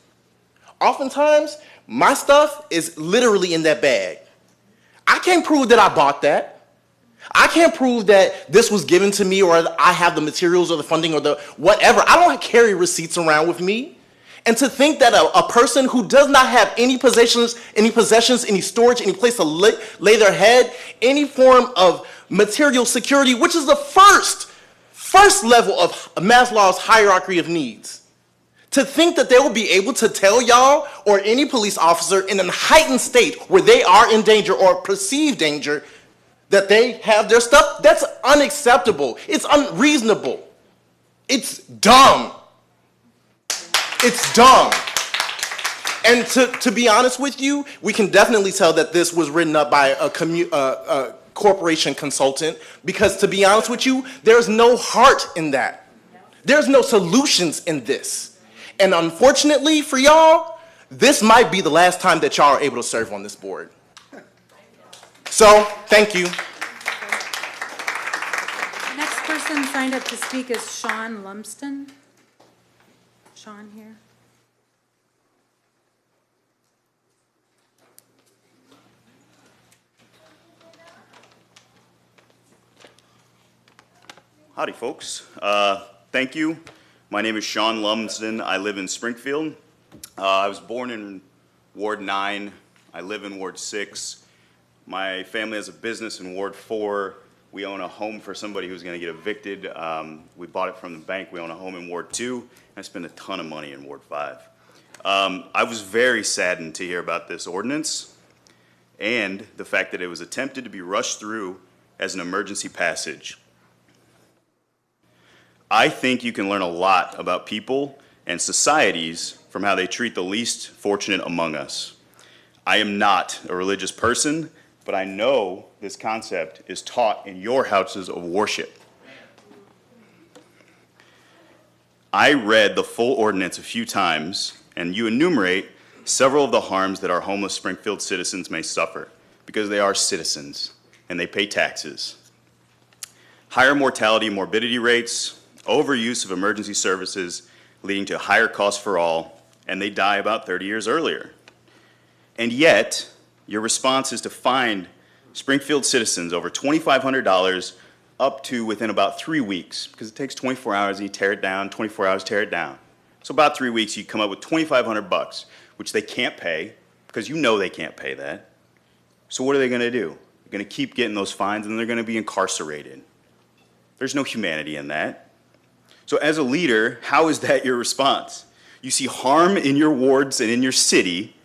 Oftentimes, my stuff is literally in that bag. I can't prove that I bought that. I can't prove that this was given to me or that I have the materials or the funding or the whatever. I don't carry receipts around with me. And to think that a person who does not have any possessions, any storage, any place to lay their head, any form of material security, which is the first level of Maslow's hierarchy of needs. To think that they will be able to tell y'all or any police officer in a heightened state where they are in danger or perceived danger that they have their stuff, that's unacceptable. It's unreasonable. It's dumb. It's dumb. And to be honest with you, we can definitely tell that this was written up by a corporation consultant, because to be honest with you, there's no heart in that. There's no solutions in this. And unfortunately for y'all, this might be the last time that y'all are able to serve on this board. So, thank you. The next person signed up to speak is Sean Lumsden. Sean here. Howdy, folks. Thank you. My name is Sean Lumsden. I live in Springfield. I was born in Ward 9. I live in Ward 6. My family has a business in Ward 4. We own a home for somebody who's going to get evicted. We bought it from the bank. We own a home in Ward 2. I spend a ton of money in Ward 5. I was very saddened to hear about this ordinance and the fact that it was attempted to be rushed through as an emergency passage. I think you can learn a lot about people and societies from how they treat the least fortunate among us. I am not a religious person, but I know this concept is taught in your houses of worship. I read the full ordinance a few times, and you enumerate several of the harms that our homeless Springfield citizens may suffer because they are citizens and they pay taxes. Higher mortality and morbidity rates, overuse of emergency services leading to higher costs for all, and they die about 30 years earlier. And yet, your response is to fine Springfield citizens over $2,500 up to within about 3 weeks, because it takes 24 hours and you tear it down, 24 hours, tear it down. So about 3 weeks, you come up with $2,500, which they can't pay, because you know they can't pay that. So what are they going to do? They're going to keep getting those fines, and they're going to be incarcerated. There's no humanity in that. So as a leader, how is that your response? You see harm in your wards and in your city,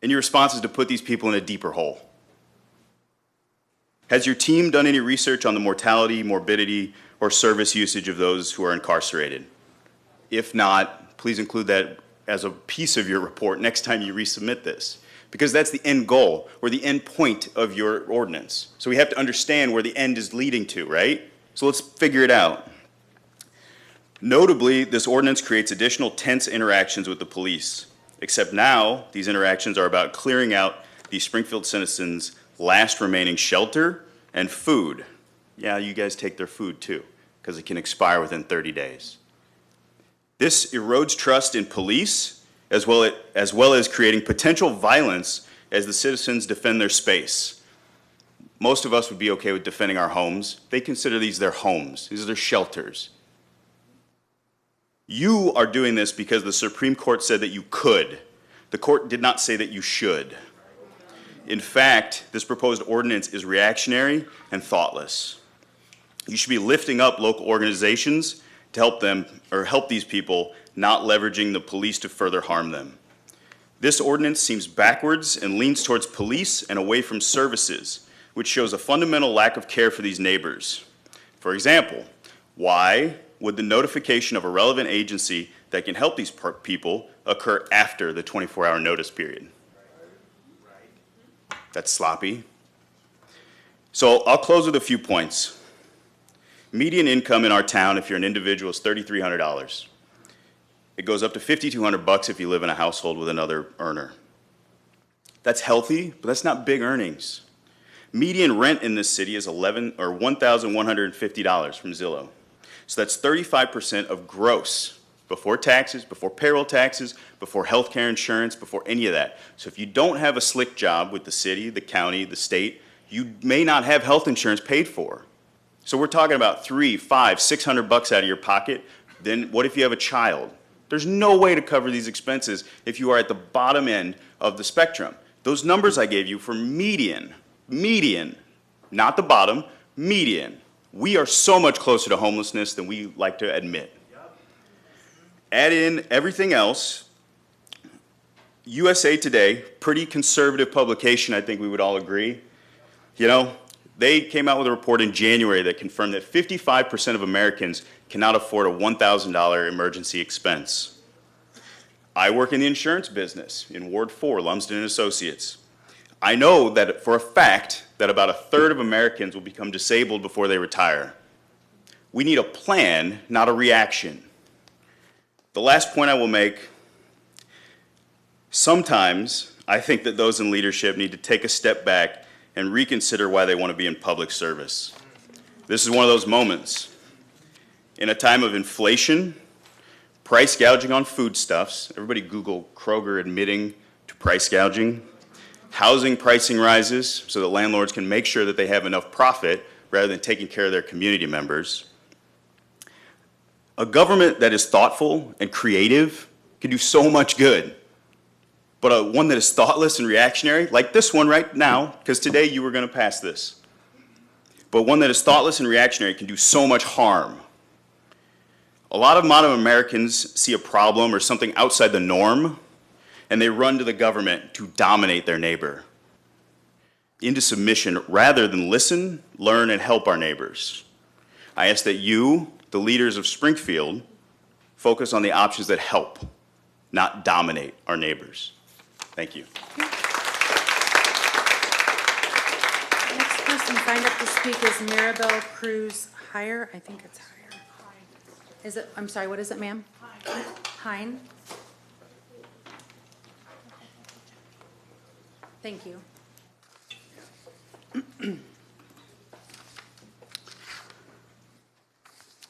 and your response is to put these people in a deeper hole. Has your team done any research on the mortality, morbidity, or service usage of those who are incarcerated? If not, please include that as a piece of your report next time you resubmit this, because that's the end goal or the end point of your ordinance. So we have to understand where the end is leading to, right? So let's figure it out. Notably, this ordinance creates additional tense interactions with the police, except now these interactions are about clearing out these Springfield citizens' last remaining shelter and food. Yeah, you guys take their food too, because it can expire within 30 days. This erodes trust in police, as well as creating potential violence as the citizens defend their space. Most of us would be okay with defending our homes. They consider these their homes. These are their shelters. You are doing this because the Supreme Court said that you could. The court did not say that you should. In fact, this proposed ordinance is reactionary and thoughtless. You should be lifting up local organizations to help them, or help these people, not leveraging the police to further harm them. This ordinance seems backwards and leans towards police and away from services, which shows a fundamental lack of care for these neighbors. For example, why would the notification of a relevant agency that can help these people occur after the 24-hour notice period? That's sloppy. So I'll close with a few points. Median income in our town, if you're an individual, is $3,300. It goes up to $5,200 if you live in a household with another earner. That's healthy, but that's not big earnings. Median rent in this city is $1,150 from Zillow. So that's 35% of gross, before taxes, before payroll taxes, before health care insurance, before any of that. So if you don't have a slick job with the city, the county, the state, You may not have health insurance paid for. So we're talking about $300, $500, $600 out of your pocket. Then what if you have a child? There's no way to cover these expenses if you are at the bottom end of the spectrum. Those numbers I gave you for median, not the bottom, median. We are so much closer to homelessness than we like to admit. Add in everything else. USA Today, pretty conservative publication, I think we would all agree. You know, they came out with a report in January that confirmed that 55% of Americans cannot afford a $1,000 emergency expense. I work in the insurance business in Ward 4, Lumsden & Associates. I know that for a fact that about a third of Americans will become disabled before they retire. We need a plan, not a reaction. The last point I will make, sometimes I think that those in leadership need to take a step back and reconsider why they want to be in public service. This is one of those moments. In a time of inflation, price gouging on foodstuffs, everybody Google Kroger admitting to price gouging, housing pricing rises so that landlords can make sure that they have enough profit rather than taking care of their community members. A government that is thoughtful and creative can do so much good. But one that is thoughtless and reactionary, like this one right now, because today you were going to pass this, but one that is thoughtless and reactionary can do so much harm. A lot of modern Americans see a problem or something outside the norm, and they run to the government to dominate their neighbor into submission rather than listen, learn, and help our neighbors. I ask that you, the leaders of Springfield, focus on the options that help, not dominate our neighbors. Thank you. Next person signed up to speak is Maribel Cruz Hire. I think it's Hire. Is it, I'm sorry, what is it, ma'am? Hine. Thank you.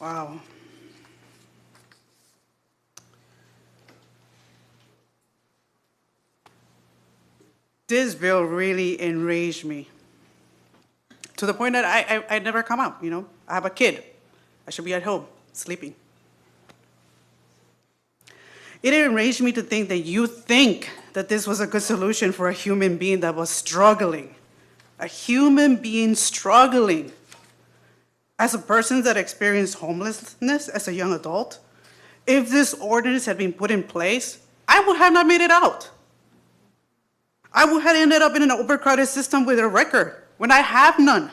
Wow. This bill really enraged me to the point that I'd never come out, you know. I have a kid. I should be at home, sleeping. It enraged me to think that you think that this was a good solution for a human being that was struggling. A human being struggling. As a person that experienced homelessness as a young adult, if this ordinance had been put in place, I would have not made it out. I would have ended up in an overcrowded system with a record when I have none.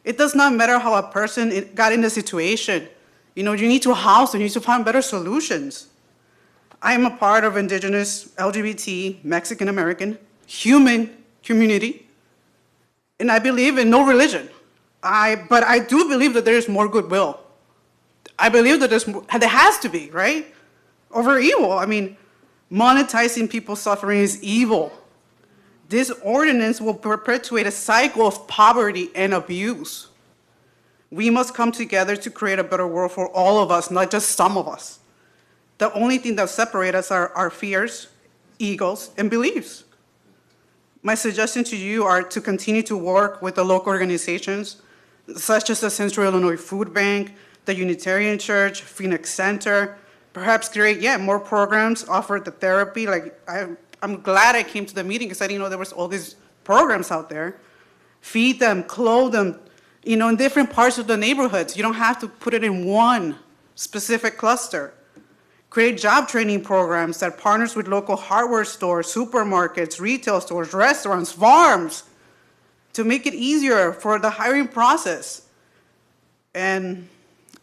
It does not matter how a person got in the situation. You know, you need to house, you need to find better solutions. I am a part of indigenous, LGBT, Mexican American, human community, and I believe in no religion. But I do believe that there is more goodwill. I believe that there has to be, right? Over evil. I mean, monetizing people's suffering is evil. This ordinance will perpetuate a cycle of poverty and abuse. We must come together to create a better world for all of us, not just some of us. The only thing that separates us are our fears, egos, and beliefs. My suggestion to you are to continue to work with the local organizations, such as the Central Illinois Food Bank, the Unitarian Church, Phoenix Center, perhaps create, more programs, offer the therapy. Like, I'm glad I came to the meeting because I didn't know there was all these programs out there. Feed them, clothe them, you know, in different parts of the neighborhoods. You don't have to put it in one specific cluster. Create job training programs that partners with local hardware stores, supermarkets, retail stores, restaurants, farms, to make it easier for the hiring process. And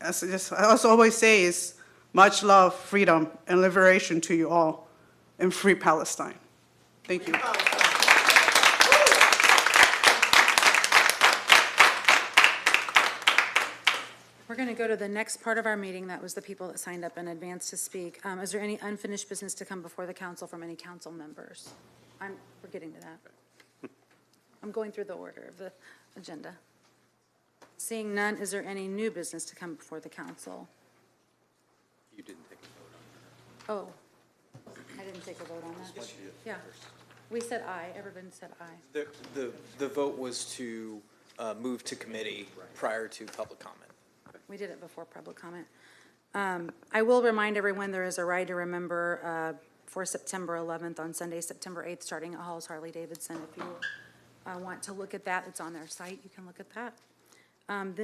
as I always say, is much love, freedom, and liberation to you all, and free Palestine. Thank you. We're going to go to the next part of our meeting. That was the people that signed up in advance to speak. Is there any unfinished business to come before the council from any council members? We're getting to that. I'm going through the order of the agenda. Seeing none, is there any new business to come before the council? You didn't take a vote on that. Oh, I didn't take a vote on that? Yes, you did. Yeah. We said aye. Everyone said aye. The vote was to move to committee prior to public comment. We did it before public comment. I will remind everyone there is a ride to remember for September 11th on Sunday, September 8th, starting at Hall's Harley-Davidson. If you want to look at that, it's on their site. You can look at that.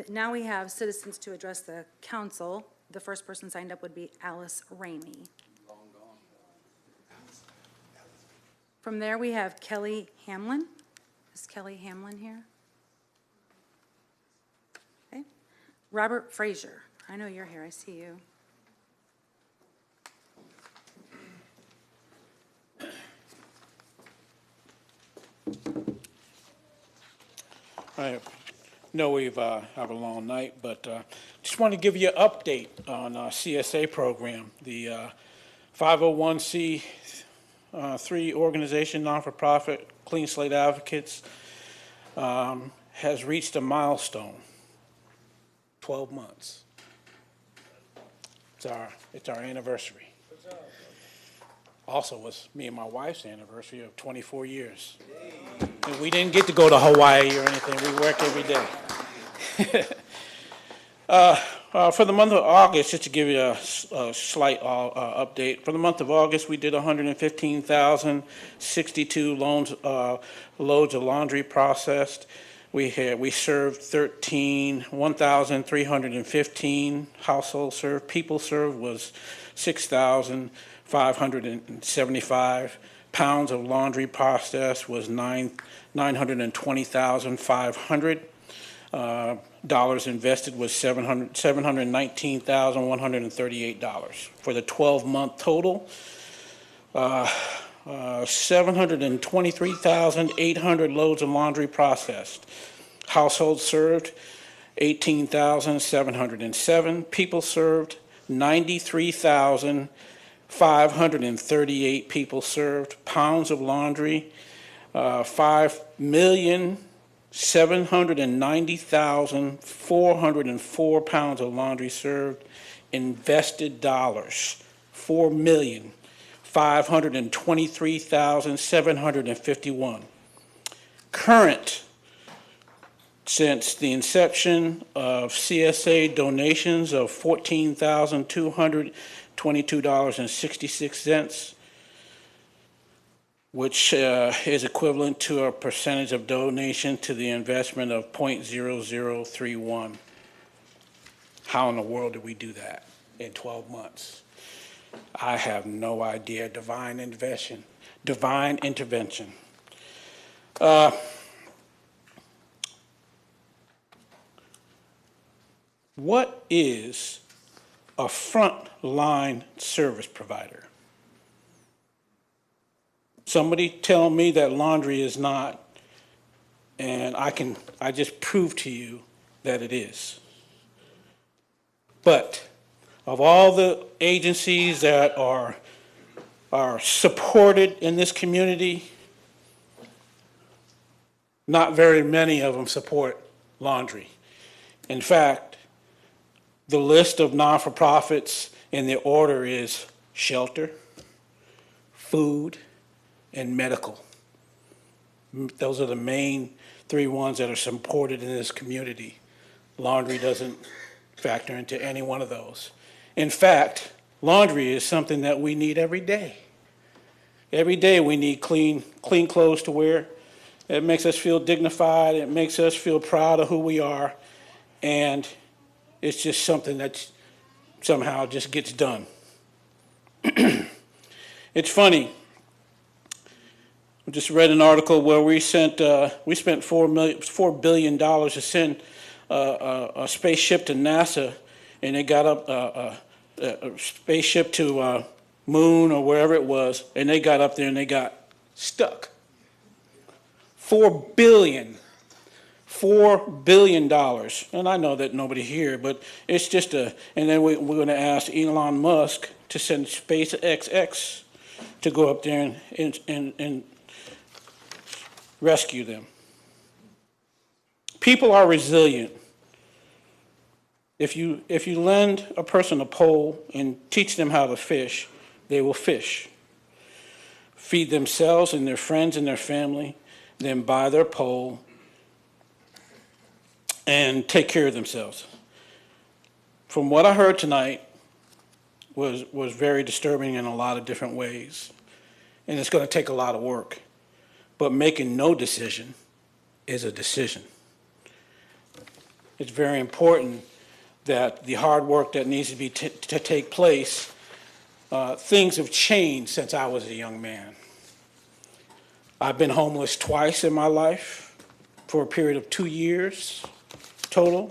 Now we have citizens to address the council. The first person signed up would be Alice Ramey. From there, we have Kelly Hamlin. Is Kelly Hamlin here? Okay. Robert Frazier. I know you're here. I see you. I know we've have a long night, but just want to give you an update on our CSA program. The 501c3 organization, non-for-profit, Clean Slate Advocates, has reached a milestone, 12 months. It's our anniversary. Also was me and my wife's anniversary of 24 years. And we didn't get to go to Hawaii or anything. We work every day. For the month of August, just to give you a slight update, for the month of August, we did 115,062 loads of laundry processed. We served 1,315 households served. People served was 6,575. Pounds of laundry processed was 920,500. Dollars invested was $719,138. For the 12-month total, 723,800 loads of laundry processed. Households served, 18,707. People served, 93,538 people served. Pounds of laundry, 5,790,404 pounds of laundry served. Invested dollars, $4,523,751. Current, since the inception of CSA donations of $14,222.66, which is equivalent to a percentage of donation to the investment of 0.0031. How in the world did we do that in 12 months? I have no idea. Divine intervention. Divine intervention. What is a frontline service provider? Somebody tell me that laundry is not, and I just prove to you that it is. But of all the agencies that are supported in this community, not very many of them support laundry. In fact, the list of non-for-profits in the order is shelter, food, and medical. Those are the main three ones that are supported in this community. Laundry doesn't factor into any one of those. In fact, laundry is something that we need every day. Every day we need clean clothes to wear. It makes us feel dignified. It makes us feel proud of who we are. And it's just something that somehow just gets done. It's funny. I just read an article where we spent $4 billion to send a spaceship to NASA, and they got up a spaceship to moon or wherever it was, and they got up there and they got stuck. $4 billion, and I know that nobody here, but it's just and then we're going to ask Elon Musk to send SpaceX to go up there and rescue them. People are resilient. If you lend a person a pole and teach them how to fish, they will fish. feed themselves and their friends and their family, then buy their pole and take care of themselves. From what I heard tonight was very disturbing in a lot of different ways. And it's going to take a lot of work. But making no decision is a decision. It's very important that the hard work that needs to be to take place, things have changed since I was a young man. I've been homeless twice in my life for a period of 2 years total.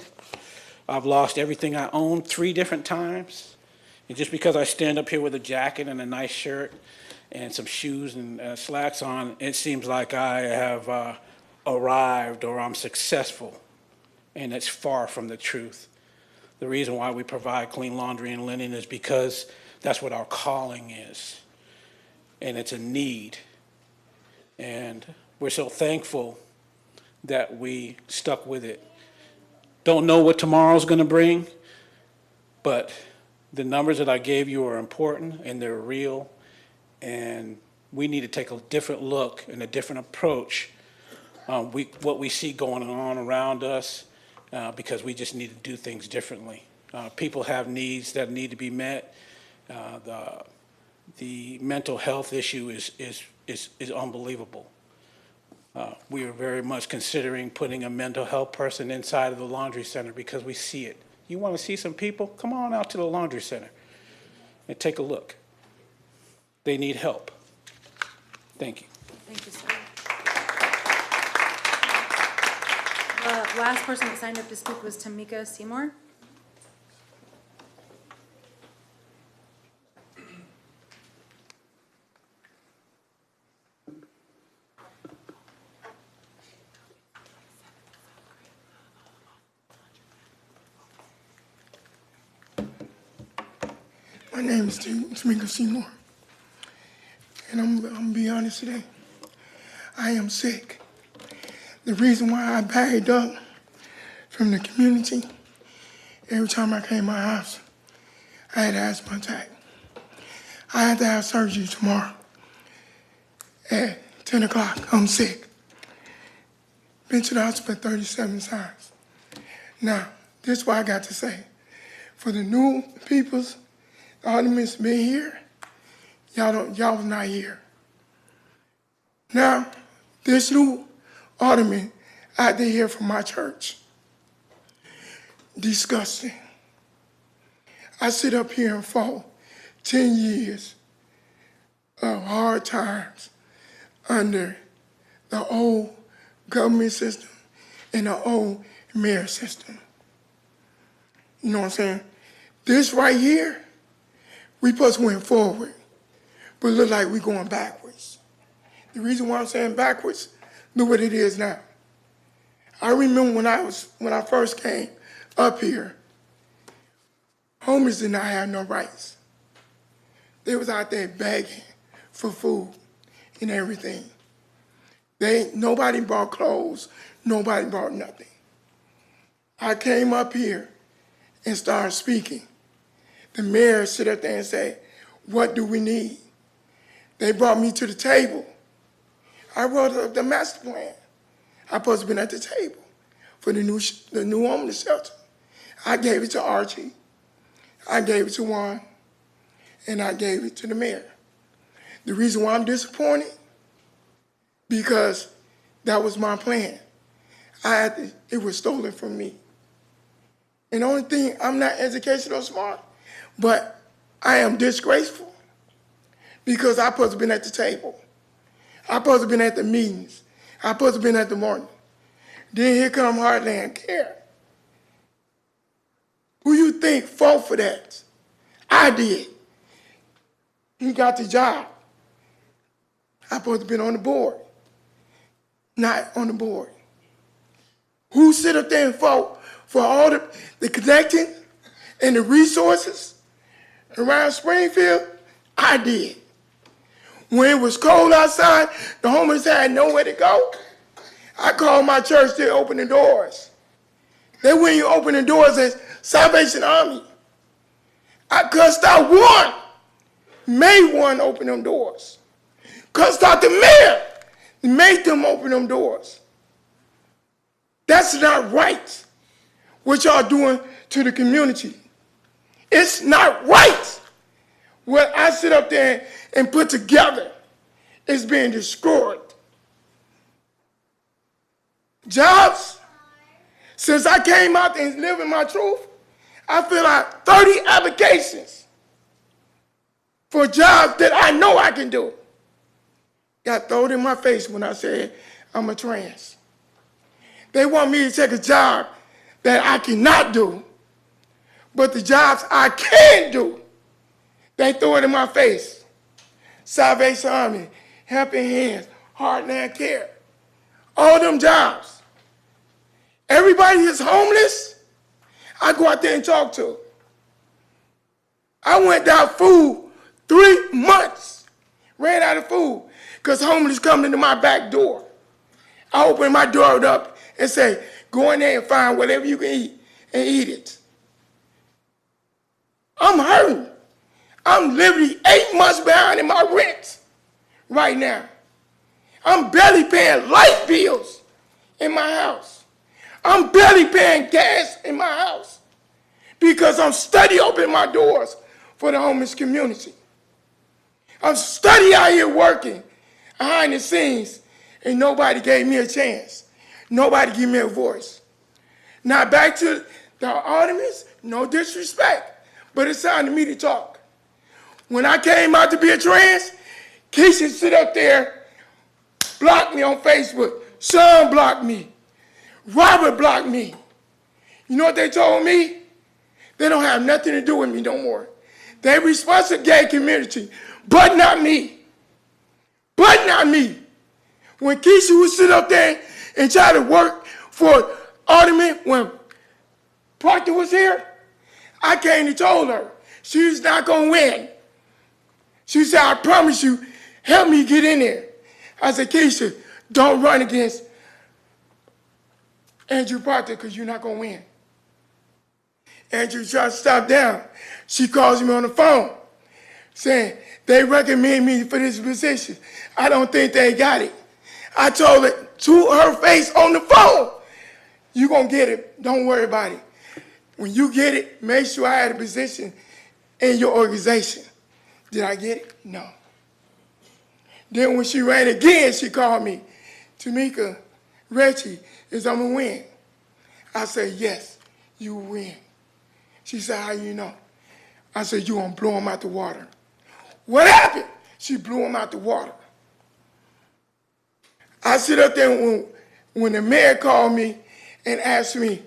I've lost everything I own 3 different times. And just because I stand up here with a jacket and a nice shirt and some shoes and slacks on, it seems like I have arrived or I'm successful. And it's far from the truth. The reason why we provide clean laundry and linen is because that's what our calling is. And it's a need. And we're so thankful that we stuck with it. Don't know what tomorrow's going to bring, but the numbers that I gave you are important and they're real. And we need to take a different look and a different approach what we see going on around us because we just need to do things differently. People have needs that need to be met. The mental health issue is unbelievable. We are very much considering putting a mental health person inside of the laundry center because we see it. You want to see some people? Come on out to the laundry center and take a look. They need help. Thank you. Thank you, sir. The last person that signed up to speak was Tamika Seymour. My name is Tamika Seymour, and I'm gonna be honest today. I am sick. The reason why I bagged up from the community, every time I came to my house, I had asthma attack. I had to have surgery tomorrow at 10 o'clock. I'm sick. Been to the hospital 37 times. Now, this is what I got to say. For the new peoples, the Ordinances been here, y'all was not here. Now, this new Ordinance out there here from my church, disgusting. I sit up here and fought 10 years of hard times under the old government system and the old mayor system. You know what I'm saying? This right here, we supposed to went forward, but it look like we going backwards. The reason why I'm saying backwards, look what it is now. I remember when I first came up here, homeless did not have no rights. They was out there begging for food and everything. Nobody bought clothes, nobody bought nothing. I came up here and started speaking. The mayor sit up there and say, what do we need? They brought me to the table. I wrote up the master plan. I supposed to been at the table for the new homeless shelter. I gave it to Archie, I gave it to Juan, and I gave it to the mayor. The reason why I'm disappointed, because that was my plan. It was stolen from me. And the only thing, I'm not educational smart, but I am disgraceful because I supposed to been at the table. I supposed to been at the meetings. I supposed to been at the morning. Then here come Heartland Care. Who you think fought for that? I did. He got the job. I supposed to been on the board. Not on the board. Who sit up there and fought for all the connecting and the resources around Springfield? I did. When it was cold outside, the homeless had nowhere to go. I called my church to open the doors. They wouldn't even open the doors as Salvation Army. I cussed out one, made one open them doors. cussed out the mayor and made them open them doors. That's not right, what y'all doing to the community. It's not right. What I sit up there and put together is being destroyed. Jobs, since I came out and living my truth, I filled out 30 applications for jobs that I know I can do. Got thrown in my face when I said I'm a trans. They want me to take a job that I cannot do, but the jobs I can do, they throw it in my face. Salvation Army, Helping Hands, Heartland Care, all them jobs. Everybody is homeless, I go out there and talk to. I went without food 3 months, ran out of food, because homeless coming into my back door. I open my door up and say, go in there and find whatever you can eat and eat it. I'm hurting. I'm literally 8 months behind in my rent right now. I'm barely paying light bills in my house. I'm barely paying gas in my house because I'm steady opening my doors for the homeless community. I'm steady out here working behind the scenes, and nobody gave me a chance. Nobody gave me a voice. Now back to the Ordinances, no disrespect, but it's time to me to talk. When I came out to be a trans, Keisha sit up there, blocked me on Facebook. Sean blocked me. Robert blocked me. You know what they told me? They don't have nothing to do with me no more. They responsible to the gay community, but not me. But not me. When Keisha would sit up there and try to work for Ordinance when Proctor was here, I came and told her she was not going to win. She said, I promise you, help me get in there. I said, Keisha, don't run against Andrew Proctor because you're not going to win. Andrew tried to stop down. She calls me on the phone saying, they recommend me for this position. I don't think they got it. I told her to her face on the phone, you're going to get it. Don't worry about it. When you get it, make sure I had a position in your organization. Did I get it? No. Then when she ran again, she called me, Tamika, Reggie, is I'm going to win. I said, yes, you will win. She said, how you know? I said, you going to blow him out the water. What happened? She blew him out the water. I sit up there when the mayor called me and asked me,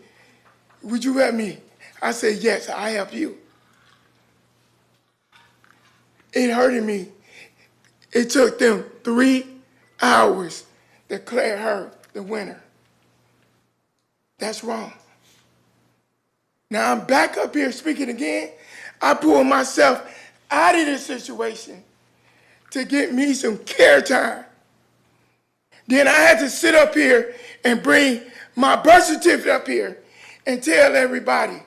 would you help me? I said, yes, I help you. It hurted me. It took them 3 hours to declare her the winner. That's wrong. Now I'm back up here speaking again. I pulled myself out of this situation to get me some care time. Then I had to sit up here and bring my birth certificate up here and tell everybody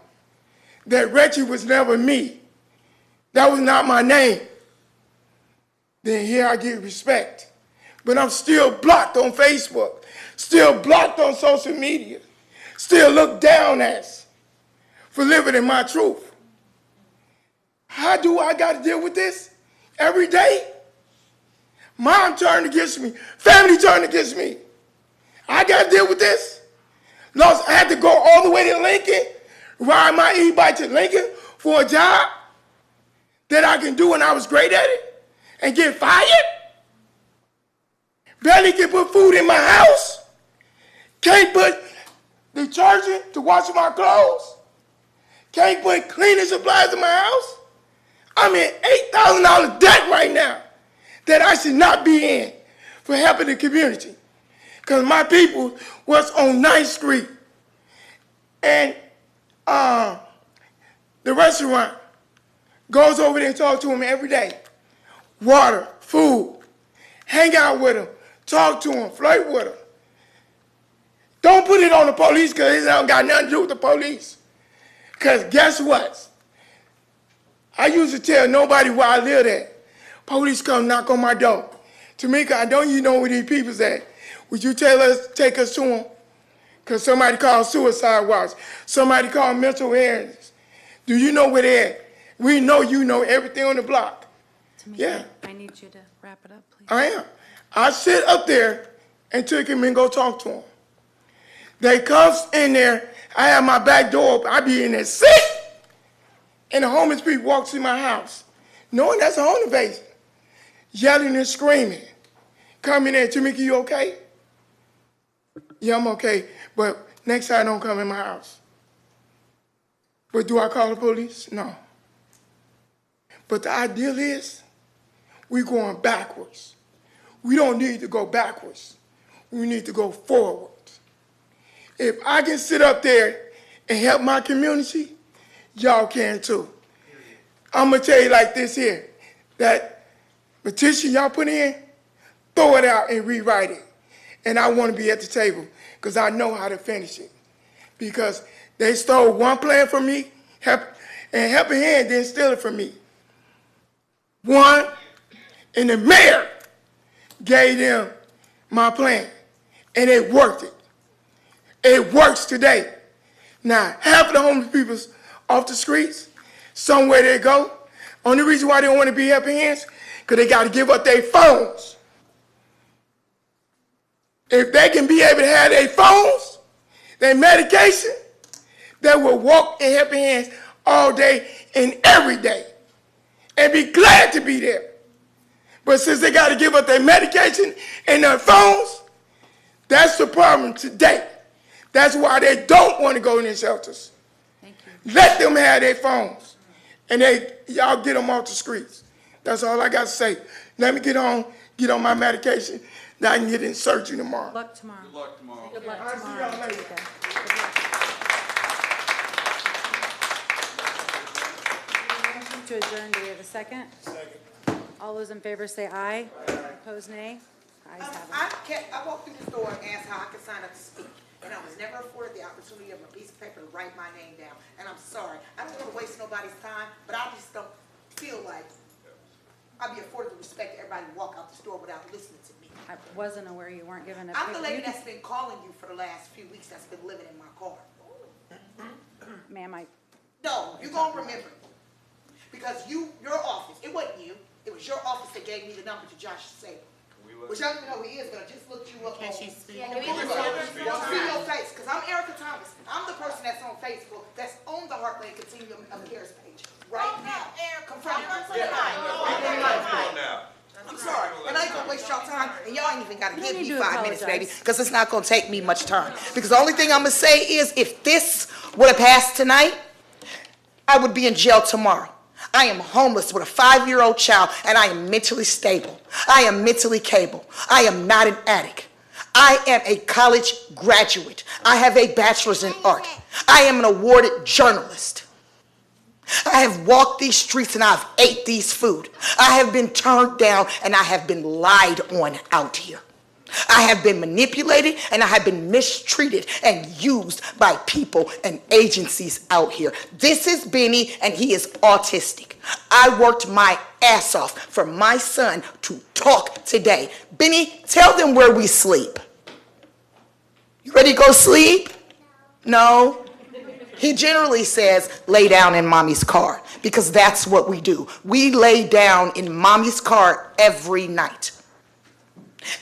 that Reggie was never me. That was not my name. Then here I get respect. But I'm still blocked on Facebook, still blocked on social media, still looked down at for living in my truth. How do I got to deal with this every day? Mom turned against me, family turned against me. I got to deal with this. I had to go all the way to Lincoln, ride my e-bike to Lincoln for a job that I can do and I was great at it, and get fired? Barely can put food in my house. Can't put detergent to wash my clothes. Can't put cleaning supplies in my house. I'm in $8,000 debt right now that I should not be in for helping the community. Because my people was on 9th Street and the restaurant goes over there and talk to him every day. Water, food, hang out with him, talk to him, flirt with him. Don't put it on the police because it don't got nothing to do with the police. Because guess what? I used to tell nobody where I lived at. Police come knock on my door. Tamika, I know you know where these people's at. Would you take us to them? Because somebody called suicide watch. Somebody called mental illness. Do you know where they're at? We know you know everything on the block. Tamika, Yeah. I need you to wrap it up, please. I am. I sit up there and took him and go talk to him. They comes in there. I have my back door open. I be in there sick. And the homeless people walks in my house, knowing that's a home invasion, yelling and screaming. Come in there, Tamika, you okay? Yeah, I'm okay, but next time don't come in my house. But do I call the police? No. But the ideal is we're going backwards. We don't need to go backwards. We need to go forward. If I can sit up there and help my community, y'all can too. I'm gonna tell you like this here, that petition y'all put in, throw it out and rewrite it. And I wanna be at the table, because I know how to finish it. Because they stole one plan from me, and Helping Hand didn't steal it from me. One, and the mayor gave them my plan, and it worked it. It works today. Now, half of the homeless people's off the streets, somewhere they go. Only reason why they don't want to be Helping Hands, because they got to give up their phones. If they can be able to have their phones, their medication, they will walk in Helping Hands all day and every day and be glad to be there. But since they got to give up their medication and their phones, that's the problem today. That's why they don't want to go in the shelters. Thank you. Let them have their phones, and y'all get them off the streets. That's all I got to say. Let me get on my medication, that I can get in surgery tomorrow. Good luck tomorrow. Good luck tomorrow. Good luck I'll see tomorrow. y'all later. Motion to adjourn, do we have a second? Second. All those in favor say aye. Opposed, nay. Ayes have it. I walked through the store and asked how I could sign up to speak, and I was never afforded the opportunity of a piece of paper to write my name down, and I'm sorry. I don't want to waste nobody's time, but I just don't feel like I'd be afforded the respect to everybody to walk out the store without listening to me. I wasn't aware you weren't given a. I'm the lady you can- that's been calling you for the last few weeks that's been living in my car. Ma'am, No, you're gonna remember. Because your office, it wasn't you, it was your office that gave me the number to Josh Sable. Which I don't even know who he is, but I just looked you up. Can she speak? Yeah, give me the number. See your face, because I'm Erica Thomas. I'm the person that's on Facebook, that's on the Heartland Continuum of Cares page, right now. Confront me. I'm sorry, and I ain't gonna waste y'all time, and y'all ain't even gotta You give don't me need to 5 minutes, baby, apologize. because it's not gonna take me much time. Because the only thing I'm gonna say is, if this would have passed tonight, I would be in jail tomorrow. I am homeless with a 5-year-old child, and I am mentally stable. I am mentally capable. I am not an addict. I am a college graduate. I have a bachelor's in art. I am an awarded journalist. I have walked these streets and I've ate these food. I have been turned down and I have been lied on out here. I have been manipulated and I have been mistreated and used by people and agencies out here. This is Benny and he is autistic. I worked my ass off for my son to talk today. Benny, tell them where we sleep. You ready to go sleep? No. He generally says, lay down in mommy's car, because that's what we do. We lay down in mommy's car every night.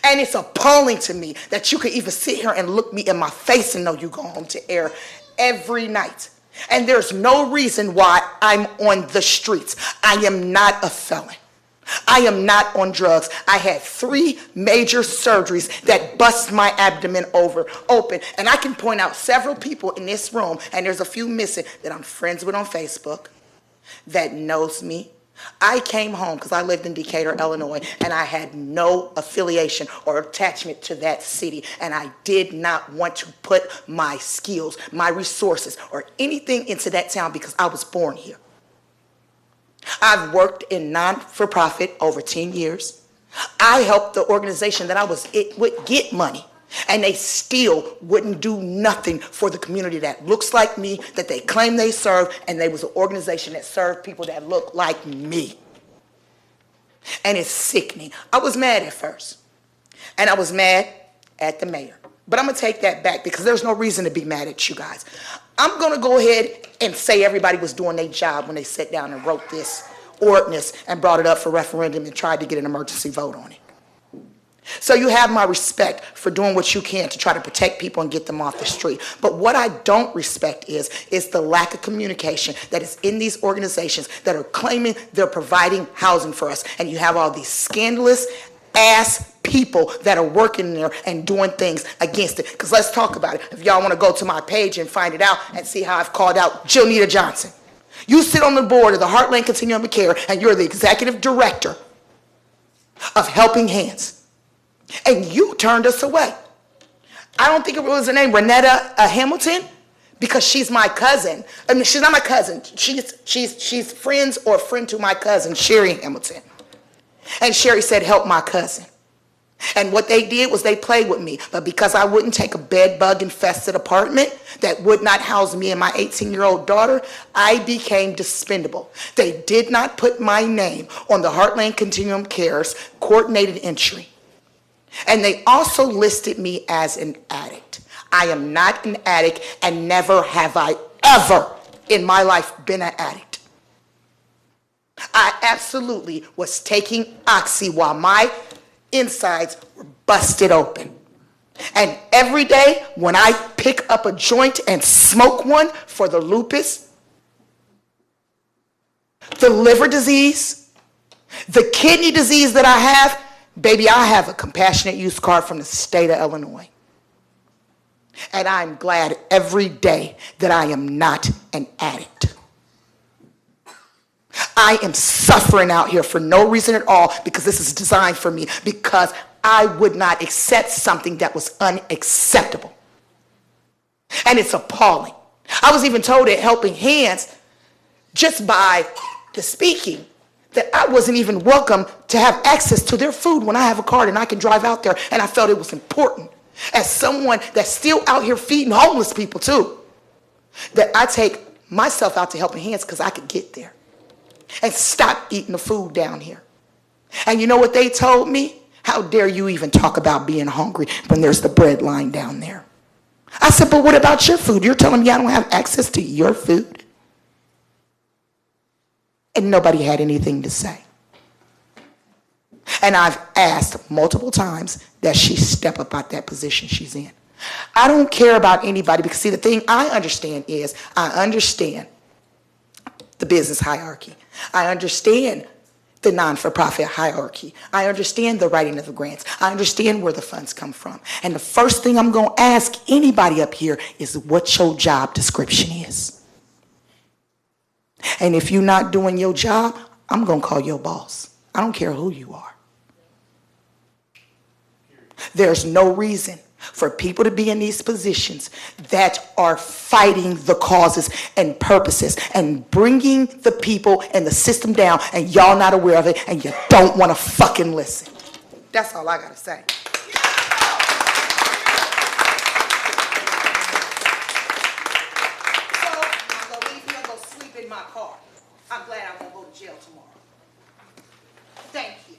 And it's appalling to me that you could even sit here and look me in my face and know you go home to air every night. And there's no reason why I'm on the streets. I am not a felon. I am not on drugs. I had 3 major surgeries that bust my abdomen open. And I can point out several people in this room, and there's a few missing, that I'm friends with on Facebook, that knows me. I came home because I lived in Decatur, Illinois, and I had no affiliation or attachment to that city, and I did not want to put my skills, my resources, or anything into that town because I was born here. I've worked in non-for-profit over 10 years. I helped the organization that I was would get money, and they still wouldn't do nothing for the community that looks like me, that they claim they serve, and they was an organization that served people that look like me. And it's sickening. I was mad at first. And I was mad at the mayor. But I'm going to take that back because there's no reason to be mad at you guys. I'm going to go ahead and say everybody was doing their job when they sat down and wrote this ordinance and brought it up for referendum and tried to get an emergency vote on it. So you have my respect for doing what you can to try to protect people and get them off the street. But what I don't respect is the lack of communication that is in these organizations that are claiming they're providing housing for us. And you have all these scandalous ass people that are working there and doing things against it. Because let's talk about it. If y'all want to go to my page and find it out and see how I've called out Jilnita Johnson. You sit on the board of the Heartland Continuum of Care and you're the executive director of Helping Hands. And you turned us away. I don't think it was her name, Renetta Hamilton, because she's my cousin. I mean, she's not my cousin. She's friends or a friend to my cousin, Sherry Hamilton. And Sherry said, help my cousin. And what they did was they played with me. But because I wouldn't take a bed bug infested apartment that would not house me and my 18-year-old daughter, I became dispendable. They did not put my name on the Heartland Continuum Care's coordinated entry. And they also listed me as an addict. I am not an addict, and never have I ever in my life been an addict. I absolutely was taking Oxy while my insides were busted open. And every day when I pick up a joint and smoke one for the lupus, the liver disease, the kidney disease that I have, baby, I have a compassionate use card from the state of Illinois. And I'm glad every day that I am not an addict. I am suffering out here for no reason at all because this is designed for me, because I would not accept something that was unacceptable. And it's appalling. I was even told at Helping Hands, just by the speaking, that I wasn't even welcome to have access to their food when I have a card and I can drive out there, and I felt it was important. As someone that's still out here feeding homeless people too, that I take myself out to Helping Hands because I could get there and stop eating the food down here. And you know what they told me? How dare you even talk about being hungry when there's the bread line down there? I said, but what about your food? You're telling me I don't have access to your food? And nobody had anything to say. And I've asked multiple times that she step up out that position she's in. I don't care about anybody, because see, the thing I understand is, I understand the business hierarchy. I understand the non-for-profit hierarchy. I understand the writing of the grants. I understand where the funds come from. And the first thing I'm going to ask anybody up here is what your job description is. And if you're not doing your job, I'm going to call your boss. I don't care who you are. There's no reason for people to be in these positions that are fighting the causes and purposes and bringing the people and the system down, and y'all not aware of it, and you don't want to fucking listen. That's all I got to say. So I'm going to leave here and go sleep in my car. I'm glad I won't go to jail tomorrow. Thank you.